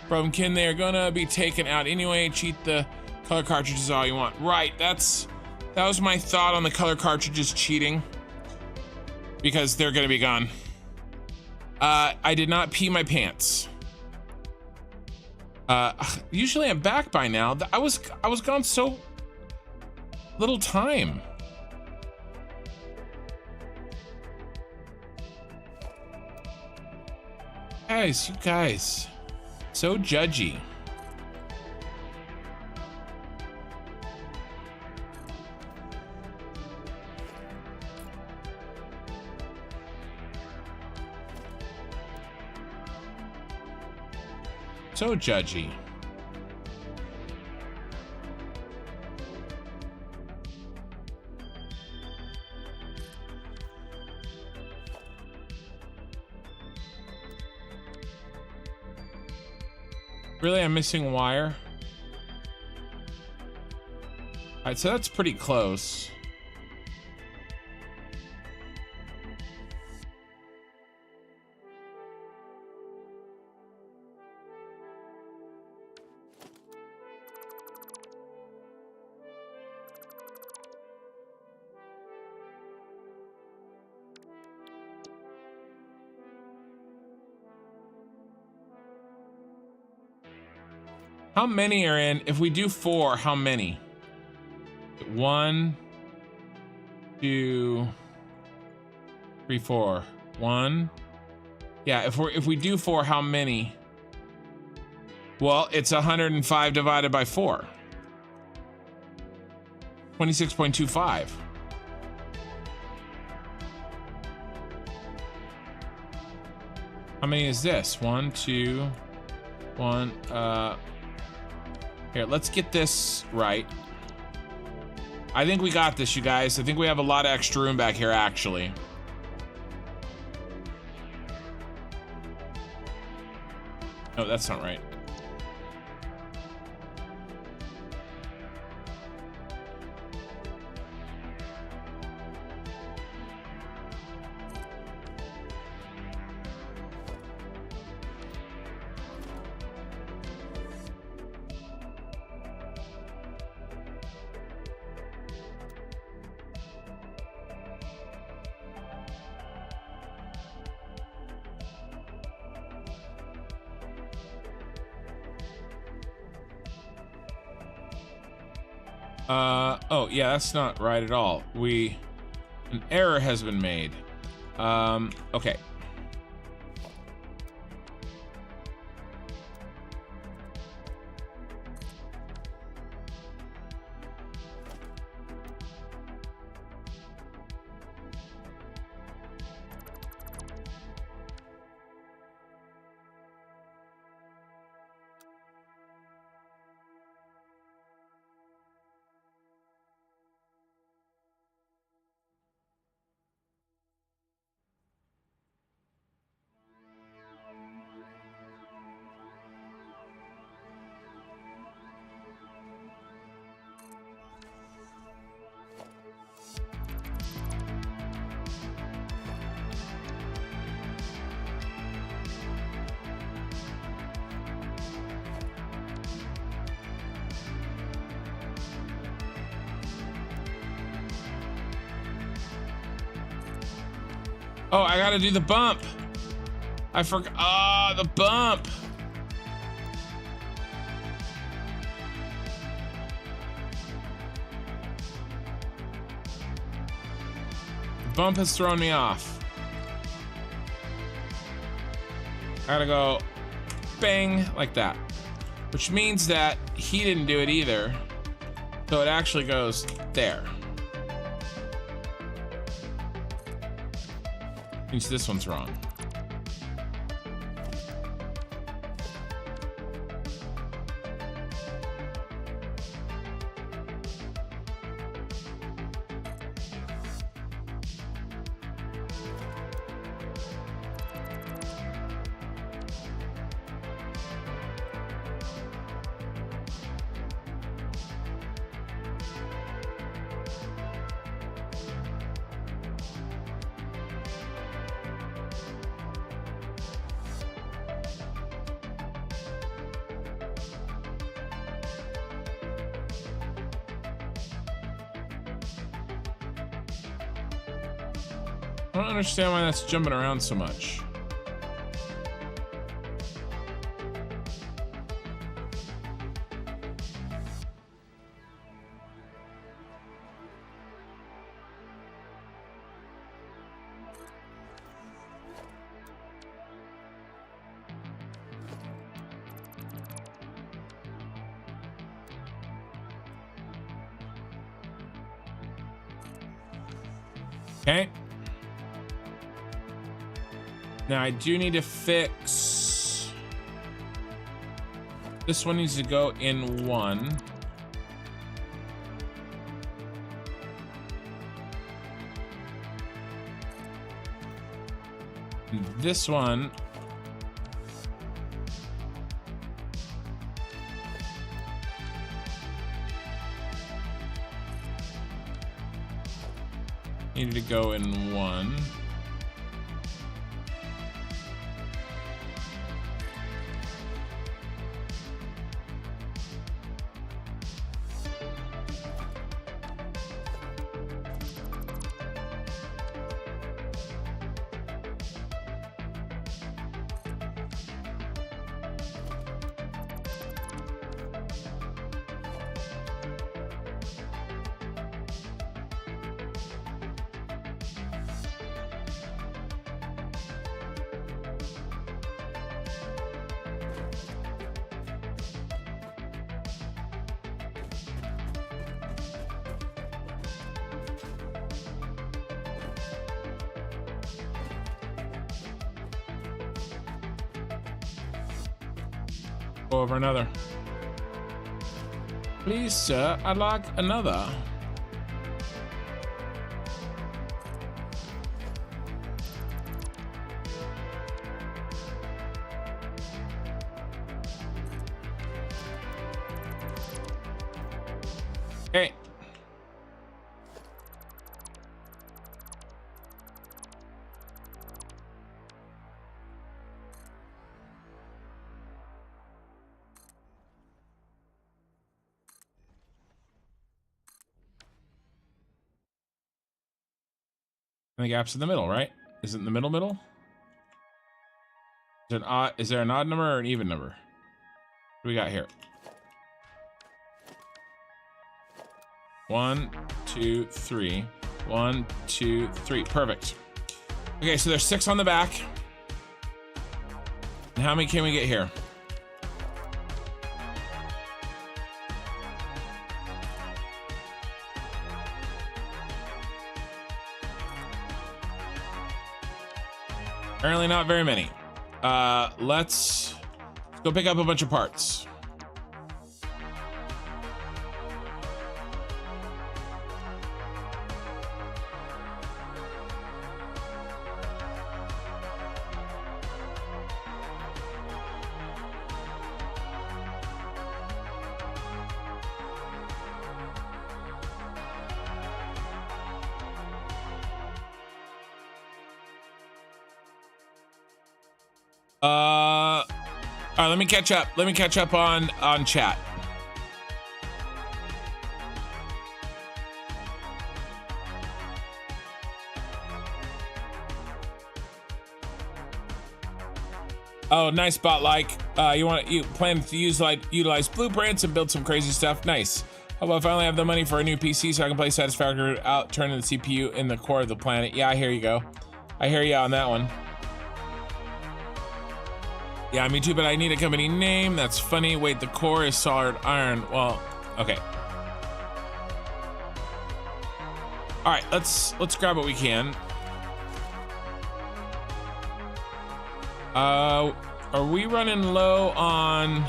Bromkin, they're gonna be taken out anyway. Cheat the color cartridges all you want. Right, that was my thought on the color cartridges cheating. Because they're gonna be gone. I did not pee my pants. Usually I'm back by now. I was gone so little time. Guys, you guys, so judgy. So judgy. Really, I'm missing a wire. All right, so that's pretty close. How many are in? If we do 4, how many? 1, 2, 3, 4. 1. Yeah, if we do 4, how many? Well, it's 105 divided by 4. 26.25. How many is this? 1, 2, 1. Here, let's get this right. I think we got this, you guys. I think we have a lot of extra room back here, actually. No, that's not right. Oh, yeah, that's not right at all. An error has been made. Okay. Oh, I gotta do the bump. I forgot. Ah, the bump. The bump has thrown me off. I gotta go bang like that, which means that he didn't do it either. So it actually goes there. Means this one's wrong. I don't understand why that's jumping around so much. Okay. Now I do need to fix. This one needs to go in one. And this one. Needed to go in one. Go over another. Please, sir, I'd like another. Okay. And the gap's in the middle, right? Is it in the middle? Is there an odd number or an even number? What do we got here? 1, 2, 3. 1, 2, 3. Perfect. Okay, so there's 6 on the back. And how many can we get here? Apparently not very many. Let's go pick up a bunch of parts. All right, let me catch up. Let me catch up on chat. Oh, nice bot like. You plan to utilize blueprints and build some crazy stuff. Nice. How about I finally have the money for a new PC so I can play Satisfactory without turning the CPU in the core of the planet? Yeah, here you go. I hear you on that one. Yeah, me too, but I need a company name. That's funny. Wait, the core is solid iron. Well, okay. All right, let's grab what we can. Are we running low on?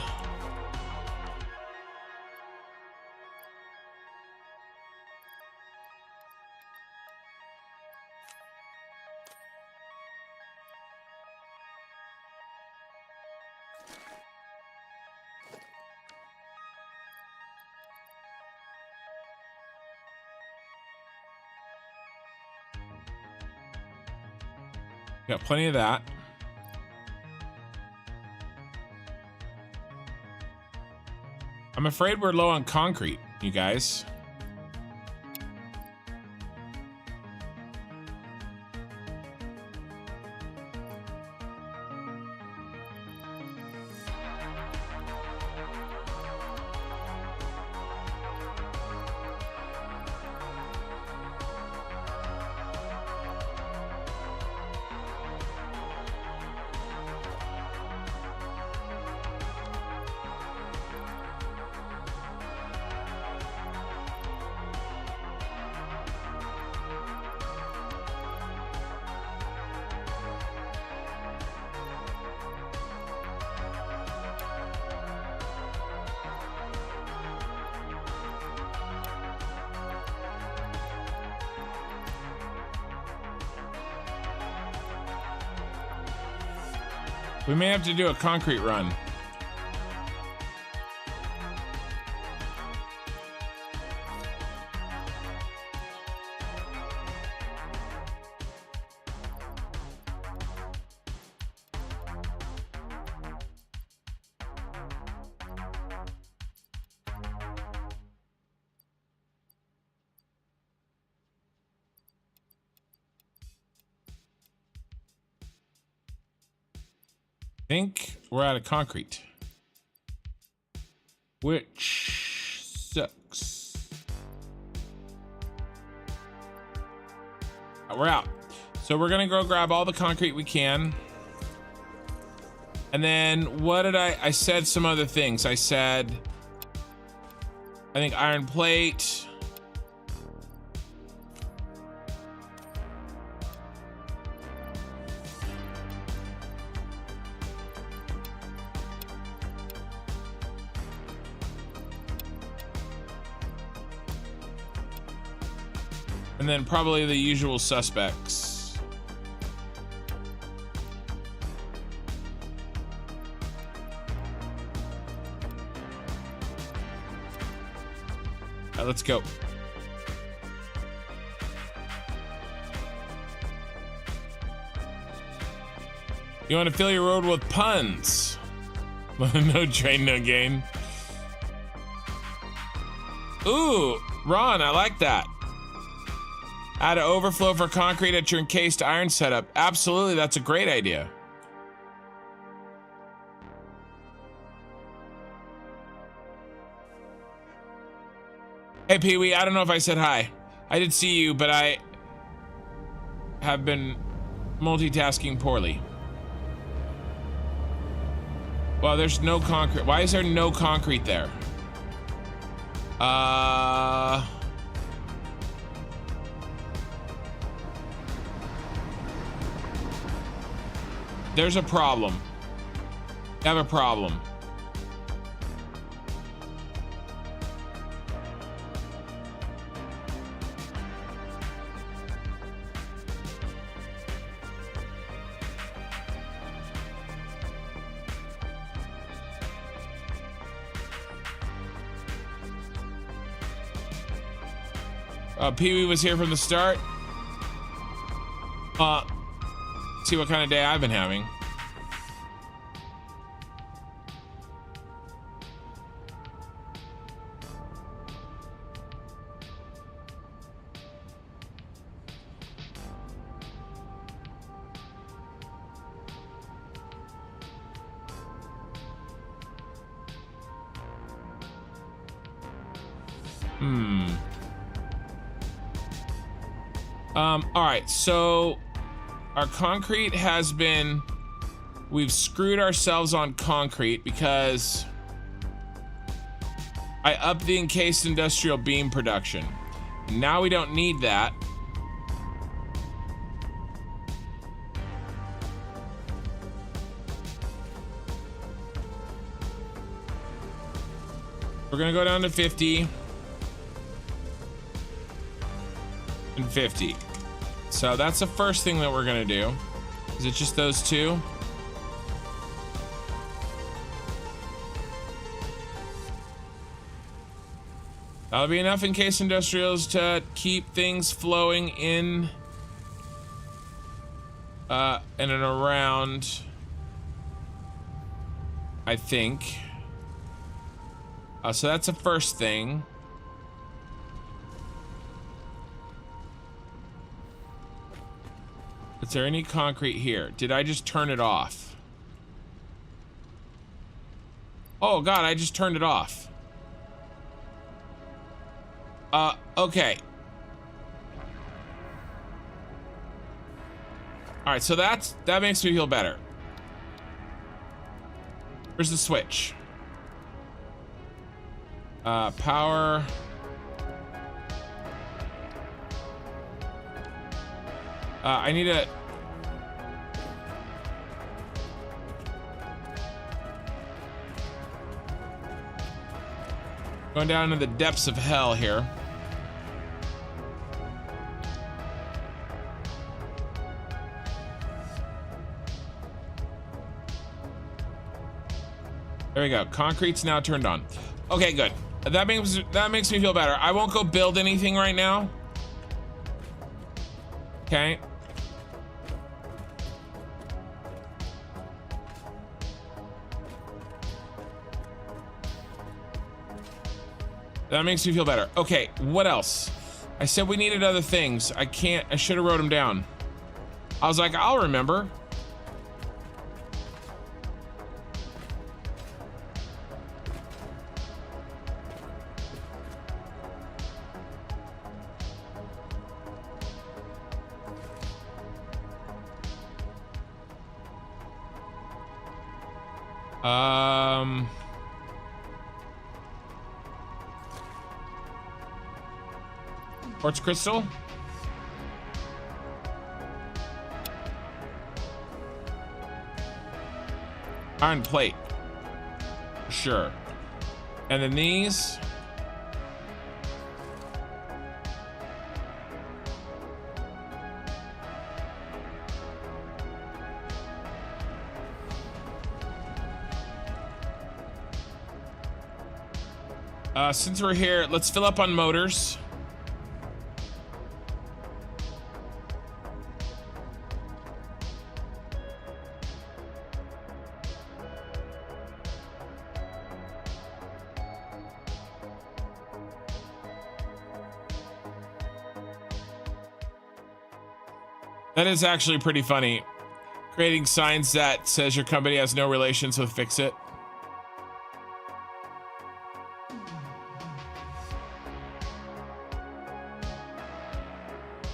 Got plenty of that. I'm afraid we're low on concrete, you guys. We may have to do a concrete run. I think we're out of concrete, which sucks. We're out. So we're gonna go grab all the concrete we can. And then what did I said some other things. I said, I think iron plate. And then probably the usual suspects. All right, let's go. You want to fill your road with puns? No train, no gain. Ooh, Ron, I like that. Add an overflow for concrete at your encased iron setup. Absolutely, that's a great idea. Hey, Pee-wee, I don't know if I said hi. I did see you, but I have been multitasking poorly. Well, there's no concrete. Why is there no concrete there? There's a problem. I have a problem. Pee-wee was here from the start. See what kind of day I've been having. All right, so our concrete has been, we've screwed ourselves on concrete because I upped the encased industrial beam production. Now we don't need that. We're gonna go down to 50 and 50. So that's the first thing that we're gonna do. Is it just those two? That'll be enough encased industrials to keep things flowing in and around, I think. So that's the first thing. Is there any concrete here? Did I just turn it off? Oh God, I just turned it off. Okay. All right, so that makes me feel better. Where's the switch? Power. I need a... Going down to the depths of hell here. There we go. Concrete's now turned on. Okay, good. That makes me feel better. I won't go build anything right now. Okay. That makes me feel better. Okay, what else? I said we needed other things. I should have wrote them down. I was like, I'll remember. Quartz crystal. Iron plate. Sure. And then these. Since we're here, let's fill up on motors. That is actually pretty funny. Creating signs that says your company has no relations with Fix-It.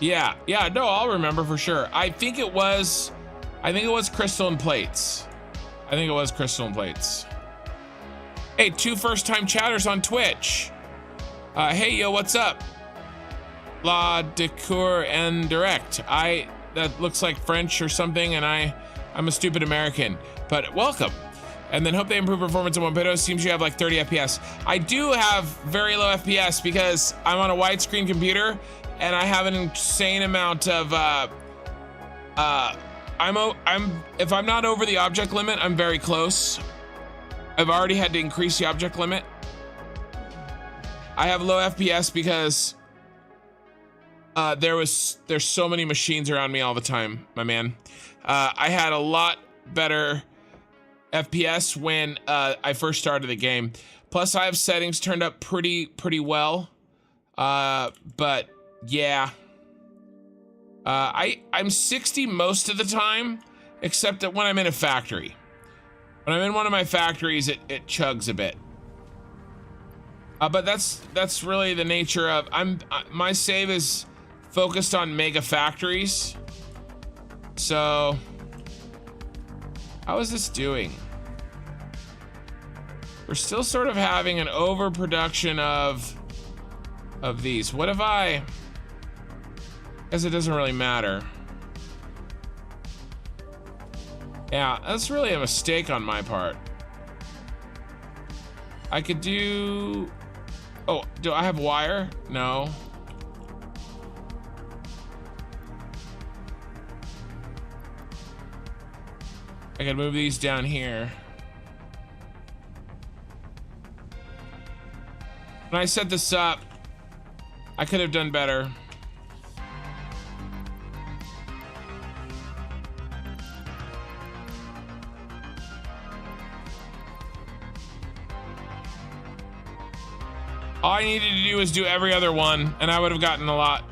Yeah, no, I'll remember for sure. I think it was crystal and plates. Hey, 2 first-time chatters on Twitch. Hey, yo, what's up? La Decour and Direct. That looks like French or something, and I'm a stupid American, but welcome. And then hope they improve performance on Mopedo. Seems you have like 30 FPS. I do have very low FPS because I'm on a widescreen computer and I have an insane amount of if I'm not over the object limit, I'm very close. I've already had to increase the object limit. I have low FPS because there's so many machines around me all the time, my man. I had a lot better FPS when I first started the game. Plus I have settings turned up pretty well. But yeah. I'm 60 most of the time, except that when I'm in a factory. When I'm in one of my factories, it chugs a bit. But that's really the nature of my save is focused on mega factories. So how is this doing? We're still sort of having an overproduction of these. What if I guess it doesn't really matter. Yeah, that's really a mistake on my part. I could do... Oh, do I have wire? No. I could move these down here. When I set this up, I could have done better. All I needed to do was do every other one, and I would have gotten a lot.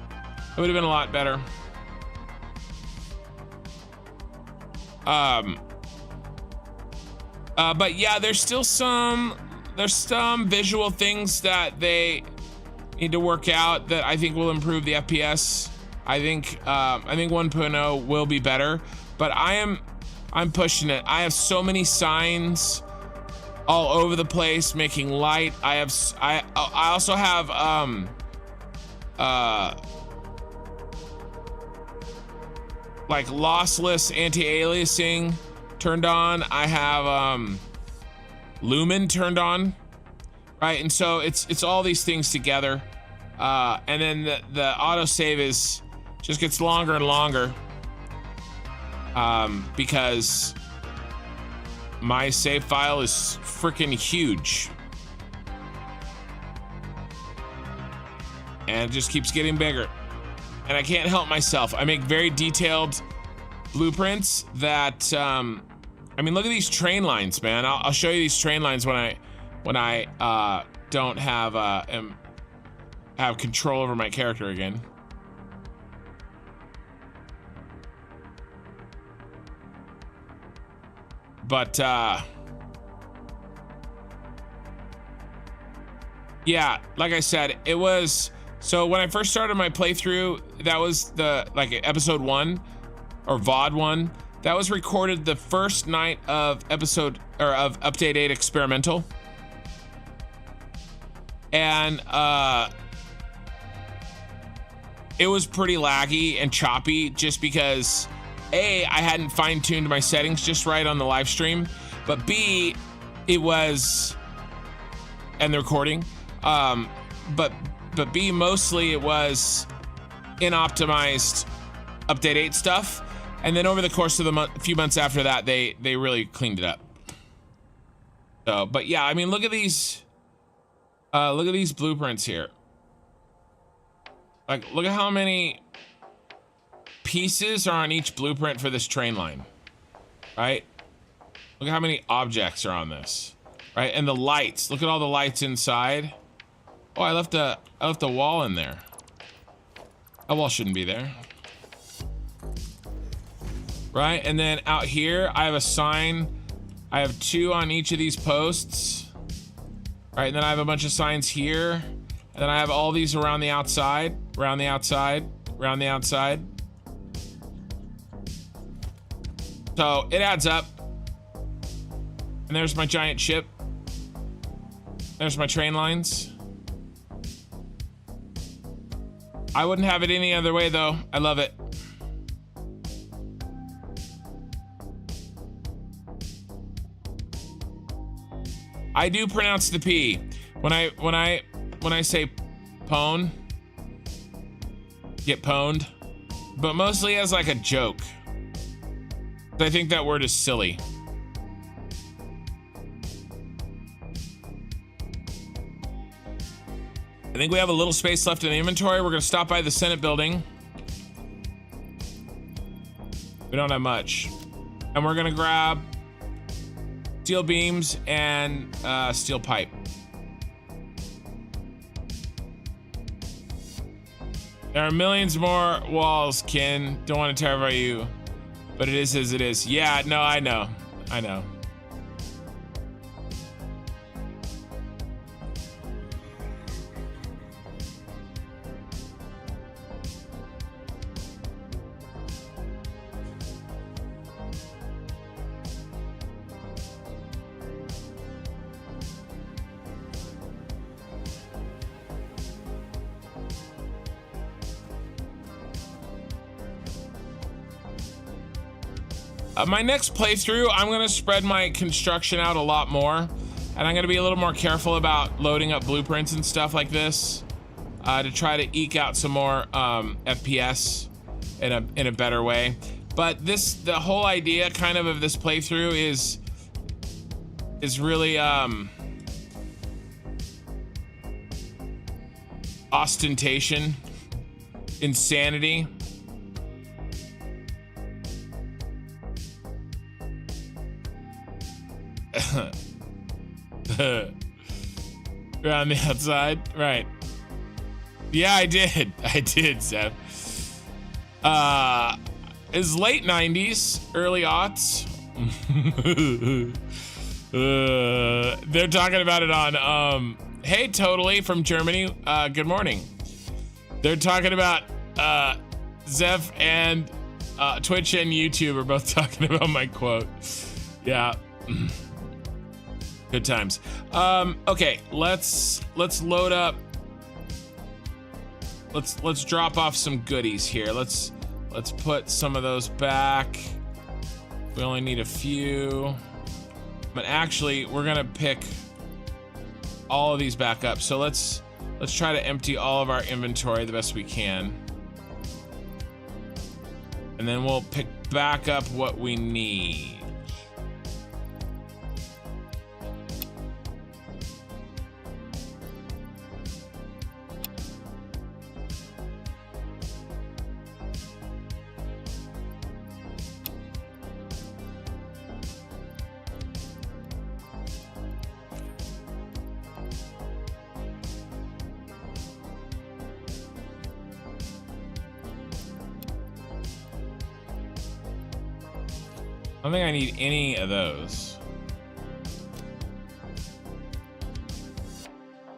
It would have been a lot better. But yeah, there's some visual things that they need to work out that I think will improve the FPS. I think 1.0 will be better, but I'm pushing it. I have so many signs all over the place making light. I also have like lossless anti-aliasing turned on. I have Lumen turned on, right? And so it's all these things together, and then the autosave just gets longer and longer, because my save file is freaking huge. And it just keeps getting bigger. And I can't help myself. I make very detailed blueprints that, I mean, look at these train lines, man. I'll show you these train lines when I don't have control over my character again. But, yeah, like I said, it was, so when I first started my playthrough, that was the, like, episode 1, or VOD 1, that was recorded the first night of episode, or of Update 8 Experimental. And, it was pretty laggy and choppy just because A, I hadn't fine-tuned my settings just right on the live stream, but B, it was, and the recording, but B, mostly it was inoptimized Update 8 stuff, and then over the course of the few months after that, they really cleaned it up. So, but yeah, I mean, look at these blueprints here. Like, look at how many pieces are on each blueprint for this train line, right? Look at how many objects are on this, right? And the lights, look at all the lights inside. Oh, I left a wall in there. A wall shouldn't be there. Right, and then out here, I have a sign. I have 2 on each of these posts. Right, and then I have a bunch of signs here. And then I have all these around the outside, around the outside, around the outside. So it adds up. And there's my giant ship. There's my train lines. I wouldn't have it any other way though. I love it. I do pronounce the P. When I say pwn, get pwned, but mostly as like a joke. I think that word is silly. I think we have a little space left in the inventory. We're gonna stop by the Senate Building. We don't have much. And we're gonna grab steel beams and steel pipe. There are millions more walls, Ken. Don't want to terrify you, but it is as it is. Yeah, no, I know. I know. My next playthrough, I'm gonna spread my construction out a lot more, and I'm gonna be a little more careful about loading up blueprints and stuff like this to try to eke out some more FPS in a better way. But the whole idea kind of this playthrough is really ostentation, insanity. Around the outside, right? Yeah, I did, Seth. It's late 90s, early aughts. They're talking about it on hey, totally from Germany. Good morning. They're talking about Zeph and Twitch and YouTube are both talking about my quote. Yeah. Good times. Okay, let's load up. Let's drop off some goodies here. Let's put some of those back. We only need a few. But actually, we're gonna pick all of these back up. So let's try to empty all of our inventory the best we can. And then we'll pick back up what we need. I don't think I need any of those.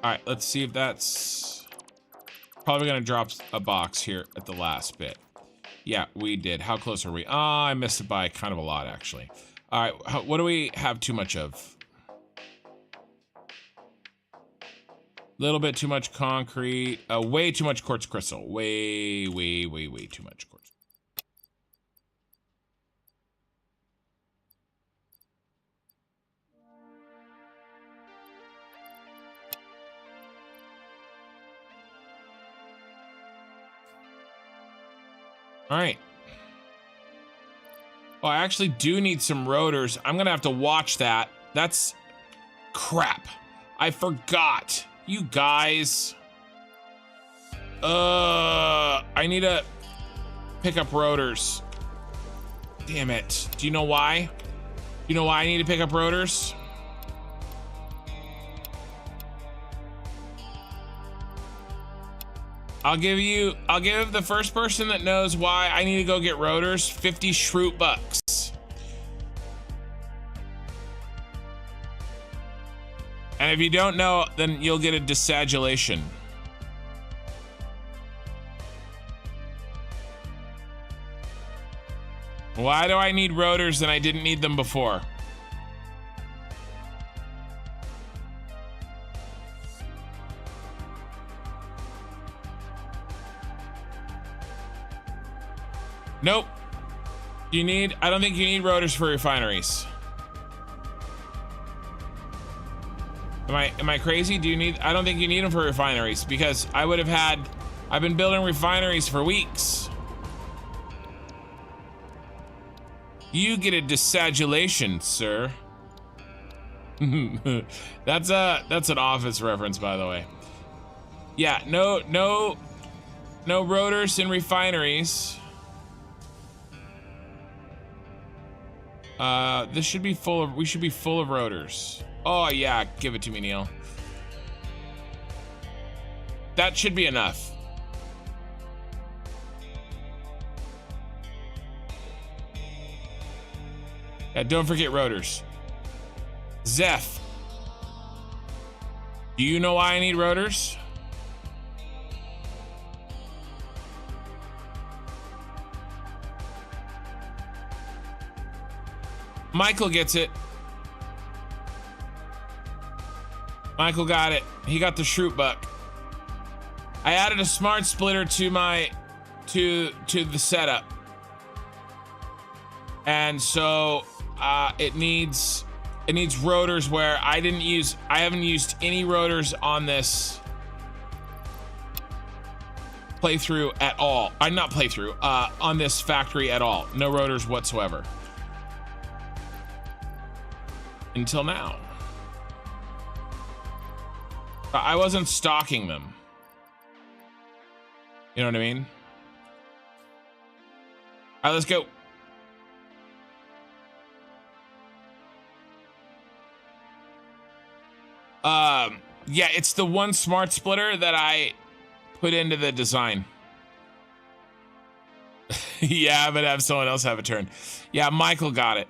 All right, let's see if that's probably gonna drop a box here at the last bit. Yeah, we did. How close are we? I missed it by kind of a lot, actually. All right, what do we have too much of? Little bit too much concrete. Way too much quartz crystal. Way too much quartz. All right. Oh, I actually do need some rotors. I'm gonna have to watch that. That's crap. I forgot. You guys. I need to pick up rotors. Damn it. Do you know why? Do you know why I need to pick up rotors? I'll give the first person that knows why I need to go get rotors 50 shroot bucks. And if you don't know, then you'll get a disagulation. Why do I need rotors and I didn't need them before? Nope. I don't think you need rotors for refineries. Am I crazy? I don't think you need them for refineries because I've been building refineries for weeks. You get a disagulation, sir. That's an Office reference, by the way. Yeah, no rotors in refineries. We should be full of rotors. Oh yeah, give it to me, Neil. That should be enough. Yeah, don't forget rotors. Zeph, do you know why I need rotors? Michael gets it. Michael got it. He got the shroot buck. I added a smart splitter to the setup. And so it needs rotors where I haven't used any rotors on this playthrough at all. Not playthrough, on this factory at all. No rotors whatsoever. Until now. I wasn't stocking them. You know what I mean? All right, let's go. Yeah, it's the one smart splitter that I put into the design. Yeah, but have someone else have a turn. Yeah, Michael got it.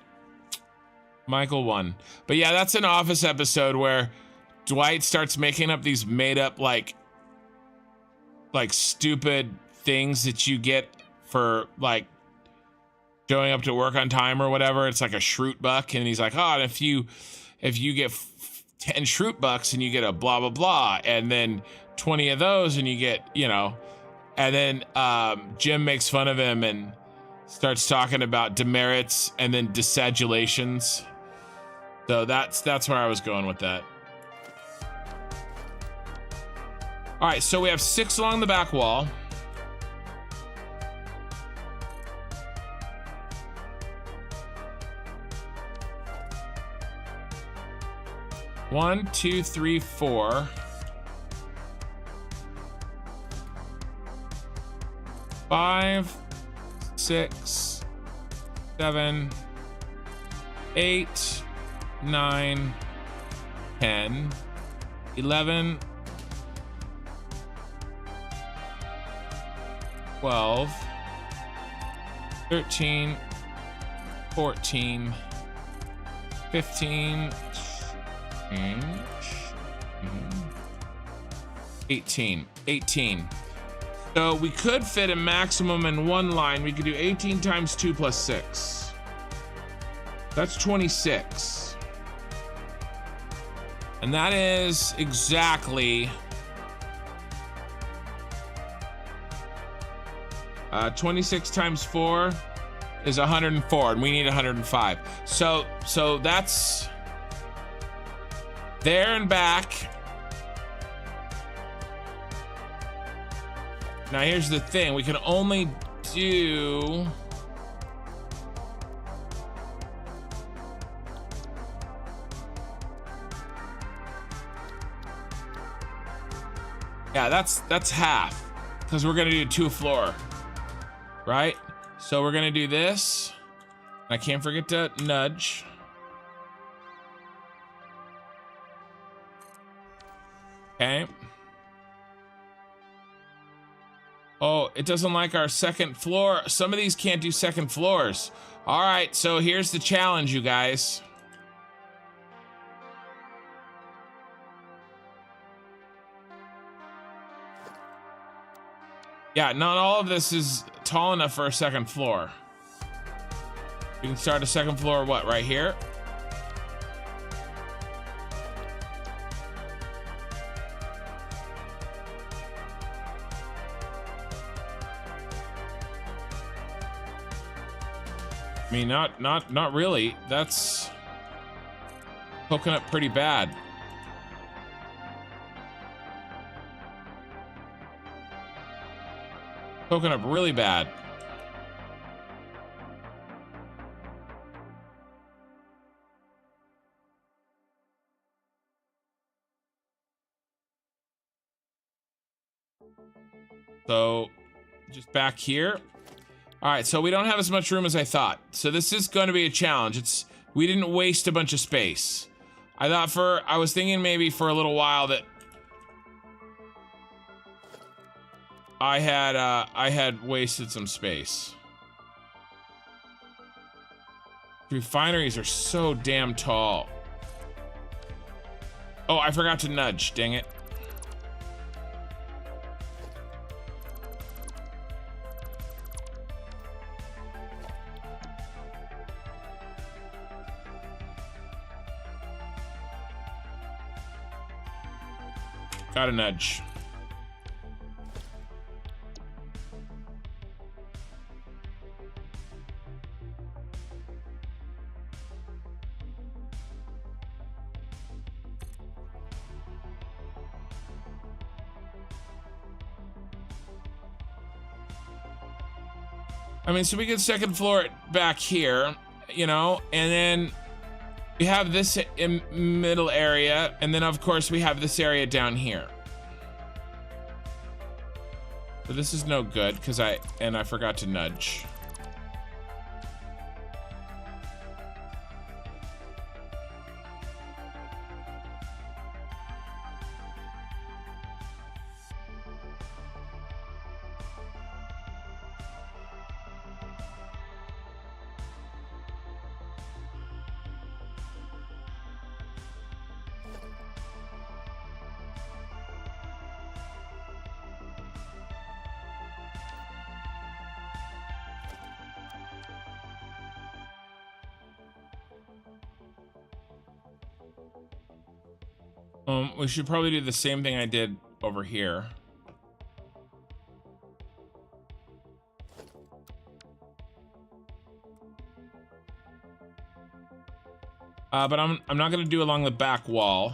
Michael won. But yeah, that's an Office episode where Dwight starts making up these made up like stupid things that you get for like showing up to work on time or whatever. It's like a shroot buck, and he's like, oh, and if you get 10 shroot bucks and you get a blah blah blah, and then 20 of those and you get, you know, and then Jim makes fun of him and starts talking about demerits and then disagulations. So that's where I was going with that. All right, so we have 6 along the back wall. One, two, three, 4. 5, 6, 7, 8, 9, 10, 11, 12, 13, 14, 15, 18. So we could fit a maximum in one line. We could do 18 times 2 plus 6. That's 26. And that is exactly 26 times 4 is 104, and we need 105. So that's there and back. Now here's the thing, we can only do that's half, because we're gonna do 2 floor, right? So we're gonna do this. I can't forget to nudge. Okay. Oh, it doesn't like our second floor. Some of these can't do second floors. All right, so here's the challenge, you guys. Yeah, not all of this is tall enough for a second floor. You can start a second floor, what, right here? I mean, not really. That's poking up pretty bad. Poking up really bad. So just back here. All right, so we don't have as much room as I thought. So this is going to be a challenge. We didn't waste a bunch of space. I was thinking maybe for a little while that I had wasted some space. Refineries are so damn tall. Oh, I forgot to nudge, dang it. Got a nudge. I mean, so we get second floor back here, you know, and then we have this middle area, and then of course we have this area down here. But this is no good because I forgot to nudge. We should probably do the same thing I did over here. But I'm not gonna do along the back wall.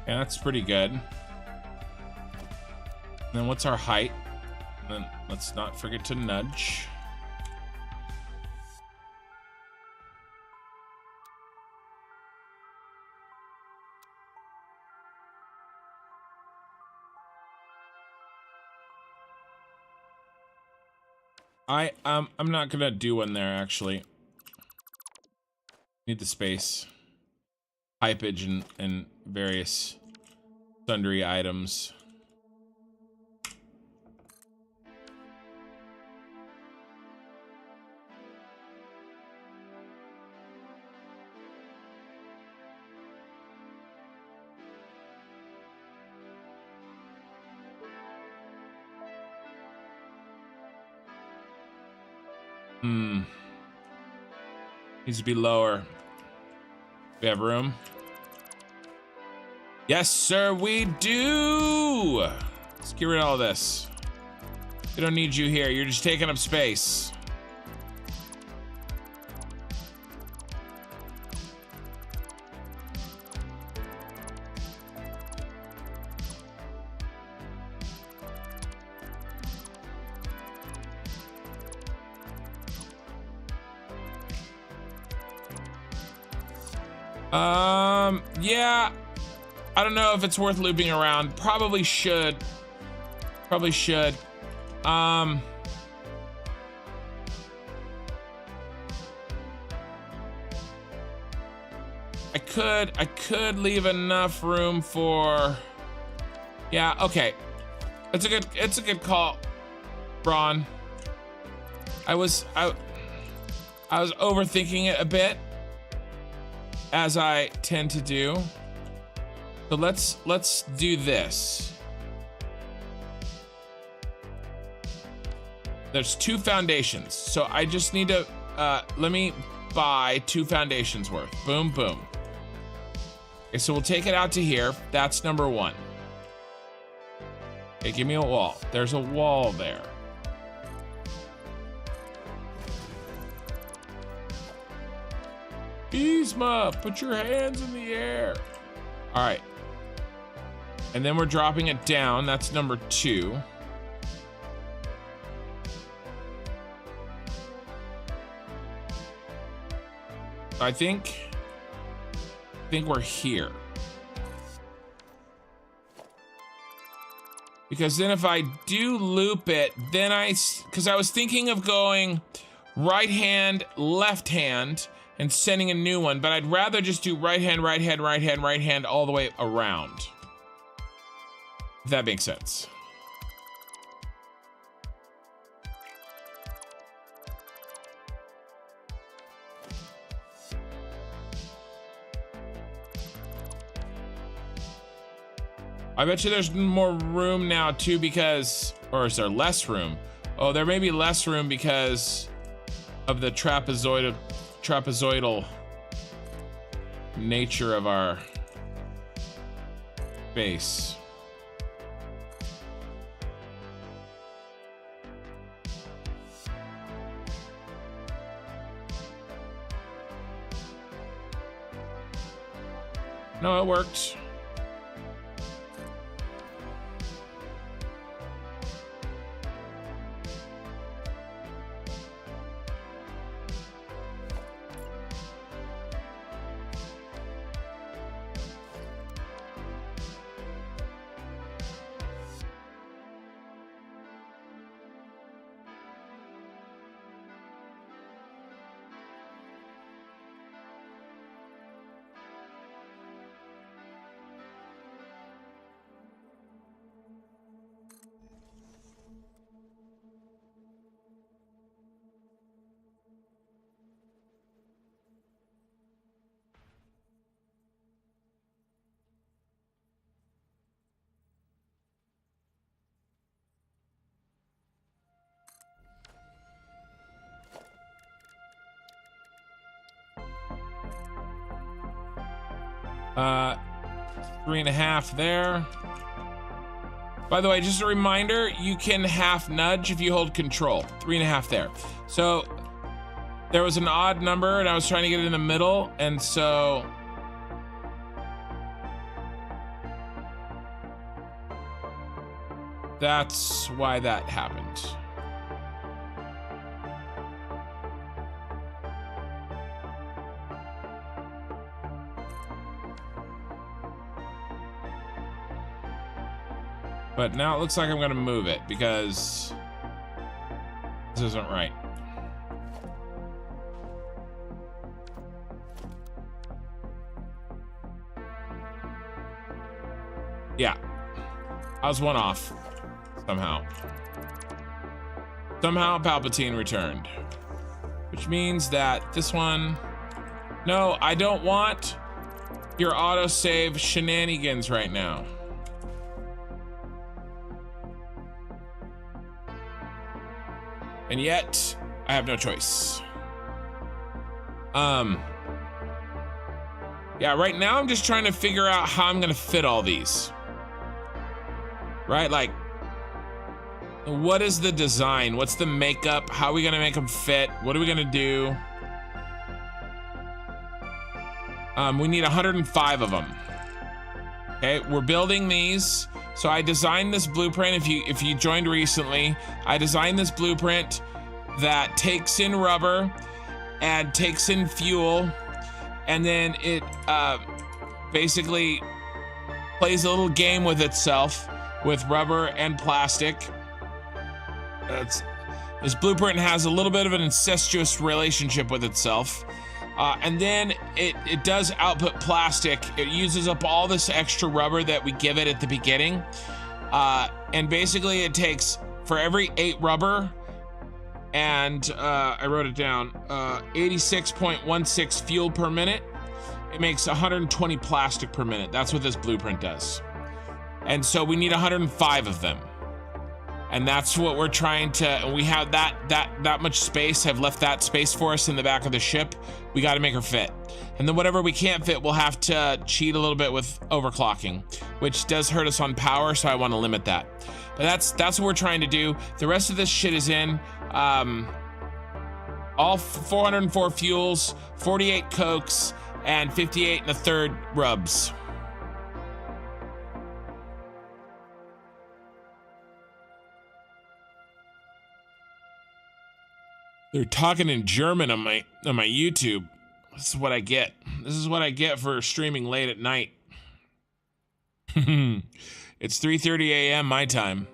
Yeah, that's pretty good. And then what's our height? And then let's not forget to nudge. I'm not gonna do one there actually. Need the space. Hypage and various sundry items. Needs to be lower. We have room? Yes, sir, we do! Let's get rid of all this. We don't need you here. You're just taking up space. Yeah, I don't know if it's worth looping around. Probably should. Probably should. I could leave enough room for, yeah, okay. It's a good call, Braun. I was overthinking it a bit, as I tend to do. So let's do this. There's 2 foundations, so I just need to let me buy 2 foundations worth. Boom, boom. Okay, so we'll take it out to here. That's number 1. Okay, give me a wall. There's a wall there. Yzma, put your hands in the air. All right. And then we're dropping it down. That's number 2. I think we're here. Because then if I do loop it, then because I was thinking of going right hand, left hand, and sending a new one, but I'd rather just do right hand, right hand, right hand, right hand all the way around. If that makes sense. I bet you there's more room now too because, or is there less room? Oh, there may be less room because of the trapezoidal nature of our base. No, it worked. Uh, 3.5 there. By the way, just a reminder, you can half nudge if you hold control. 3.5 there. So there was an odd number and I was trying to get it in the middle, and so that's why that happened. But now it looks like I'm going to move it because this isn't right. Yeah, I was one off somehow. Somehow Palpatine returned, which means that this one, no, I don't want your autosave shenanigans right now. And yet I have no choice. Yeah, right now I'm just trying to figure out how I'm gonna fit all these. Right, like, what is the design? What's the makeup? How are we gonna make them fit? What are we gonna do? We need 105 of them. Okay, we're building these. So I designed this blueprint. If you joined recently, I designed this blueprint that takes in rubber and takes in fuel, and then it basically plays a little game with itself with rubber and plastic. This blueprint has a little bit of an incestuous relationship with itself. And then it does output plastic. It uses up all this extra rubber that we give it at the beginning. And basically it takes, for every 8 rubber, and I wrote it down, 86.16 fuel per minute, it makes 120 plastic per minute. That's what this blueprint does. And so we need 105 of them. And that's what we're trying to, and we have that much space, have left that space for us in the back of the ship. We got to make her fit. And then whatever we can't fit, we'll have to cheat a little bit with overclocking, which does hurt us on power, so I want to limit that. But that's what we're trying to do. The rest of this shit is in. All 404 fuels, 48 cokes, and 58 1/3 rubs. They're talking in German on my YouTube. This is what I get. This is what I get for streaming late at night. It's 3:30 a.m. my time.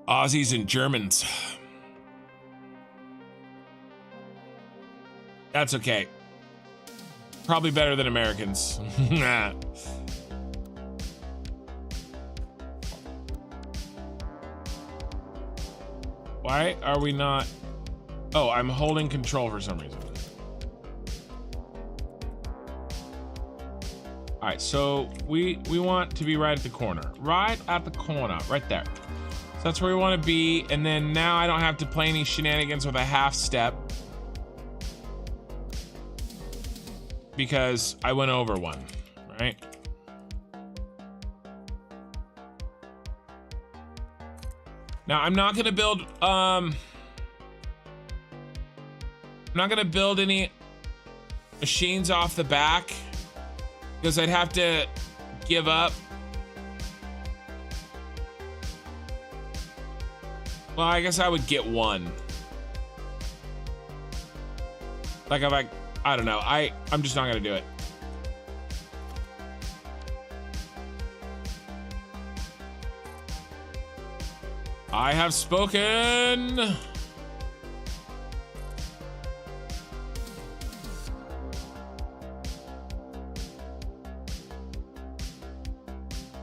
Aussies and Germans. That's okay. Probably better than Americans. Why are we not? Oh, I'm holding control for some reason. All right, so we want to be right at the corner. Right at the corner, right there. So that's where we want to be, and then now I don't have to play any shenanigans with a half step because I went over one, right? Now I'm not gonna build I'm not gonna build any machines off the back because I'd have to give up. Well, I guess I would get one. Like if I don't know. I'm just not gonna do it. I have spoken. All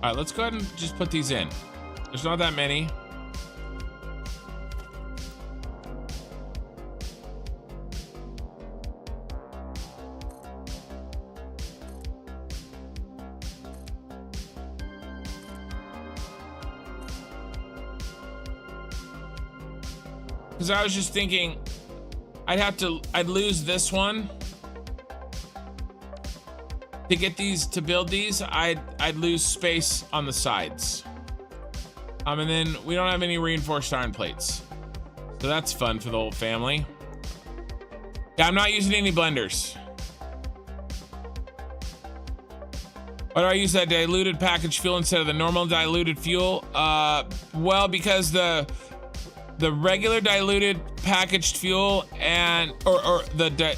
right, let's go ahead and just put these in. There's not that many. Because I was just thinking I'd lose this one to get these, to build these. I'd lose space on the sides. And then we don't have any reinforced iron plates. So that's fun for the whole family. Yeah, I'm not using any blenders. Why do I use that diluted packaged fuel instead of the normal diluted fuel? Well, because the regular diluted packaged fuel and or the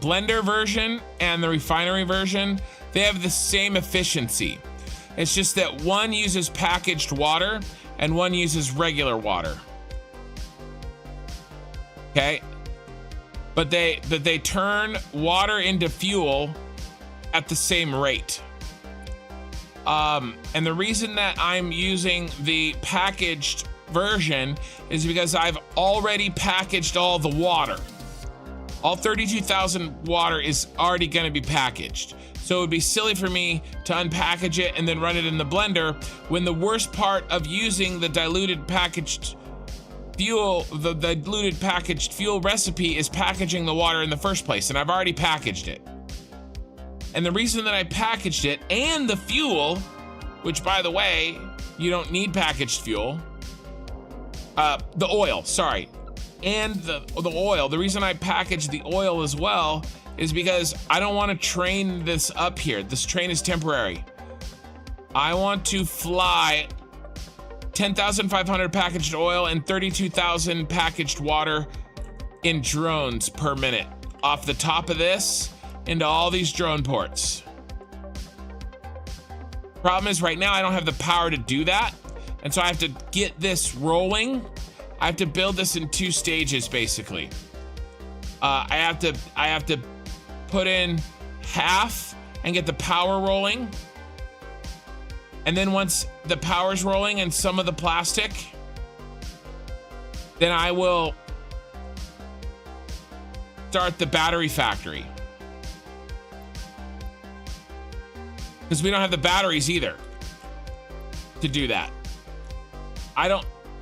blender version and the refinery version, they have the same efficiency. It's just that one uses packaged water and one uses regular water. Okay, but they turn water into fuel at the same rate. And the reason that I'm using the packaged version is because I've already packaged all the water. All 32,000 water is already going to be packaged. So it would be silly for me to unpackage it and then run it in the blender when the worst part of using the diluted packaged fuel, the diluted packaged fuel recipe is packaging the water in the first place, and I've already packaged it. And the reason that I packaged it and the fuel, which by the way, you don't need packaged fuel, the oil, sorry, and the oil. The reason I packaged the oil as well is because I don't want to train this up here. This train is temporary. I want to fly 10,500 packaged oil and 32,000 packaged water in drones per minute off the top of this into all these drone ports. Problem is right now I don't have the power to do that, and so I have to get this rolling. I have to build this in 2 stages basically. I have to put in half and get the power rolling, and then once the power's rolling and some of the plastic, then I will start the battery factory. Because we don't have the batteries either to do that. I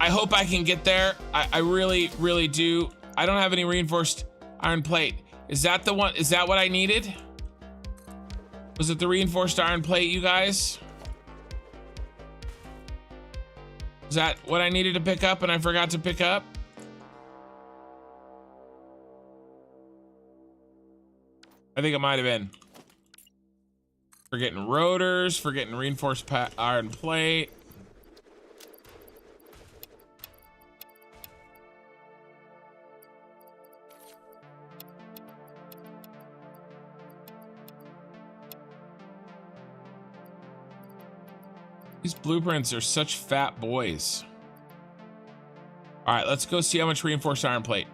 hope I can get there. I really, really do. I don't have any reinforced iron plate. Is that the one? Is that what I needed? Was it the reinforced iron plate, you guys? Is that what I needed to pick up and I forgot to pick up? I think it might have been. Forgetting rotors, forgetting reinforced iron plate. These blueprints are such fat boys. All right, let's go see how much reinforced iron plate.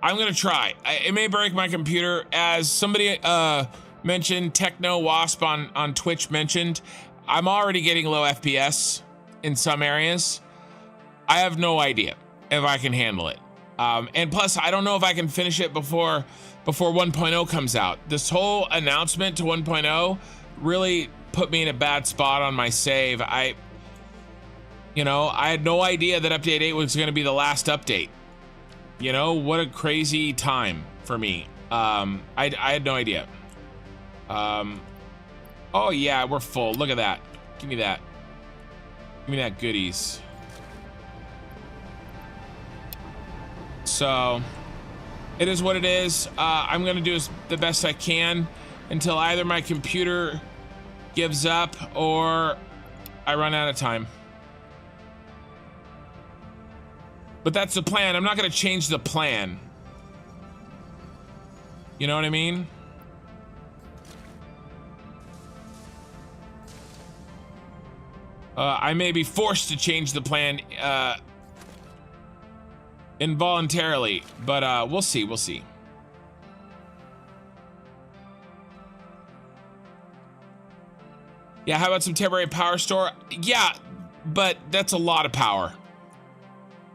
I'm gonna try. It may break my computer, as somebody mentioned, Techno Wasp on Twitch mentioned. I'm already getting low FPS in some areas. I have no idea if I can handle it. And plus, I don't know if I can finish it before 1.0 comes out. This whole announcement to 1.0 really put me in a bad spot on my save. I had no idea that update 8 was gonna be the last update. You know, what a crazy time for me. I had no idea. Oh yeah, we're full. Look at that. Give me that. Give me that goodies. So, it is what it is. I'm gonna do the best I can until either my computer gives up or I run out of time. But that's the plan. I'm not gonna change the plan. You know what I mean? I may be forced to change the plan involuntarily, but we'll see, we'll see. Yeah, how about some temporary power store? Yeah, but that's a lot of power.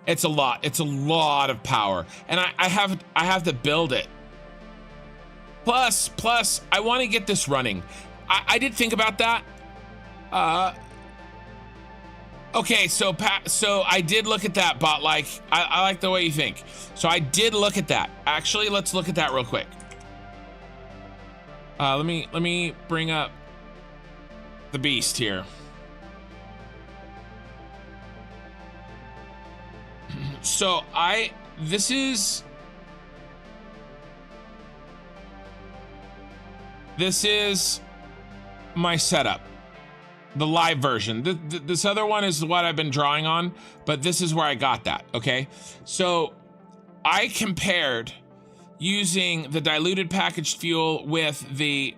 It's a lot of power, and I have to build it. Plus, I want to get this running. I did think about that. Okay, so I did look at that, bot. Like, I like the way you think. So I did look at that. Actually, let's look at that real quick. Let me bring up the beast here. So this is this is my setup, the live version. This other one is what I've been drawing on, but this is where I got that, okay? So I compared using the diluted packaged fuel with the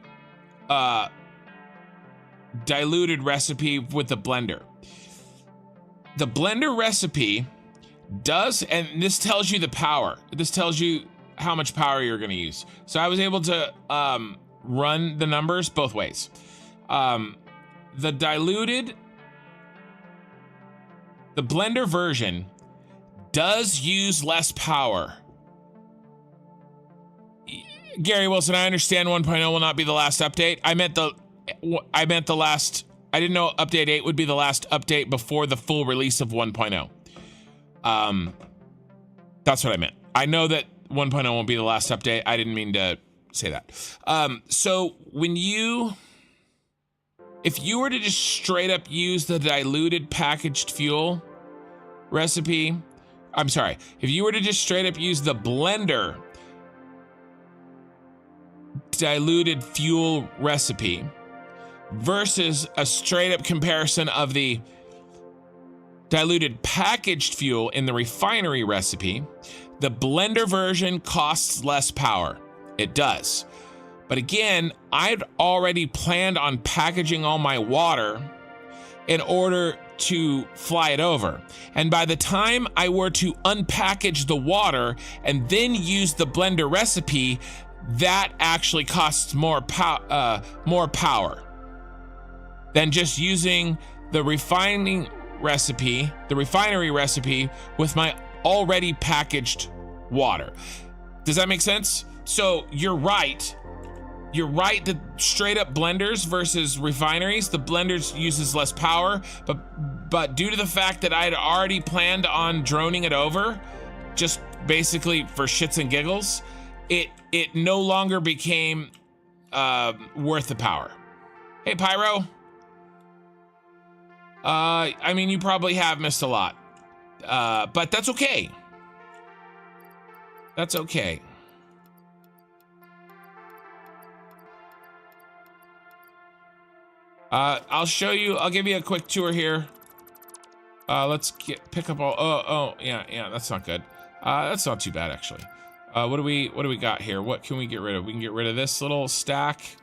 diluted recipe with the blender. The blender recipe does, and this tells you the power. This tells you how much power you're going to use. So I was able to run the numbers both ways. The blender version does use less power. Gary Wilson, I understand 1.0 will not be the last update. I meant the last. I didn't know update 8 would be the last update before the full release of 1.0. That's what I meant. I know that 1.0 won't be the last update. I didn't mean to say that. So if you were to just straight up use the diluted packaged fuel recipe, I'm sorry, if you were to just straight up use the blender diluted fuel recipe versus a straight up comparison of the diluted packaged fuel in the refinery recipe, the blender version costs less power. It does. But again, I'd already planned on packaging all my water in order to fly it over. And by the time I were to unpackage the water and then use the blender recipe, that actually costs more power than just using the refinery recipe with my already packaged water. Does that make sense? So you're right. You're right that straight up blenders versus refineries, the blenders uses less power, but due to the fact that I had already planned on droning it over, just basically for shits and giggles, it no longer became worth the power. Hey, Pyro. I mean, you probably have missed a lot, but that's okay. That's okay. I'll show you. I'll give you a quick tour here. Let's pick up all. Oh, yeah. That's not good. That's not too bad actually. What do we got here? What can we get rid of? We can get rid of this little stack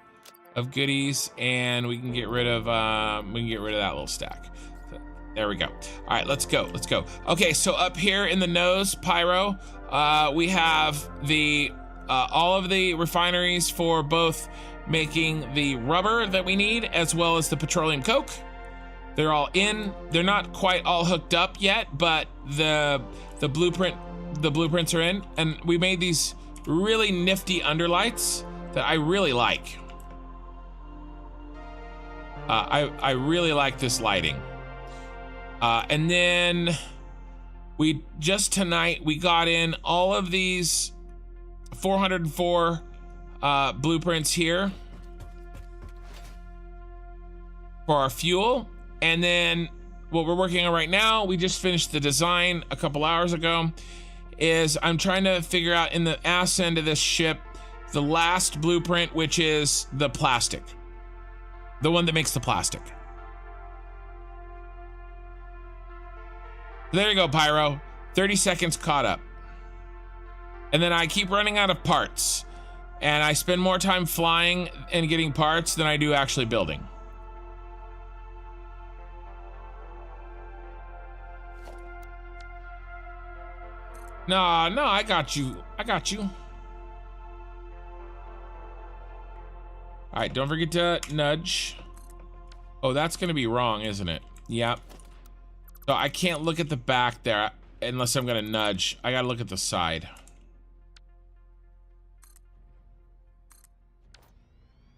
of goodies, and we can get rid of that little stack. There we go. All right, let's go. Okay, so up here in the nose, Pyro, we have the all of the refineries for both making the rubber that we need as well as the petroleum coke. They're all in. They're not quite all hooked up yet, but the blueprints are in, and we made these really nifty underlights that I really like. I really like this lighting. And then tonight we got in all of these 404 blueprints here for our fuel. And then what we're working on right now, we just finished the design a couple hours ago, is I'm trying to figure out in the ass end of this ship, the last blueprint, which is the plastic, the one that makes the plastic. There you go, Pyro. 30 seconds caught up. And then I keep running out of parts. And I spend more time flying and getting parts than I do actually building. No, I got you. All right, don't forget to nudge. Oh, that's gonna be wrong, isn't it? Yep. So I can't look at the back there unless I'm gonna nudge. I gotta look at the side.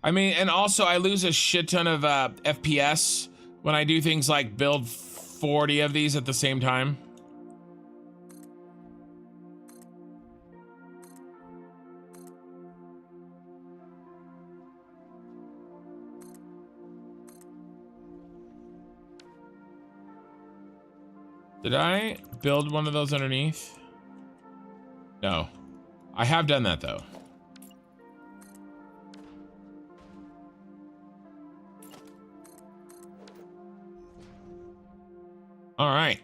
I mean, and also I lose a shit ton of FPS when I do things like build 40 of these at the same time. Did I build one of those underneath? No. I have done that though. All right.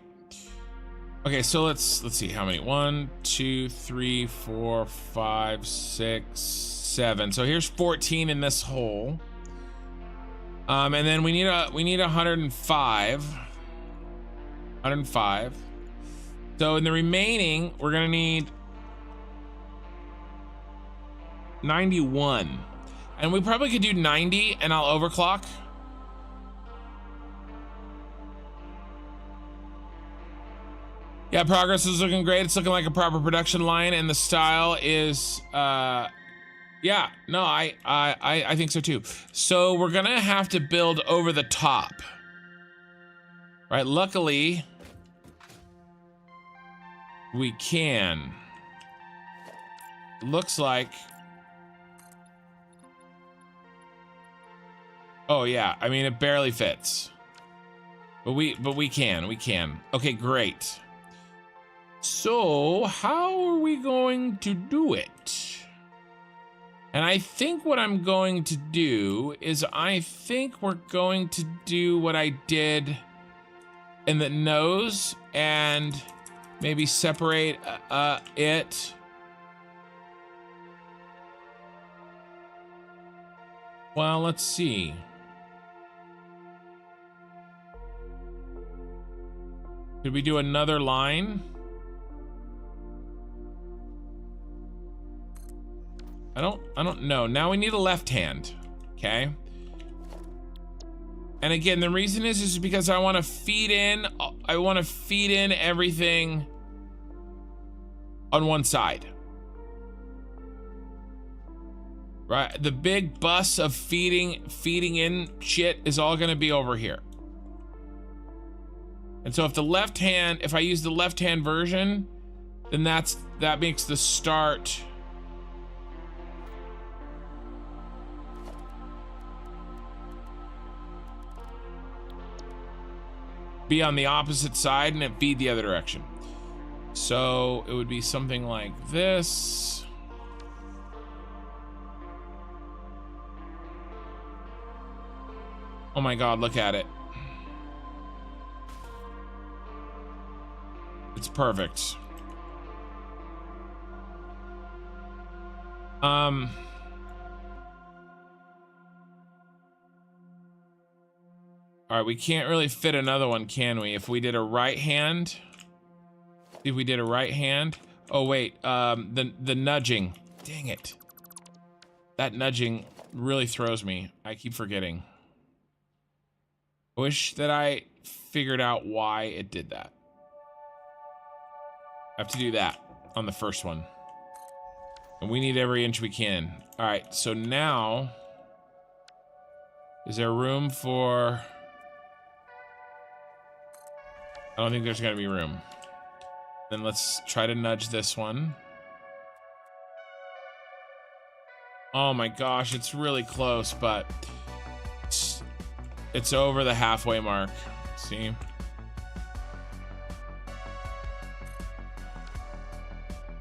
Okay, so let's see how many. 1, 2, 3, 4, 5, 6, 7. So here's 14 in this hole. And then we need 105. 105. So in the remaining, we're gonna need 91. And we probably could do 90 and I'll overclock. Yeah, progress is looking great. It's looking like a proper production line, and the style is, yeah, no, I think so too. So we're gonna have to build over the top, right? Luckily, we can. Looks like. Oh yeah, I mean it barely fits, but we can. Okay, great. So how are we going to do it? And I think what I'm going to do is I think we're going to do what I did in the nose and maybe separate it. Well, let's see. Could we do another line? I don't know. Now we need a left hand, okay? And again, the reason is because I want to feed in everything on one side. Right? The big bus of feeding in shit is all going to be over here. And so if I use the left hand version, then that makes the start be on the opposite side and it feed the other direction. So it would be something like this. Oh my God, look at it. It's perfect. All right, we can't really fit another one, can we? If we did a right hand, see if we did a right hand. Oh wait, the nudging. Dang it. That nudging really throws me. I keep forgetting. I wish that I figured out why it did that. I have to do that on the first one. And we need every inch we can. All right, so now, is there room for... I don't think there's gonna be room. Then let's try to nudge this one. Oh my gosh, it's really close, but it's over the halfway mark. See?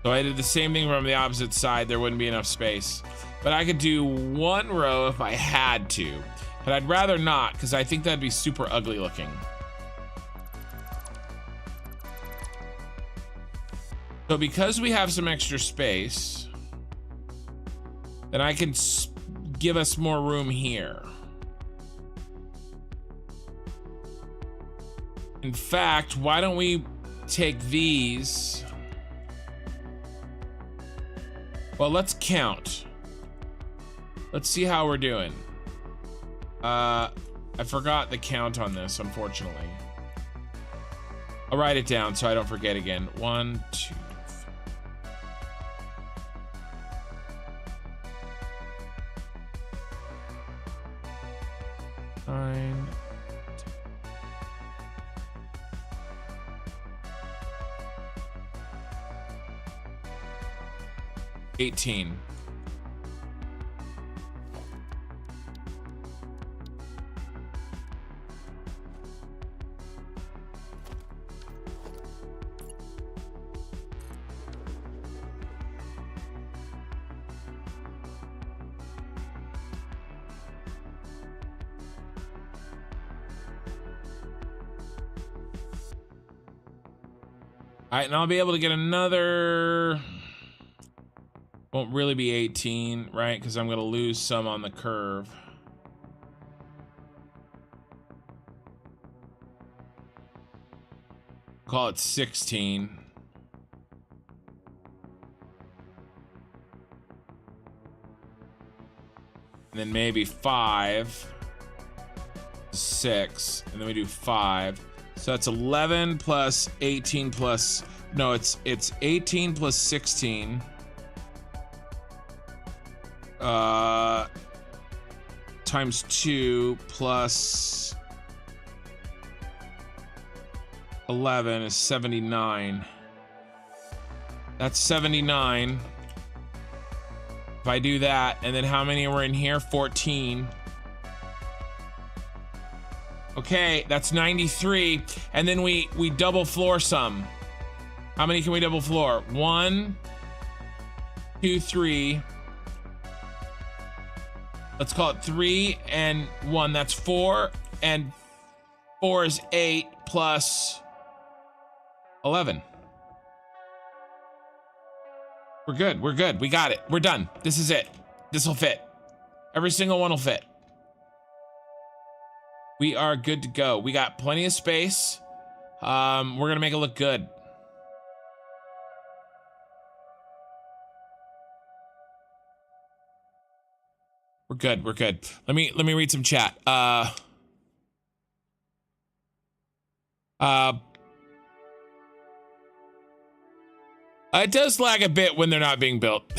So I did the same thing from the opposite side. There wouldn't be enough space. But I could do one row if I had to. But I'd rather not, because I think that'd be super ugly looking. So because we have some extra space, then I can give us more room here. In fact, why don't we take these? Well, let's count. Let's see how we're doing. I forgot the count on this, unfortunately. I'll write it down so I don't forget again. 1, 2, 9, 18. All right, and I'll be able to get another, won't really be 18, right? Because I'm gonna lose some on the curve. Call it 16. And then maybe 5, 6, and then we do 5. So that's 11 plus 18 plus, no, it's 18 plus 16. Times 2 plus 11 is 79. That's 79. If I do that, and then how many were in here? 14. Okay, that's 93. And then we double floor some. How many can we double floor? 1, 2, 3. Let's call it 3 and 1. That's 4. And 4 is 8 plus 11. We're good. We're good. We got it. We're done. This is it. This will fit. Every single one will fit. We are good to go. We got plenty of space. We're gonna make it look good. We're good. We're good. Let me read some chat. It does lag a bit when they're not being built.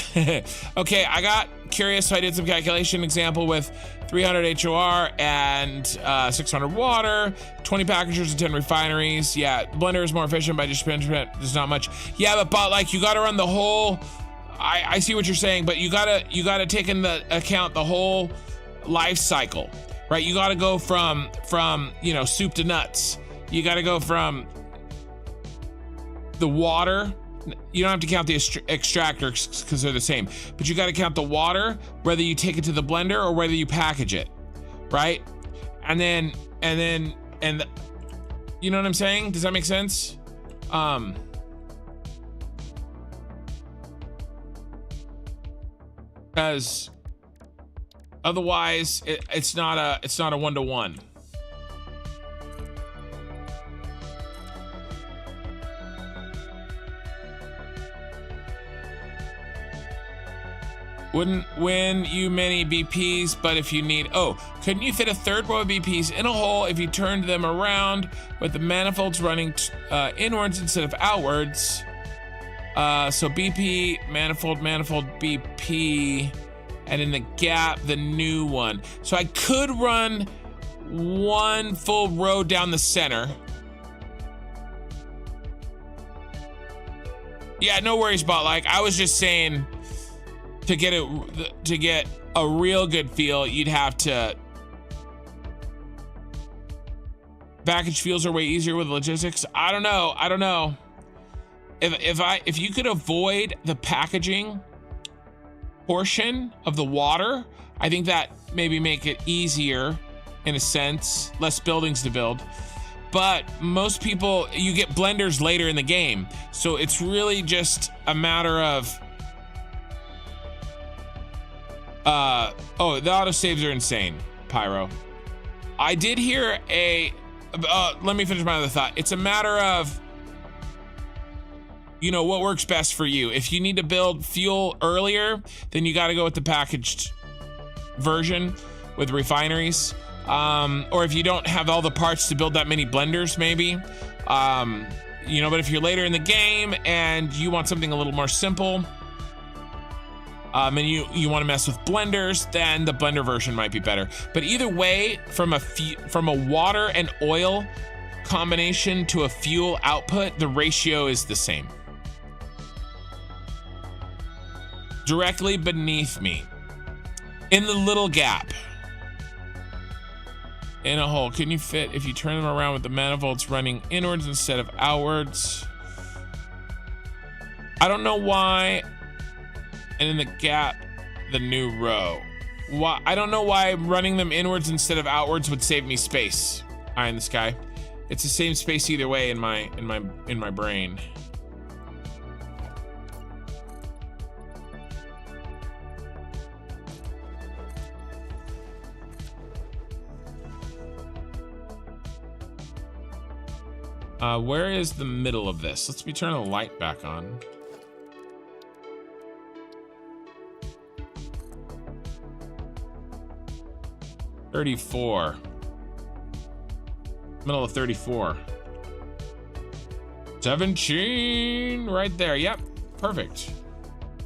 Okay, I got curious, so I did some calculation example with 300 HOR and 600 water, 20 packagers and 10 refineries. Yeah, the blender is more efficient by just there's not much. Yeah, but like you gotta run the whole, I see what you're saying, but you gotta take into account the whole life cycle, right? You gotta go from you know, soup to nuts. You gotta go from the water. You don't have to count the extractors because they're the same, but you got to count the water, whether you take it to the blender or whether you package it, right? And then you know what I'm saying? Does that make sense? Because otherwise it's not a 1-to-1. Wouldn't win you many BPs, but if you need, couldn't you fit a third row of BPs in a hole if you turned them around with the manifolds running inwards instead of outwards? So BP, manifold, BP, and in the gap, the new one. So I could run one full row down the center. Yeah, no worries, but like, I was just saying, to get a real good feel, you'd have to package fuels are way easier with logistics. I don't know. If you could avoid the packaging portion of the water, I think that maybe make it easier in a sense, less buildings to build. But most people, you get blenders later in the game, so it's really just a matter of the autosaves are insane, Pyro. I did hear let me finish my other thought. It's a matter of, you know, what works best for you. If you need to build fuel earlier, then you got to go with the packaged version with refineries. Or if you don't have all the parts to build that many blenders, maybe. You know, but if you're later in the game and you want something a little more simple, and you want to mess with blenders, then the blender version might be better. But either way, from a water and oil combination to a fuel output, the ratio is the same. Directly beneath me, in the little gap, in a hole, can you fit if you turn them around with the manifolds running inwards instead of outwards? I don't know why. And in the gap, the new row. Why? I don't know why running them inwards instead of outwards would save me space. Eye in the sky. It's the same space either way in my brain. Where is the middle of this? Let's me turn the light back on. $34. Middle of 34. 17 right there. Yep, perfect.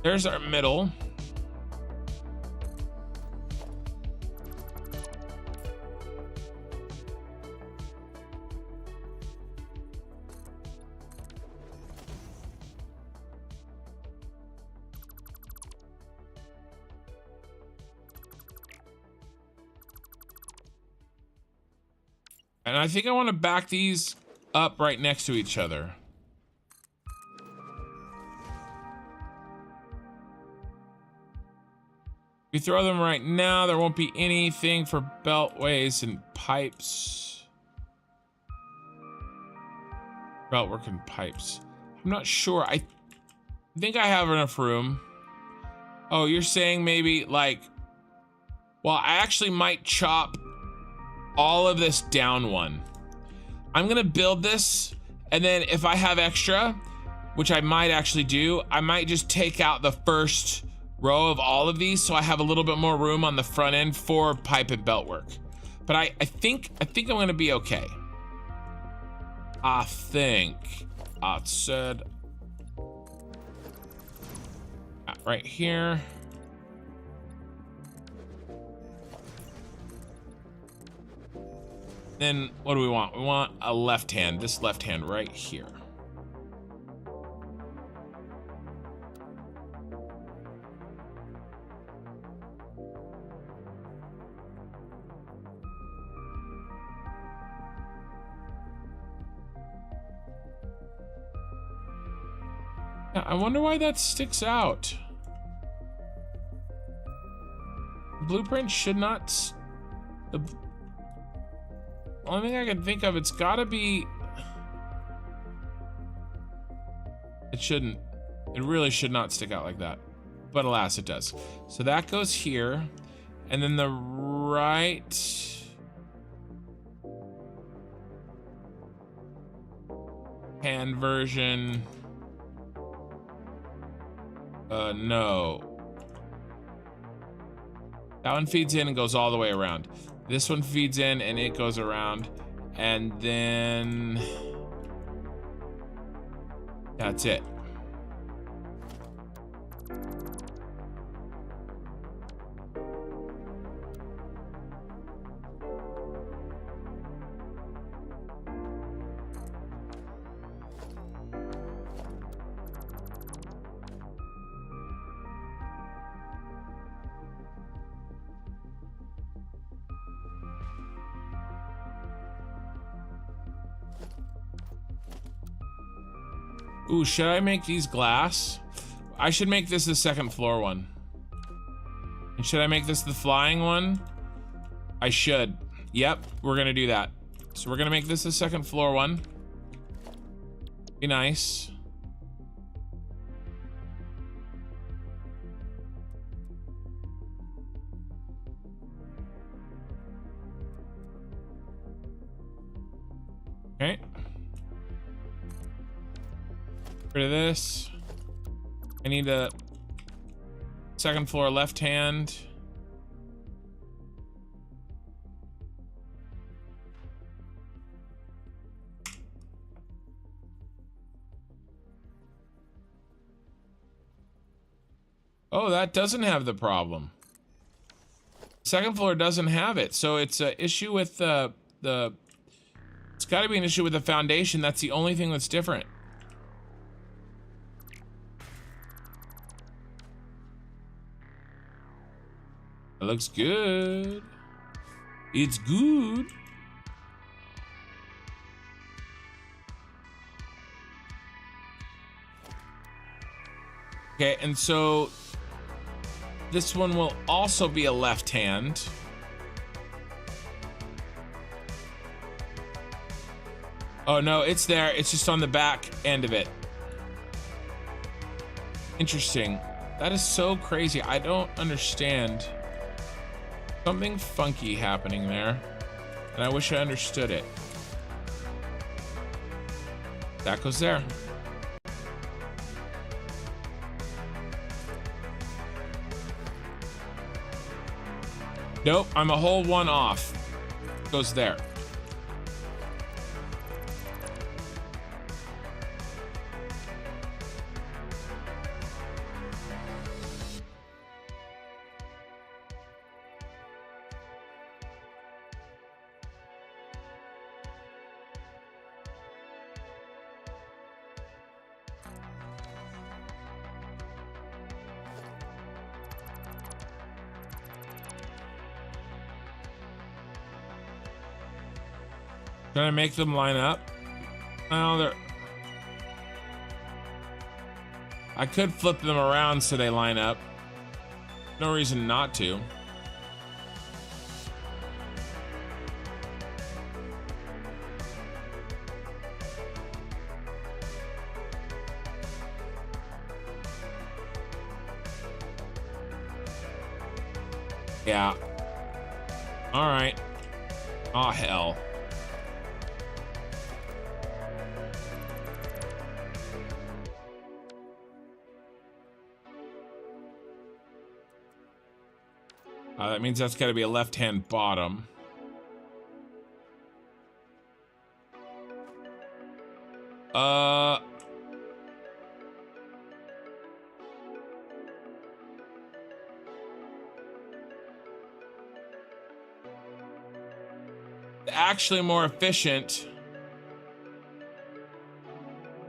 There's our middle. And I think I want to back these up right next to each other. If you throw them right now, there won't be anything for beltways and pipes. Beltwork and pipes. I'm not sure. I think I have enough room. Oh, you're saying maybe like, well, I actually might chop all of this down one. I'm gonna build this, and then if I have extra, which I might actually do, I might just take out the first row of all of these so I have a little bit more room on the front end for pipe and belt work. But I think I'm gonna be okay. I think I said right here. Then what do we want? We want a left hand, this left hand right here. Yeah, I wonder why that sticks out. Blueprint should not. The only thing I can think of, it's gotta be. It shouldn't. It really should not stick out like that. But alas, it does. So that goes here. And then the right. Hand version. No. That one feeds in and goes all the way around. This one feeds in and it goes around. And then that's it. Ooh, should I make these glass? I should make this the second floor one. And should I make this the flying one? I should. Yep, we're gonna do that. So we're gonna make this the second floor one. Be nice. Okay. Rid of this. I need a second floor left hand. Oh, that doesn't have the problem. Second floor doesn't have it, so it's an issue with the it's got to be an issue with the foundation. That's the only thing that's different. It looks good. It's good. Okay, and so this one will also be a left hand. Oh no, it's there. It's just on the back end of it. Interesting. That is so crazy. I don't understand. Something funky happening there, and I wish I understood it. That goes there. Nope, I'm a whole one off. Goes there. Can I make them line up? Oh, they're... I could flip them around so they line up. No reason not to. Yeah. All right. Oh, hell. That means that's got to be a left-hand bottom. Actually more efficient.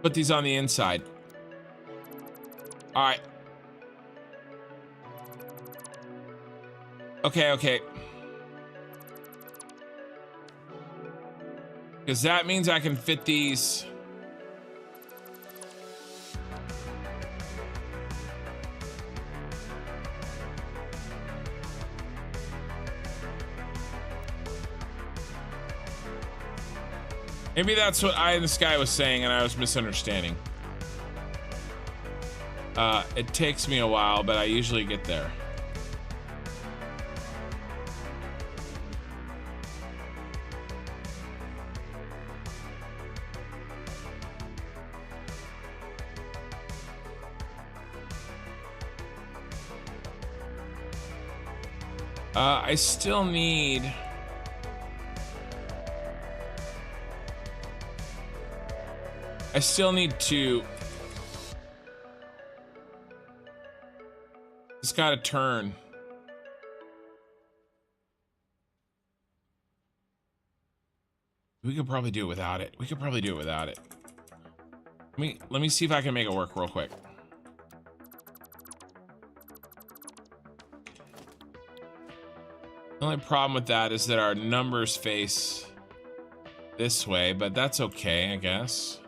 Put these on the inside. All right. Okay. Because that means I can fit these. Maybe that's what Eye in the Sky was saying and I was misunderstanding. It takes me a while, but I usually get there. I still need... to... It's gotta turn. We could probably do it without it. Let me see if I can make it work real quick. The only problem with that is that our numbers face this way, but that's okay, I guess.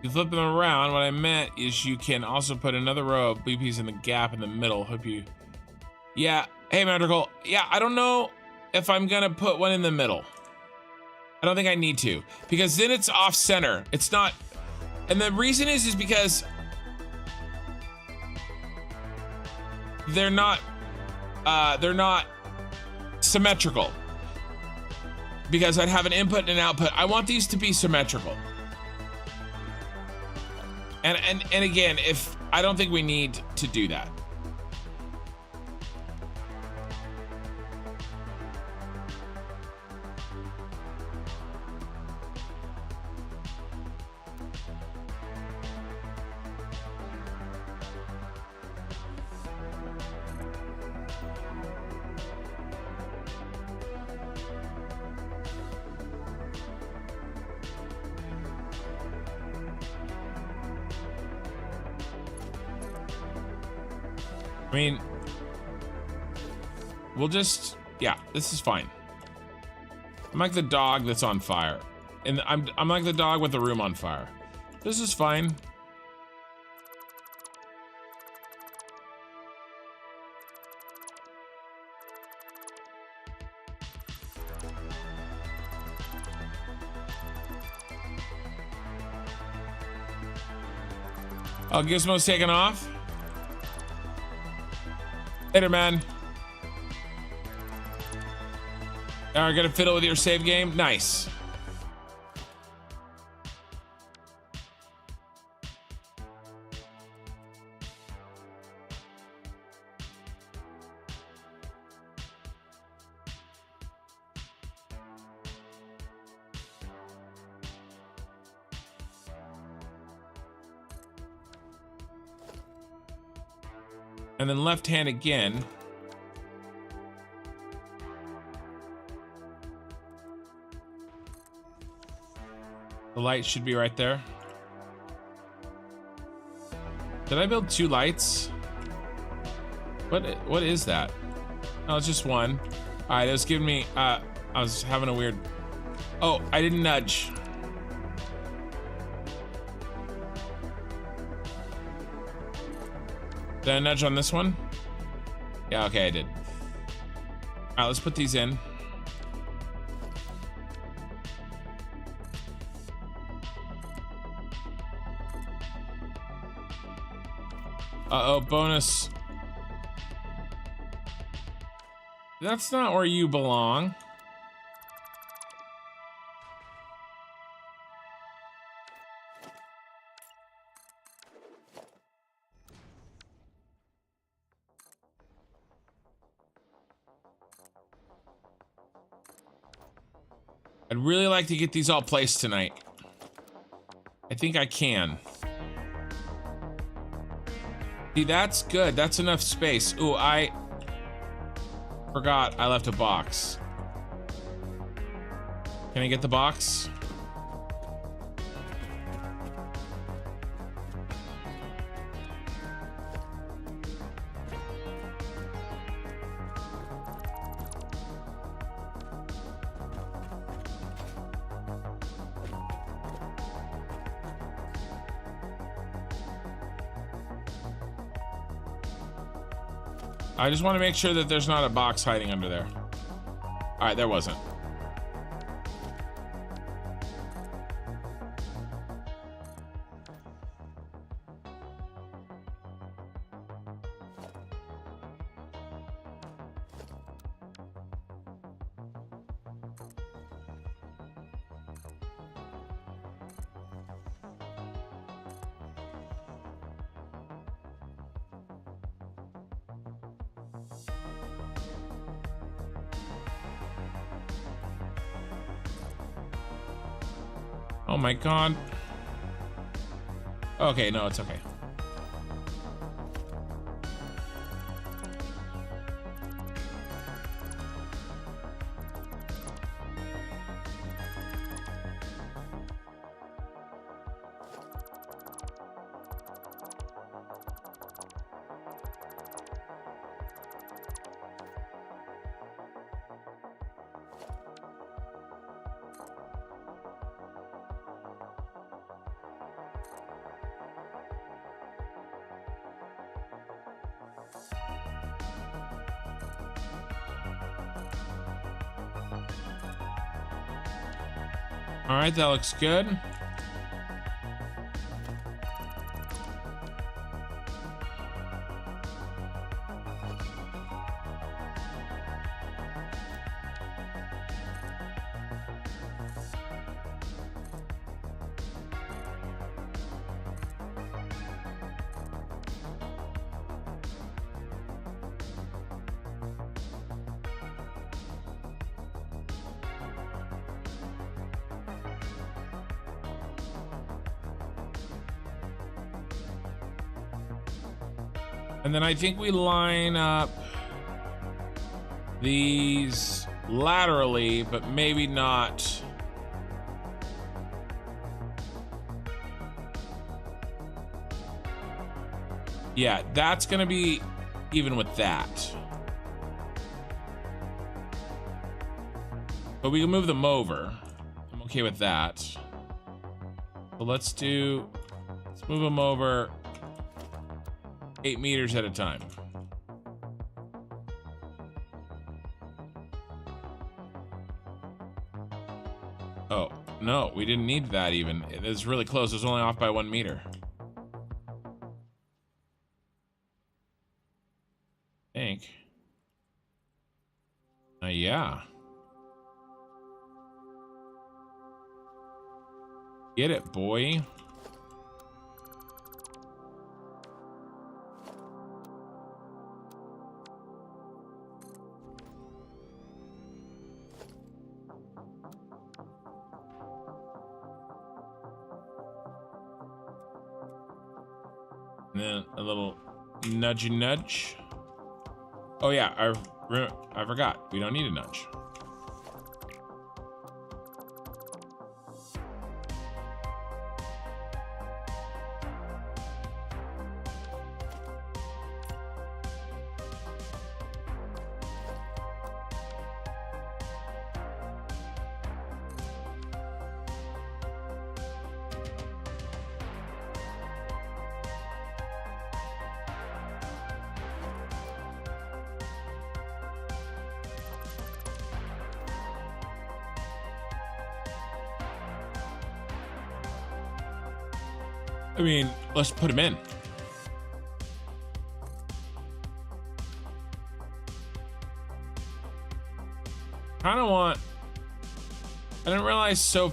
You flip them around, what I meant is you can also put another row of BPs in the gap in the middle. Hope you... Yeah, hey Madrigal. Yeah, I don't know if I'm gonna put one in the middle. I don't think I need to, because then it's off center. It's not... And the reason is because they're not symmetrical. Because I'd have an input and an output. I want these to be symmetrical. And again, if I don't think we need to do that. I mean, we'll just, yeah, this is fine. I'm like the dog that's on fire. And I'm like the dog with the room on fire. This is fine. Oh, Gizmo's taking off. Later, man. Are gonna fiddle with your save game? Nice. And then left hand again. The light should be right there. Did I build 2 lights? What is that? Oh, it's just one. All right, it was giving me, I was having a weird, oh, I didn't nudge. Did I nudge on this one? Yeah, okay, I did. All right, let's put these in. Uh-oh, bonus. That's not where you belong. I'd really like to get these all placed tonight. I think I can. See, that's good. That's enough space. Ooh, I forgot I left a box. Can I get the box? I just want to make sure that there's not a box hiding under there. All right, there wasn't. Oh my god. Okay, no, it's okay. All right, that looks good. And then I think we line up these laterally, but maybe not. Yeah, that's gonna be even with that. But we can move them over. I'm okay with that. So let's move them over 8 meters at a time. Oh, no, we didn't need that even. It was really close. It was only off by 1 meter. I think. Yeah. Get it, boy. And then a little nudgy nudge. Oh yeah, I forgot. We don't need a nudge. I mean, let's put him in. Kind of want. I didn't realize so.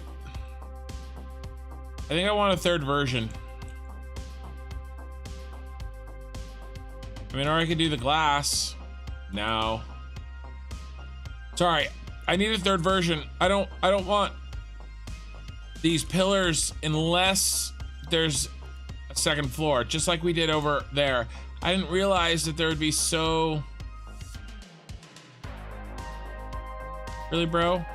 I think I want a third version. I mean, or I could do the glass. No. Sorry, I need a third version. I don't want these pillars unless there's a second floor, just like we did over there. I didn't realize that there would be so... Really, bro?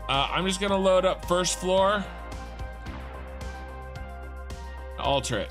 I'm just gonna load up first floor. Alter it.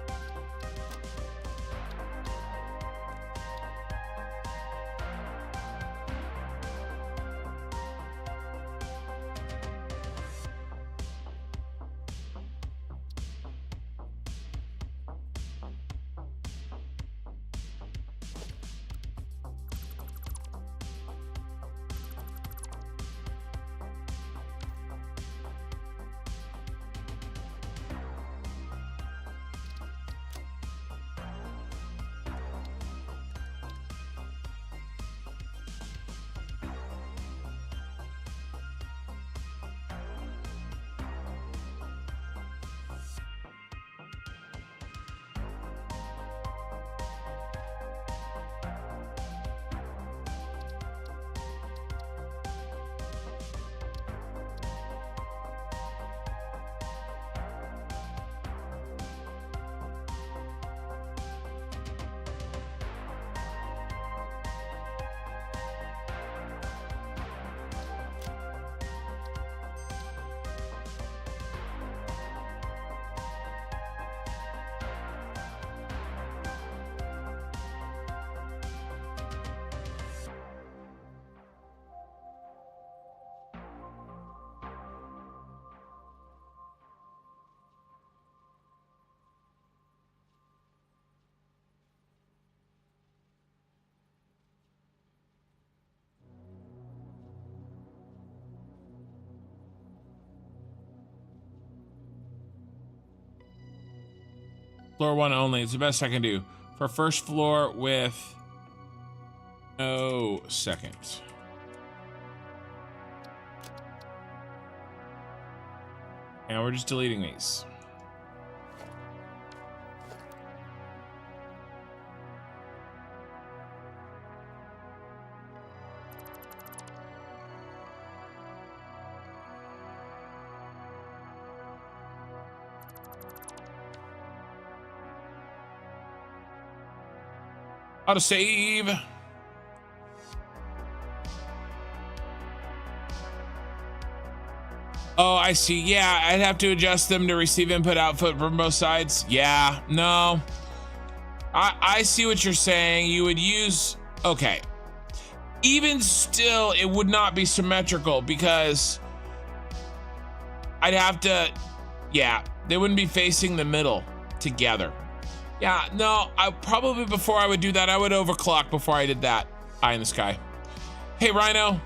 Floor 1 only. It's the best I can do. For first floor with no second. And we're just deleting these. Auto save. Oh, I see. Yeah, I'd have to adjust them to receive input output from both sides. Yeah, no. I see what you're saying. You would use, okay. Even still, it would not be symmetrical because I'd have to, yeah, they wouldn't be facing the middle together. Yeah, no, I probably before I would do that, I would overclock before I did that. Eye in the sky. Hey, Rhino.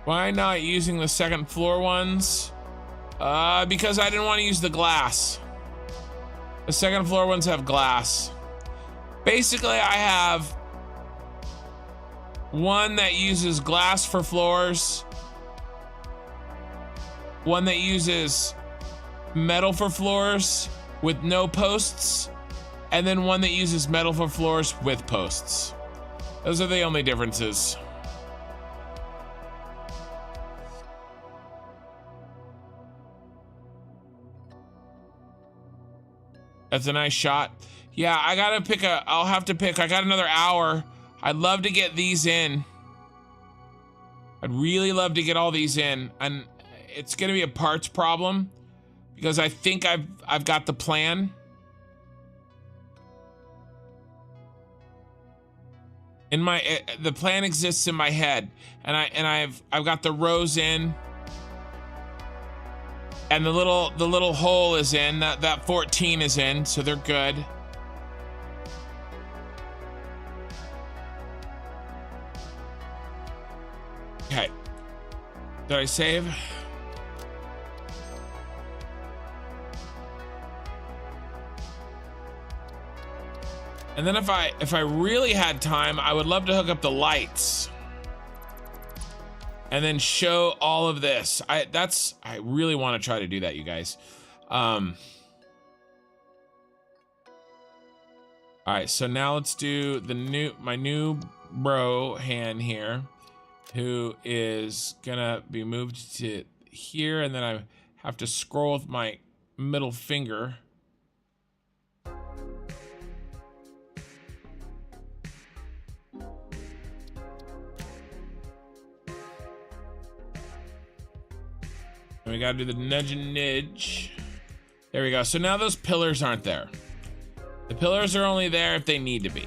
Why not using the second floor ones? Because I didn't want to use the glass. The second floor ones have glass. Basically, I have one that uses glass for floors, one that uses metal for floors with no posts, and then one that uses metal for floors with posts. Those are the only differences. That's a nice shot. Yeah, I gotta pick I'll have to pick, I got another hour. I'd love to get these in. I'd really love to get all these in. And it's gonna be a parts problem because I think I've got the plan. The plan exists in my head, and I've got the rows in. And the little hole is in, that 14 is in, so they're good. Okay. Did I save? And then if I really had time, I would love to hook up the lights. And then show all of this. I really want to try to do that, you guys. All right, so now let's do my new bro hand here, who is gonna be moved to here, and then I have to scroll with my middle finger. And we gotta do the nudge and nudge. There we go. So now those pillars aren't there. The pillars are only there if they need to be.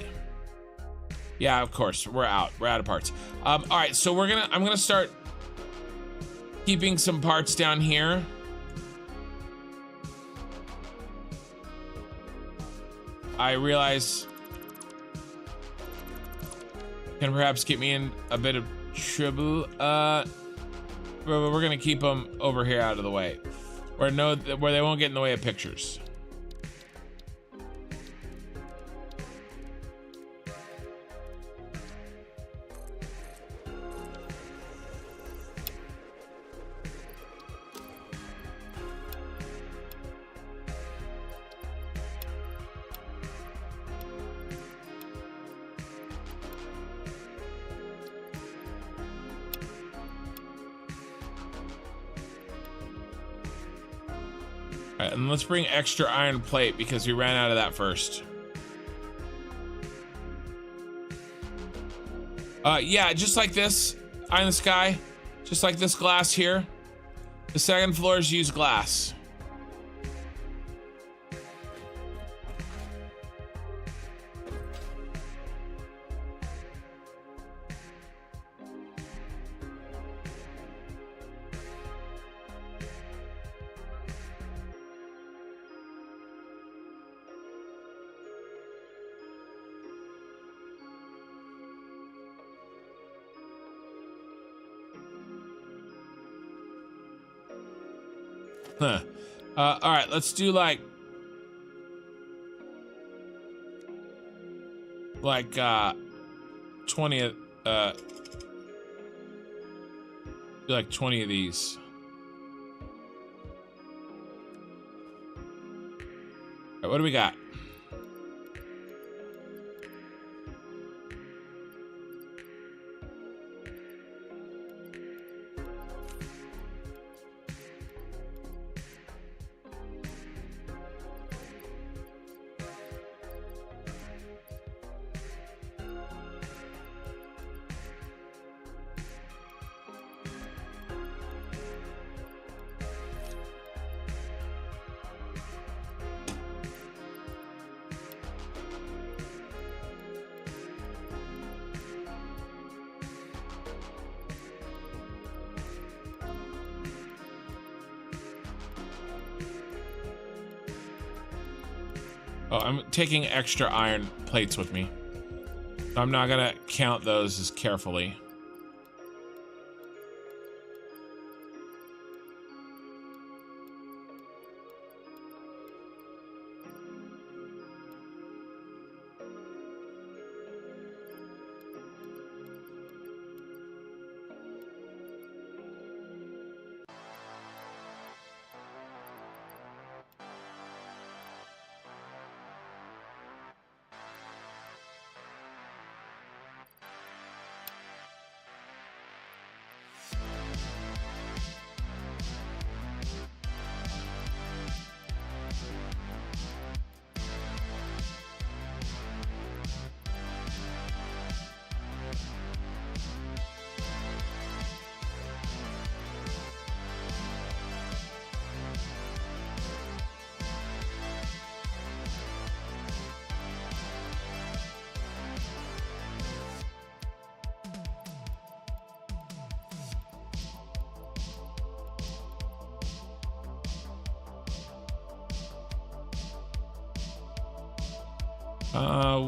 Yeah, of course. We're out of parts. All right, so I'm gonna start keeping some parts down here. I realize can perhaps get me in a bit of trouble. But we're gonna keep them over here out of the way, where they won't get in the way of pictures. And let's bring extra iron plate because we ran out of that first. Yeah, just like this, eye in the sky, just like this glass here. The second floors use glass. Huh. All right, let's do like 20 of do like 20 of these. All right, what do we got? Oh, I'm taking extra iron plates with me. I'm not gonna count those as carefully.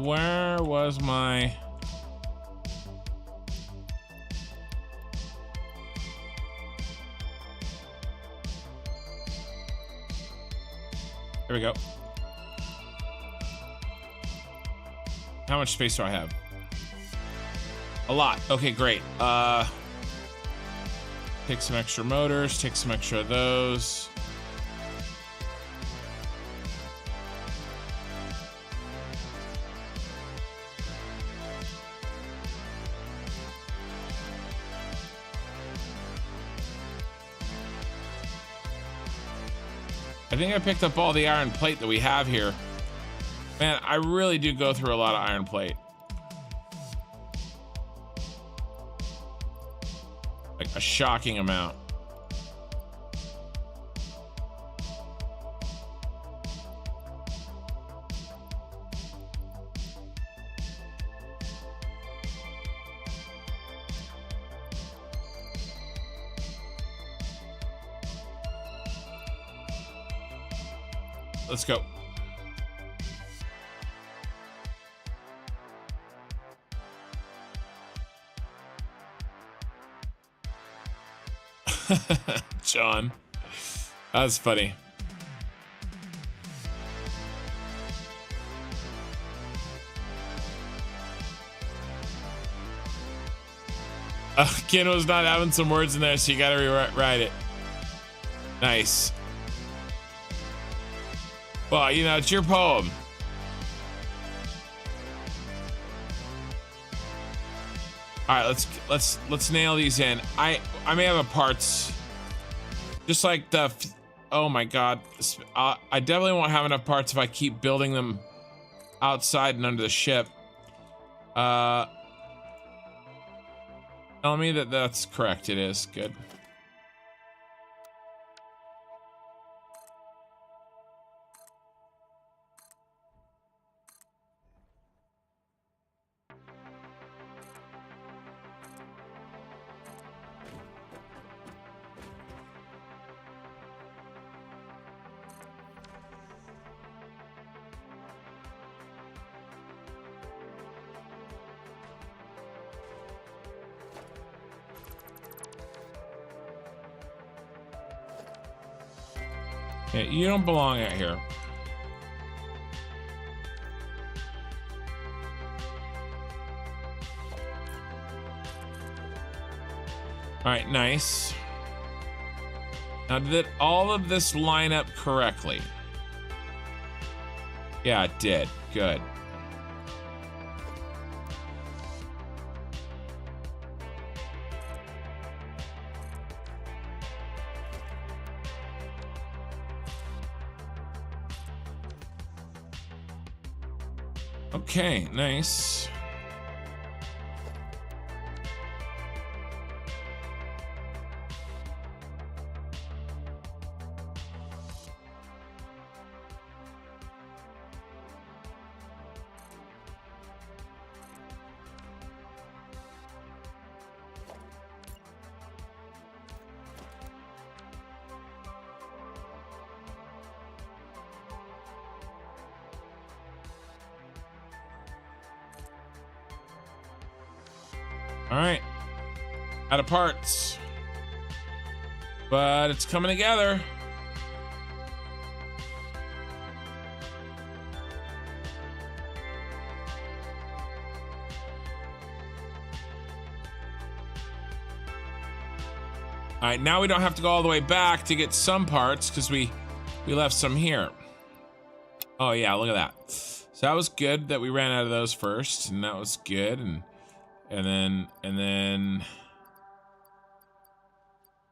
Where was my... There we go. How much space do I have? A lot. Okay, great. Take some extra motors, take some extra of those. I think I picked up all the iron plate that we have here. Man, I really do go through a lot of iron plate. Like a shocking amount. Let's go. John. That's funny. Ken was not having some words in there, so you gotta rewrite it. Nice. Well, you know, it's your poem. All right, let's nail these in. I may have a parts, just like the. Oh my God, I definitely won't have enough parts if I keep building them outside and under the ship. Tell me that that's correct. It is good. Yeah, you don't belong out here. All right, nice. Now, did all of this line up correctly? Yeah, it did. Good. Okay, nice. All right. Out of parts. But it's coming together. All right, now we don't have to go all the way back to get some parts because we left some here. Oh yeah, look at that. So that was good that we ran out of those first, and that was good. And then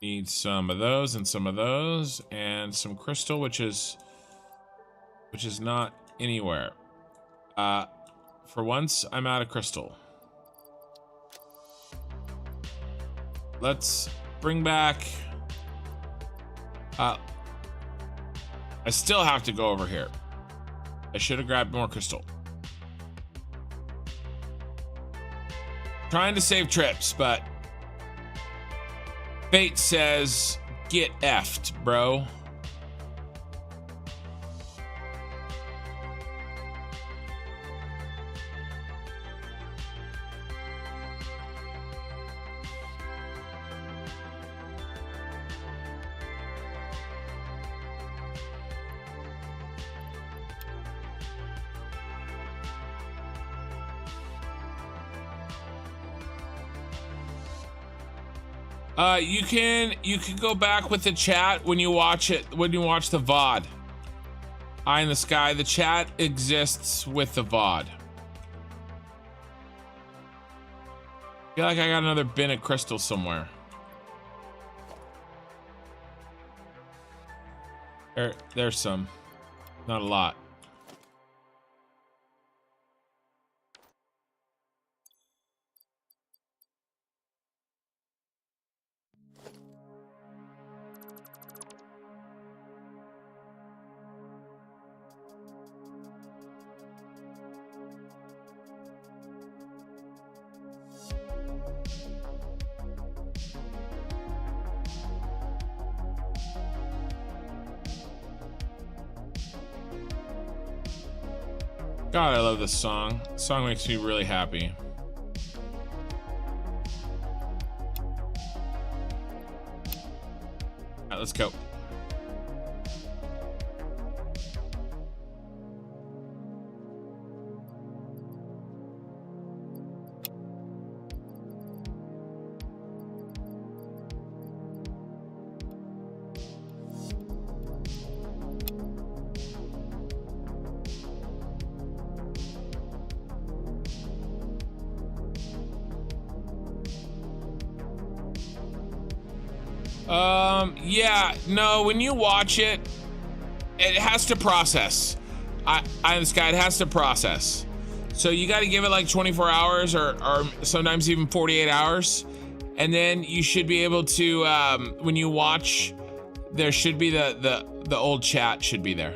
need some of those and some of those and some crystal, which is not anywhere. For once, I'm out of crystal. Let's bring back. I still have to go over here. I should have grabbed more crystal. Trying to save trips, but fate says get effed, bro. You can go back with the chat when you watch it, when you watch the VOD. Eye in the Sky, the chat exists with the VOD. I feel like I got another bin of crystal somewhere. There's some. Not a lot. God, I love this song. This song makes me really happy. All right, let's go. Yeah, no, when you watch it, it has to process. Eye in the Sky, it has to process. So you got to give it like 24 hours or sometimes even 48 hours. And then you should be able to, when you watch, there should be the old chat should be there.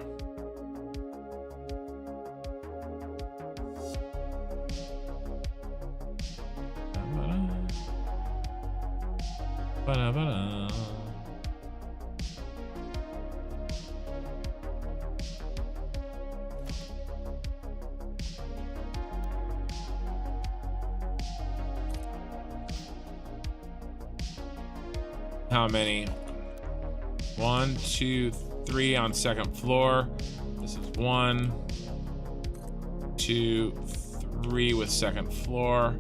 How many? 1, 2, 3 on second floor. This is 1, 2, 3 with second floor.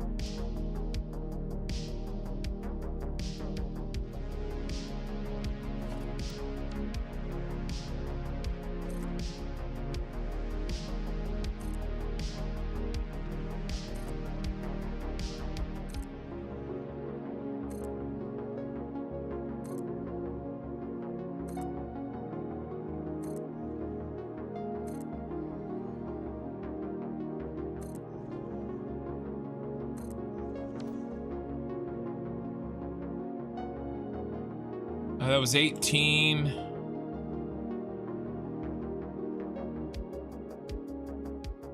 That was 18.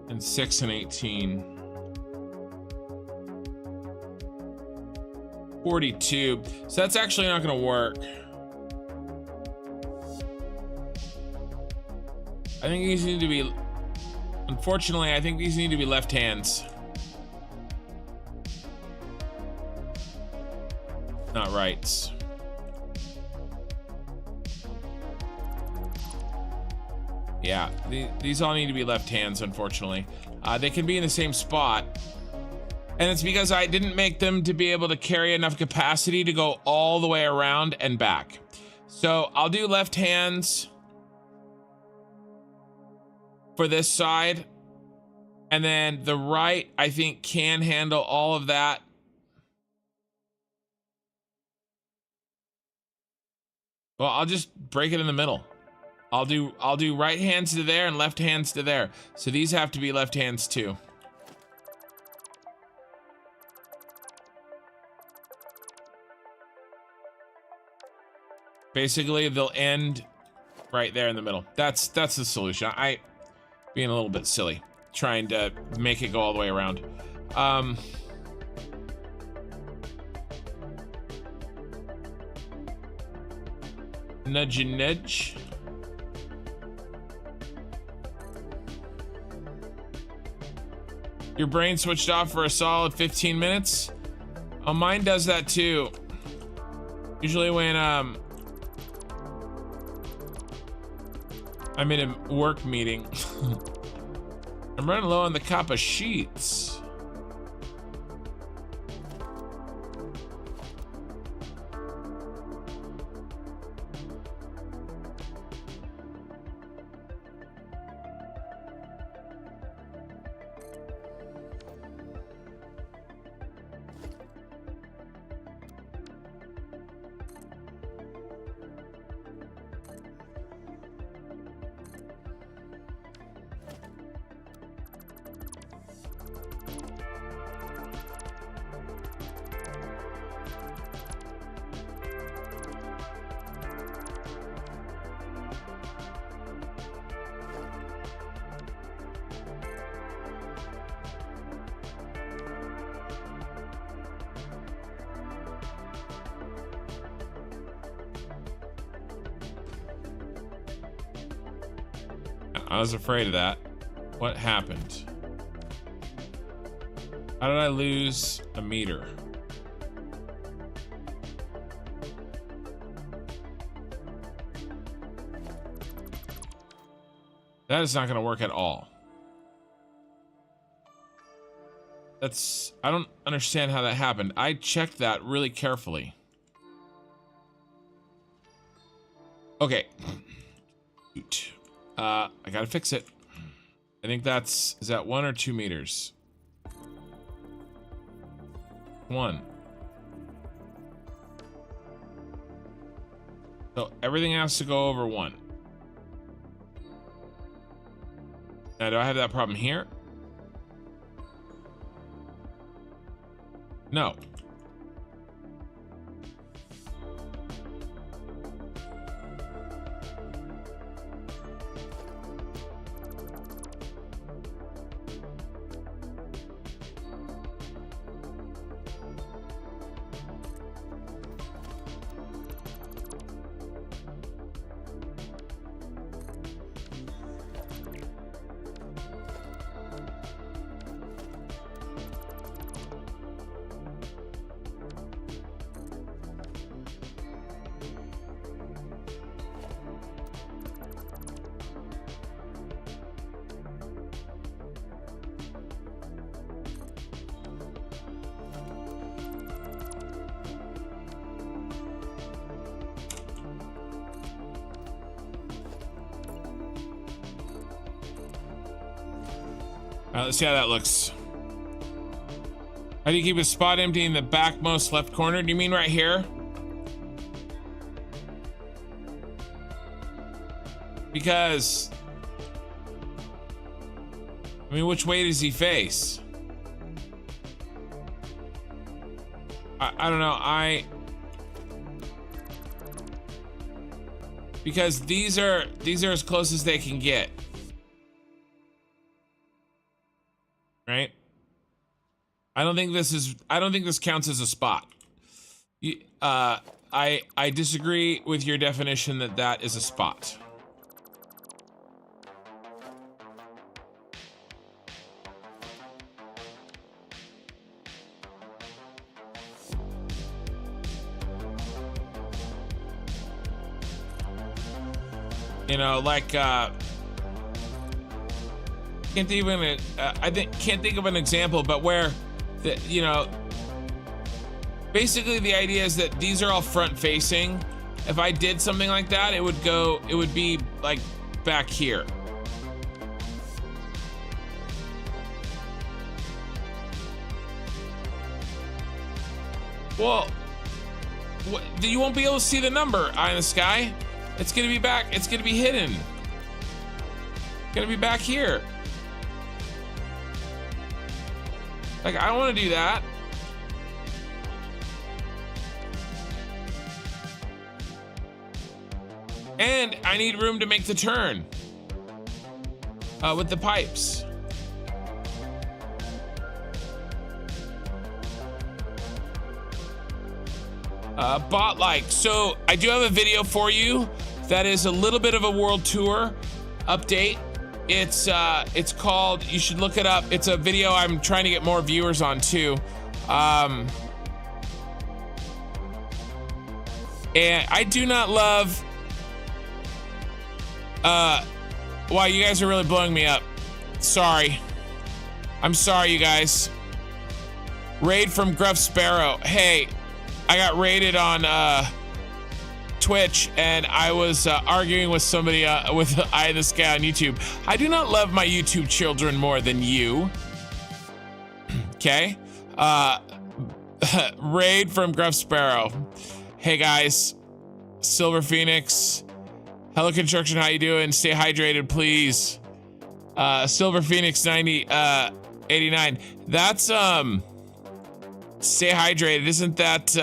And 6 and 18. 42. So that's actually not going to work. I think these need to be, unfortunately, I think these need to be left hands. not rights. Yeah, these all need to be left hands, unfortunately. They can be in the same spot. And it's because I didn't make them to be able to carry enough capacity to go all the way around and back. So I'll do left hands for this side. And then the right, I think, can handle all of that. Well, I'll just break it in the middle. I'll do right hands to there and left hands to there. So these have to be left hands too. Basically, they'll end right there in the middle. That's the solution. I being a little bit silly, trying to make it go all the way around. Nudge nudge. Your brain switched off for a solid 15 minutes. Oh, mine does that too. Usually when I'm in a work meeting. I'm running low on the copper sheets. I was afraid of that. What happened? How did I lose a meter? That is not going to work at all. I don't understand how that happened. I checked that really carefully. Okay. I gotta fix it. I think is that 1 or 2 meters? 1. So everything has to go over 1. Now, do I have that problem here? No. All right, let's see how that looks. How do you keep a spot empty in the backmost left corner? Do you mean right here? Because, I mean, which way does he face? I don't know. Because these are as close as they can get. Right? I don't think this counts as a spot. I disagree with your definition that is a spot. You know, like can't think of an can't think of an example, but where the, you know, basically the idea is that these are all front facing. If I did something like that, it would be like back here. Well, you won't be able to see the number eye in the sky. It's gonna be back. It's gonna be hidden. It's gonna be back here. Like, I don't want to do that. And I need room to make the turn with the pipes. Bot like. So I do have a video for you that is a little bit of a world tour update. It's called, you should look it up. It's a video I'm trying to get more viewers on too. And I do not love, wow, you guys are really blowing me up. Sorry. I'm sorry, you guys. Raid from Gruff Sparrow. Hey, I got raided on Twitch, and I was arguing with somebody with Eye of the Sky on YouTube. I do not love my YouTube children more than you. Okay. Raid from Gruff Sparrow. Hey guys, Silver Phoenix, Hello Construction, how you doing? Stay hydrated, please. Silver Phoenix 89. That's stay hydrated. Isn't that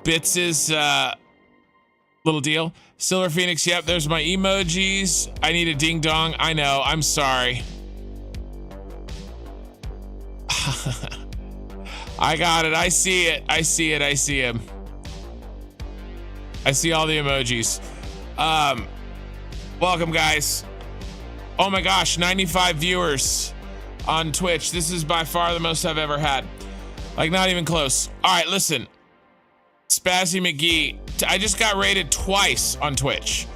Bits's little deal? Silver Phoenix, yep, there's my emojis. I need a ding dong. I know, I'm sorry. I got it. I see it. I see it. I see him. I see all the emojis. Welcome, guys. Oh my gosh, 95 viewers on Twitch. This is by far the most I've ever had. Like, not even close. All right, listen. Spazzy McGee. I just got rated twice on Twitch.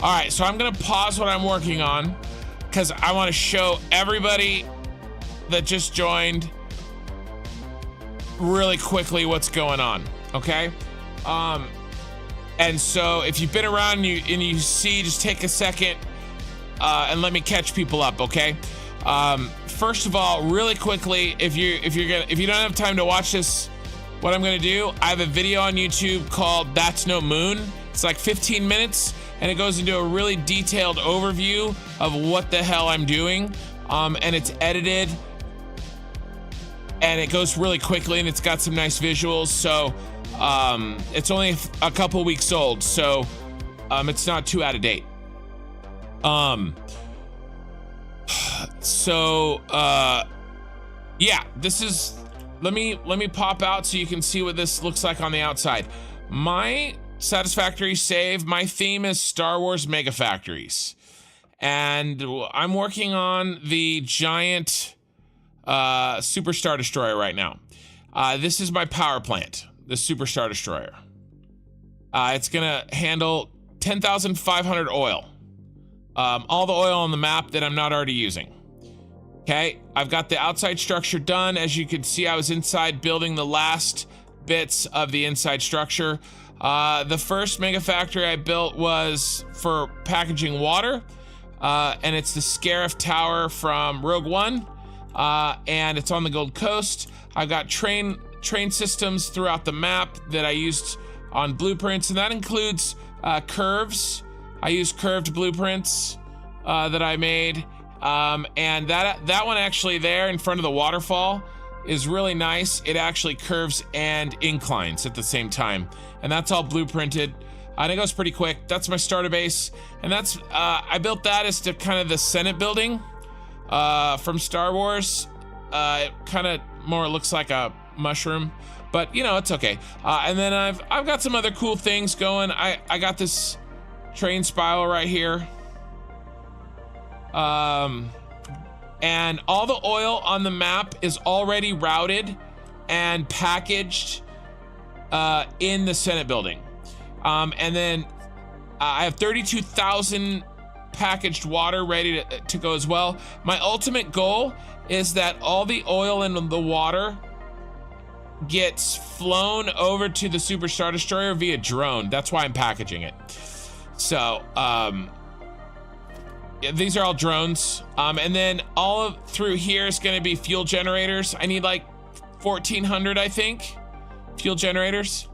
All right, so I'm gonna pause what I'm working on because I want to show everybody that just joined really quickly what's going on, okay? And so if you've been around and you see, just take a second and let me catch people up, okay? First of all, really quickly, if you don't have time to watch this, what I'm gonna do, I have a video on YouTube called That's No Moon. It's like 15 minutes, and it goes into a really detailed overview of what the hell I'm doing, and it's edited, and it goes really quickly, and it's got some nice visuals. So it's only a couple weeks old, so it's not too out of date. Yeah, this is, let me pop out so you can see what this looks like on the outside. My Satisfactory save, my theme is Star Wars Mega Factories, and I'm working on the giant Super Star Destroyer right now. This is my power plant, the Super Star Destroyer. It's gonna handle 10,500 oil. All the oil on the map that I'm not already using. Okay, I've got the outside structure done. As you can see, I was inside building the last bits of the inside structure. The first mega factory I built was for packaging water, and it's the Scarif Tower from Rogue One, and it's on the Gold Coast. I've got train systems throughout the map that I used on blueprints, and that includes curves. I used curved blueprints that I made, and that one actually there in front of the waterfall is really nice. It actually curves and inclines at the same time, and that's all blueprinted, and it goes pretty quick. That's my starter base, and that's I built that as to kind of the Senate Building from Star Wars. It kind of more looks like a mushroom, but you know, it's okay. And then I've got some other cool things going. I got this train spiral right here, and all the oil on the map is already routed and packaged in the Senate Building. And then I have 32,000 packaged water ready to go as well. My ultimate goal is that all the oil in the water gets flown over to the Super Star Destroyer via drone. That's why I'm packaging it. So these are all drones. And then all of through here is going to be fuel generators. I need like 1,400, I think, fuel generators.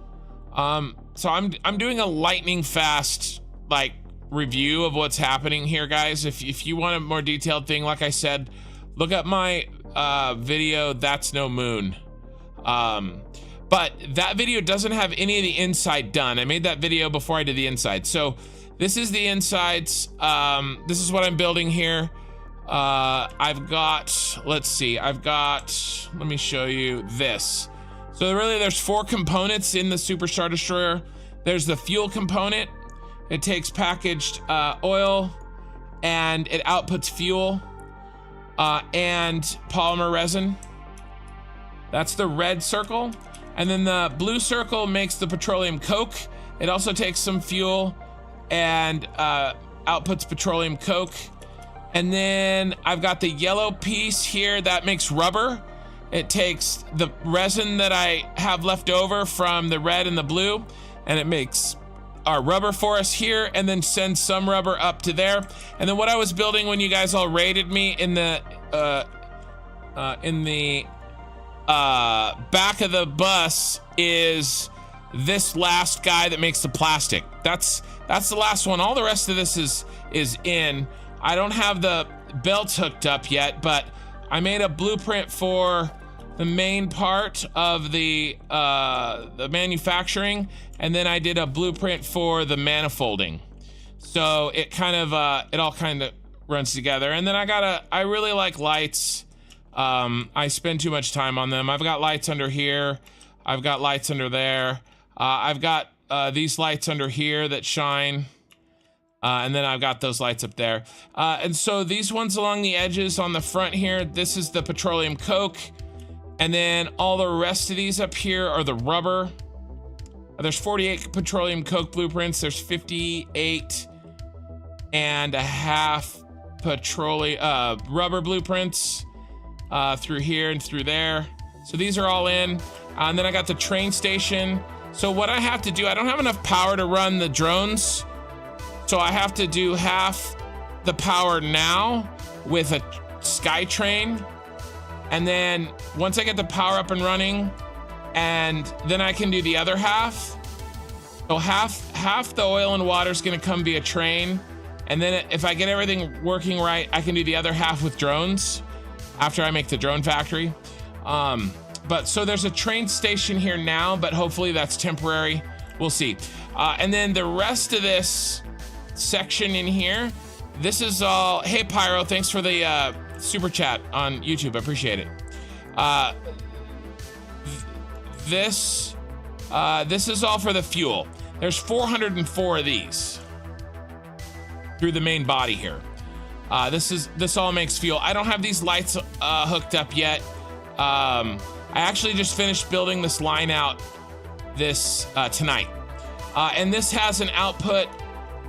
So I'm doing a lightning fast like review of what's happening here, guys. If you want a more detailed thing, like I said, look up my video, That's No Moon. But that video doesn't have any of the inside done. I made that video before I did the inside. So this is the insides. This is what I'm building here. I've got, let's see, let me show you this. So really there's 4 components in the Super Star Destroyer. There's the fuel component. It takes packaged oil and it outputs fuel and polymer resin. That's the red circle. And then the blue circle makes the petroleum coke. It also takes some fuel and outputs petroleum coke. And then I've got the yellow piece here that makes rubber. It takes the resin that I have left over from the red and the blue, and it makes our rubber for us here, and then sends some rubber up to there. And then what I was building when you guys all raided me in the back of the bus is this last guy that makes the plastic. That's the last one. All the rest of this is in. I don't have the belts hooked up yet, but I made a blueprint for the main part of the manufacturing, and then I did a blueprint for the manifolding. So it kind of it all kind of runs together. And then I really like lights. I spend too much time on them. I've got lights under here. I've got lights under there. I've got these lights under here that shine. And then I've got those lights up there. And so these ones along the edges on the front here, this is the petroleum coke. And then all the rest of these up here are the rubber. There's 48 petroleum coke blueprints. There's 58 and a half petroleum rubber blueprints through here and through there. So these are all in. And then I got the train station. So what I have to do, I don't have enough power to run the drones. So I have to do half the power now with a SkyTrain. And then once I get the power up and running, and then I can do the other half. So half the oil and water is going to come via train. And then if I get everything working right, I can do the other half with drones after I make the drone factory. But so there's a train station here now, but hopefully that's temporary. We'll see. And then the rest of this section in here, this is all, hey Pyro, thanks for the super chat on YouTube, I appreciate it. This is all for the fuel. There's 404 of these through the main body here. This all makes fuel. I don't have these lights hooked up yet. I actually just finished building this line out tonight. And this has an output.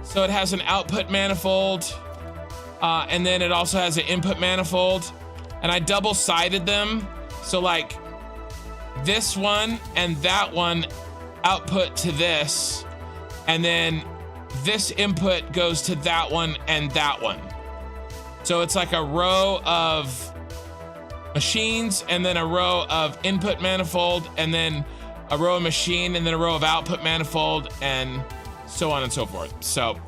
So it has an output manifold, and then it also has an input manifold, and I double-sided them. So like this one and that one output to this, and then this input goes to that one and that one. So it's like a row of machines, and then a row of input manifold, and then a row of machine, and then a row of output manifold, and so on and so forth. So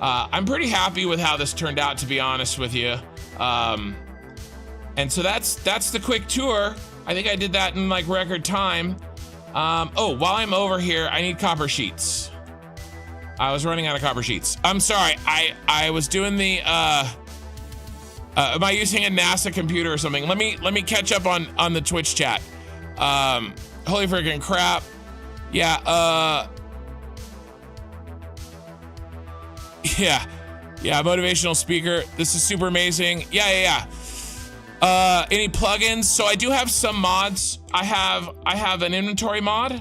I'm pretty happy with how this turned out, to be honest with you. And so that's the quick tour. I think I did that in like record time. Oh, while I'm over here, I need copper sheets. I was running out of copper sheets. I'm sorry. I was doing the am I using a NASA computer or something? Let me catch up on the Twitch chat. Holy freaking crap. Yeah, yeah, motivational speaker. This is super amazing. Yeah. Any plugins? So I do have some mods. I have an inventory mod,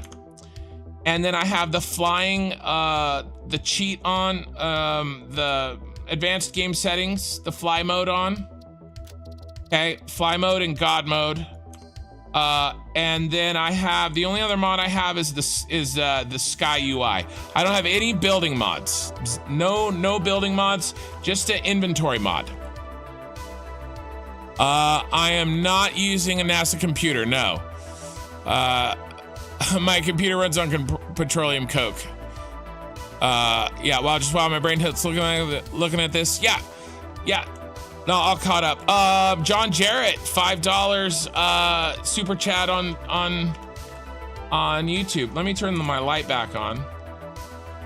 And then I have the flying, the cheat on, the advanced game settings, the fly mode on. Okay, fly mode and God mode. And then I have, the only other mod I have is the Sky UI. I don't have any building mods. No building mods, just an inventory mod. I am not using a NASA computer, no. My computer runs on petroleum coke. Yeah, well, just while my brain hits looking at this. Yeah. No, all caught up. John Jarrett, $5 super chat on YouTube. Let me turn my light back on.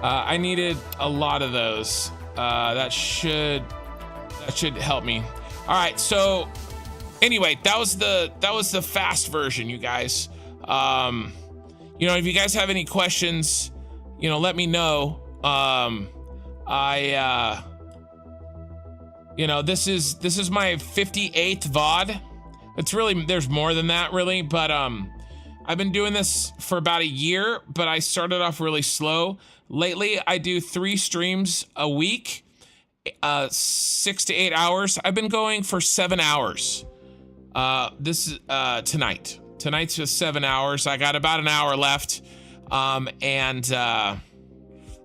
I needed a lot of those. That should help me. All right, so anyway, that was the fast version, you guys. You know, if you guys have any questions, you know, let me know. You know, this is my 58th VOD. It's really, there's more than that really, but I've been doing this for about a year, but I started off really slow. Lately, I do 3 streams a week, 6 to 8 hours. I've been going for 7 hours. This is tonight. Tonight's just 7 hours. I got about an hour left, and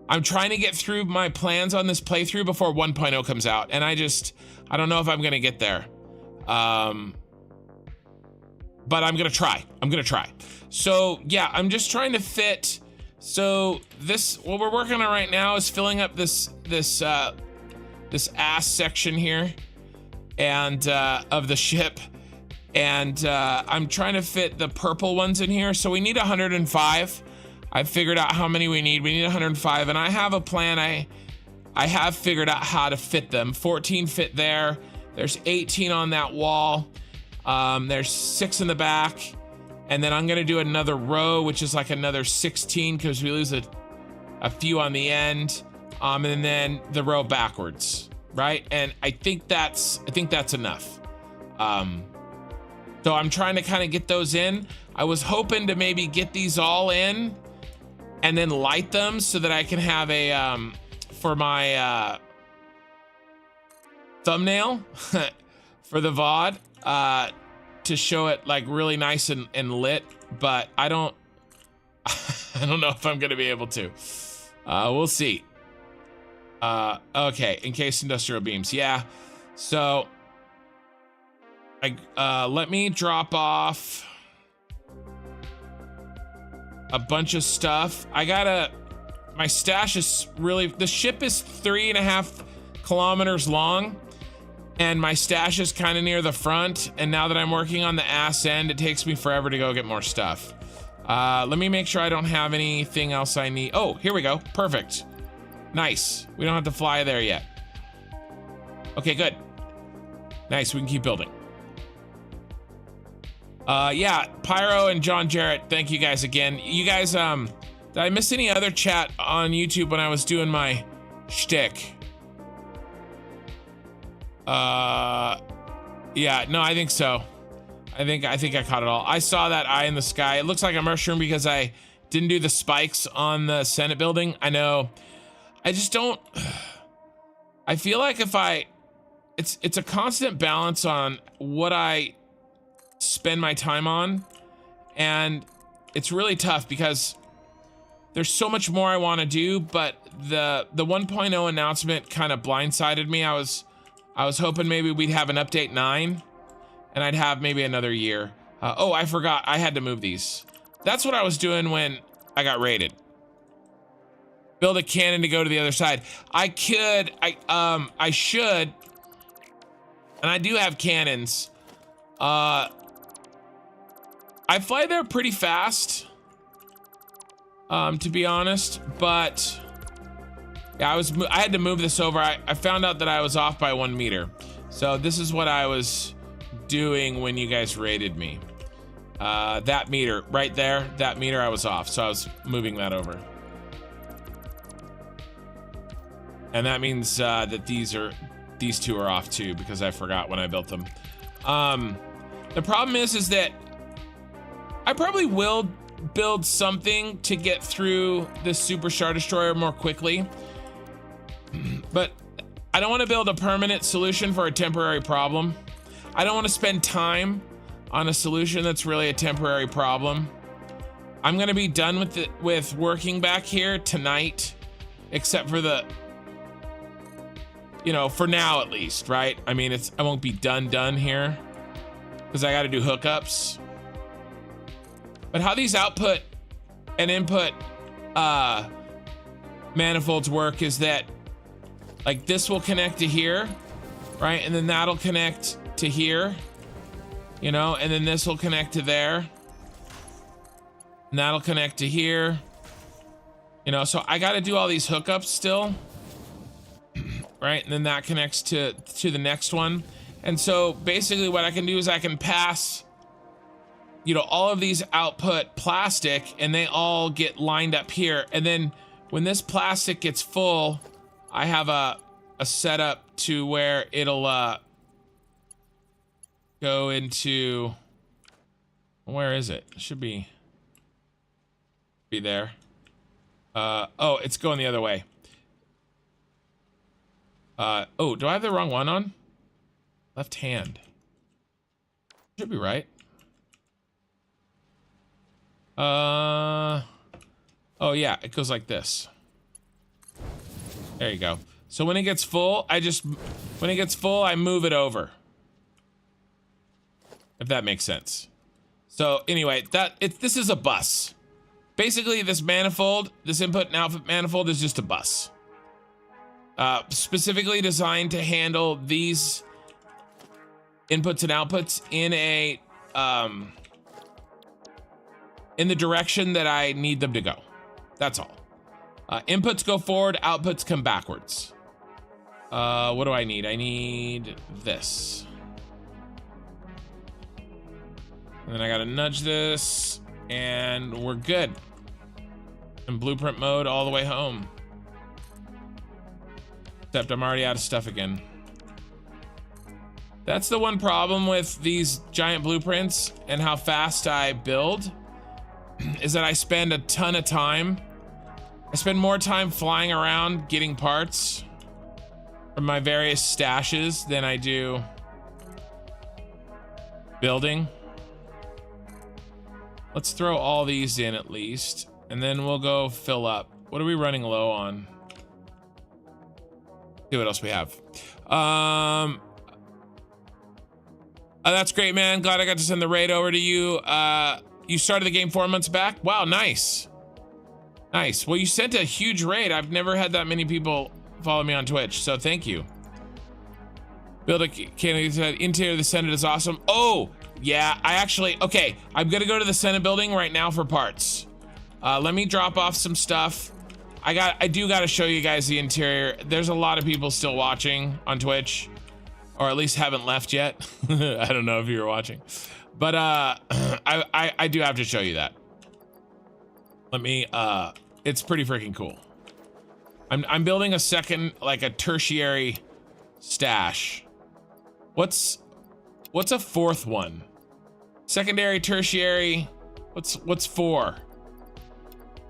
I'm trying to get through my plans on this playthrough before 1.0 comes out, and I don't know if I'm gonna get there. But I'm gonna try. So yeah, I'm just trying to fit. So what we're working on right now is filling up this ass section here, and of the ship, and I'm trying to fit the purple ones in here. So we need 105. I've figured out how many we need. We need 105, and I have a plan. I have figured out how to fit them. 14 fit there. There's 18 on that wall. There's 6 in the back, and then I'm gonna do another row, which is like another 16 because we lose a few on the end, and then the row backwards, right? And I think that's enough. So I'm trying to kind of get those in. I was hoping to maybe get these all in and then light them so that I can have a, for my thumbnail for the VOD, to show it like really nice and lit, but I don't know if I'm gonna be able to. We'll see. Okay, encased industrial beams, yeah. So, let me drop off a bunch of stuff. My stash is really, the ship is 3.5 kilometers long, and my stash is kind of near the front, and now that I'm working on the ass end, it takes me forever to go get more stuff. Let me make sure I don't have anything else I need. Oh, here we go, perfect. Nice, we don't have to fly there yet. Okay, good. Nice, we can keep building. Yeah, Pyro and John Jarrett, thank you guys again. You guys, did I miss any other chat on YouTube when I was doing my shtick? Yeah, no, I think so. I think I caught it all. I saw that eye in the sky. It looks like a mushroom because I didn't do the spikes on the Senate building. I know. I just don't. I feel like it's a constant balance on what I spend my time on, and it's really tough because there's so much more I want to do, but the 1.0 announcement kind of blindsided me. I was hoping maybe we'd have an update 9 and I'd have maybe another year. Oh, I forgot I had to move these. That's what I was doing when I got raided. Build a cannon to go to the other side. I should, and I do have cannons. I fly there pretty fast, to be honest, but yeah, I had to move this over. I found out that I was off by 1 meter. So this is what I was doing when you guys raided me. That meter right there, that meter I was off. So I was moving that over. And that means that these two are off too, because I forgot when I built them. The problem is that I probably will build something to get through this Super Star Destroyer more quickly, but I don't want to build a permanent solution for a temporary problem. I don't want to spend time on a solution that's really a temporary problem. I'm going to be done with working back here tonight, except for the, you know, for now at least, right? I mean, I won't be done here because I got to do hookups. But how these output and input manifolds work is that, like, this will connect to here, right? And then that'll connect to here, you know, and then this will connect to there. And that'll connect to here, you know, so I got to do all these hookups still, right? And then that connects to the next one. And so basically what I can do is I can pass, you know, all of these output plastic, and they all get lined up here. And then when this plastic gets full, I have a setup to where it'll go into, where is it? It should be there. Oh, it's going the other way. Oh, do I have the wrong one on? Left hand. Should be right. Oh yeah, it goes like this. There you go. So when it gets full, I move it over. If that makes sense. So anyway, this is a bus. Basically, this manifold, this input and output manifold is just a bus. Specifically designed to handle these inputs and outputs in the direction that I need them to go. That's all. Inputs go forward, outputs come backwards. What do I need? I need this. And then I gotta nudge this, and we're good. In blueprint mode all the way home. Except I'm already out of stuff again. That's the one problem with these giant blueprints and how fast I build, is that I spend a ton of time. I spend more time flying around getting parts from my various stashes than I do building. Let's throw all these in at least, and then we'll go fill up. What are we running low on? See what else we have. Oh, that's great, man. Glad I got to send the raid over to you. You started the game 4 months back? Wow, nice. Nice. Well, you sent a huge raid. I've never had that many people follow me on Twitch, so thank you. Build a candidate said interior of the Senate is awesome. Oh, yeah, okay, I'm gonna go to the Senate building right now for parts. Let me drop off some stuff. I do gotta show you guys the interior. There's a lot of people still watching on Twitch, or at least haven't left yet. I don't know if you were watching, but I do have to show you that. Let me, it's pretty freaking cool. I'm building a second, like a tertiary stash. What's a fourth one? Secondary, tertiary, what's 4?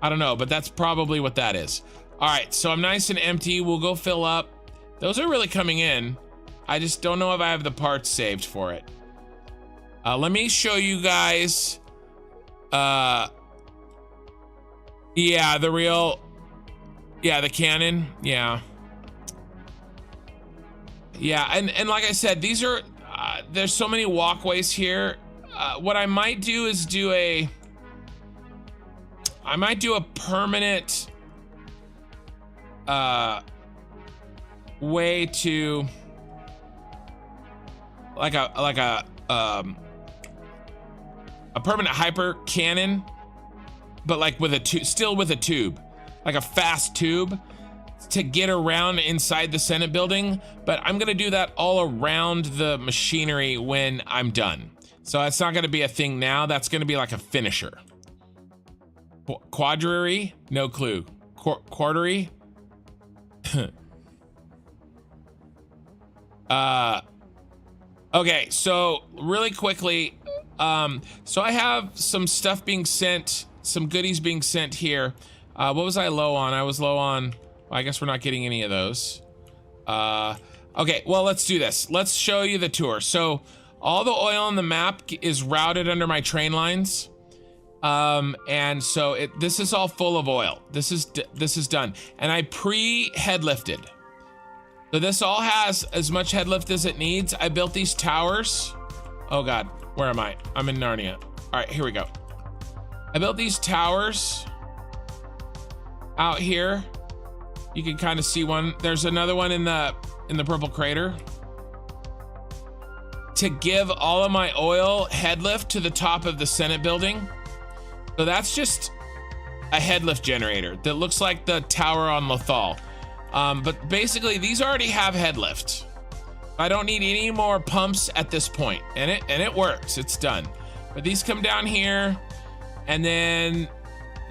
I don't know, but that's probably what that is. All right, so I'm nice and empty. We'll go fill up. Those are really coming in. I just don't know if I have the parts saved for it. Let me show you guys. Yeah, the cannon. Yeah. Yeah, and like I said, these are, there's so many walkways here. What I might do is I might do a permanent way to like a permanent hyper cannon, but like with still with a tube, like a fast tube to get around inside the Senate building. But I'm gonna do that all around the machinery when I'm done. So that's not gonna be a thing now. That's gonna be like a finisher. Quadrary? No clue. Quartery? Okay, so really quickly, so I have some stuff being sent some goodies being sent here. What was I low on? I was low on, well, I guess we're not getting any of those. Okay, well, let's do this. Let's show you the tour. So all the oil on the map is routed under my train lines. And so this is all full of oil. This is done. And I pre-head lifted. So this all has as much head lift as it needs. I built these towers. Oh God, where am I? I'm in Narnia. All right, here we go. I built these towers out here. You can kind of see one. There's another one in the purple crater to give all of my oil head lift to the top of the Senate building. So that's just a head lift generator that looks like the tower on Lothal. But basically these already have head lift. I don't need any more pumps at this point, and it works. It's done. But these come down here, and then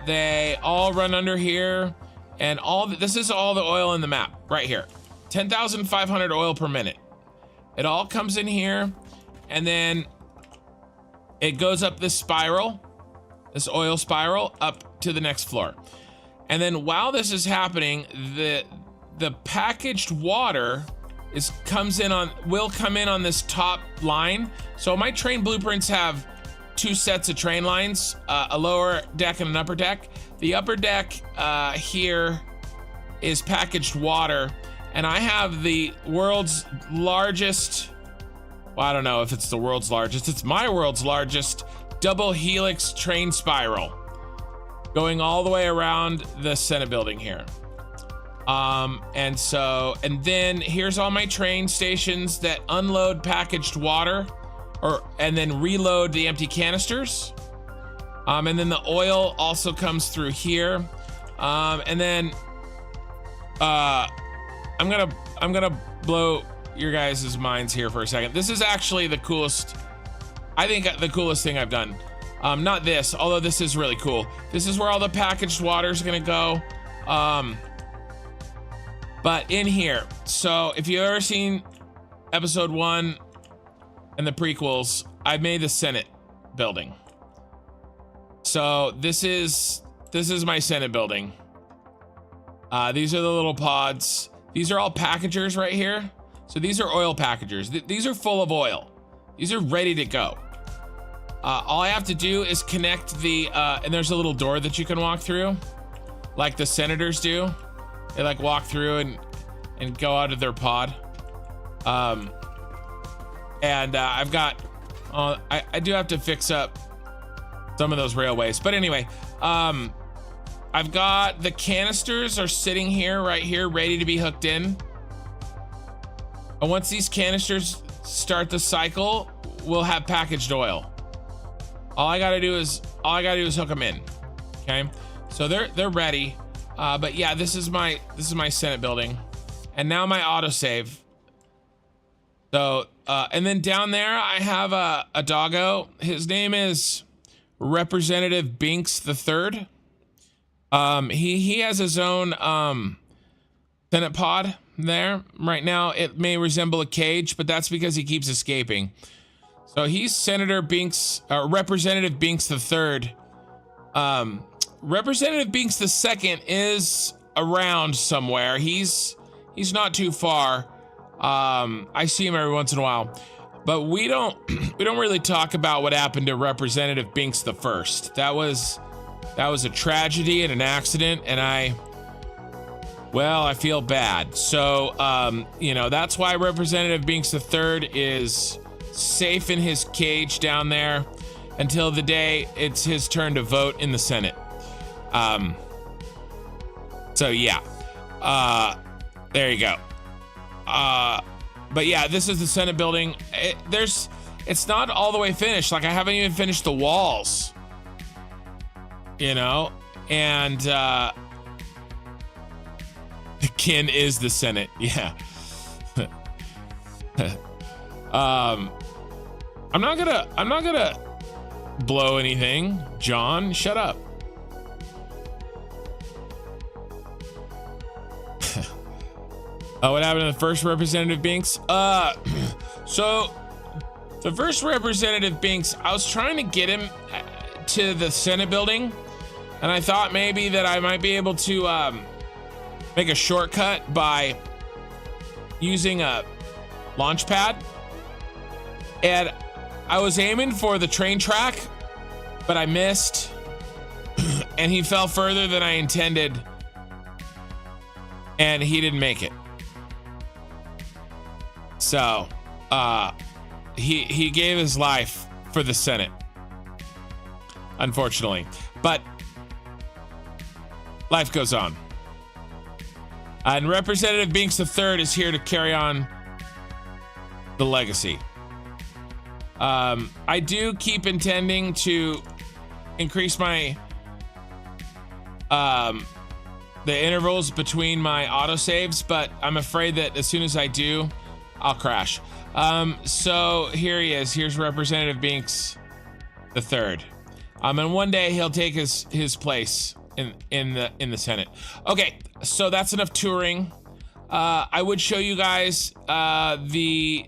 they all run under here, and this is all the oil in the map right here. 10,500 oil per minute. It all comes in here, and then it goes up this spiral, this oil spiral, up to the next floor. And then while this is happening, the packaged water will come in on this top line. So my train blueprints have two sets of train lines, a lower deck and an upper deck. The upper deck here is packaged water, and I have the world's largest, well, I don't know if it's the world's largest, it's my world's largest double helix train spiral going all the way around the Senate building here. And then here's all my train stations that unload packaged water and then reload the empty canisters. And then the oil also comes through here. And then, I'm gonna blow your guys' minds here for a second. This is actually the coolest, I think the coolest thing I've done. Not this, although this is really cool. This is where all the packaged water is gonna go. But in here, so if you've ever seen episode 1 and the prequels, I made the Senate building. So this is my Senate building. These are the little pods. These are all packagers right here. So these are oil packagers. These are full of oil. These are ready to go. All I have to do is connect and there's a little door that you can walk through, like the senators do. They like walk through and go out of their pod. I've got, I do have to fix up some of those railways, but anyway, I've got the canisters are sitting here, right here, ready to be hooked in. And once these canisters start the cycle, we'll have packaged oil. All I gotta do is hook them in. Okay, so they're ready. But yeah, this is my Senate building, and now my autosave. So and then down there I have a doggo. His name is Representative Binks the Third. He has his own Senate pod there right now. It may resemble a cage, but that's because he keeps escaping. So he's Senator Binks, Representative Binks the Third. Representative Binks the Second is around somewhere. He's not too far. I see him every once in a while, but we don't really talk about what happened to Representative Binks the First. That was a tragedy and an accident, and I feel bad. So, that's why Representative Binks the Third is safe in his cage down there until the day it's his turn to vote in the Senate. So yeah, there you go. But yeah, this is the Senate building. It's not all the way finished. Like, I haven't even finished the walls, and, the kin is the Senate. Yeah. I'm not gonna blow anything. John, shut up. What happened to the first Representative Binks? So the first Representative Binks, I was trying to get him to the Senate building And I thought maybe that I might be able to make a shortcut by using a launch pad. And I was aiming for the train track, but I missed. And he fell further than I intended. And he didn't make it. So, he gave his life for the Senate, unfortunately. But life goes on. And Representative Binks III is here to carry on the legacy. I do keep intending to increase my the intervals between my autosaves, but I'm afraid that as soon as I do, I'll crash. So here he is. Here's Representative Binks III. And one day he'll take his place in the Senate. Okay, so that's enough touring. I would show you guys the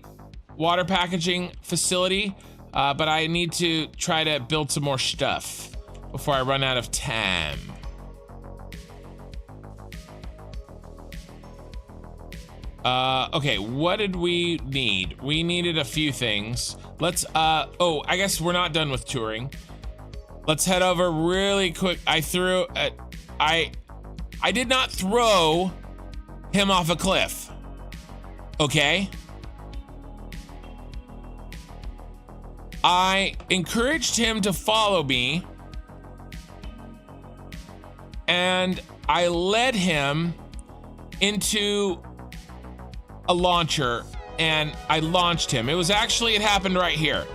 water packaging facility, but I need to try to build some more stuff before I run out of time. Okay, what did we need? We needed a few things. Let's, oh, I guess we're not done with touring. Let's head over really quick. I did not throw him off a cliff. Okay? I encouraged him to follow me, and I led him into a launcher, and I launched him. It happened right here.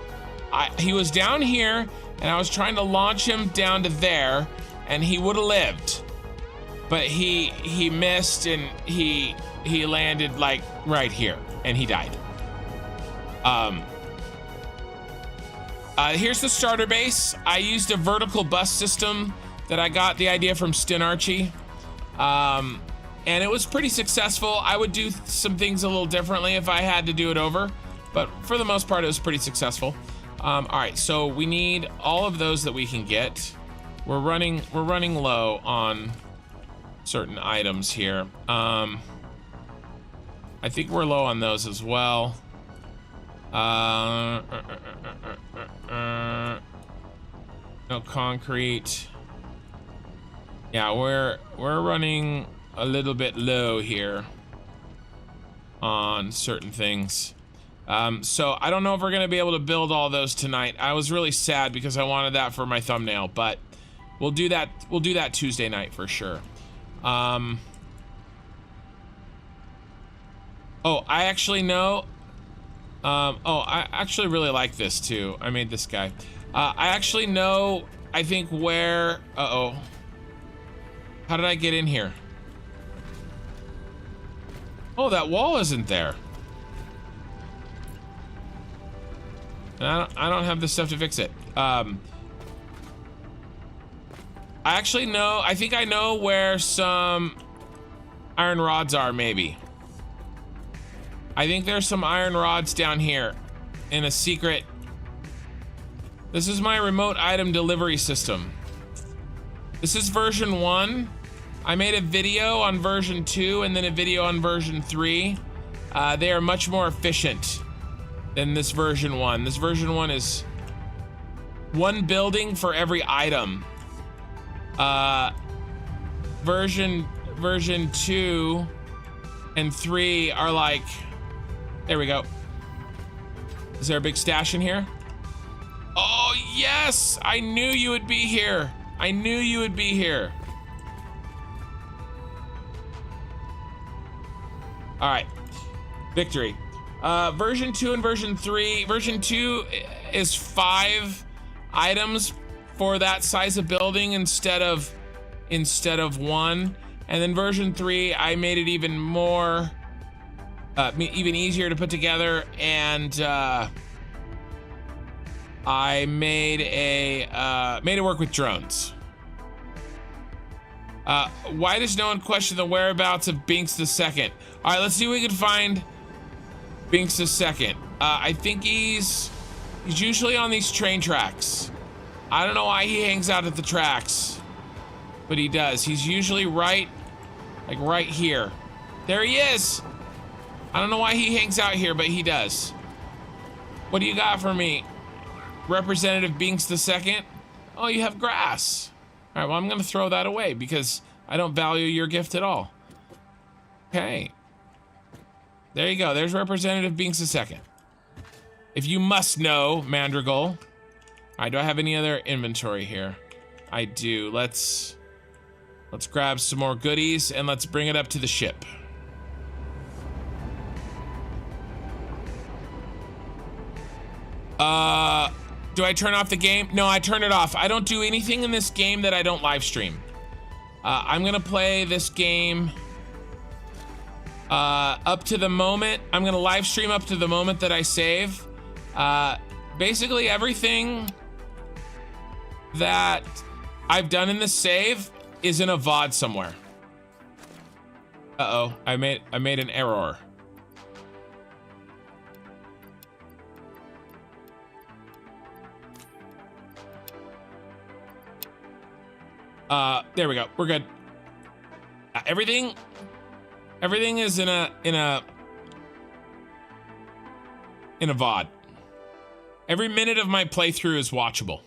He was down here, and I was trying to launch him down to there, and he would have lived. But he missed, and he landed like right here, and he died. Here's the starter base. I used a vertical bus system that I got the idea from Stin Archie. And it was pretty successful. I would do some things a little differently if I had to do it over, but for the most part, it was pretty successful. All right, so we need all of those that we can get. We're running low on certain items here. I think we're low on those as well. No concrete. Yeah, we're running a little bit low here on certain things. So I don't know if we're gonna be able to build all those tonight. I was really sad because I wanted that for my thumbnail, but we'll do that Tuesday night for sure. Oh, I actually know. Oh, I actually really like this too. I made this guy. I actually know, I think where, uh-oh. How did I get in here? Oh, that wall isn't there. And I don't have the stuff to fix it. I actually know, I think I know where some iron rods are, maybe. I think there's some iron rods down here in a secret. This is my remote item delivery system. This is version 1. I made a video on version 2 and then a video on version 3. They are much more efficient than this version 1. This version 1 is one building for every item. Version 2 and 3 are like, there we go. Is there a big stash in here? Oh, yes! I knew you would be here. I knew you would be here. All right, victory. Version 2 and version 3. Version 2 is 5 items for that size of building instead of 1. And then version 3, I made it even more, even easier to put together, and I made it work with drones. Why does no one question the whereabouts of Binks II? All right, let's see if we can find Binks II. I think he's usually on these train tracks. I don't know why he hangs out at the tracks. but he does. He's usually right, like right here. There he is. I don't know why he hangs out here, but he does. What do you got for me, Representative Binks II? Oh, you have grass. All right, well, I'm gonna throw that away because I don't value your gift at all. Okay. There you go. There's Representative Binks II. If you must know, Mandrigal. All right, do I have any other inventory here? I do. Let's grab some more goodies and let's bring it up to the ship. Do I turn off the game? No, I turn it off. I don't do anything in this game that I don't live stream. I'm gonna play this game up to the moment. I'm gonna live stream up to the moment that I save. Basically everything that I've done in this save is in a VOD somewhere. Uh-oh, I made an error. There we go. We're good. Everything is in a VOD. Every minute of my playthrough is watchable.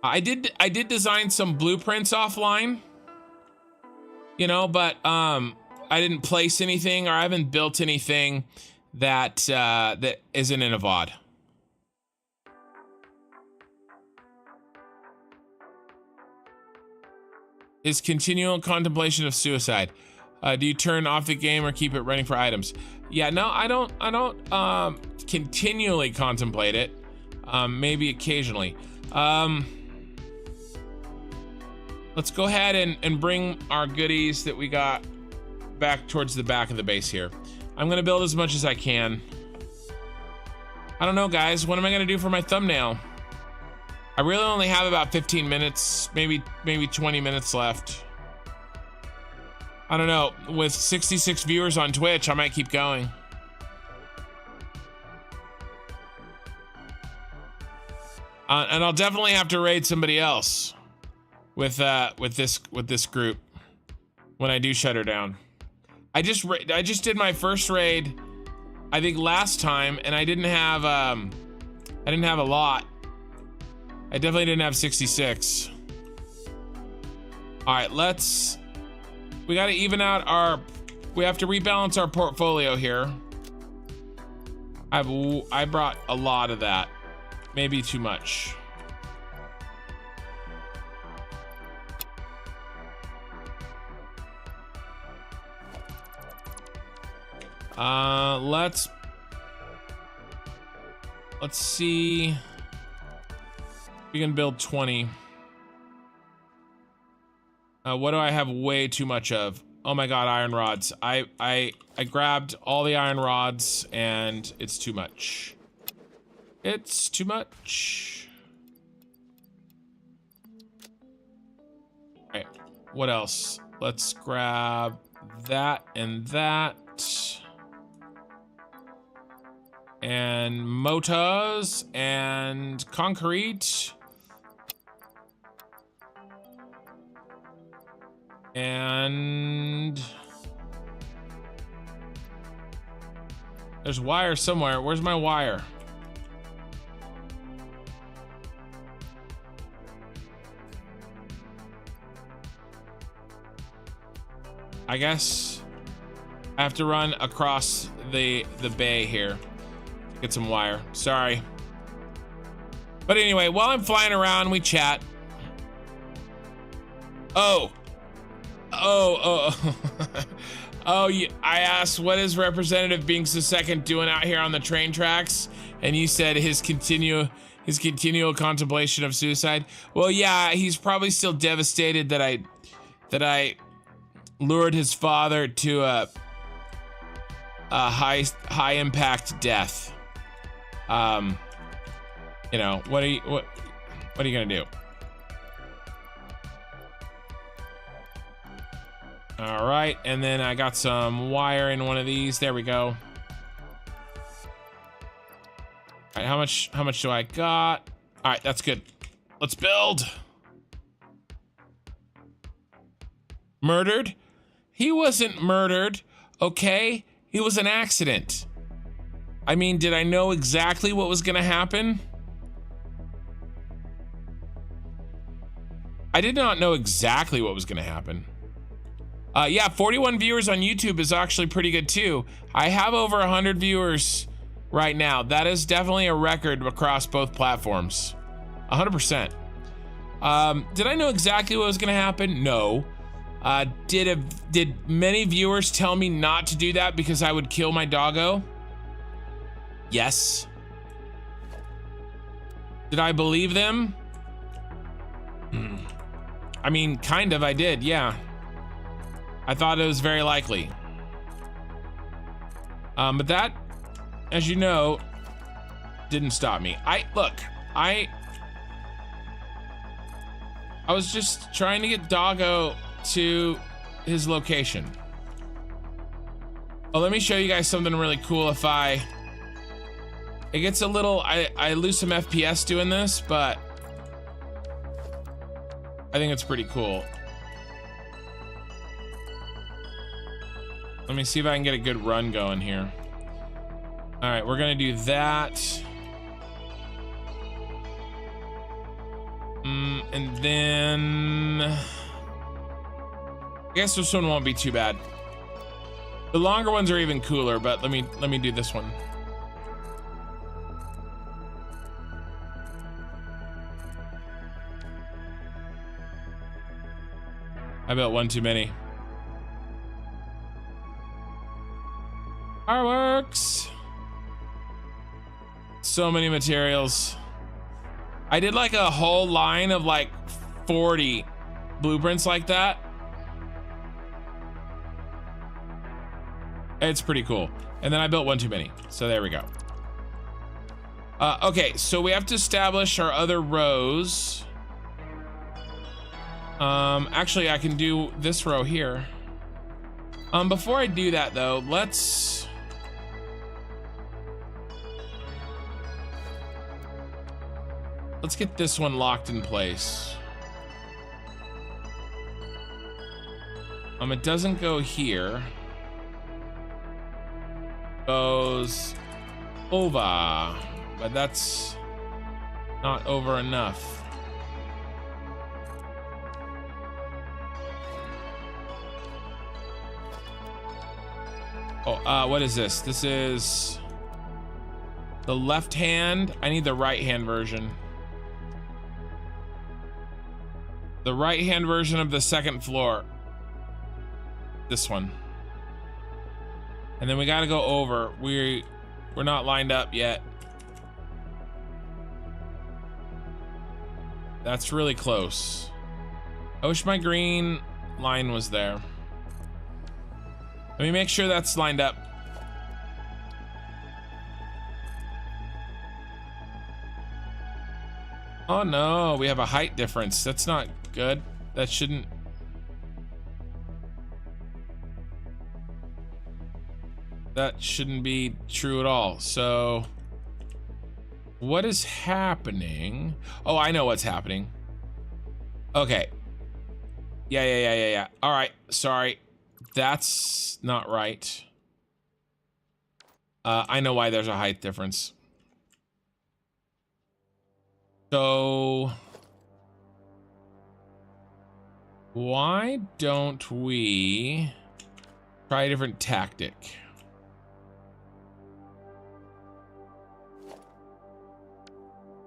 I did design some blueprints offline, you know, but I didn't place anything or I haven't built anything that that isn't in a VOD. Is continual contemplation of suicide. Do you turn off the game or keep it running for items? Yeah, no, I don't continually contemplate it. Maybe occasionally. Let's go ahead and bring our goodies that we got back towards the back of the base here. I'm gonna build as much as I can. I don't know, guys. What am I gonna do for my thumbnail? I really only have about 15 minutes, maybe 20 minutes left. I don't know, with 66 viewers on Twitch, I might keep going. And I'll definitely have to raid somebody else with this group when I do shut her down. I just did my first raid, I think last time, and I didn't have a lot. I definitely didn't have 66. All right, we gotta even out we have to rebalance our portfolio here. I brought a lot of that, maybe too much. Let's see. We can build 20. What do I have way too much of? Oh my god, iron rods. I grabbed all the iron rods and it's too much. It's too much. Alright, what else? Let's grab that and that. And motors and concrete. And there's wire somewhere. Where's my wire? I guess I have to run across the bay here to get some wire. Sorry. But anyway, while I'm flying around, we chat. Oh, I asked, what is Representative Binks II doing out here on the train tracks? And you said his continual contemplation of suicide. Well, yeah, he's probably still devastated that I lured his father to a high impact death. You know, what are you gonna do? All right, and then I got some wire in one of these. There we go. All right, how much do I got? All right, that's good. Let's build. Murdered? He wasn't murdered, okay? He was an accident. I mean, did I know exactly what was gonna happen? I did not know exactly what was gonna happen. Yeah, 41 viewers on YouTube is actually pretty good too. I have over 100 viewers right now. That is definitely a record across both platforms. 100%. Did I know exactly what was gonna happen? No. Did many viewers tell me not to do that because I would kill my doggo? Yes. Did I believe them? I mean, kind of, I did, yeah. I thought it was very likely. But that, as you know, didn't stop me. I was just trying to get Doggo to his location. Oh, let me show you guys something really cool. It gets a little, I lose some FPS doing this, but I think it's pretty cool. Let me see if I can get a good run going here. All right, we're gonna do that. And then I guess this one won't be too bad. The longer ones are even cooler, but let me do this one. I built one too many. Fireworks. So many materials. I did like a whole line of like 40 blueprints like that. It's pretty cool. And then I built one too many. So there we go. Okay, so we have to establish our other rows. Actually, I can do this row here. Before I do that though, let's get this one locked in place. It doesn't go here. Goes over, but that's not over enough. Oh, what is this? This is the left hand. I need the right hand version. The right hand version of the second floor. This one. And then we gotta go over. We're not lined up yet. That's really close. I wish my green line was there. Let me make sure that's lined up. Oh no, we have a height difference. That's not good. That shouldn't. That shouldn't be true at all. So what is happening? Oh, I know what's happening. Okay. Yeah. All right, sorry. That's not right. I know why there's a height difference. So why don't we try a different tactic?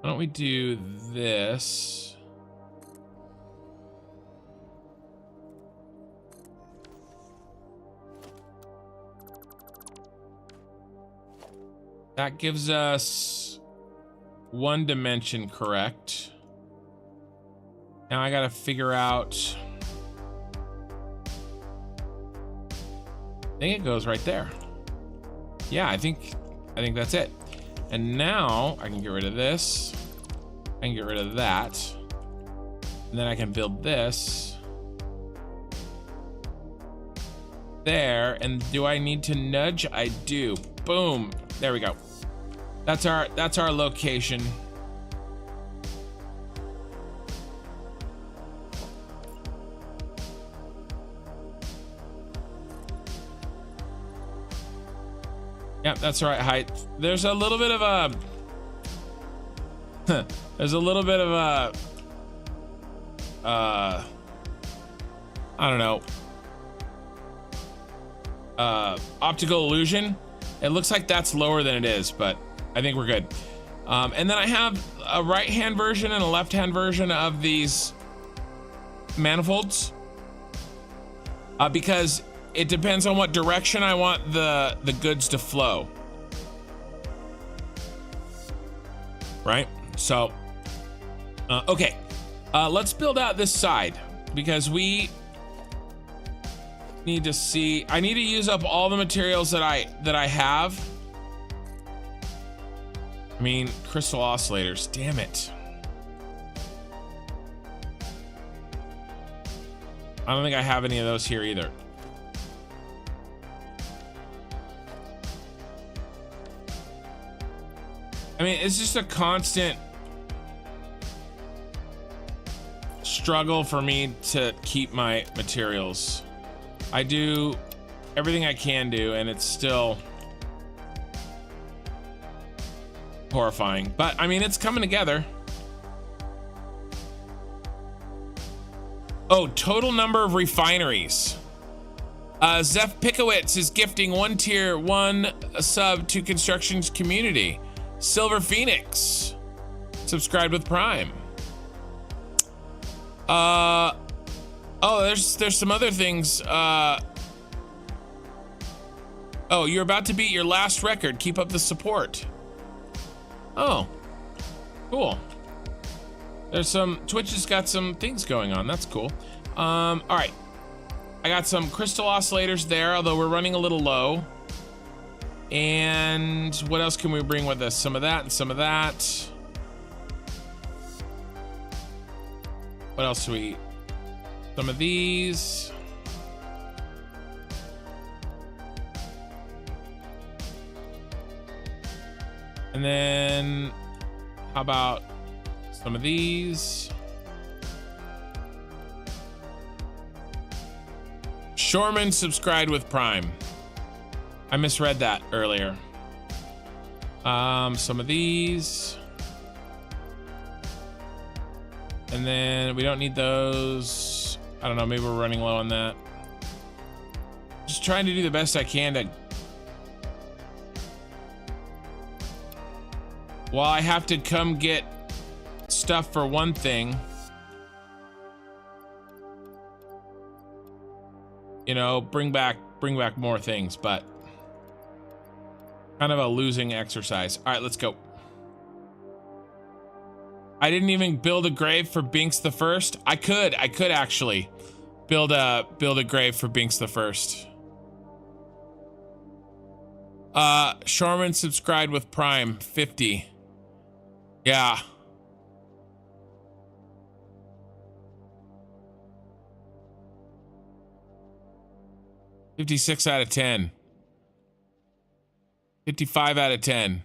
Why don't we do this? That gives us one dimension correct. Now I gotta figure out. I think it goes right there. Yeah, I think that's it. And now I can get rid of this. I can get rid of that. And then I can build this. There, and do I need to nudge? I do. Boom. There we go. That's our location. Yep, that's the right height. There's a little bit of a there's a little bit of a I don't know, optical illusion. It looks like that's lower than it is, but I think we're good. And then I have a right-hand version and a left-hand version of these manifolds, because it depends on what direction I want the goods to flow. Right? So, okay. Let's build out this side, because we need to see, I need to use up all the materials that I have. I mean, crystal oscillators, damn it. I don't think I have any of those here either. I mean, it's just a constant struggle for me to keep my materials. I do everything I can do, and it's still horrifying. But I mean, it's coming together. Oh, total number of refineries. Zeph Pikowitz is gifting 1 tier 1 sub to construction's community. Silver Phoenix subscribed with Prime. Oh, there's some other things. Oh, you're about to beat your last record. Keep up the support. Oh, cool. There's some, Twitch has got some things going on. That's cool. All right. I got some crystal oscillators there, although we're running a little low. And what else can we bring with us? Some of that and some of that. What else do we? Some of these. And then how about some of these? Shorman subscribed with Prime. I misread that earlier. Some of these. And then we don't need those. I don't know, maybe we're running low on that. Just trying to do the best I can to, while I have to come get stuff for one thing, you know, bring back more things, but kind of a losing exercise. All right, let's go. I didn't even build a grave for Binks the First. I could actually build a grave for Binks the First. Sharman subscribed with Prime 50. Yeah. $56 out of 10. 55 out of 10.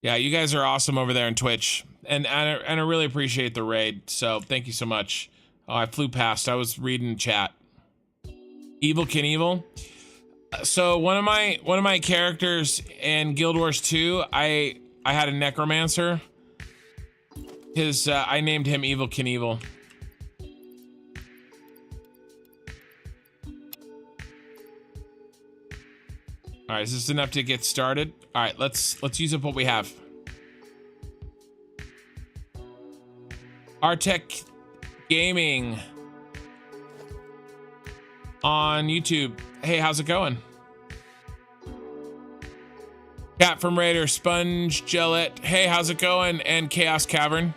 Yeah, you guys are awesome over there on Twitch, and I really appreciate the raid. So thank you so much. Oh, I flew past. I was reading chat. Evil Knievel. So one of my characters in Guild Wars 2, I had a necromancer. His I named him Evil Knievel. All right, is this enough to get started? All right, let's use up what we have. Artec Gaming on YouTube. Hey, how's it going? Cat from Raider, Sponge Gillette. Hey, how's it going? And Chaos Cavern.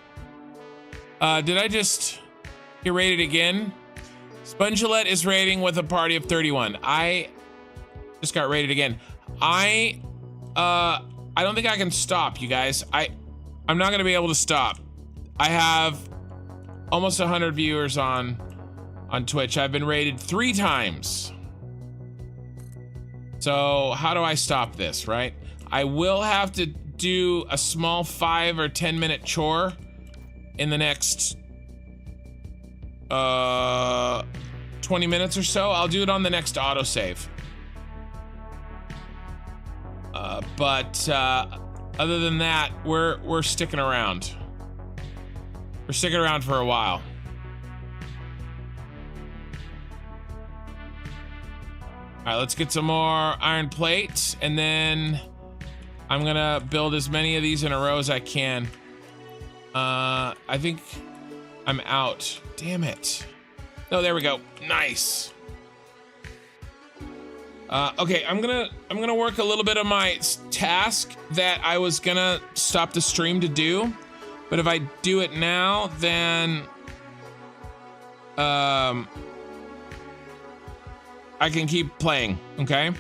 Did I just get rated again? Sponge Gillette is rating with a party of 31. I just got rated again. I don't think I can stop, you guys. I'm not gonna be able to stop. I have almost 100 viewers on Twitch. I've been rated 3 times. So how do I stop this, right? I will have to do a small 5 or 10 minute chore in the next 20 minutes or so. I'll do it on the next autosave. But other than that, we're sticking around. We're sticking around for a while. All right, let's get some more iron plates, and then I'm gonna build as many of these in a row as I can. I think I'm out. Damn it. Oh, there we go. Nice. Okay, I'm gonna work a little bit of my task that I was gonna stop the stream to do, but if I do it now, then I can keep playing. Okay,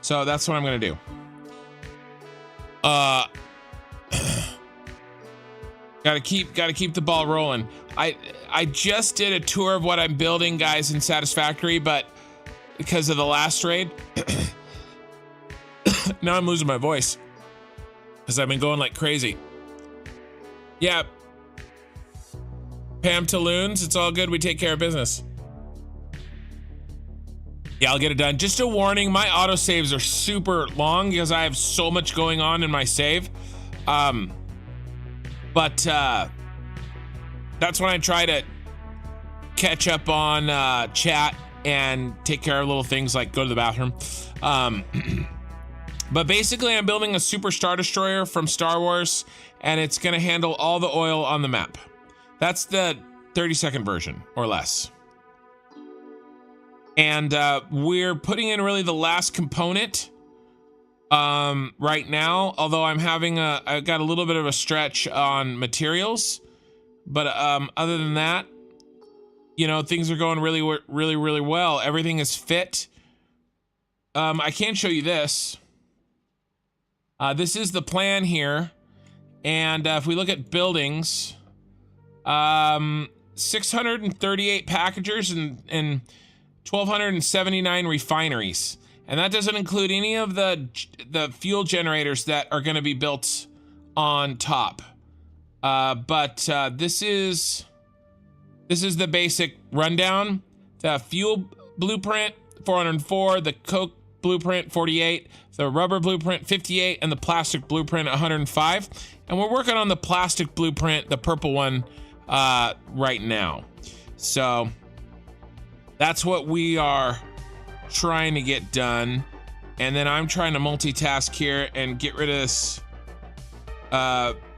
so that's what I'm gonna do. Gotta keep the ball rolling. I just did a tour of what I'm building, guys, in Satisfactory, but because of the last raid, now I'm losing my voice because I've been going like crazy. Yeah, Pam Talloons, it's all good. We take care of business. Yeah, I'll get it done. Just a warning, my autosaves are super long because I have so much going on in my save. But that's when I try to catch up on chat and take care of little things like go to the bathroom. But basically, I'm building a Super Star Destroyer from Star Wars, and it's going to handle all the oil on the map. That's the 30-second version or less. And we're putting in really the last component right now, although I've got a little bit of a stretch on materials. But other than that, you know, things are going really well. Everything is fit. I can show you this. This is the plan here. And if we look at buildings, 638 packagers and 1,279 refineries. And that doesn't include any of the fuel generators that are going to be built on top. But this is the basic rundown. The fuel blueprint, 404. The Coke blueprint, 48. The rubber blueprint, 58. And the plastic blueprint, 105. And we're working on the plastic blueprint, the purple one, right now. So that's what we are trying to get done. And then I'm trying to multitask here and get rid of this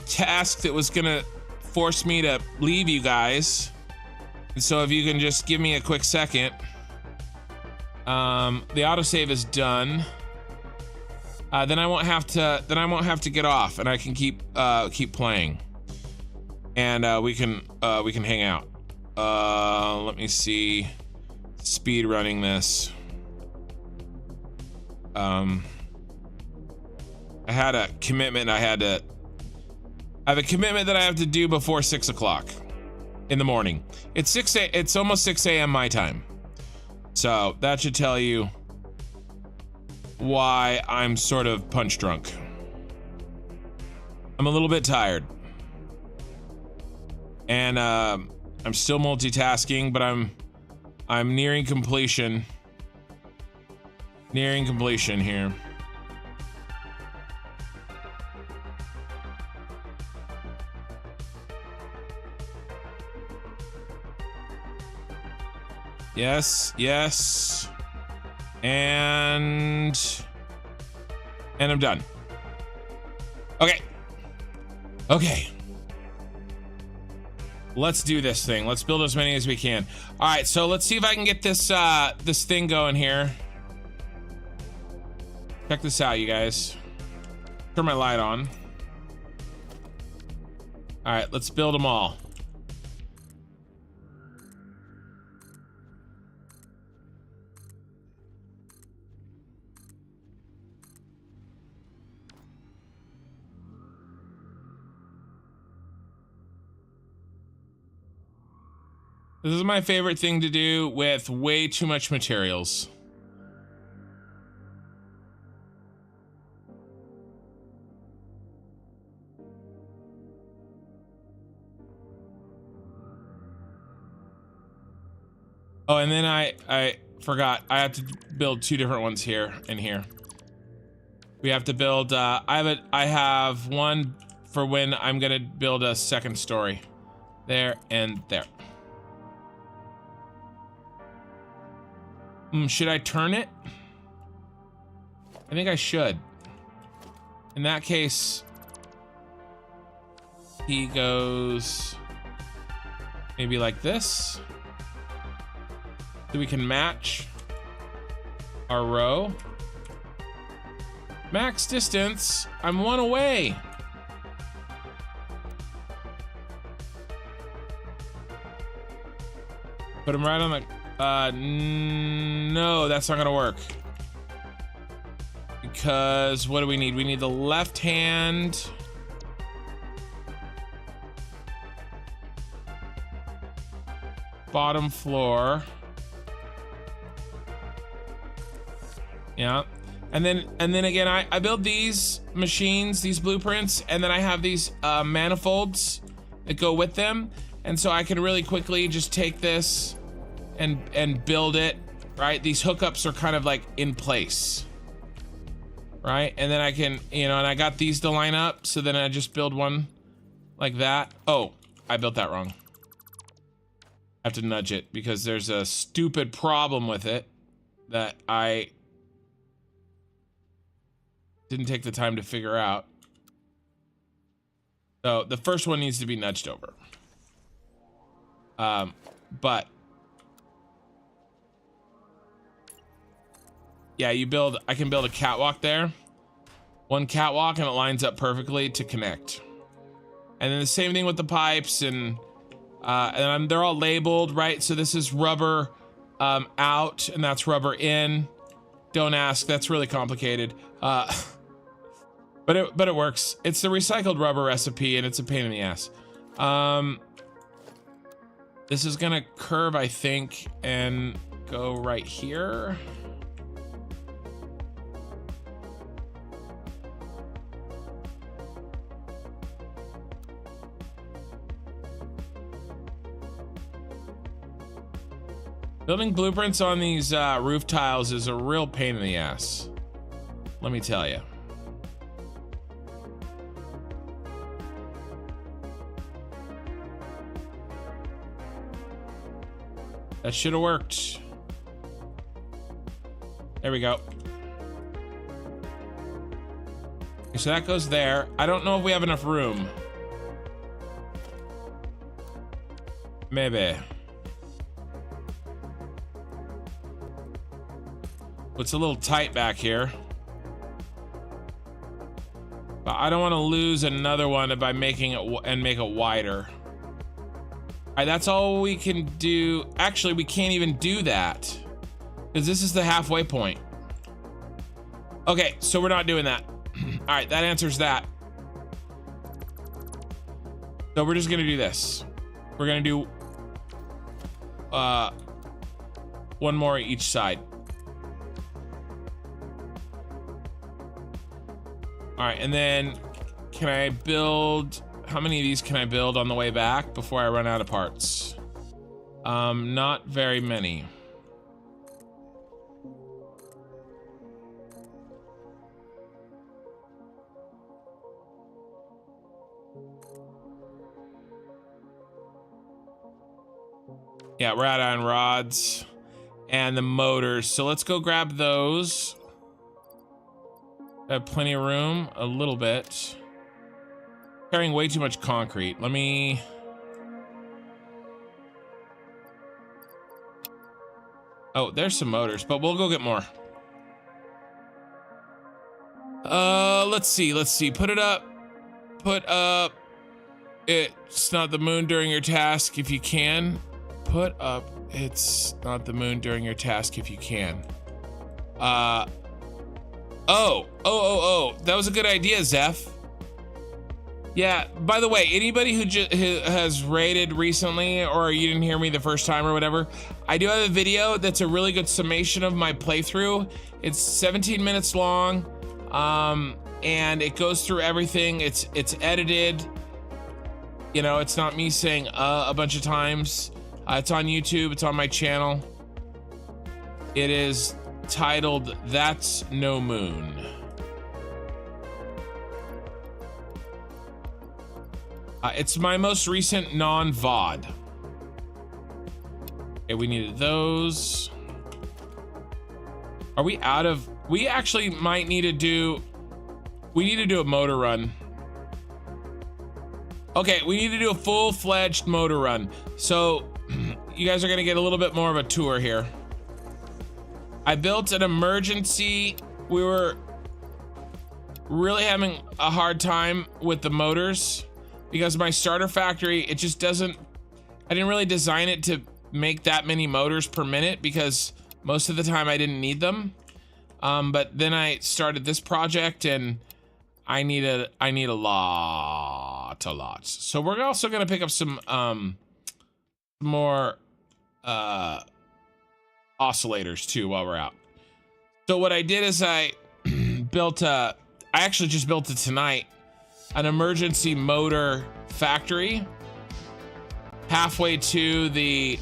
task that was gonna force me to leave you guys. And so if you can just give me a quick second. The autosave is done. Then I won't have to get off, and I can keep playing. And we can hang out. Let me see. Speed running this. I had a commitment I have a commitment that I have to do before 6 o'clock in the morning. It's almost 6 a.m. my time. So that should tell you why I'm sort of punch drunk. I'm a little bit tired. And I'm still multitasking, but I'm nearing completion. Nearing completion here. Yes, yes. And I'm done. Okay. Okay. Let's do this thing. Let's build as many as we can. All right, so let's see if I can get this this thing going here. Check this out, you guys. Turn my light on. All right, let's build them all. This is my favorite thing to do with way too much materials. Oh, and then I forgot. I have to build 2 different ones here and here. We have to build, I have one for when I'm gonna build a 2nd story. There and there. Should I turn it? I think I should. In that case, he goes maybe like this. So we can match our row. Max distance, I'm 1 away. Put him right on the, no, that's not gonna work. Because what do we need? We need the left hand. Bottom floor. Yeah. And then again, I build these machines, these blueprints, and then I have these manifolds that go with them. And so I can really quickly just take this and build it, right? These hookups are kind of like in place, right? And then I can, you know, and I got these to line up. So then I just build one like that. Oh, I built that wrong. I have to nudge it because there's a stupid problem with it that I didn't take the time to figure out. So the first one needs to be nudged over. But yeah, I can build a catwalk there. One catwalk and it lines up perfectly to connect. And then the same thing with the pipes and they're all labeled, right? So this is rubber out and that's rubber in. Don't ask, that's really complicated. But it works. It's the recycled rubber recipe and it's a pain in the ass. This is gonna curve, I think, and go right here. Building blueprints on these roof tiles is a real pain in the ass. Let me tell you. That should have worked. There we go. Okay, so that goes there. I don't know if we have enough room. Maybe. It's a little tight back here. But I don't want to lose another one by making it and make it wider. All right, that's all we can do. Actually, we can't even do that because this is the halfway point. Okay, so we're not doing that. All right, that answers that. So we're just gonna do this. We're gonna do one more each side. All right, and then can I build, how many of these can I build on the way back before I run out of parts? Not very many. Yeah, we're out on rods and the motors. So let's go grab those. I have plenty of room, a little bit. Carrying way too much concrete. Let me... Oh, there's some motors, but we'll go get more. Let's see. Put it up. Put up. It's not the moon during your task if you can. Put up. It's not the moon during your task if you can. Oh, that was a good idea, Zeph. Yeah, by the way, anybody who has raided recently, or you didn't hear me the first time or whatever, I do have a video that's a really good summation of my playthrough. It's 17 minutes long, and it goes through everything. It's edited. You know, it's not me saying a bunch of times. It's on YouTube. It's on my channel. It is titled That's No Moon. It's my most recent non-VOD. Okay, we needed those. Are we out of... We actually might need to do... We need to do a motor run. Okay, we need to do a full-fledged motor run. So, you guys are gonna get a little bit more of a tour here. I built an emergency... We were really having a hard time with the motors because my starter factory, it just doesn't... I didn't really design it to make that many motors per minute because most of the time I didn't need them. But then I started this project and I need a lots. So we're also gonna pick up some more oscillators too while we're out. So what I did is I built I actually just built it tonight, an emergency motor factory halfway to the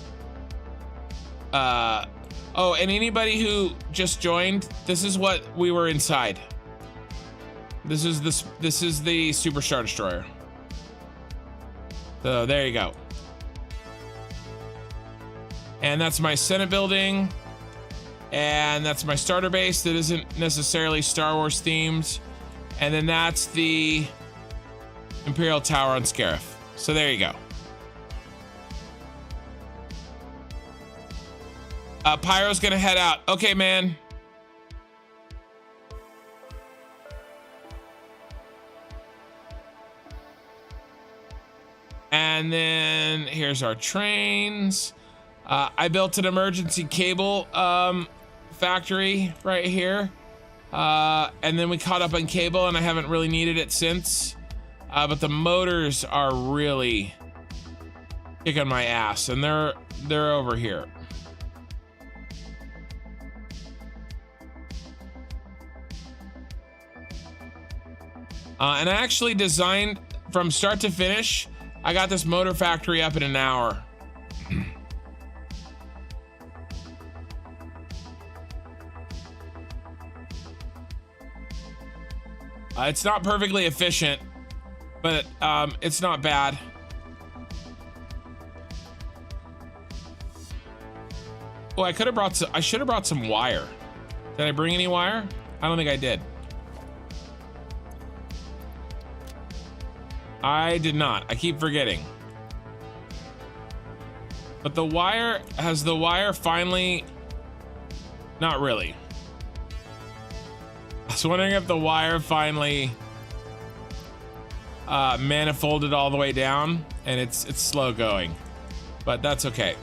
oh, and anybody who just joined, this is what we were inside. This is the Super Star Destroyer. So there you go. And that's my Senate building. And that's my starter base that isn't necessarily Star Wars themed. And then that's the Imperial Tower on Scarif. So there you go. Pyro's gonna head out. Okay, man. And then here's our trains. I built an emergency cable factory right here. And then we caught up on cable and I haven't really needed it since. But the motors are really kicking my ass and they're over here. And I actually designed from start to finish. I got this motor factory up in an hour. It's not perfectly efficient, but it's not bad. Oh, I should have brought some wire. Did I bring any wire? I don't think I did. I did not. I keep forgetting. But the wire, has the wire finally... Not really. I was wondering if the wire finally manifolded all the way down, and it's slow going. But that's okay.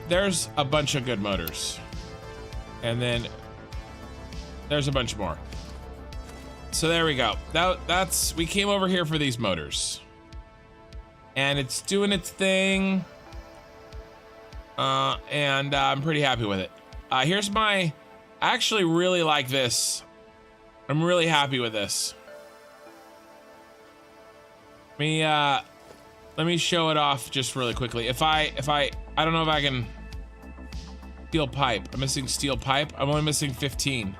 There's a bunch of good motors. And then there's a bunch more. So there we go. We came over here for these motors. And it's doing its thing. And I'm pretty happy with it. Here's my... I actually really like this. I'm really happy with this. Let me show it off just really quickly. I don't know if I can... Steel pipe. I'm missing steel pipe. I'm only missing 15.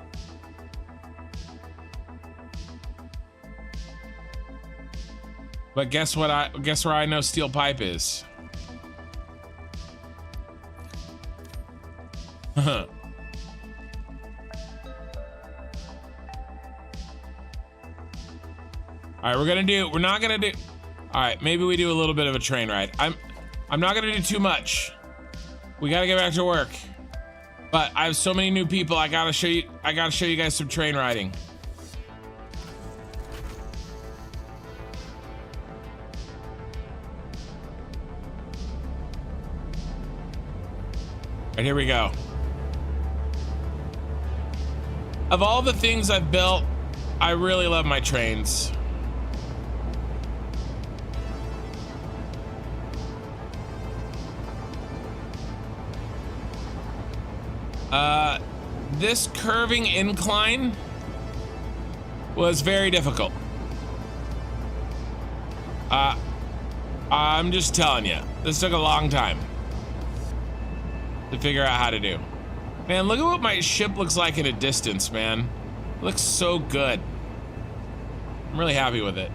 But guess what? Guess where I know steel pipe is. All right, we're not gonna do. All right, maybe we do a little bit of a train ride. I'm not gonna do too much. We gotta get back to work. But I have so many new people. I gotta show you guys some train riding. Right, here we go. Of all the things I've built, I really love my trains. This curving incline was very difficult. I'm just telling you, this took a long time. to figure out how to do. Man, look at what my ship looks like at a distance, man. It looks so good. I'm really happy with it.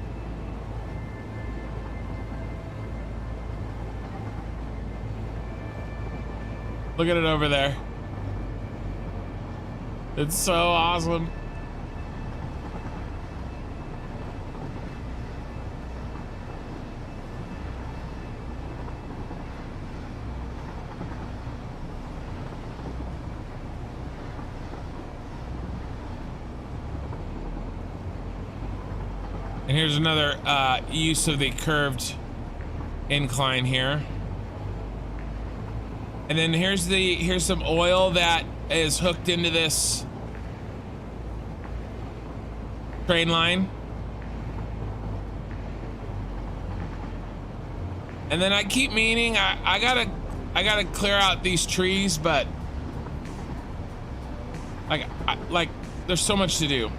Look at it over there. It's so awesome. And here's another use of the curved incline here. And then here's some oil that is hooked into this train line. And then I keep meaning I gotta clear out these trees, but like there's so much to do.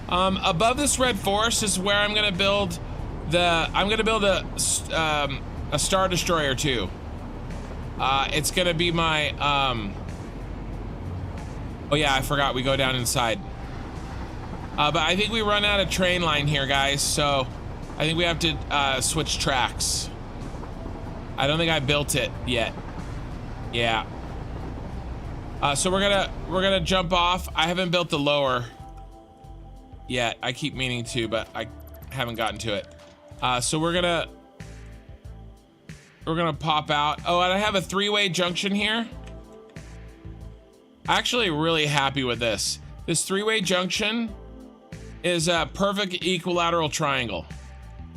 Above this red forest is where I'm gonna build a Star Destroyer too. It's gonna be my oh yeah, I forgot we go down inside. But I think we run out of train line here, guys, so I think we have to switch tracks. I don't think I built it yet. Yeah. So we're gonna jump off. I haven't built the lower yet. I keep meaning to, but I haven't gotten to it. So we're gonna pop out. Oh, and I have a 3-way junction here. Actually really happy with this. This 3-way junction is a perfect equilateral triangle.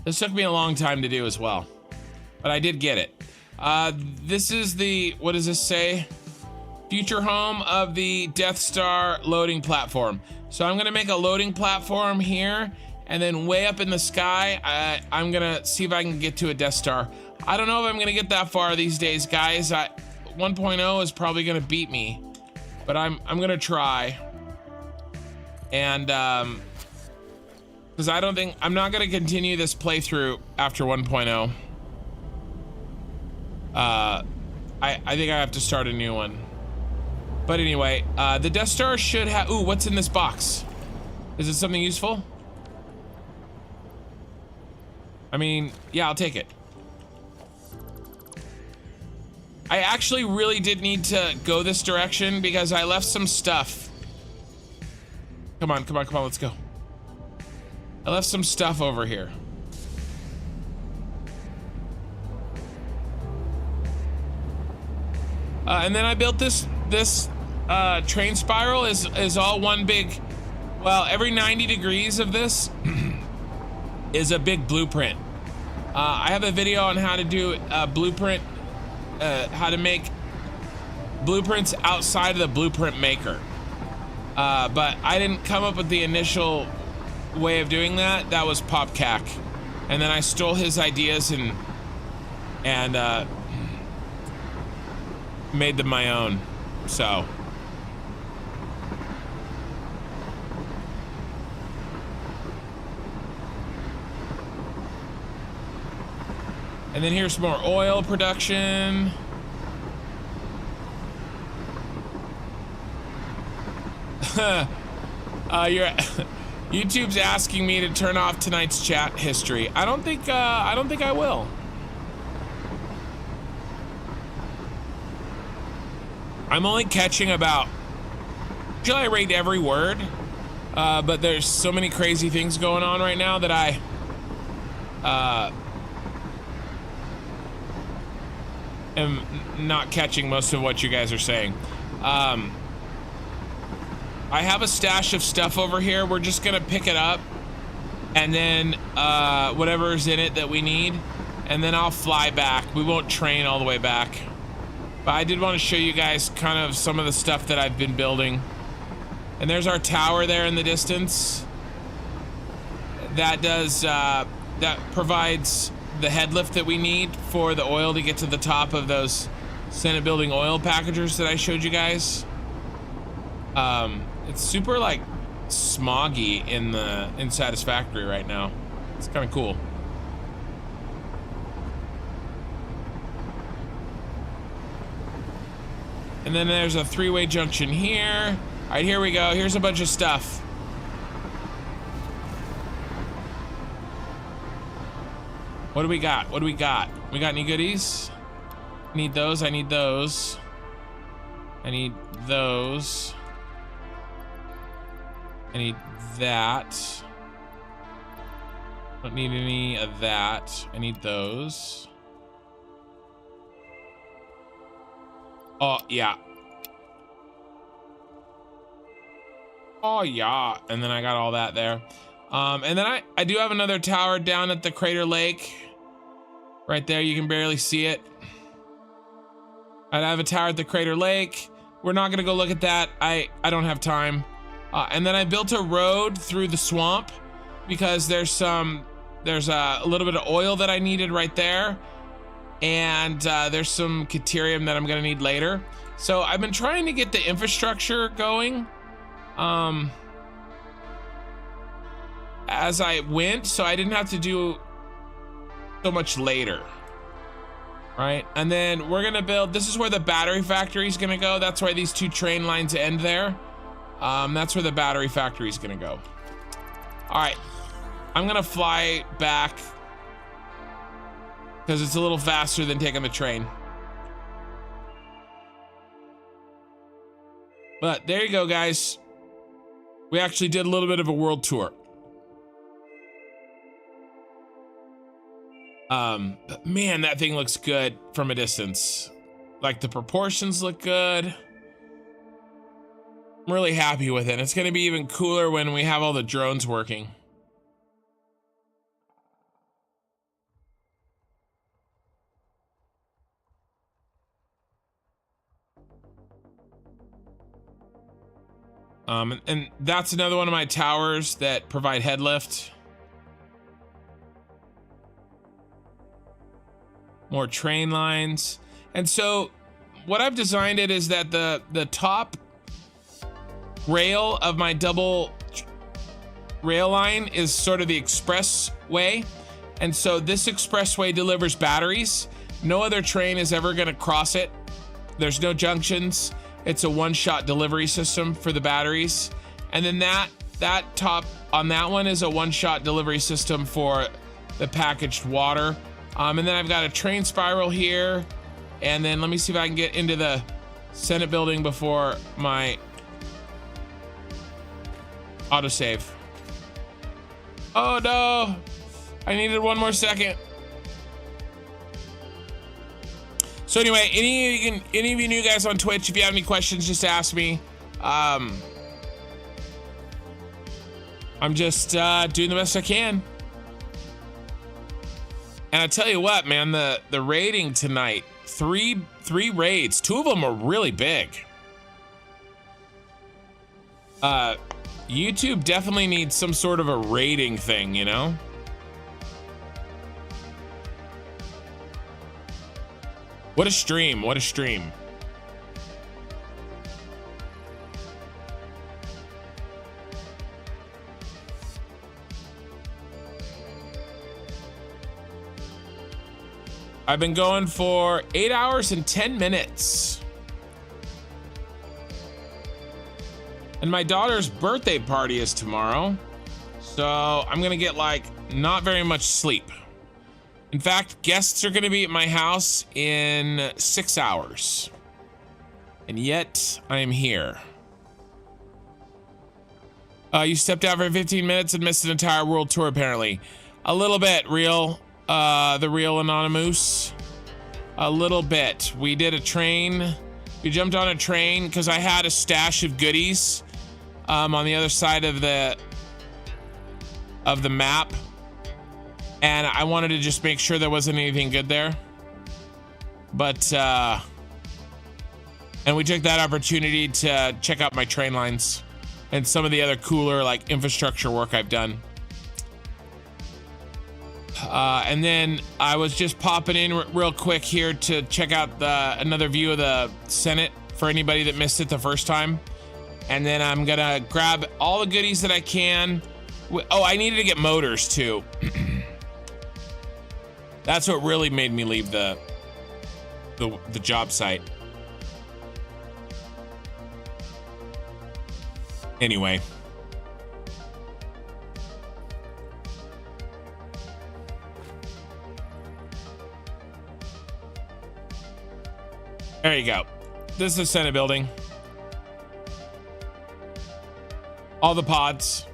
This took me a long time to do as well, but I did get it. This is the, what does this say? Future home of the Death Star loading platform. So I'm gonna make a loading platform here, and then way up in the sky, I'm gonna see if I can get to a Death Star. I don't know if I'm gonna get that far these days, guys. 1.0 is probably gonna beat me, but I'm gonna try. And because I'm not gonna continue this playthrough after 1.0. I think I have to start a new one. But anyway, the Death Star should have, ooh, what's in this box? Is it something useful? I mean, yeah, I'll take it. I actually really did need to go this direction because I left some stuff. Come on, let's go. I left some stuff over here. And then I built this train spiral is all one big, well, every 90 degrees of this is a big blueprint. I have a video on how to do a blueprint, how to make blueprints outside of the blueprint maker. But I didn't come up with the initial way of doing that. That was PopCac. And then I stole his ideas and made them my own. So and then here's more oil production. YouTube's asking me to turn off tonight's chat history. I don't think I will. I'm only catching about, usually I rate every word, but there's so many crazy things going on right now that I am not catching most of what you guys are saying. I have a stash of stuff over here. We're just gonna pick it up and then whatever's in it that we need, and then I'll fly back. We won't train all the way back. But I did want to show you guys kind of some of the stuff that I've been building. And there's our tower there in the distance. That does, that provides the head lift that we need for the oil to get to the top of those Senate Building oil packagers that I showed you guys. It's super like smoggy in Satisfactory right now. It's kind of cool. And then there's a 3-way junction here. All right, here we go. Here's a bunch of stuff. What do we got? What do we got? We got any goodies? Need those. I need those. I need those. I need that. Don't need any of that. I need those. Oh, yeah. Oh, yeah. And then I got all that there. And then I do have another tower down at the Crater Lake. Right there, you can barely see it. I have a tower at the Crater Lake. We're not gonna go look at that. I don't have time. And then I built a road through the swamp because there's a little bit of oil that I needed right there. And there's some Caterium that I'm gonna need later. So I've been trying to get the infrastructure going as I went, so I didn't have to do so much later, right? And then we're gonna build, this is where the battery factory is gonna go. That's why these 2 train lines end there. That's where the battery factory is gonna go. All right, I'm gonna fly back because it's a little faster than taking the train. But there you go, guys. We actually did a little bit of a world tour. But man, that thing looks good from a distance. Like the proportions look good. I'm really happy with it. It's gonna be even cooler when we have all the drones working. And that's another one of my towers that provide head lift. More train lines. And so what I've designed it is that the top rail of my double rail line is sort of the expressway. And so this expressway delivers batteries. No other train is ever gonna cross it. There's no junctions. It's a one-shot delivery system for the batteries. And then that top on that one is a one-shot delivery system for the packaged water. And then I've got a train spiral here. And then let me see if I can get into the Senate building before my autosave. Oh no, I needed one more second. So anyway, any of you new guys on Twitch, if you have any questions, just ask me. I'm just doing the best I can. And I tell you what, man, the raiding tonight, three raids, 2 of them are really big. YouTube definitely needs some sort of a rating thing, you know? What a stream, what a stream. I've been going for 8 hours and 10 minutes. And my daughter's birthday party is tomorrow. So I'm gonna get like not very much sleep. In fact, guests are gonna be at my house in 6 hours. And yet I am here. You stepped out for 15 minutes and missed an entire world tour apparently. A little bit, the real Anonymous. A little bit. We did a train. We jumped on a train because I had a stash of goodies on the other side of the map. And I wanted to just make sure there wasn't anything good there. But, and we took that opportunity to check out my train lines and some of the other cooler like infrastructure work I've done. And then I was just popping in real quick here to check out another view of the Senate for anybody that missed it the first time. And then I'm gonna grab all the goodies that I can. Oh, I needed to get motors too. That's what really made me leave the job site. Anyway. There you go. This is the Senate building. All the pods.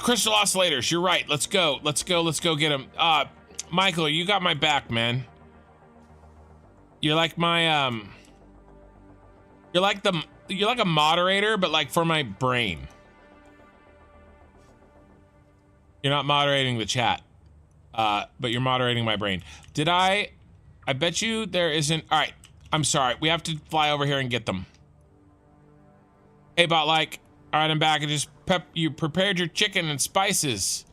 Crystal oscillators, you're right. Let's go. Let's go get them. Michael, you got my back, man. You're like my you're like a moderator, but like for my brain. You're not moderating the chat. But you're moderating my brain. I bet you there isn't. All right, I'm sorry. We have to fly over here and get them. Hey, bot like. All right, I'm back. I just you prepared your chicken and spices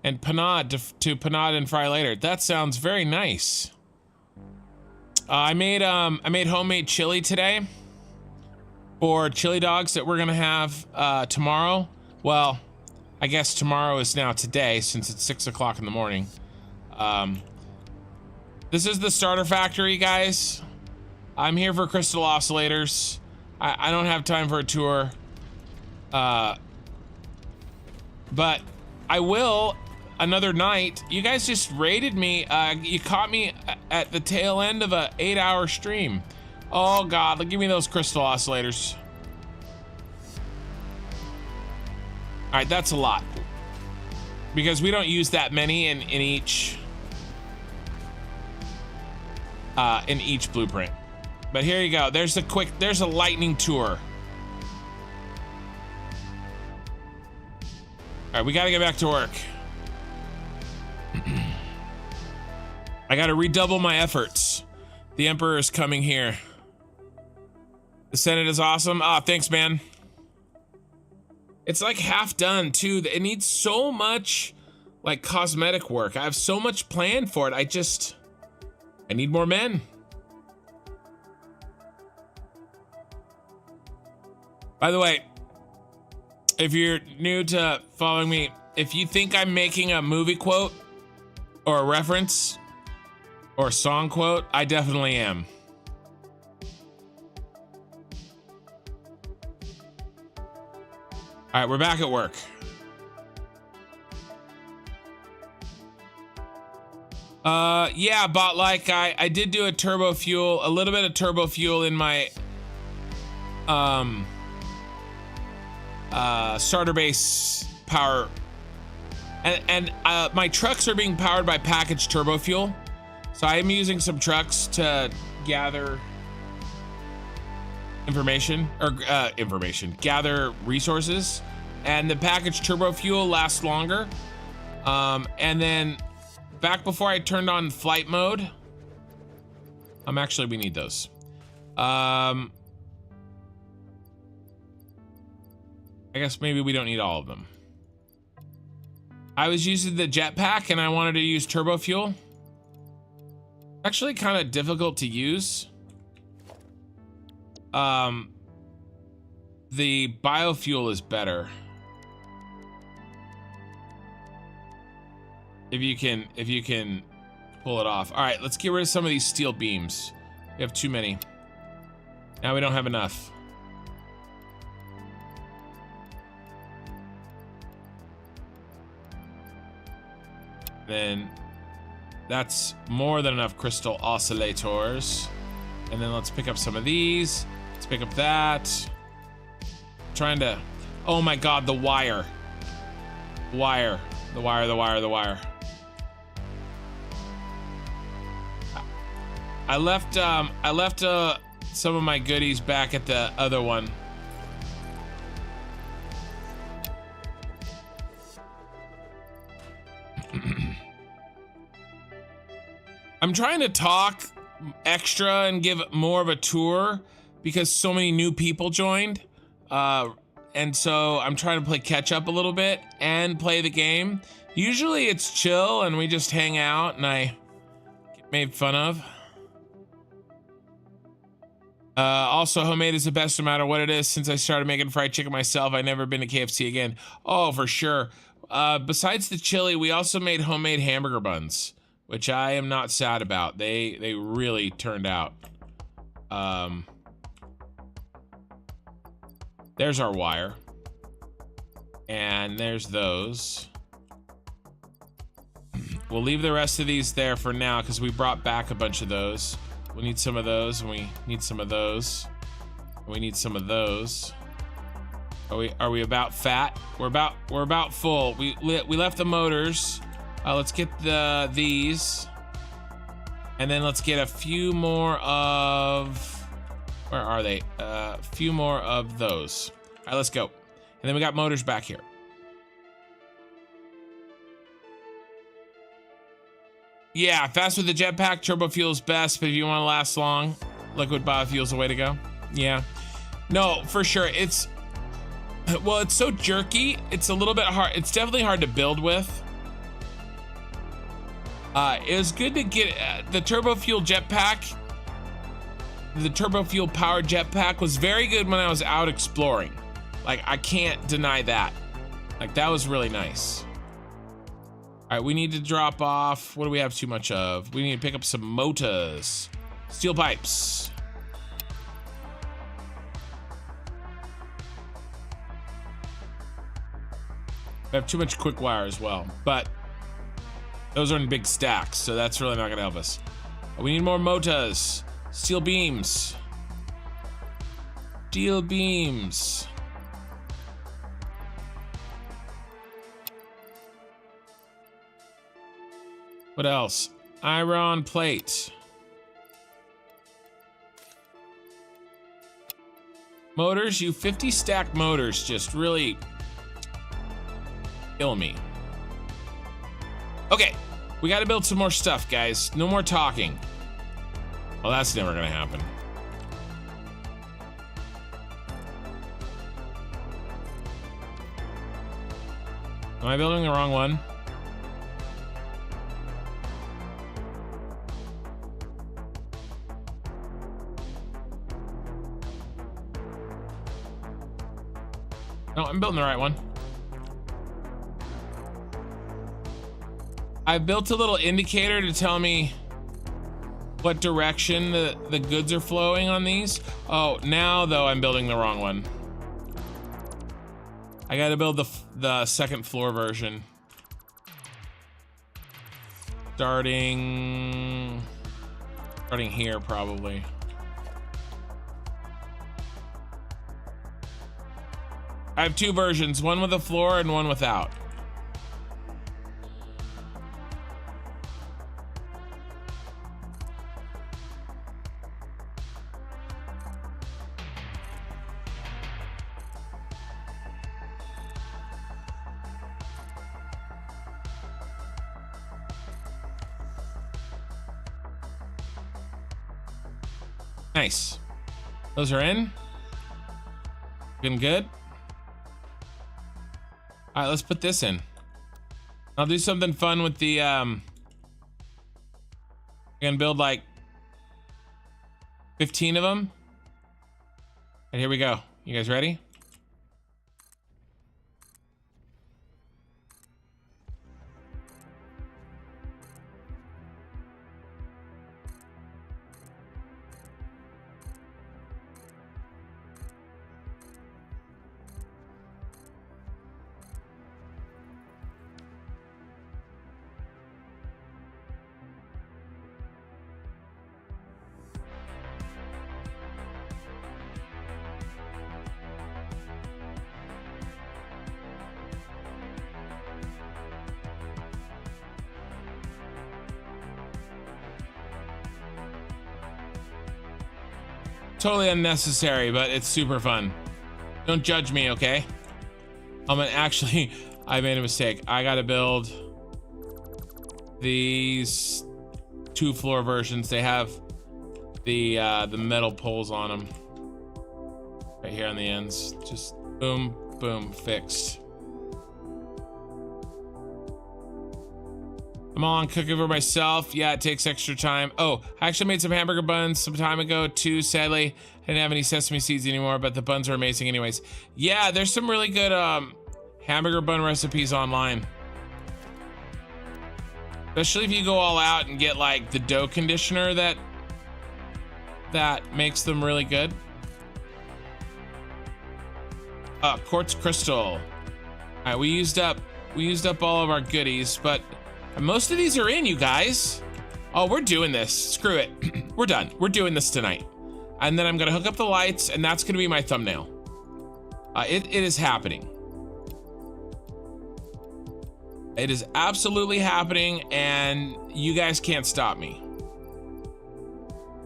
and panade to panade and fry later. That sounds very nice. I made homemade chili today for chili dogs that we're gonna have tomorrow. Well, I guess tomorrow is now today since it's 6 o'clock in the morning. This is the starter factory, guys. I'm here for crystal oscillators. I don't have time for a tour. But I will another night. You guys just raided me. You caught me at the tail end of a 8-hour stream. Oh God, give me those crystal oscillators. All right, that's a lot because we don't use that many in each blueprint. But here you go. There's a lightning tour. All right, we got to get back to work. I got to redouble my efforts. The Emperor is coming here. The Senate is awesome. Ah, thanks, man. It's like half done too. It needs so much like cosmetic work. I have so much planned for it. I need more men. By the way, if you're new to following me, if you think I'm making a movie quote or a reference or a song quote, I definitely am. All right, we're back at work. Yeah, but like I did do a little bit of turbo fuel in my starter base power, and my trucks are being powered by packaged turbo fuel, so I am using some trucks to gather gather resources, and the packaged turbo fuel lasts longer. And then back before I turned on flight mode, actually we need those. I guess maybe we don't need all of them. I was using the jetpack and I wanted to use turbo fuel. Actually kind of difficult to use. The biofuel is better. If you can pull it off. All right, let's get rid of some of these steel beams. We have too many. Now we don't have enough. Then that's more than enough crystal oscillators. And then let's pick up some of these. Let's pick up that. Trying to, oh my God, the wire. The wire. I left some of my goodies back at the other one. I'm trying to talk extra and give more of a tour because so many new people joined. And so I'm trying to play catch up a little bit and play the game. Usually it's chill and we just hang out and I get made fun of. Also, homemade is the best no matter what it is. Since I started making fried chicken myself, I've never been to KFC again. Oh, for sure. Besides the chili, we also made homemade hamburger buns, which I am not sad about. They really turned out. There's our wire. And there's those. We'll leave the rest of these there for now because we brought back a bunch of those. We need some of those, and we need some of those. And we need some of those. Are we about fat? We're about full. We left the motors. Let's get these. And then let's get a few more of, where are they? A few more of those. All right, let's go. And then we got motors back here. Yeah, fast with the jetpack, turbo fuel's best, but if you want to last long, liquid biofuel's the way to go. Yeah. No, for sure. It's so jerky. It's a little bit hard. It's definitely hard to build with. It was good to get the turbo fuel jetpack. The turbo fuel powered jetpack was very good when I was out exploring. Like, I can't deny that. Like, that was really nice. All right, we need to drop off. What do we have too much of? We need to pick up some motors. Steel pipes. We have too much quick wire as well, but those are in big stacks, so that's really not gonna help us. We need more motors. Steel beams. Steel beams. What else? Iron plate. Motors, you 50 stack motors just really kill me. Okay, we gotta build some more stuff, guys. No more talking. Well, that's never gonna happen. Am I building the wrong one? No, I'm building the right one. I built a little indicator to tell me what direction the goods are flowing on these. Oh, now though I'm building the wrong one. I gotta build the second floor version. Starting here probably. I have two versions, one with a floor and one without. Nice. Those are in. Looking good. All right, let's put this in. I'll do something fun with the, I'm gonna build like 15 of them. And here we go. You guys ready? Totally unnecessary, but it's super fun. Don't judge me, okay? Actually, I made a mistake. I gotta build these 2-floor versions. They have the metal poles on them. Right here on the ends. Just boom, boom, fixed. I'm all on cooking for myself. Yeah, it takes extra time. Oh, I actually made some hamburger buns some time ago too. Sadly, I didn't have any sesame seeds anymore, but the buns are amazing anyways. Yeah, there's some really good hamburger bun recipes online. Especially if you go all out and get like the dough conditioner that makes them really good. Quartz crystal. All right, we used up all of our goodies, but most of these are in, you guys. Oh, we're doing this. Screw it. We're done. We're doing this tonight. And then I'm gonna hook up the lights, and that's gonna be my thumbnail. It is happening. It is absolutely happening, and you guys can't stop me.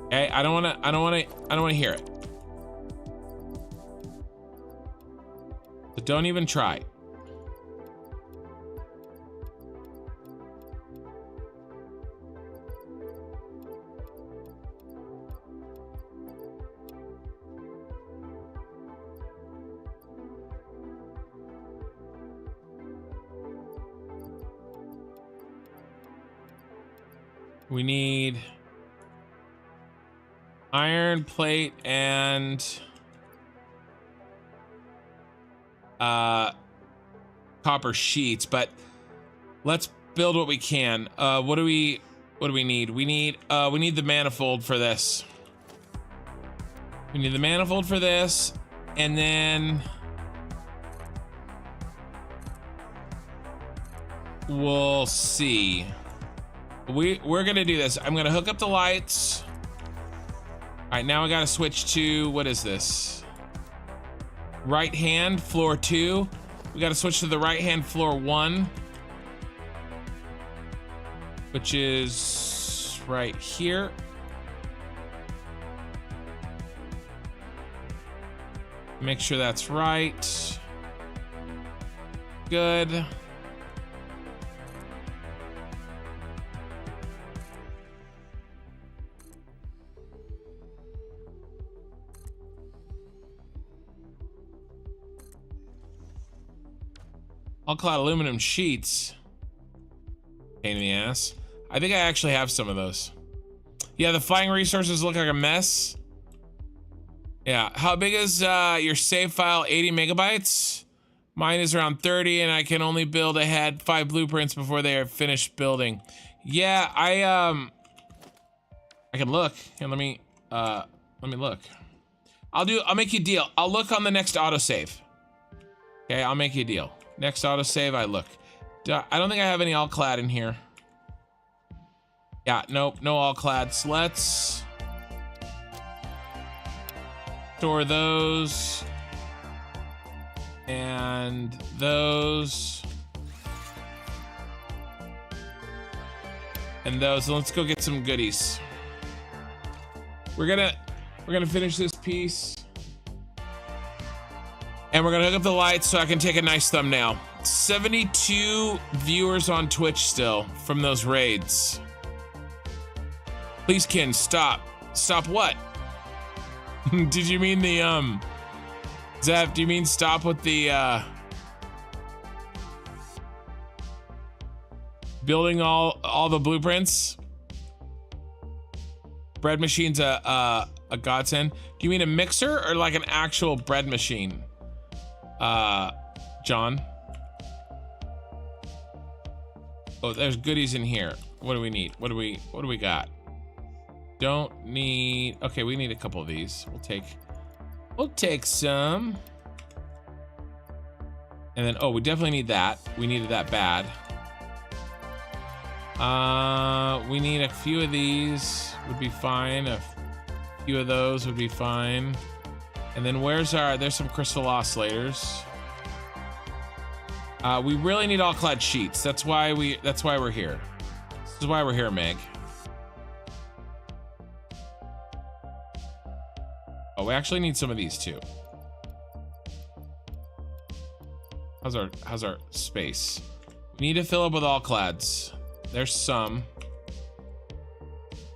Okay, I don't wanna hear it. But don't even try. We need iron plate and copper sheets, but let's build what we can. What do we need? We need the manifold for this. We need the manifold for this, and then we'll see. We're gonna do this. I'm gonna hook up the lights. All right, now I gotta switch to, what is this? Right hand, floor 2. We gotta switch to the right hand, floor 1. Which is right here. Make sure that's right. Good. All clad aluminum sheets. Pain in the ass. I think I actually have some of those. Yeah, the flying resources look like a mess. Yeah, how big is your save file? 80 megabytes? Mine is around 30, and I can only build ahead 5 blueprints before they are finished building. Yeah, I can look. And let me look. I'll make you a deal. I'll look on the next autosave. Okay, I'll make you a deal. Next autosave, I look. I don't think I have any all clad in here. Yeah, nope, no all clads. Let's store those and those and those. And let's go get some goodies. We're gonna finish this piece. And we're gonna hook up the lights so I can take a nice thumbnail. 72 viewers on Twitch still from those raids. Please, Ken, stop. Stop what? Did you mean the, Zeph, do you mean stop with the, building all the blueprints? Bread machine's a godsend. Do you mean a mixer or like an actual bread machine? John. Oh, there's goodies in here. What do we need? What do we got? Don't need, okay, we need a couple of these. We'll take some. And then, oh, we definitely need that. We needed that bad. We need a few of these would be fine. A few of those would be fine. And then there's some crystal oscillators. We really need all clad sheets. That's why we're here. This is why we're here, Meg. Oh, we actually need some of these too. How's our space? We need to fill up with all clads. There's some.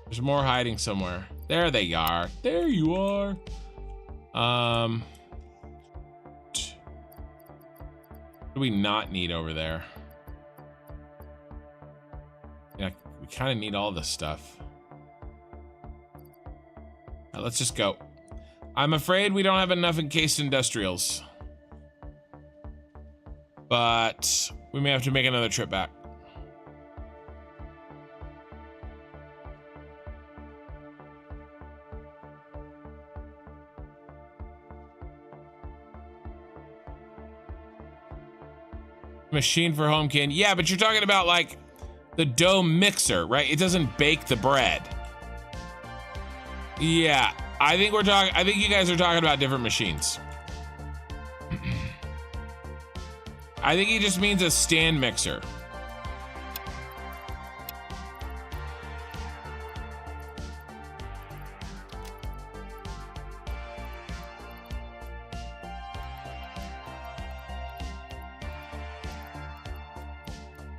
There's more hiding somewhere. There they are. There you are. What do we not need over there? Yeah, we kind of need all this stuff. Let's just go. I'm afraid we don't have enough encased industrials. But we may have to make another trip back. Machine for home can. Yeah, but you're talking about like the dough mixer, right? It doesn't bake the bread. Yeah, I think you guys are talking about different machines. I think he just means a stand mixer.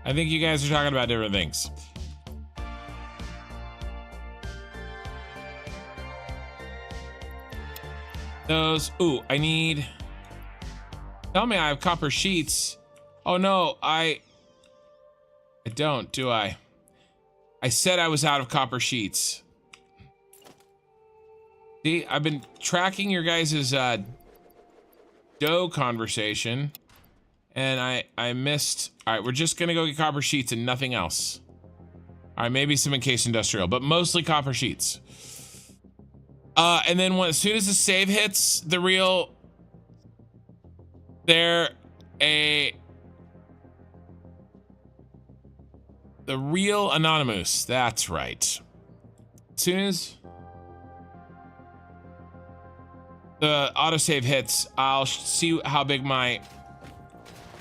I think you guys are talking about different things. Those, ooh, I need, tell me I have copper sheets. Oh no, I don't, do I? I said I was out of copper sheets. See, I've been tracking your guys' dough conversation. And I missed. All right, we're just gonna go get copper sheets and nothing else. All right, maybe some encased industrial, but mostly copper sheets. And then as soon as the save hits, the real Anonymous. That's right. As soon as the autosave hits, I'll see how big my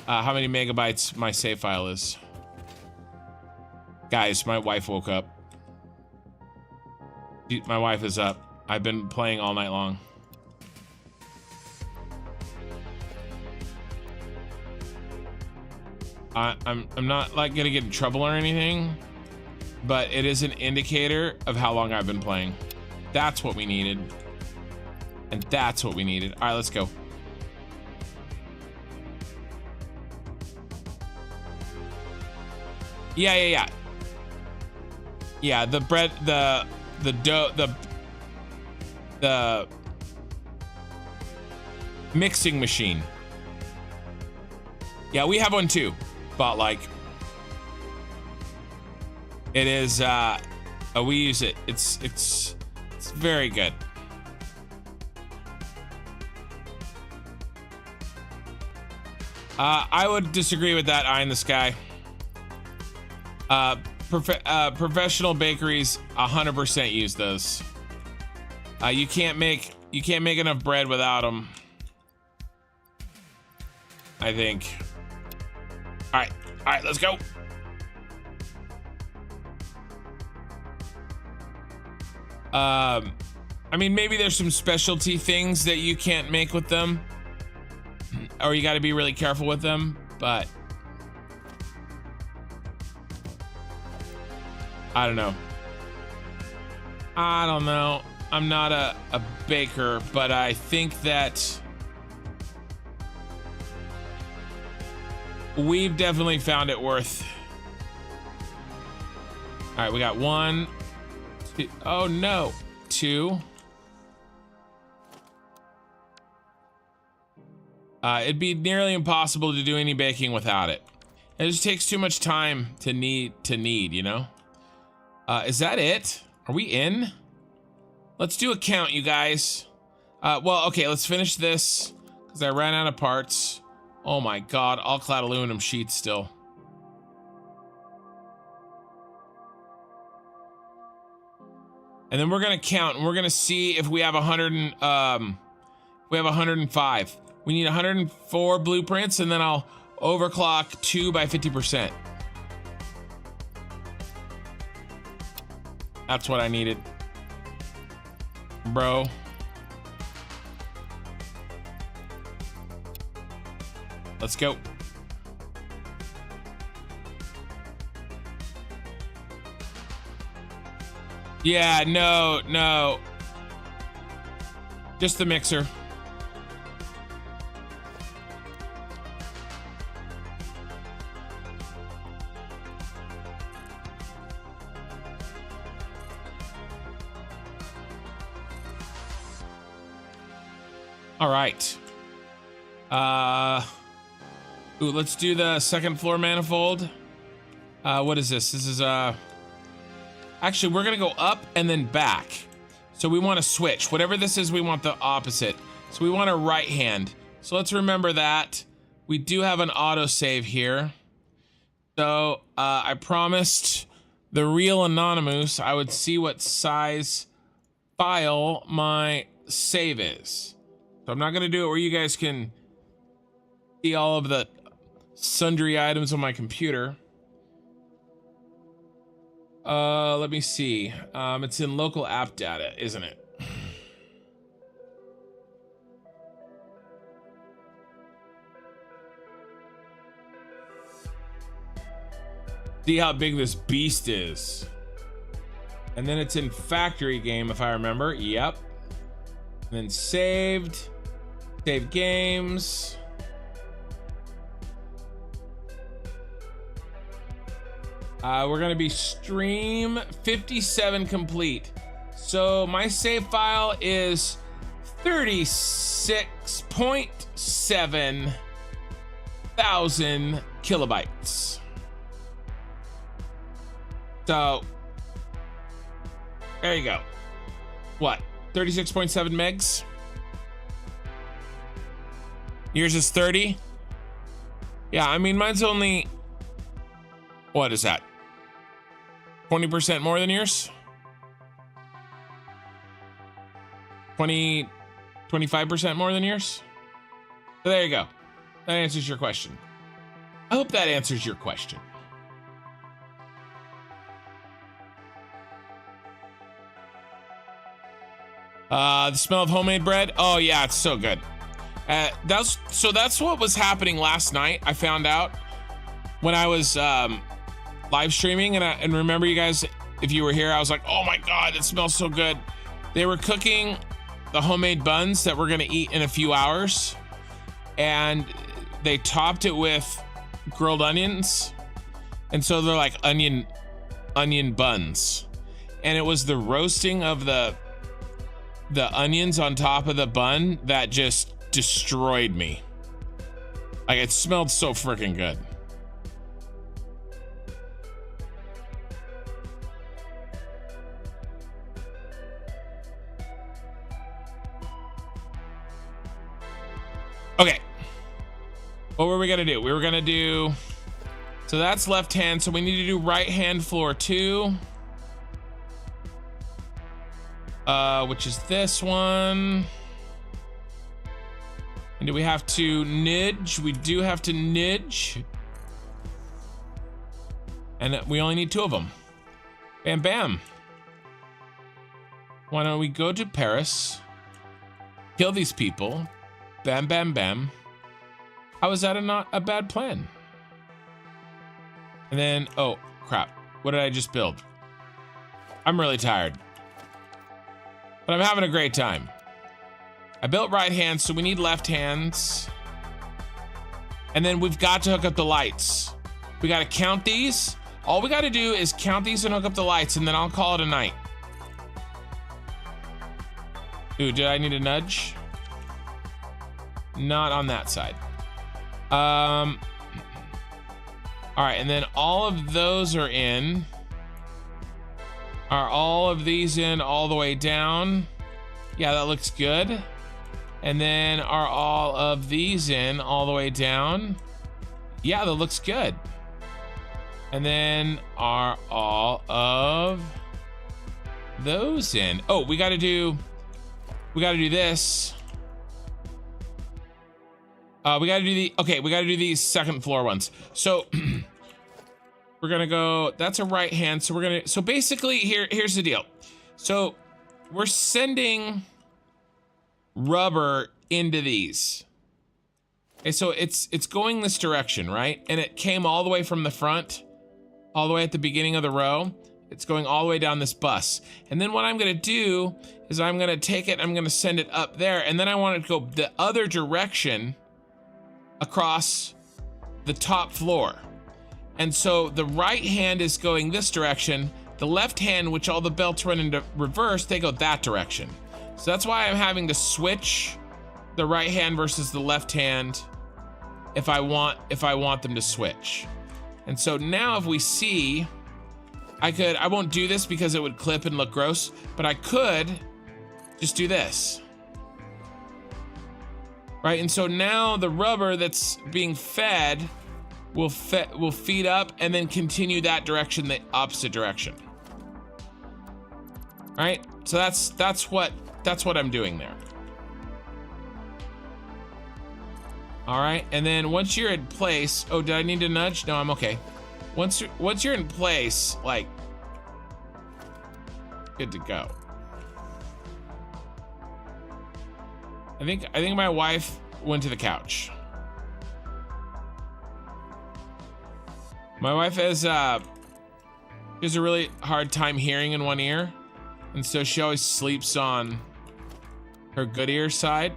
how many megabytes my save file is. Guys, my wife woke up. My wife is up. I've been playing all night long. I'm not like gonna get in trouble or anything, but it is an indicator of how long I've been playing. That's what we needed. And that's what we needed. All right, let's go. Yeah. Yeah, the bread, the dough, the mixing machine. Yeah, we have one too, but like, it is, we use it. It's very good. I would disagree with that, eye in the sky. Professional bakeries 100% use those. You can't make enough bread without them, I think. All right, let's go. I mean, maybe there's some specialty things that you can't make with them, or you got to be really careful with them, but I don't know. I'm not a baker, but I think that we've definitely found it worth. All right, we got 1, 2, oh no, 2. It'd be nearly impossible to do any baking without it. It just takes too much time to need, you know? Is that it? Are we in? Let's do a count, you guys. Well, okay, let's finish this because I ran out of parts. Oh my God, all clad aluminum sheets still. And then we're gonna count and we're gonna see if we have 105. We need 104 blueprints and then I'll overclock 2 by 50%. That's what I needed, bro. Let's go. Yeah, no. Just the mixer. All right. Ooh, let's do the second floor manifold. What is this? This is, actually, we're gonna go up and then back. So we want to switch. Whatever this is, we want the opposite. So we want a right hand. So let's remember that. we do have an autosave here. So I promised the real Anonymous I would see what size file my save is. So I'm not going to do it where you guys can see all of the sundry items on my computer. Let me see. It's in local app data, isn't it? See how big this beast is. And then it's in factory game, if I remember. Yep. And then saved. Save games. We're gonna be stream 57 complete. So my save file is 36.7 thousand kilobytes. So there you go. What? 36.7 megs? Yours is 30? Yeah, I mean, mine's only, what is that? 20% more than yours? 25% more than yours? So there you go. That answers your question. I hope that answers your question. The smell of homemade bread. Oh yeah, it's so good. That's what was happening last night. I found out when I was live streaming, and remember, you guys, if you were here, I was like, oh my god, it smells so good. They were cooking the homemade buns that we're gonna eat in a few hours, and they topped it with grilled onions, and so they're like onion buns, and it was the roasting of the onions on top of the bun that just destroyed me. Like, it smelled so freaking good. Okay, what were we gonna do? We were gonna do, so that's left hand, so we need to do right hand floor 2, which is this one. And do we have to nidge? We do have to nidge, and we only need 2 of them. Bam bam. Why don't we go to Paris, kill these people, bam bam bam. How is that not a bad plan? And then, oh crap, what did I just build? I'm really tired, but I'm having a great time. I built right hands, so we need left hands. And then we've got to hook up the lights. We got to count these. All we got to do is count these and hook up the lights, and then I'll call it a night. Ooh, did I need a nudge? Not on that side. All right, and then all of those are in. Are all of these in all the way down? Yeah, that looks good. And then are all of these in all the way down? Yeah, that looks good. And then are all of those in? Oh, we gotta do this. We gotta do these second floor ones. So we're gonna go, that's a right hand. So basically here's the deal. So we're sending rubber into these. Okay, so it's going this direction, right? And it came all the way from the front, all the way at the beginning of the row. It's going all the way down this bus. And then what I'm gonna do is I'm gonna take it, I'm gonna send it up there, and then I want it to go the other direction across the top floor. And so the right hand is going this direction. The left hand, which all the belts run into reverse, they go that direction. So that's why I'm having to switch the right hand versus the left hand if I want them to switch. And so now if we see, I won't do this because it would clip and look gross, but I could just do this. right? And so now the rubber that's being fed will feed up and then continue that direction, the opposite direction. All right, so that's what I'm doing there. All right, and then once you're in place, oh, did I need to nudge? No, I'm okay. Once you're in place, like, good to go. I think my wife went to the couch. My wife has a really hard time hearing in one ear, and so she always sleeps on her good ear side.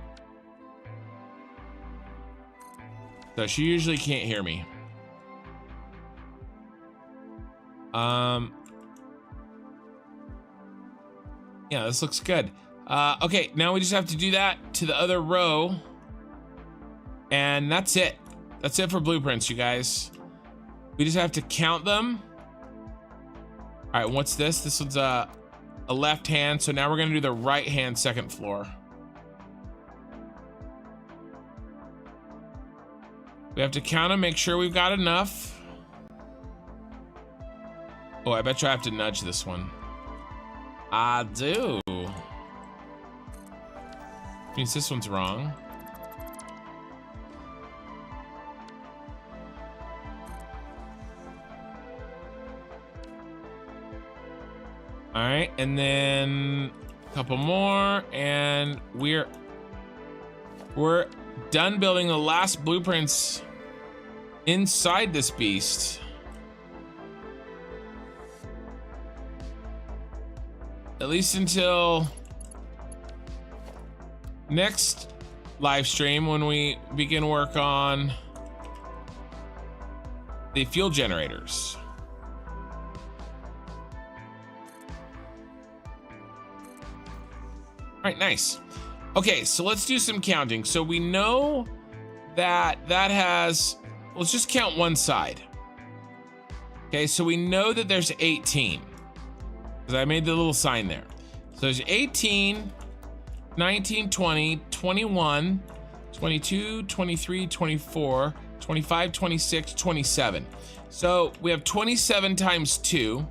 So she usually can't hear me. Yeah, this looks good. Okay, now we just have to do that to the other row. And that's it. That's it for blueprints, you guys. We just have to count them. All right, what's this? This one's a left hand. So now we're gonna do the right hand second floor. We have to count them, make sure we've got enough. Oh, I bet you I have to nudge this one. I do. Means this one's wrong. All right, and then a couple more, and we're done building the last blueprints inside this beast. At least until next live stream when we begin work on the fuel generators. All right, nice. Okay, so let's do some counting. So we know that has, let's just count one side. Okay, so we know that there's 18. Because I made the little sign there. So there's 18, 19, 20, 21, 22, 23, 24, 25, 26, 27. So we have 27 times 2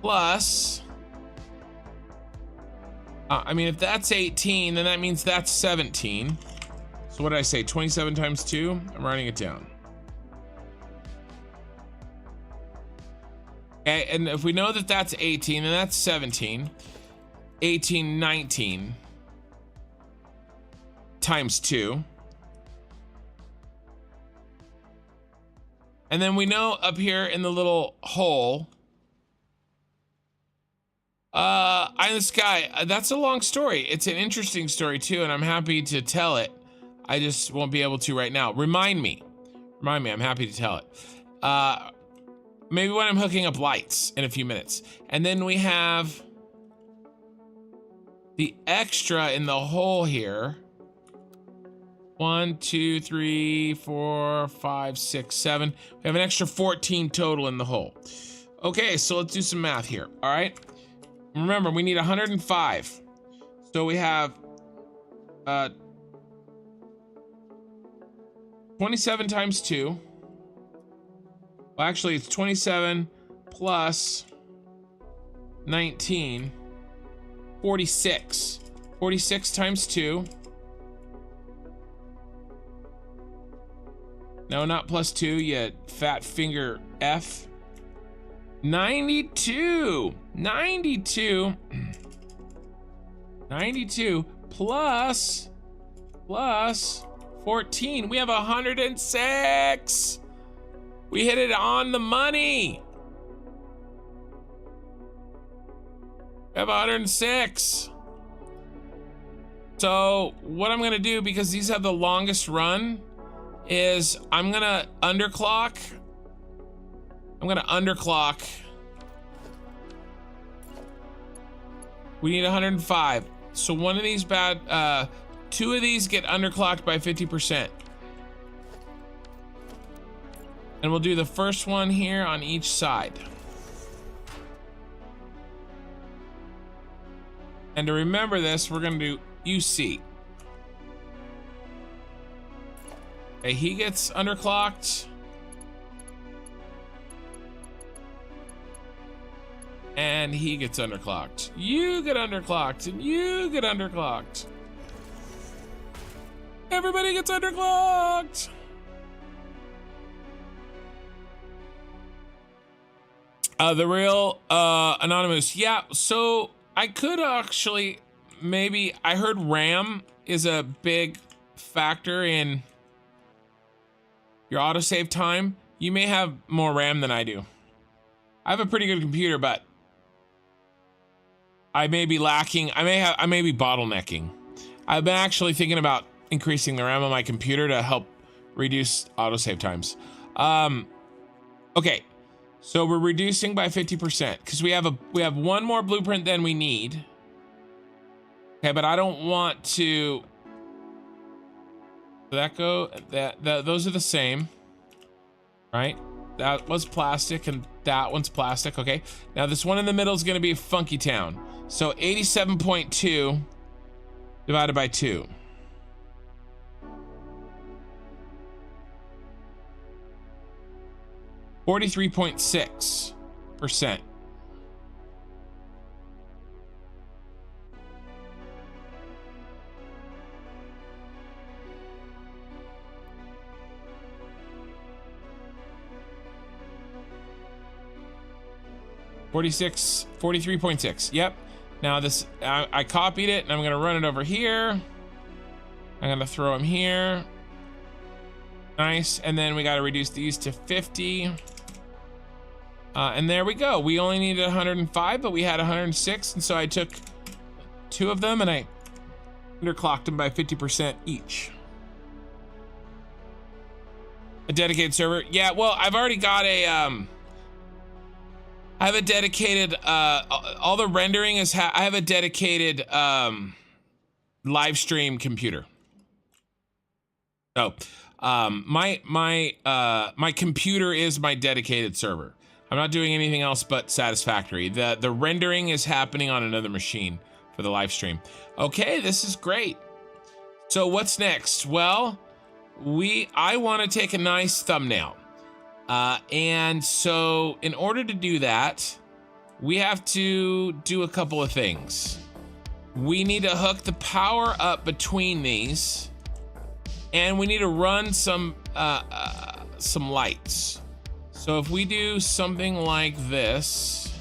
plus, I mean, if that's 18, then that means that's 17. So what did I say? 27 times 2? I'm writing it down. Okay, and if we know that that's 18, then that's 17. 18, 19 times 2. And then we know up here in the little hole, Eye in the Sky, that's a long story. It's an interesting story too, and I'm happy to tell it. I just won't be able to right now. Remind me, I'm happy to tell it. Maybe when I'm hooking up lights in a few minutes. And then we have the extra in the hole here. 1, 2, 3, 4, 5, 6, 7. We have an extra 14 total in the hole. Okay, so let's do some math here. All right. Remember, we need 105. So we have 27 times 2. Well, actually, it's 27 plus 19, 46. 46 times 2. No, not plus 2, you fat finger F. 92. 92. 92 plus 14. We have 106. We hit it on the money. We have 106. So what I'm gonna do, because these have the longest run, is I'm gonna underclock. We need 105. So one of these two of these get underclocked by 50%. And we'll do the first one here on each side. And to remember this, we're gonna do UC. Okay, he gets underclocked. And he gets underclocked. You get underclocked, and you get underclocked. Everybody gets underclocked. The real Anonymous. Yeah, so I could actually, maybe, I heard RAM is a big factor in your autosave time. You may have more RAM than I do. I have a pretty good computer, but I may be lacking. I may be bottlenecking. I've been actually thinking about increasing the RAM on my computer to help reduce autosave times. Okay, so we're reducing by 50% because we have one more blueprint than we need. Okay, but I don't want to. Those are the same, right? That was plastic and that one's plastic. Okay, now this one in the middle is going to be a funky town. So 87.2 divided by 2. 43.6%. $46, 43.6. Yep. Now this, I copied it and I'm gonna run it over here. I'm gonna throw them here. Nice. And then we gotta reduce these to 50. And there we go. We only needed 105, but we had 106. And so I took 2 of them and I underclocked them by 50% each. A dedicated server. Yeah, well, I've already got a, I have a dedicated, all the rendering is, I have a dedicated live stream computer. So my computer is my dedicated server. I'm not doing anything else but Satisfactory. The rendering is happening on another machine for the live stream. Okay, this is great. So what's next? Well, I want to take a nice thumbnail. And so in order to do that, we have to do a couple of things. We need to hook the power up between these, and we need to run some lights. So if we do something like this,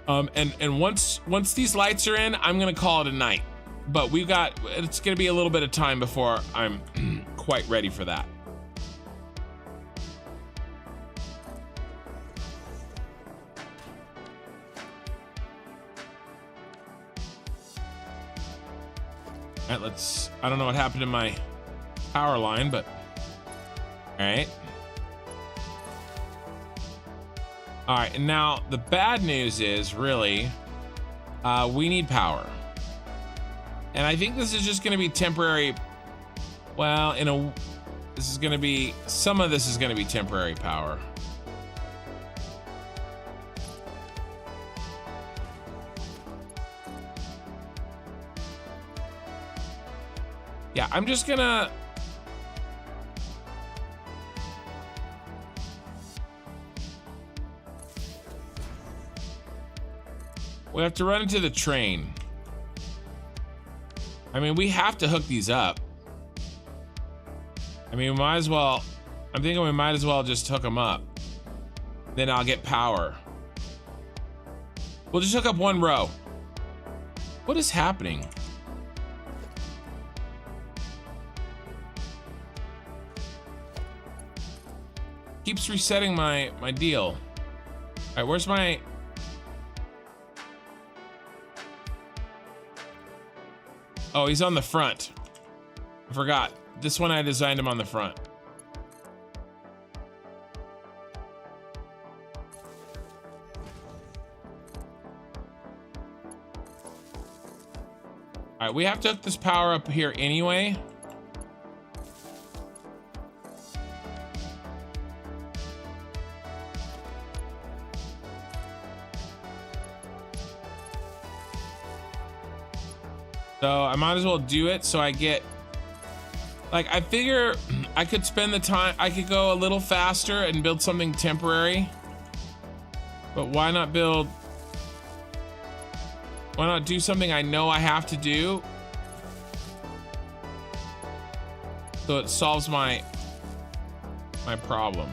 and once these lights are in, I'm gonna call it a night. But it's gonna be a little bit of time before I'm quite ready for that. All right, I don't know what happened to my power line, but all right. All right, and now the bad news is really, we need power. And I think this is just gonna be temporary. Well, some of this is gonna be temporary power. Yeah, I'm just gonna, we have to run into the train. I mean, we have to hook these up. I mean, I'm thinking we might as well just hook them up. Then I'll get power. We'll just hook up one row. What is happening? Keeps resetting my deal. All right, where's my... Oh, he's on the front. I forgot. This one I designed him on the front. All right, we have to hook this power up here anyway. So I might as well do it so I get, like, I figure I could spend the time, I could go a little faster and build something temporary. But why not do something I know I have to do? So it solves my problem.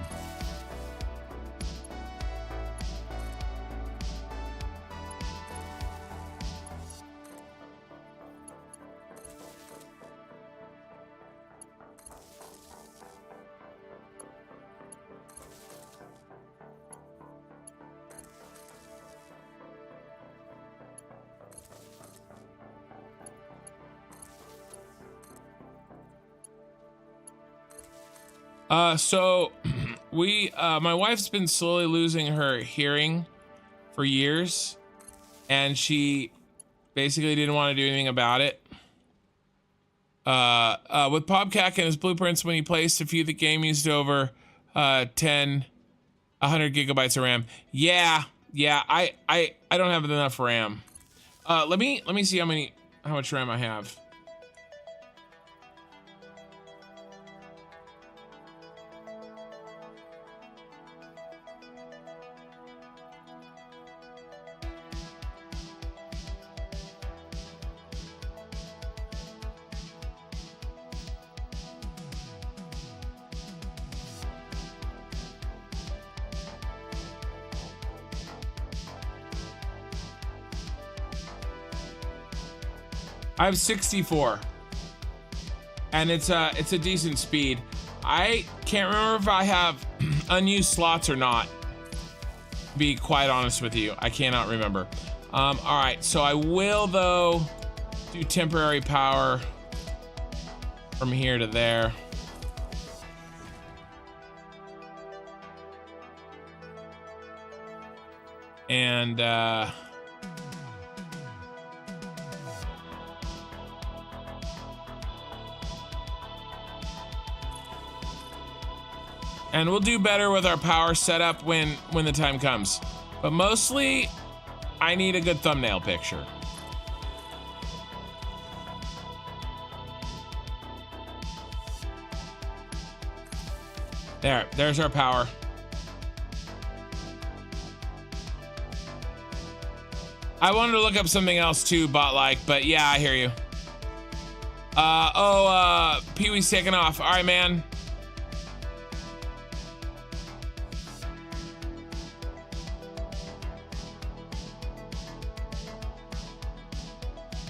So my wife's been slowly losing her hearing for years, and she basically didn't want to do anything about it. With Pobcac and his blueprints, when he placed a few, the game used over 100 gigabytes of RAM. Yeah, I don't have enough RAM. Let me see how much RAM I have. I have 64, and it's a decent speed. I can't remember if I have unused slots or not, to be quite honest with you. I cannot remember. All right, so I will though do temporary power from here to there. And and we'll do better with our power setup when the time comes. But mostly, I need a good thumbnail picture. There's our power. I wanted to look up something else too, bot-like, but yeah, I hear you. Pee-wee's taking off. All right, man.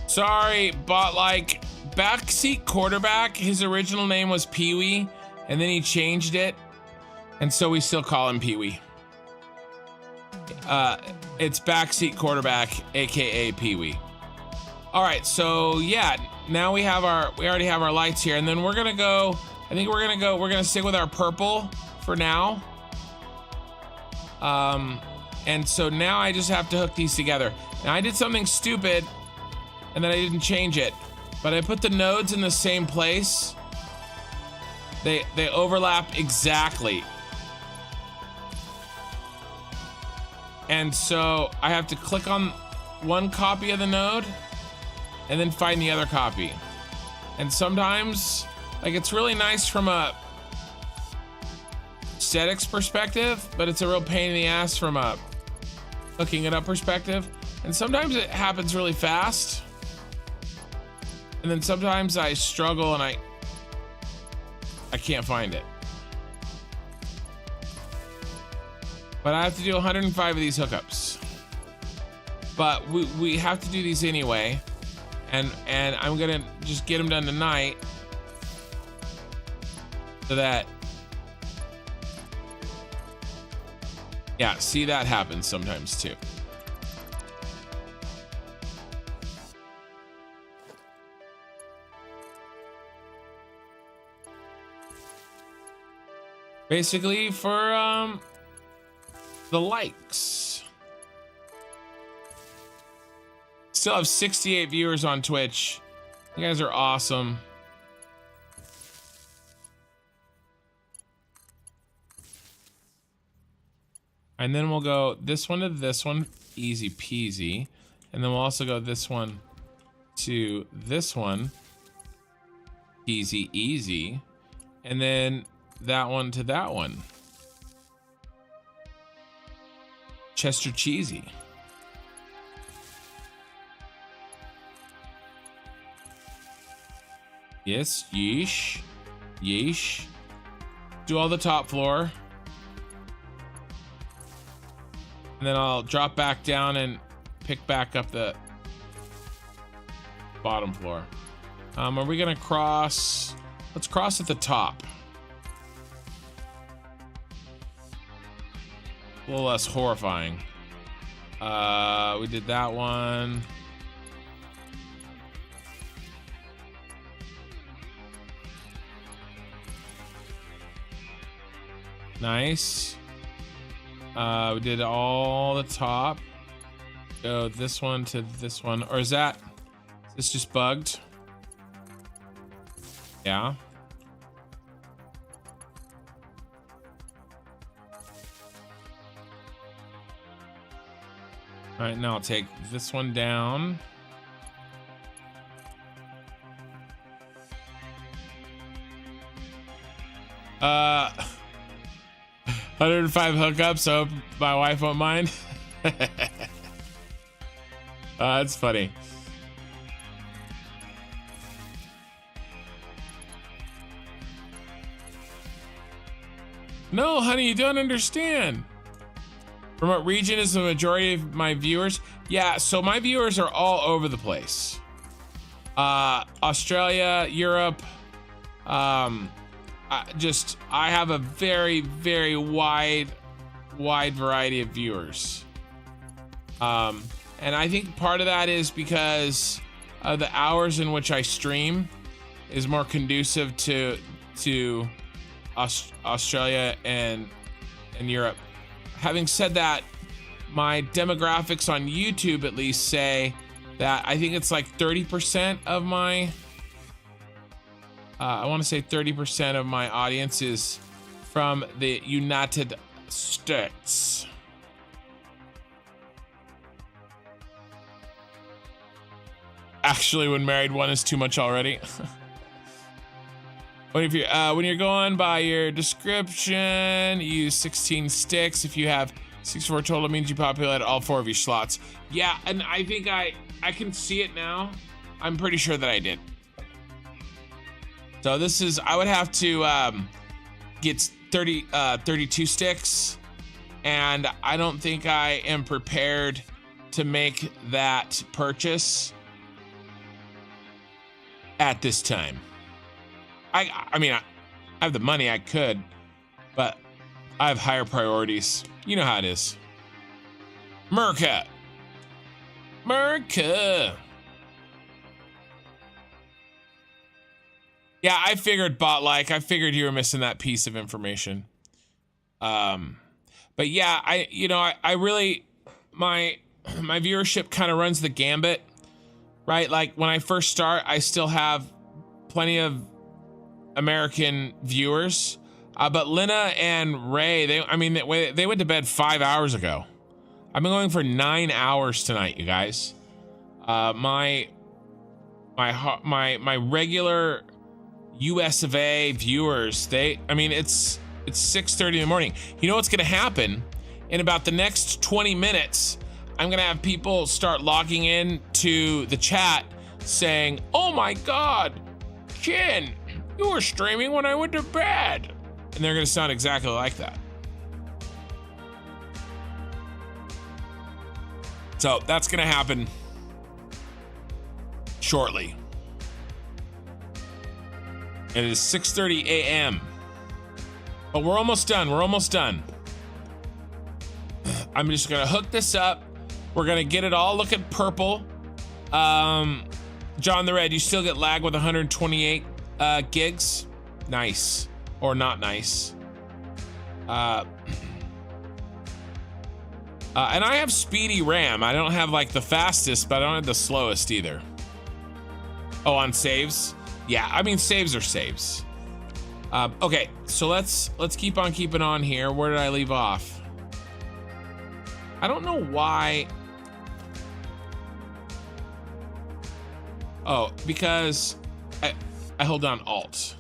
Sorry, bot-like. Backseat quarterback, his original name was Pee-wee, and then he changed it, and so we still call him Pee-wee. It's backseat quarterback, aka Pee-wee. All right, so yeah, now we already have our lights here, and then we're gonna go. I think we're gonna stick with our purple for now. And so now I just have to hook these together. Now I did something stupid, and then I didn't change it, but I put the nodes in the same place. They overlap exactly. And so I have to click on one copy of the node and then find the other copy. And sometimes, like, it's really nice from a aesthetics perspective, but it's a real pain in the ass from a hooking it up perspective. And sometimes it happens really fast. And then sometimes I struggle and I can't find it. But I have to do 105 of these hookups. But we have to do these anyway. And I'm gonna just get them done tonight. So that, yeah, see, that happens sometimes too. Basically for the likes. Still have 68 viewers on Twitch. You guys are awesome. And then we'll go this one to this one, easy peasy. And then we'll also go this one to this one. Easy, easy. And then that one to that one. Chester cheesy. Yes, yeesh. Yeesh. Do all the top floor. And then I'll drop back down and pick back up the bottom floor. Are we gonna cross? Let's cross at the top. A little less horrifying. We did that one. Nice. We did all the top. Go this one to this one. Or is this just bugged? Yeah. All right, now I'll take this one down. Uh, 105 hookups, so my wife won't mind. That's funny. No, honey, you don't understand. From what region is the majority of my viewers? Yeah, so my viewers are all over the place. Australia, Europe. I have a very, very wide variety of viewers. And I think part of that is because the hours in which I stream is more conducive to Australia and Europe. Having said that, my demographics on YouTube at least say that I think it's like 30% of my I want to say 30% of my audience is from the United States. Actually, when married, one is too much already. When you're going by your description, use 16 sticks. If you have 64 total, it means you populated all 4 of your slots. Yeah, and I think I can see it now. I'm pretty sure that I did. So this is, I would have to get 32 sticks, and I don't think I am prepared to make that purchase at this time. I mean, I have the money, I could, but I have higher priorities. You know how it is. Merca. Yeah, I figured I figured you were missing that piece of information. But yeah, I really, my viewership kind of runs the gambit, right? Like when I first start, I still have plenty of American viewers, but Lena and Ray, they went to bed 5 hours ago. I've been going for 9 hours tonight, you guys. My regular US of A viewers, it's 6:30 in the morning. You know what's gonna happen? In about the next 20 minutes, I'm gonna have people start logging in to the chat saying, "Oh my God, Ken, you were streaming when I went to bed." And they're gonna sound exactly like that. So that's gonna happen shortly. It is 6:30 a.m. But we're almost done. I'm just gonna hook this up. We're gonna get it all looking purple. John the Red, you still get lag with 128 gigs? Nice. Or not nice. And I have speedy RAM. I don't have like the fastest, but I don't have the slowest either. Oh, on saves? Yeah, I mean, saves are saves. Okay, so let's keep on keeping on here. Where did I leave off? I don't know why. Oh, because I hold down Alt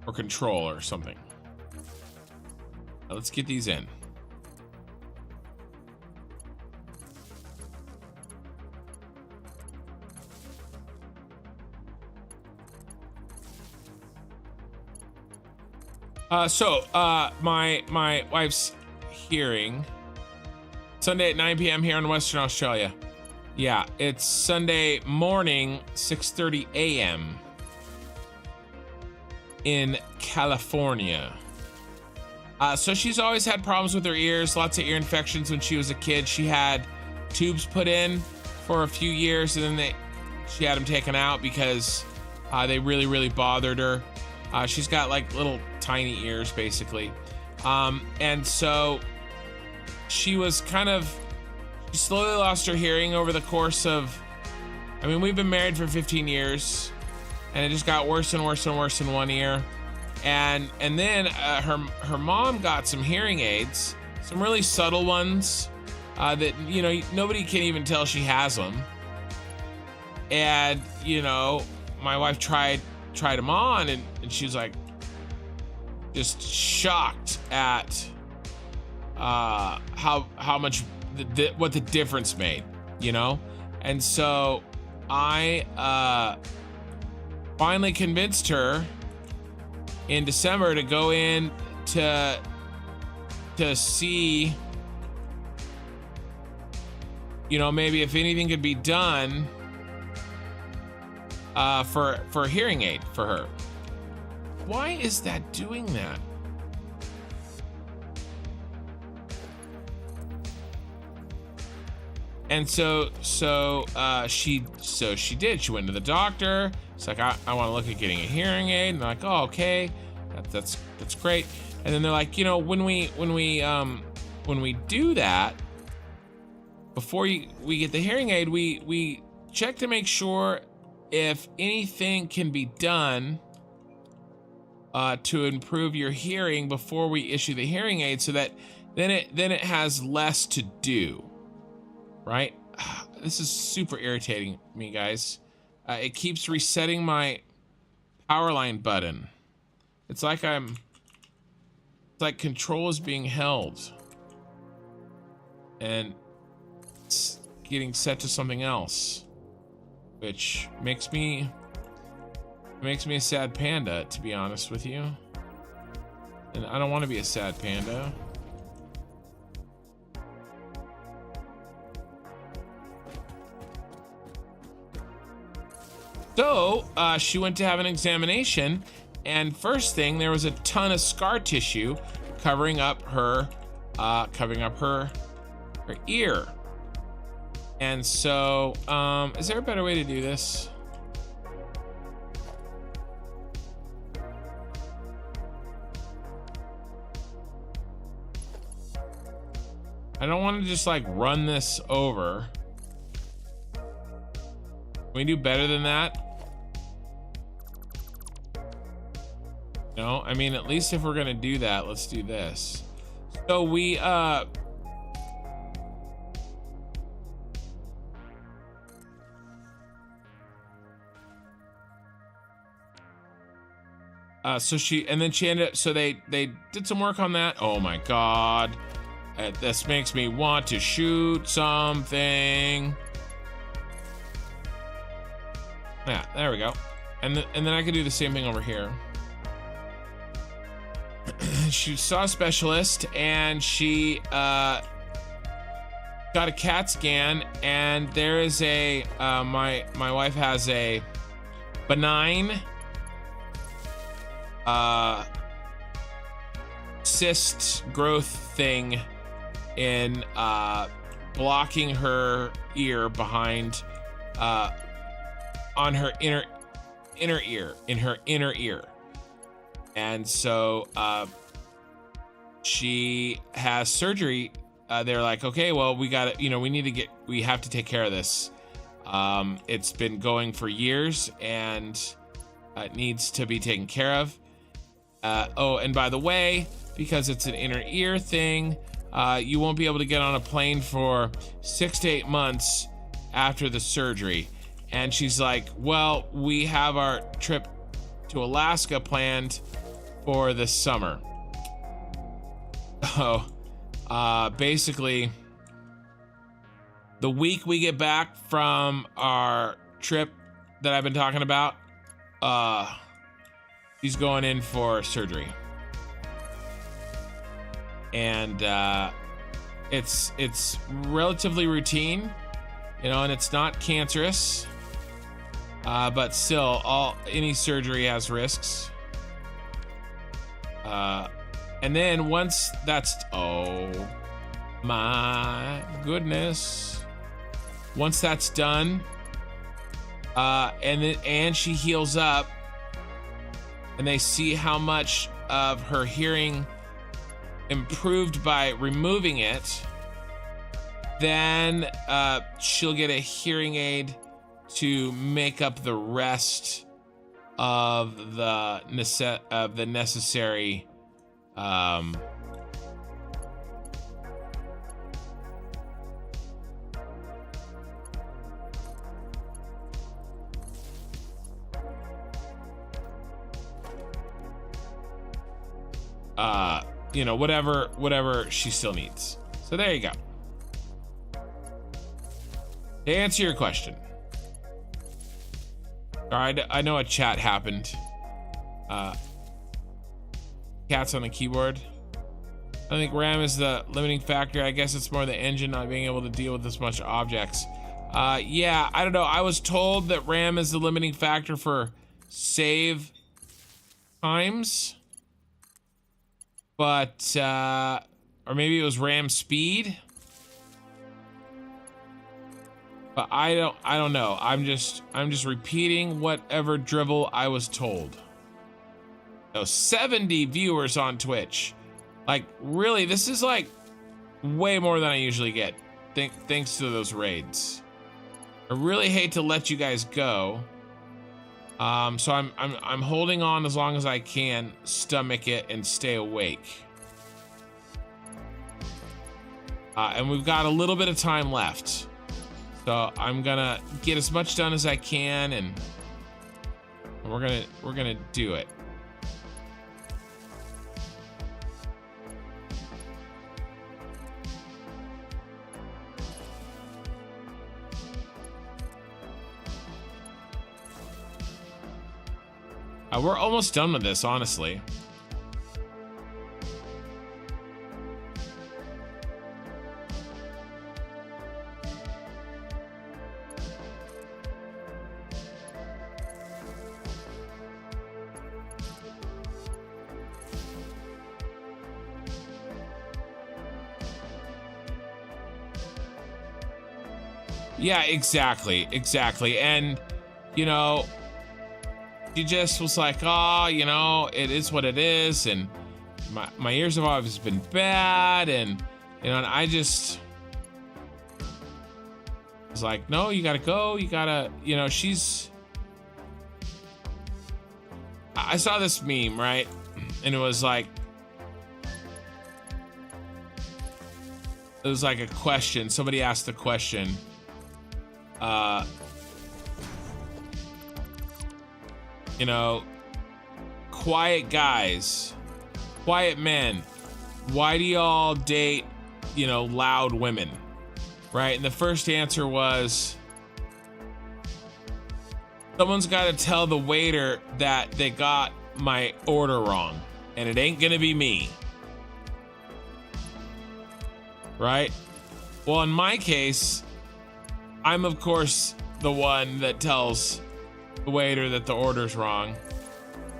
or Control or something. Now let's get these in. My wife's hearing Sunday at 9 p.m. here in Western Australia. Yeah, it's Sunday morning, 6:30 a.m. in California. So she's always had problems with her ears, lots of ear infections when she was a kid. She had tubes put in for a few years, and then she had them taken out because they really bothered her. She's got like little tiny ears basically. And so she slowly lost her hearing over the course of, I mean, we've been married for 15 years and it just got worse and worse and worse in one ear. And then her mom got some hearing aids, some really subtle ones that, you know, nobody can even tell she has them. And, you know, my wife tried them on and she was like just shocked at how much what the difference made, you know. And so I finally convinced her in December to go in to see, you know, maybe if anything could be done for a hearing aid for her. Why is that doing that? And so she did. She went to the doctor. It's like, I want to look at getting a hearing aid. And they're like, oh, okay, that's great. And then they're like, you know, when we do that, before we get the hearing aid, we check to make sure if anything can be done to improve your hearing before we issue the hearing aid, so that then it has less to do, right? This is super irritating me, guys. It keeps resetting my power line button. It's like control is being held and it's getting set to something else, which makes me a sad panda, to be honest with you. And I don't want to be a sad panda. So she went to have an examination, and first thing, there was a ton of scar tissue covering up her ear. And so, is there a better way to do this? I don't want to just like run this over. Can we do better than that? No, I mean, at least if we're gonna do that, let's do this. So we so she ended up, so they did some work on that. Oh my god, this makes me want to shoot something. Yeah, there we go. And then I could do the same thing over here. She saw a specialist and she got a CAT scan, and there is a my wife has a benign cyst growth thing in blocking her ear behind on her inner ear, in her inner ear. And so she has surgery. They're like, okay, well, we got to, we have to take care of this. It's been going for years and it needs to be taken care of. Oh, and by the way, because it's an inner ear thing, you won't be able to get on a plane for 6 to 8 months after the surgery. And she's like, well, we have our trip to Alaska planned for the summer. Oh, basically, the week we get back from our trip that I've been talking about, she's going in for surgery. And it's relatively routine, you know, and it's not cancerous. But still, any surgery has risks. And then once that's, oh my goodness, once that's done, and she heals up, and they see how much of her hearing improved by removing it, then she'll get a hearing aid to make up the rest of the necessary you know, whatever she still needs. So there you go. To answer your question, I know a chat happened. Cats on the keyboard. I think RAM is the limiting factor. I guess it's more the engine not being able to deal with this much objects. Yeah, I don't know. I was told that RAM is the limiting factor for save times. But, or maybe it was RAM speed. But I don't know. I'm just repeating whatever drivel I was told. So 70 viewers on Twitch. Like, really, this is like way more than I usually get. Thanks to those raids. I really hate to let you guys go. So I'm holding on as long as I can, stomach it, and stay awake. And we've got a little bit of time left. So I'm gonna get as much done as I can, and we're gonna do it. We're almost done with this, honestly. Yeah, exactly. And, you know, she just was like, oh, you know, it is what it is, and my ears have always been bad, and, you know, and I just was like, no, you gotta go, you gotta, you know, I saw this meme, right? And it was like a question. Somebody asked the question, you know, quiet guys, quiet men, why do y'all date, you know, loud women, right? And the first answer was, someone's got to tell the waiter that they got my order wrong, and it ain't gonna be me, right? Well, in my case, I'm of course the one that tells the waiter that the order's wrong,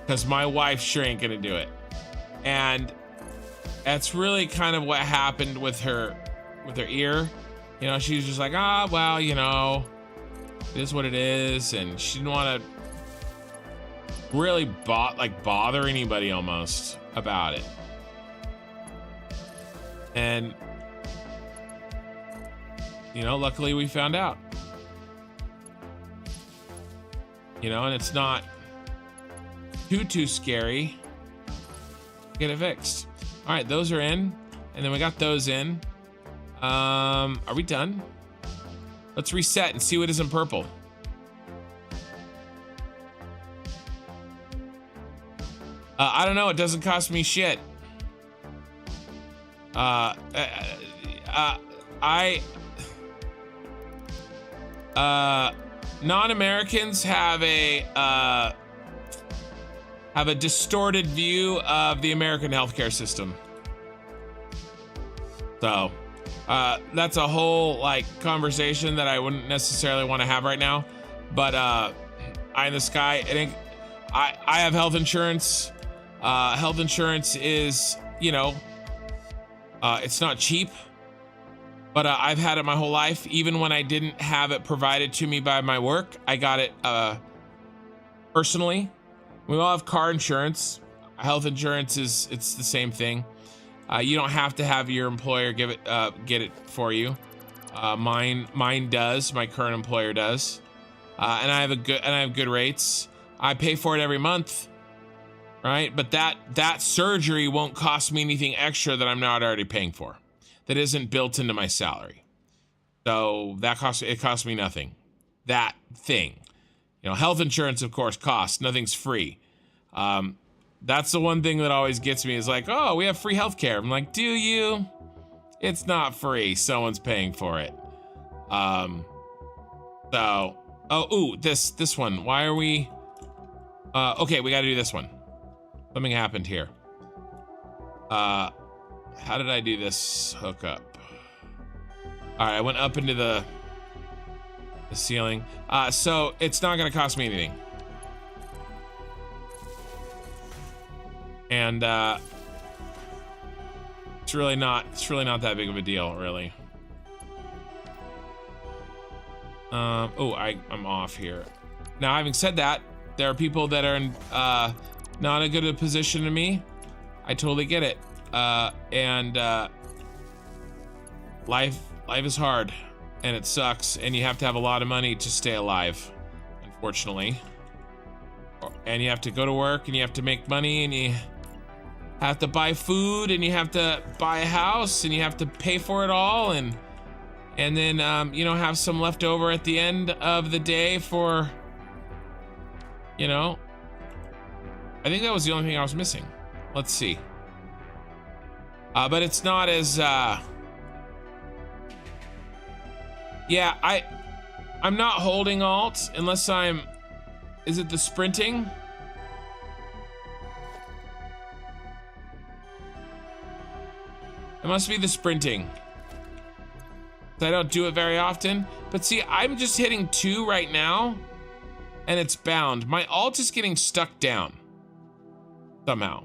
because my wife sure ain't gonna do it. And that's really kind of what happened with her ear. You know, she was just like, well, you know, it is what it is, and she didn't want to really bother anybody almost about it. And, you know, luckily we found out. You know, and it's not too scary. Get it fixed. All right, those are in, and then we got those in. Are we done? Let's reset and see what is in purple. I don't know. It doesn't cost me shit. Non-Americans have a distorted view of the American healthcare system. So, that's a whole like conversation that I wouldn't necessarily want to have right now. But eye in the sky, I have health insurance. Health insurance is, you know, it's not cheap, but I've had it my whole life. Even when I didn't have it provided to me by my work, I got it personally. We all have car insurance. Health insurance it's the same thing. You don't have to have your employer get it for you. Mine does. My current employer does, and I have good rates. I pay for it every month, right? But that surgery won't cost me anything extra that I'm not already paying for, that isn't built into my salary. So it costs me nothing. That thing, you know, health insurance of course costs. Nothing's free. That's the one thing that always gets me is like, oh, we have free healthcare. I'm like, do you? It's not free. Someone's paying for it. This one. Why are we? Okay, we got to do this one. Something happened here. How did I do this hookup? All right, I went up into the ceiling. So it's not gonna cost me anything. And it's really not that big of a deal, really. I'm off here. Now, having said that, there are people that are in not a good position to me. I totally get it. Life is hard, and it sucks, and you have to have a lot of money to stay alive, unfortunately. And you have to go to work, and you have to make money, and you have to buy food, and you have to buy a house, and you have to pay for it all, and then have some left over at the end of the day for, I think that was the only thing I was missing. Let's see. But it's not as I'm not holding alt unless is it the sprinting? It must be the sprinting. I don't do it very often, but see, I'm just hitting 2 right now and it's bound. My alt is getting stuck down somehow.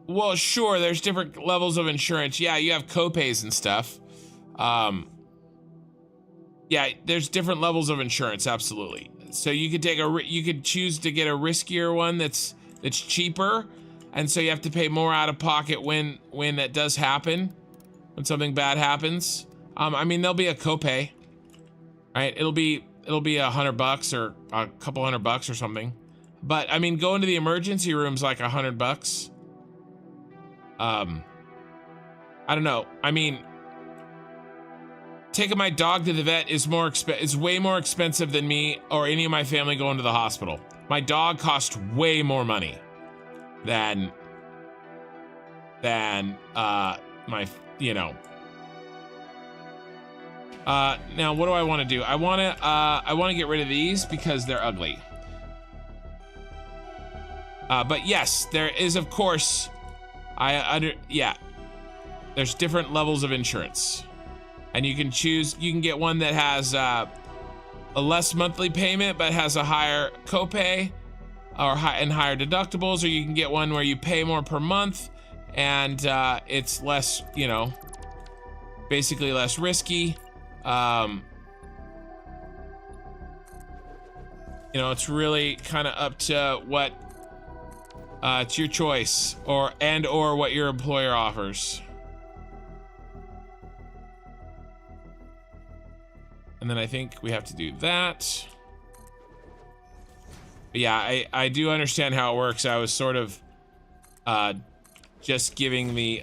Well, sure, there's different levels of insurance. Yeah, you have copays and stuff. Yeah, there's different levels of insurance, absolutely. So you could you could choose to get a riskier one that's cheaper, and so you have to pay more out of pocket when that does happen, when something bad happens. I mean, there'll be a copay, right? It'll be $100 or a couple $100 or something. But I mean, going to the emergency room's like $100. I don't know. I mean, taking my dog to the vet is way more expensive than me or any of my family going to the hospital. My dog costs way more money than my, now what do I want to do? I want to get rid of these because they're ugly. But yes, there is, of course, there's different levels of insurance, and you can get one that has a less monthly payment but has a higher copay and higher deductibles, or you can get one where you pay more per month and it's less, basically less risky. It's really kind of up to what it's your choice or what your employer offers. And then I think we have to do that. But yeah, I do understand how it works. I was sort of just giving the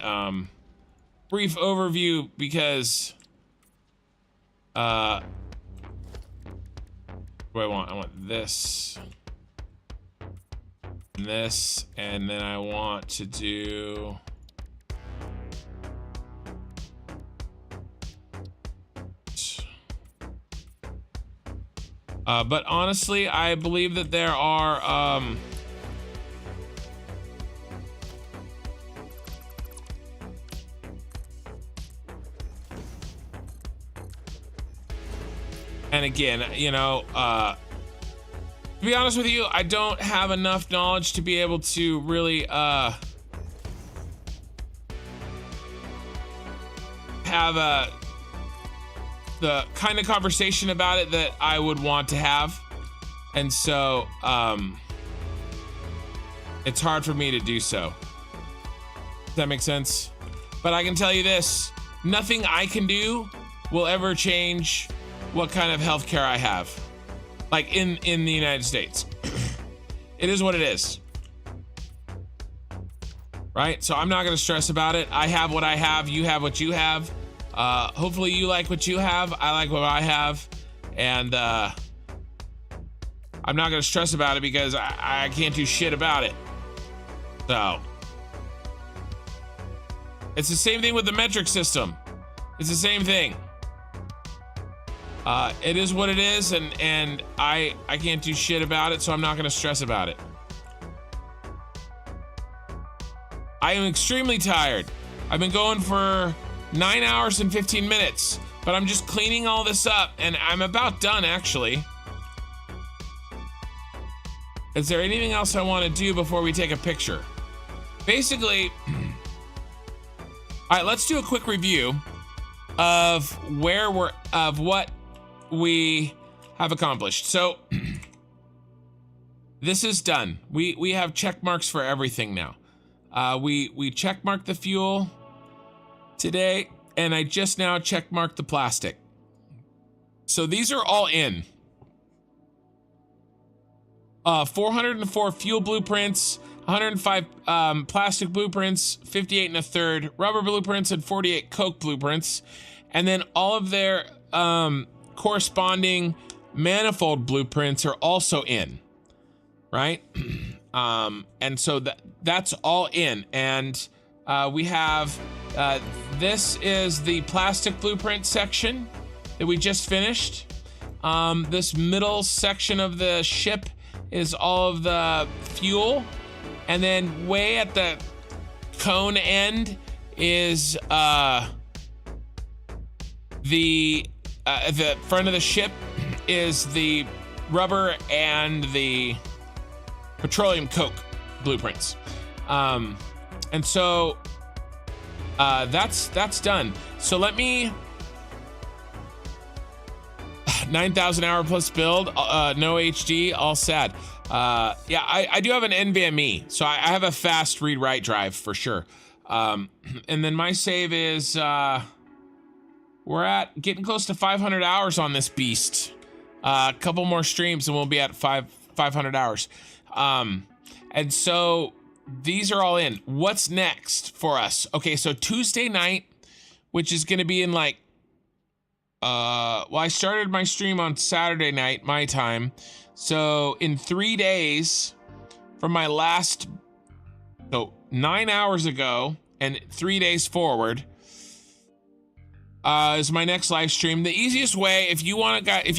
brief overview because What do I want? I want this. And this. And then I want to do... but honestly, I believe that there are, and again, you know, to be honest with you, I don't have enough knowledge to be able to really, have the kind of conversation about it that I would want to have. And so, it's hard for me to do so. Does that make sense? But I can tell you this, nothing I can do will ever change what kind of healthcare I have. Like in the United States. It is what it is. Right? So I'm not gonna stress about it. I have what I have, you have what you have. Hopefully you like what you have, I like what I have, and I'm not gonna stress about it because I can't do shit about it. So it's the same thing with the metric system. It's the same thing. It is what it is, and I can't do shit about it, so I'm not gonna stress about it. I am extremely tired. I've been going for 9 hours and 15 minutes, but I'm just cleaning all this up, and I'm about done, actually. Is there anything else I want to do before we take a picture? Basically, all right, let's do a quick review of what we have accomplished. So this is done. We have check marks for everything now. We check marked the fuel today, and I just now check marked the plastic. So these are all in. 404 fuel blueprints, 105 plastic blueprints, 58 1/3 rubber blueprints, and 48 coke blueprints, and then all of their corresponding manifold blueprints are also in, right? And so that's all in, and we have this is the plastic blueprint section that we just finished. This middle section of the ship is all of the fuel, and then way at the cone end is the front of the ship is the rubber and the petroleum coke blueprints. And so that's done. So let me 9,000 hour plus build, no HD, all sad. Yeah, I do have an NVMe, so I have a fast read-write drive for sure. And then my save is, we're at getting close to 500 hours on this beast. A couple more streams and we'll be at 500 hours. And so these are all in. What's next for us? Okay, so Tuesday night, which is gonna be in like, well, I started my stream on Saturday night, my time. So in 3 days from my last, so 9 hours ago and 3 days forward, is my next live stream. The easiest way, if you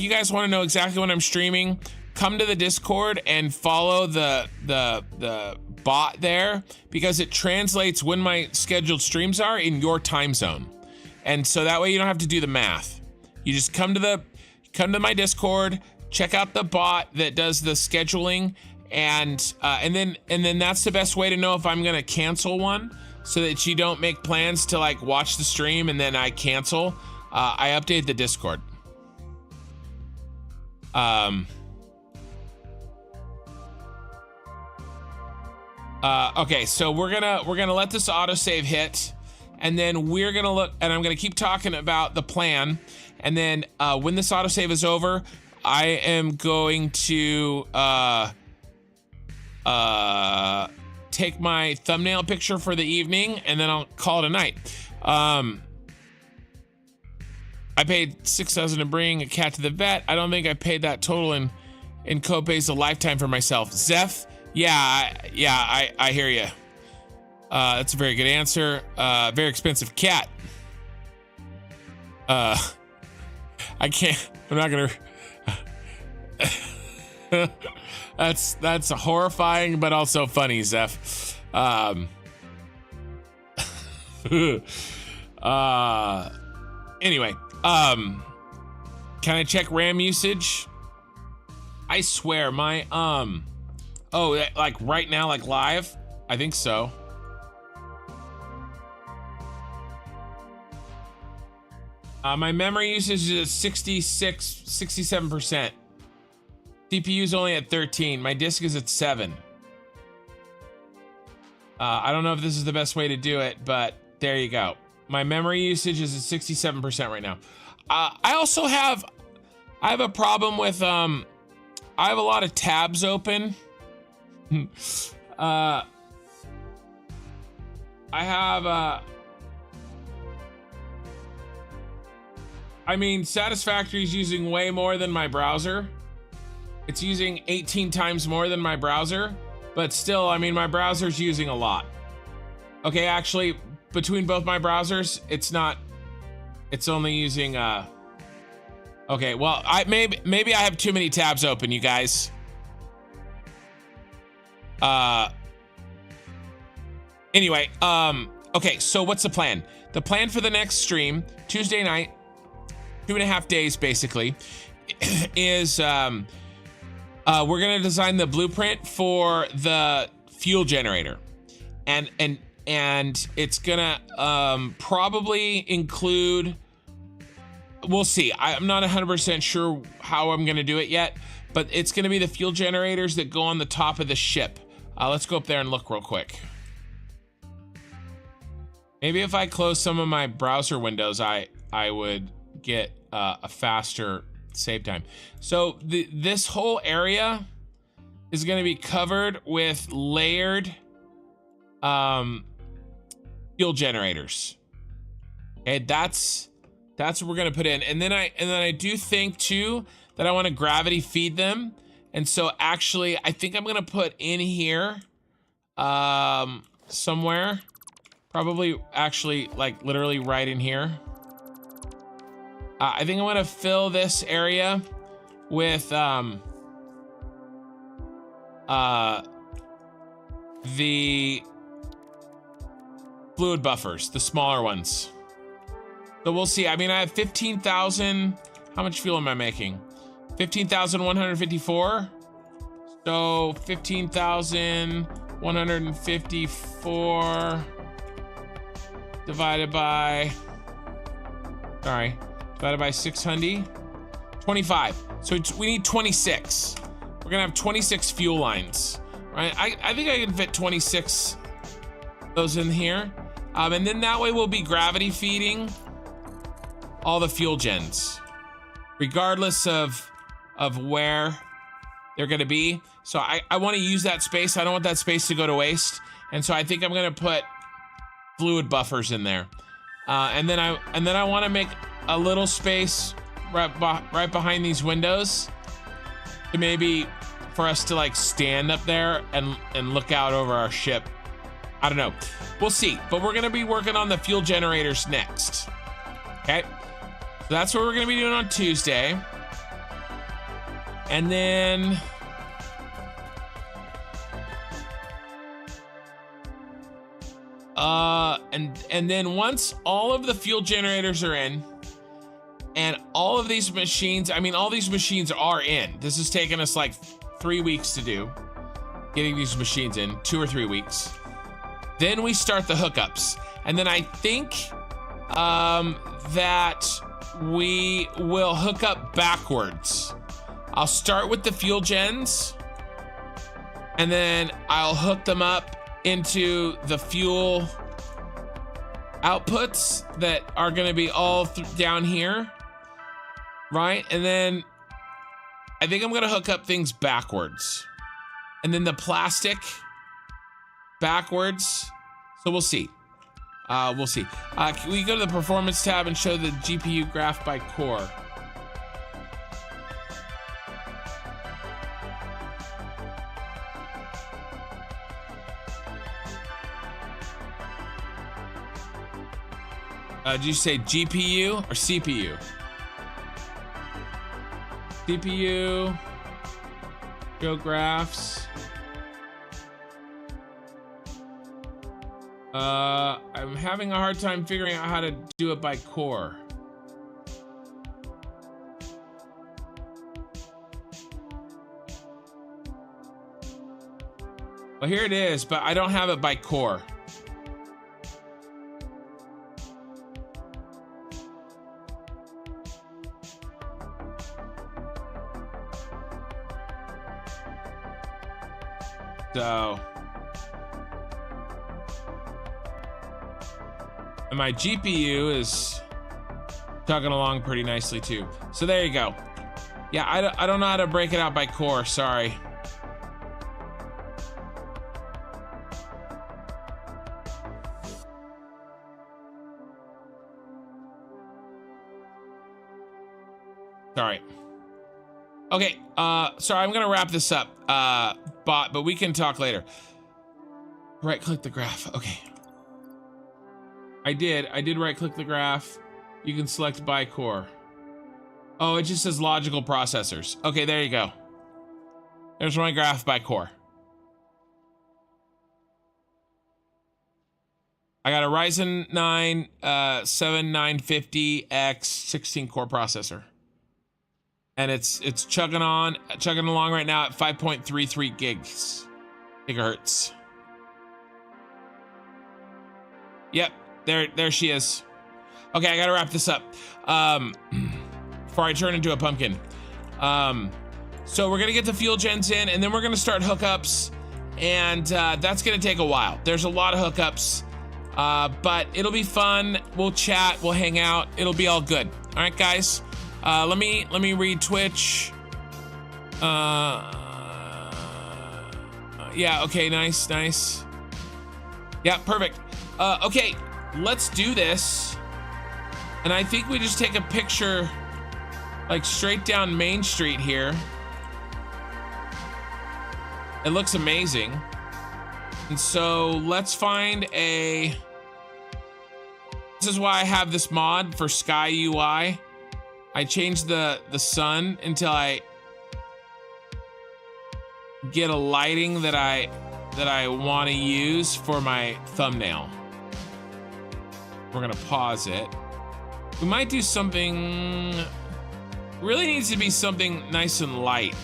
guys want to know exactly when I'm streaming, come to the Discord and follow the bot there, because it translates when my scheduled streams are in your time zone. And so that way you don't have to do the math. You just come to my Discord, check out the bot that does the scheduling, and then that's the best way to know if I'm gonna cancel one, so that you don't make plans to like watch the stream and then I cancel. I update the Discord. Okay, so we're gonna let this autosave hit, and then we're gonna look, and I'm gonna keep talking about the plan, and then when this autosave is over, I am going to take my thumbnail picture for the evening, and then I'll call it a night. I paid $6,000 to bring a cat to the vet. I don't think I paid that total in in copays a lifetime for myself. Zeph, I hear you. That's a very good answer. Very expensive cat. I can't. I'm not gonna. That's horrifying, but also funny, Zeph. Anyway, can I check RAM usage? I swear my oh, like right now, like live? I think so. My memory usage is 67%. CPU's only at 13. My disk is at 7. I don't know if this is the best way to do it, but there you go. My memory usage is at 67% right now. I also have a problem with I have a lot of tabs open. I mean, Satisfactory is using way more than my browser. It's using 18 times more than my browser, but still, I mean, my browser's using a lot. Okay, actually, between both my browsers, it's only using, okay, well, maybe I have too many tabs open, you guys. Anyway, okay, so what's the plan? The plan for the next stream, Tuesday night, 2.5 days basically, is we're gonna design the blueprint for the fuel generator, and it's gonna probably include, we'll see, I'm not 100% sure how I'm gonna do it yet, but it's gonna be the fuel generators that go on the top of the ship. Let's go up there and look real quick. Maybe if I close some of my browser windows, I would get a faster save time. So this whole area is going to be covered with layered fuel generators. Okay, that's what we're going to put in. And then I do think too that I want to gravity feed them. And so actually I think I'm going to put in here somewhere, probably actually like literally right in here. I think I'm gonna fill this area with the fluid buffers, the smaller ones. So we'll see. I mean, I have 15,000. How much fuel am I making? 15,154. So 15,154 divided by, divided by 600, 25. So we need 26. We're gonna have 26 fuel lines, right? I think I can fit 26 of those in here. And then that way we'll be gravity feeding all the fuel gens, regardless of where they're gonna be. So I wanna use that space. I don't want that space to go to waste. And so I think I'm gonna put fluid buffers in there. And then I wanna make a little space right behind these windows to maybe for us to like stand up there and look out over our ship. I don't know, we'll see, but we're gonna be working on the fuel generators next. Okay, so that's what we're gonna be doing on Tuesday. And then and then once all of the fuel generators are in, and all of these machines, I mean, all these machines are in. This has taken us like 3 weeks to do, getting these machines in, 2 or 3 weeks. Then we start the hookups. And then I think that we will hook up backwards. I'll start with the fuel gens, and then I'll hook them up into the fuel outputs that are gonna be all down here, right? And then I think I'm gonna hook up things backwards, and then the plastic backwards. So we'll see. We'll see. Can we go to the performance tab and show the GPU graph by core? Did you say GPU or CPU? CPU. Go graphs. I'm having a hard time figuring out how to do it by core. Well, here it is, but I don't have it by core. So, and my GPU is chugging along pretty nicely too. So there you go. Yeah, I don't know how to break it out by core, sorry. Sorry. Okay, sorry, I'm gonna wrap this up, but we can talk later. Right click the graph, okay. I did right click the graph. You can select by core. Oh, it just says logical processors. Okay, there you go. There's my graph by core. I got a Ryzen 9 7950X 16 core processor. And it's chugging along right now at 5.33 gigahertz. Yep, there she is. Okay, I gotta wrap this up before I turn into a pumpkin. So we're gonna get the fuel gens in, and then we're gonna start hookups, and that's gonna take a while. There's a lot of hookups, but it'll be fun. We'll chat, we'll hang out. It'll be all good. All right, guys. Let me read Twitch. Yeah, okay, nice. Yeah, perfect. Okay, let's do this. And I think we just take a picture like straight down Main Street here. It looks amazing. And so let's find a, this is why I have this mod for Sky UI. I changed the sun until I get a lighting that I want to use for my thumbnail. We're gonna pause it. We might do something, really needs to be something nice and light,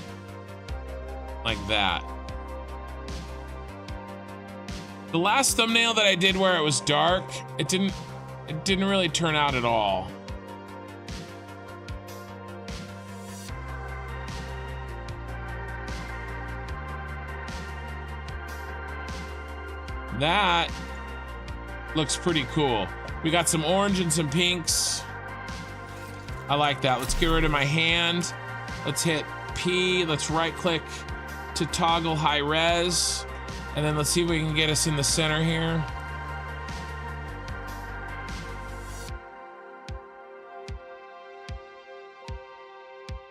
like that. The last thumbnail that I did where it was dark, it didn't really turn out at all. That looks pretty cool. We got some orange and some pinks. I like that. Let's get rid of my hand. Let's hit P. Let's right click to toggle high res. And then let's see if we can get us in the center here.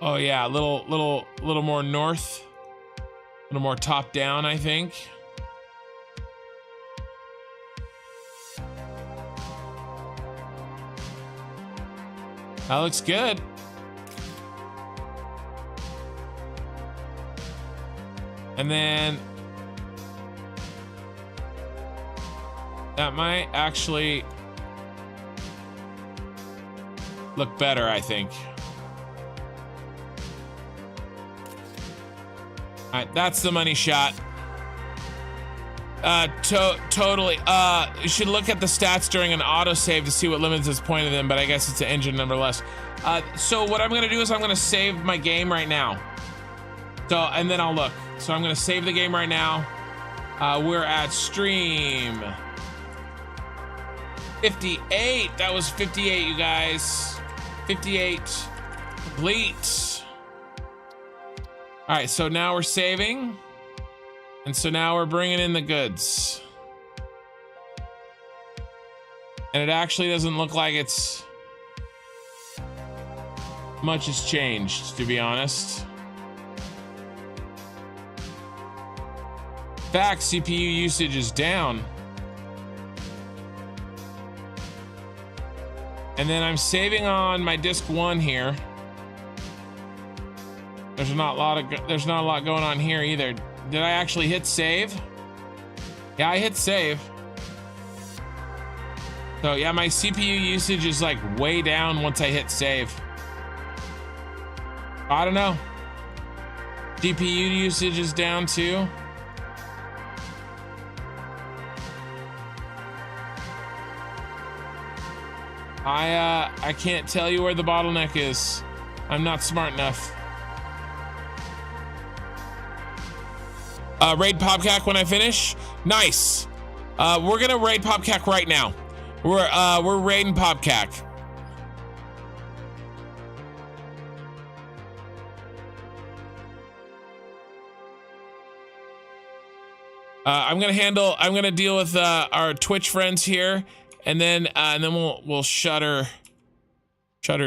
Oh yeah, a little more north. A little more top down, I think. That looks good. And then that might actually look better, I think. All right, that's the money shot. Totally. You should look at the stats during an autosave to see what limits is pointed in, but I guess it's an engine nonetheless. So what I'm gonna do is I'm gonna save my game right now. So, and then I'll look. So I'm gonna save the game right now. We're at stream 58. That was 58, you guys. 58 complete. All right, so now we're saving. And so now we're bringing in the goods. And it actually doesn't look like it's much has changed, to be honest. In fact, CPU usage is down. And then I'm saving on my disk 1 here. There's not a lot going on here either. Did I actually hit save? Yeah, I hit save. So yeah, my CPU usage is like way down once I hit save. I don't know. GPU usage is down too. I can't tell you where the bottleneck is. I'm not smart enough. Raid Popcac when I finish. Nice. We're gonna raid Popcac right now. We're raiding Popcac. I'm gonna deal with our Twitch friends here, and then we'll shut her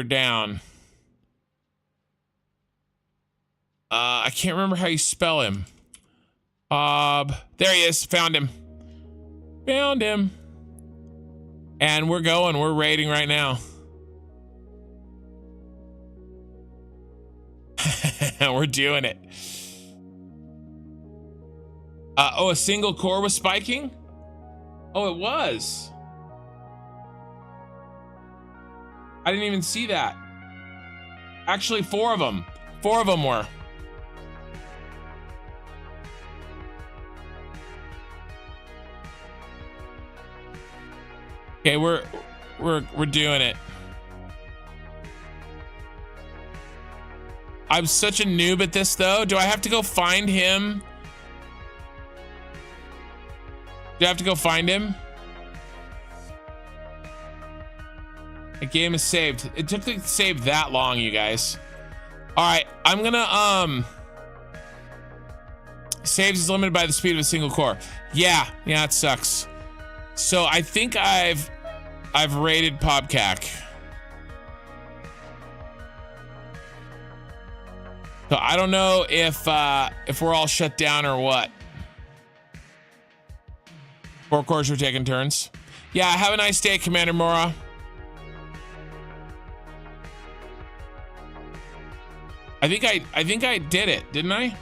down. I can't remember how you spell him. There he is. Found him. And we're raiding right now. We're doing it. Oh, a single core was spiking? Oh, it was. I didn't even see that. Actually, 4 of them. 4 of them were. Okay, we're doing it. I'm such a noob at this though. Do I have to go find him? Do I have to go find him? The game is saved. It took to save that long, you guys. All right, I'm gonna saves is limited by the speed of a single core. Yeah, it sucks. So I think I've raided Popcac. So I don't know if we're all shut down or what. 4 cores are taking turns. Yeah, have a nice day, Commander Mora. I think I did it, didn't I?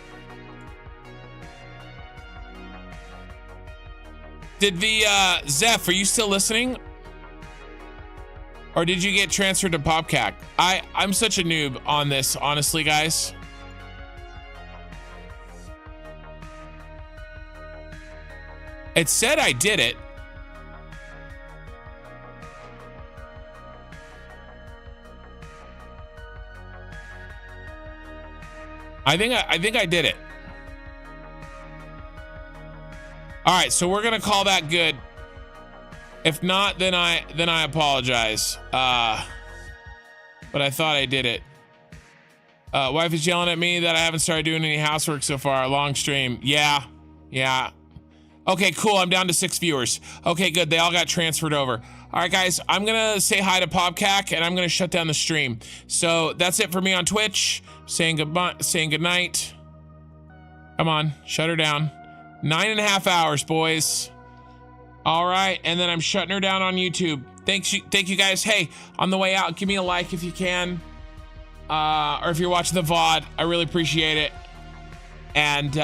Did the Zeph, are you still listening? Or did you get transferred to Popcac? I'm such a noob on this, honestly, guys. It said I did it. I think I did it. All right, so we're gonna call that good. If not, then I apologize. But I thought I did it. Wife is yelling at me that I haven't started doing any housework so far. Long stream. Yeah. Okay, cool. I'm down to 6 viewers. Okay, good. They all got transferred over. All right, guys, I'm gonna say hi to Popcac and I'm gonna shut down the stream. So that's it for me on Twitch. Saying goodbye, saying goodnight. Come on, shut her down. 9.5 hours, boys. All right, and then I'm shutting her down on YouTube. Thank you guys. Hey, on the way out, give me a like if you can. Or if you're watching the VOD, I really appreciate it. And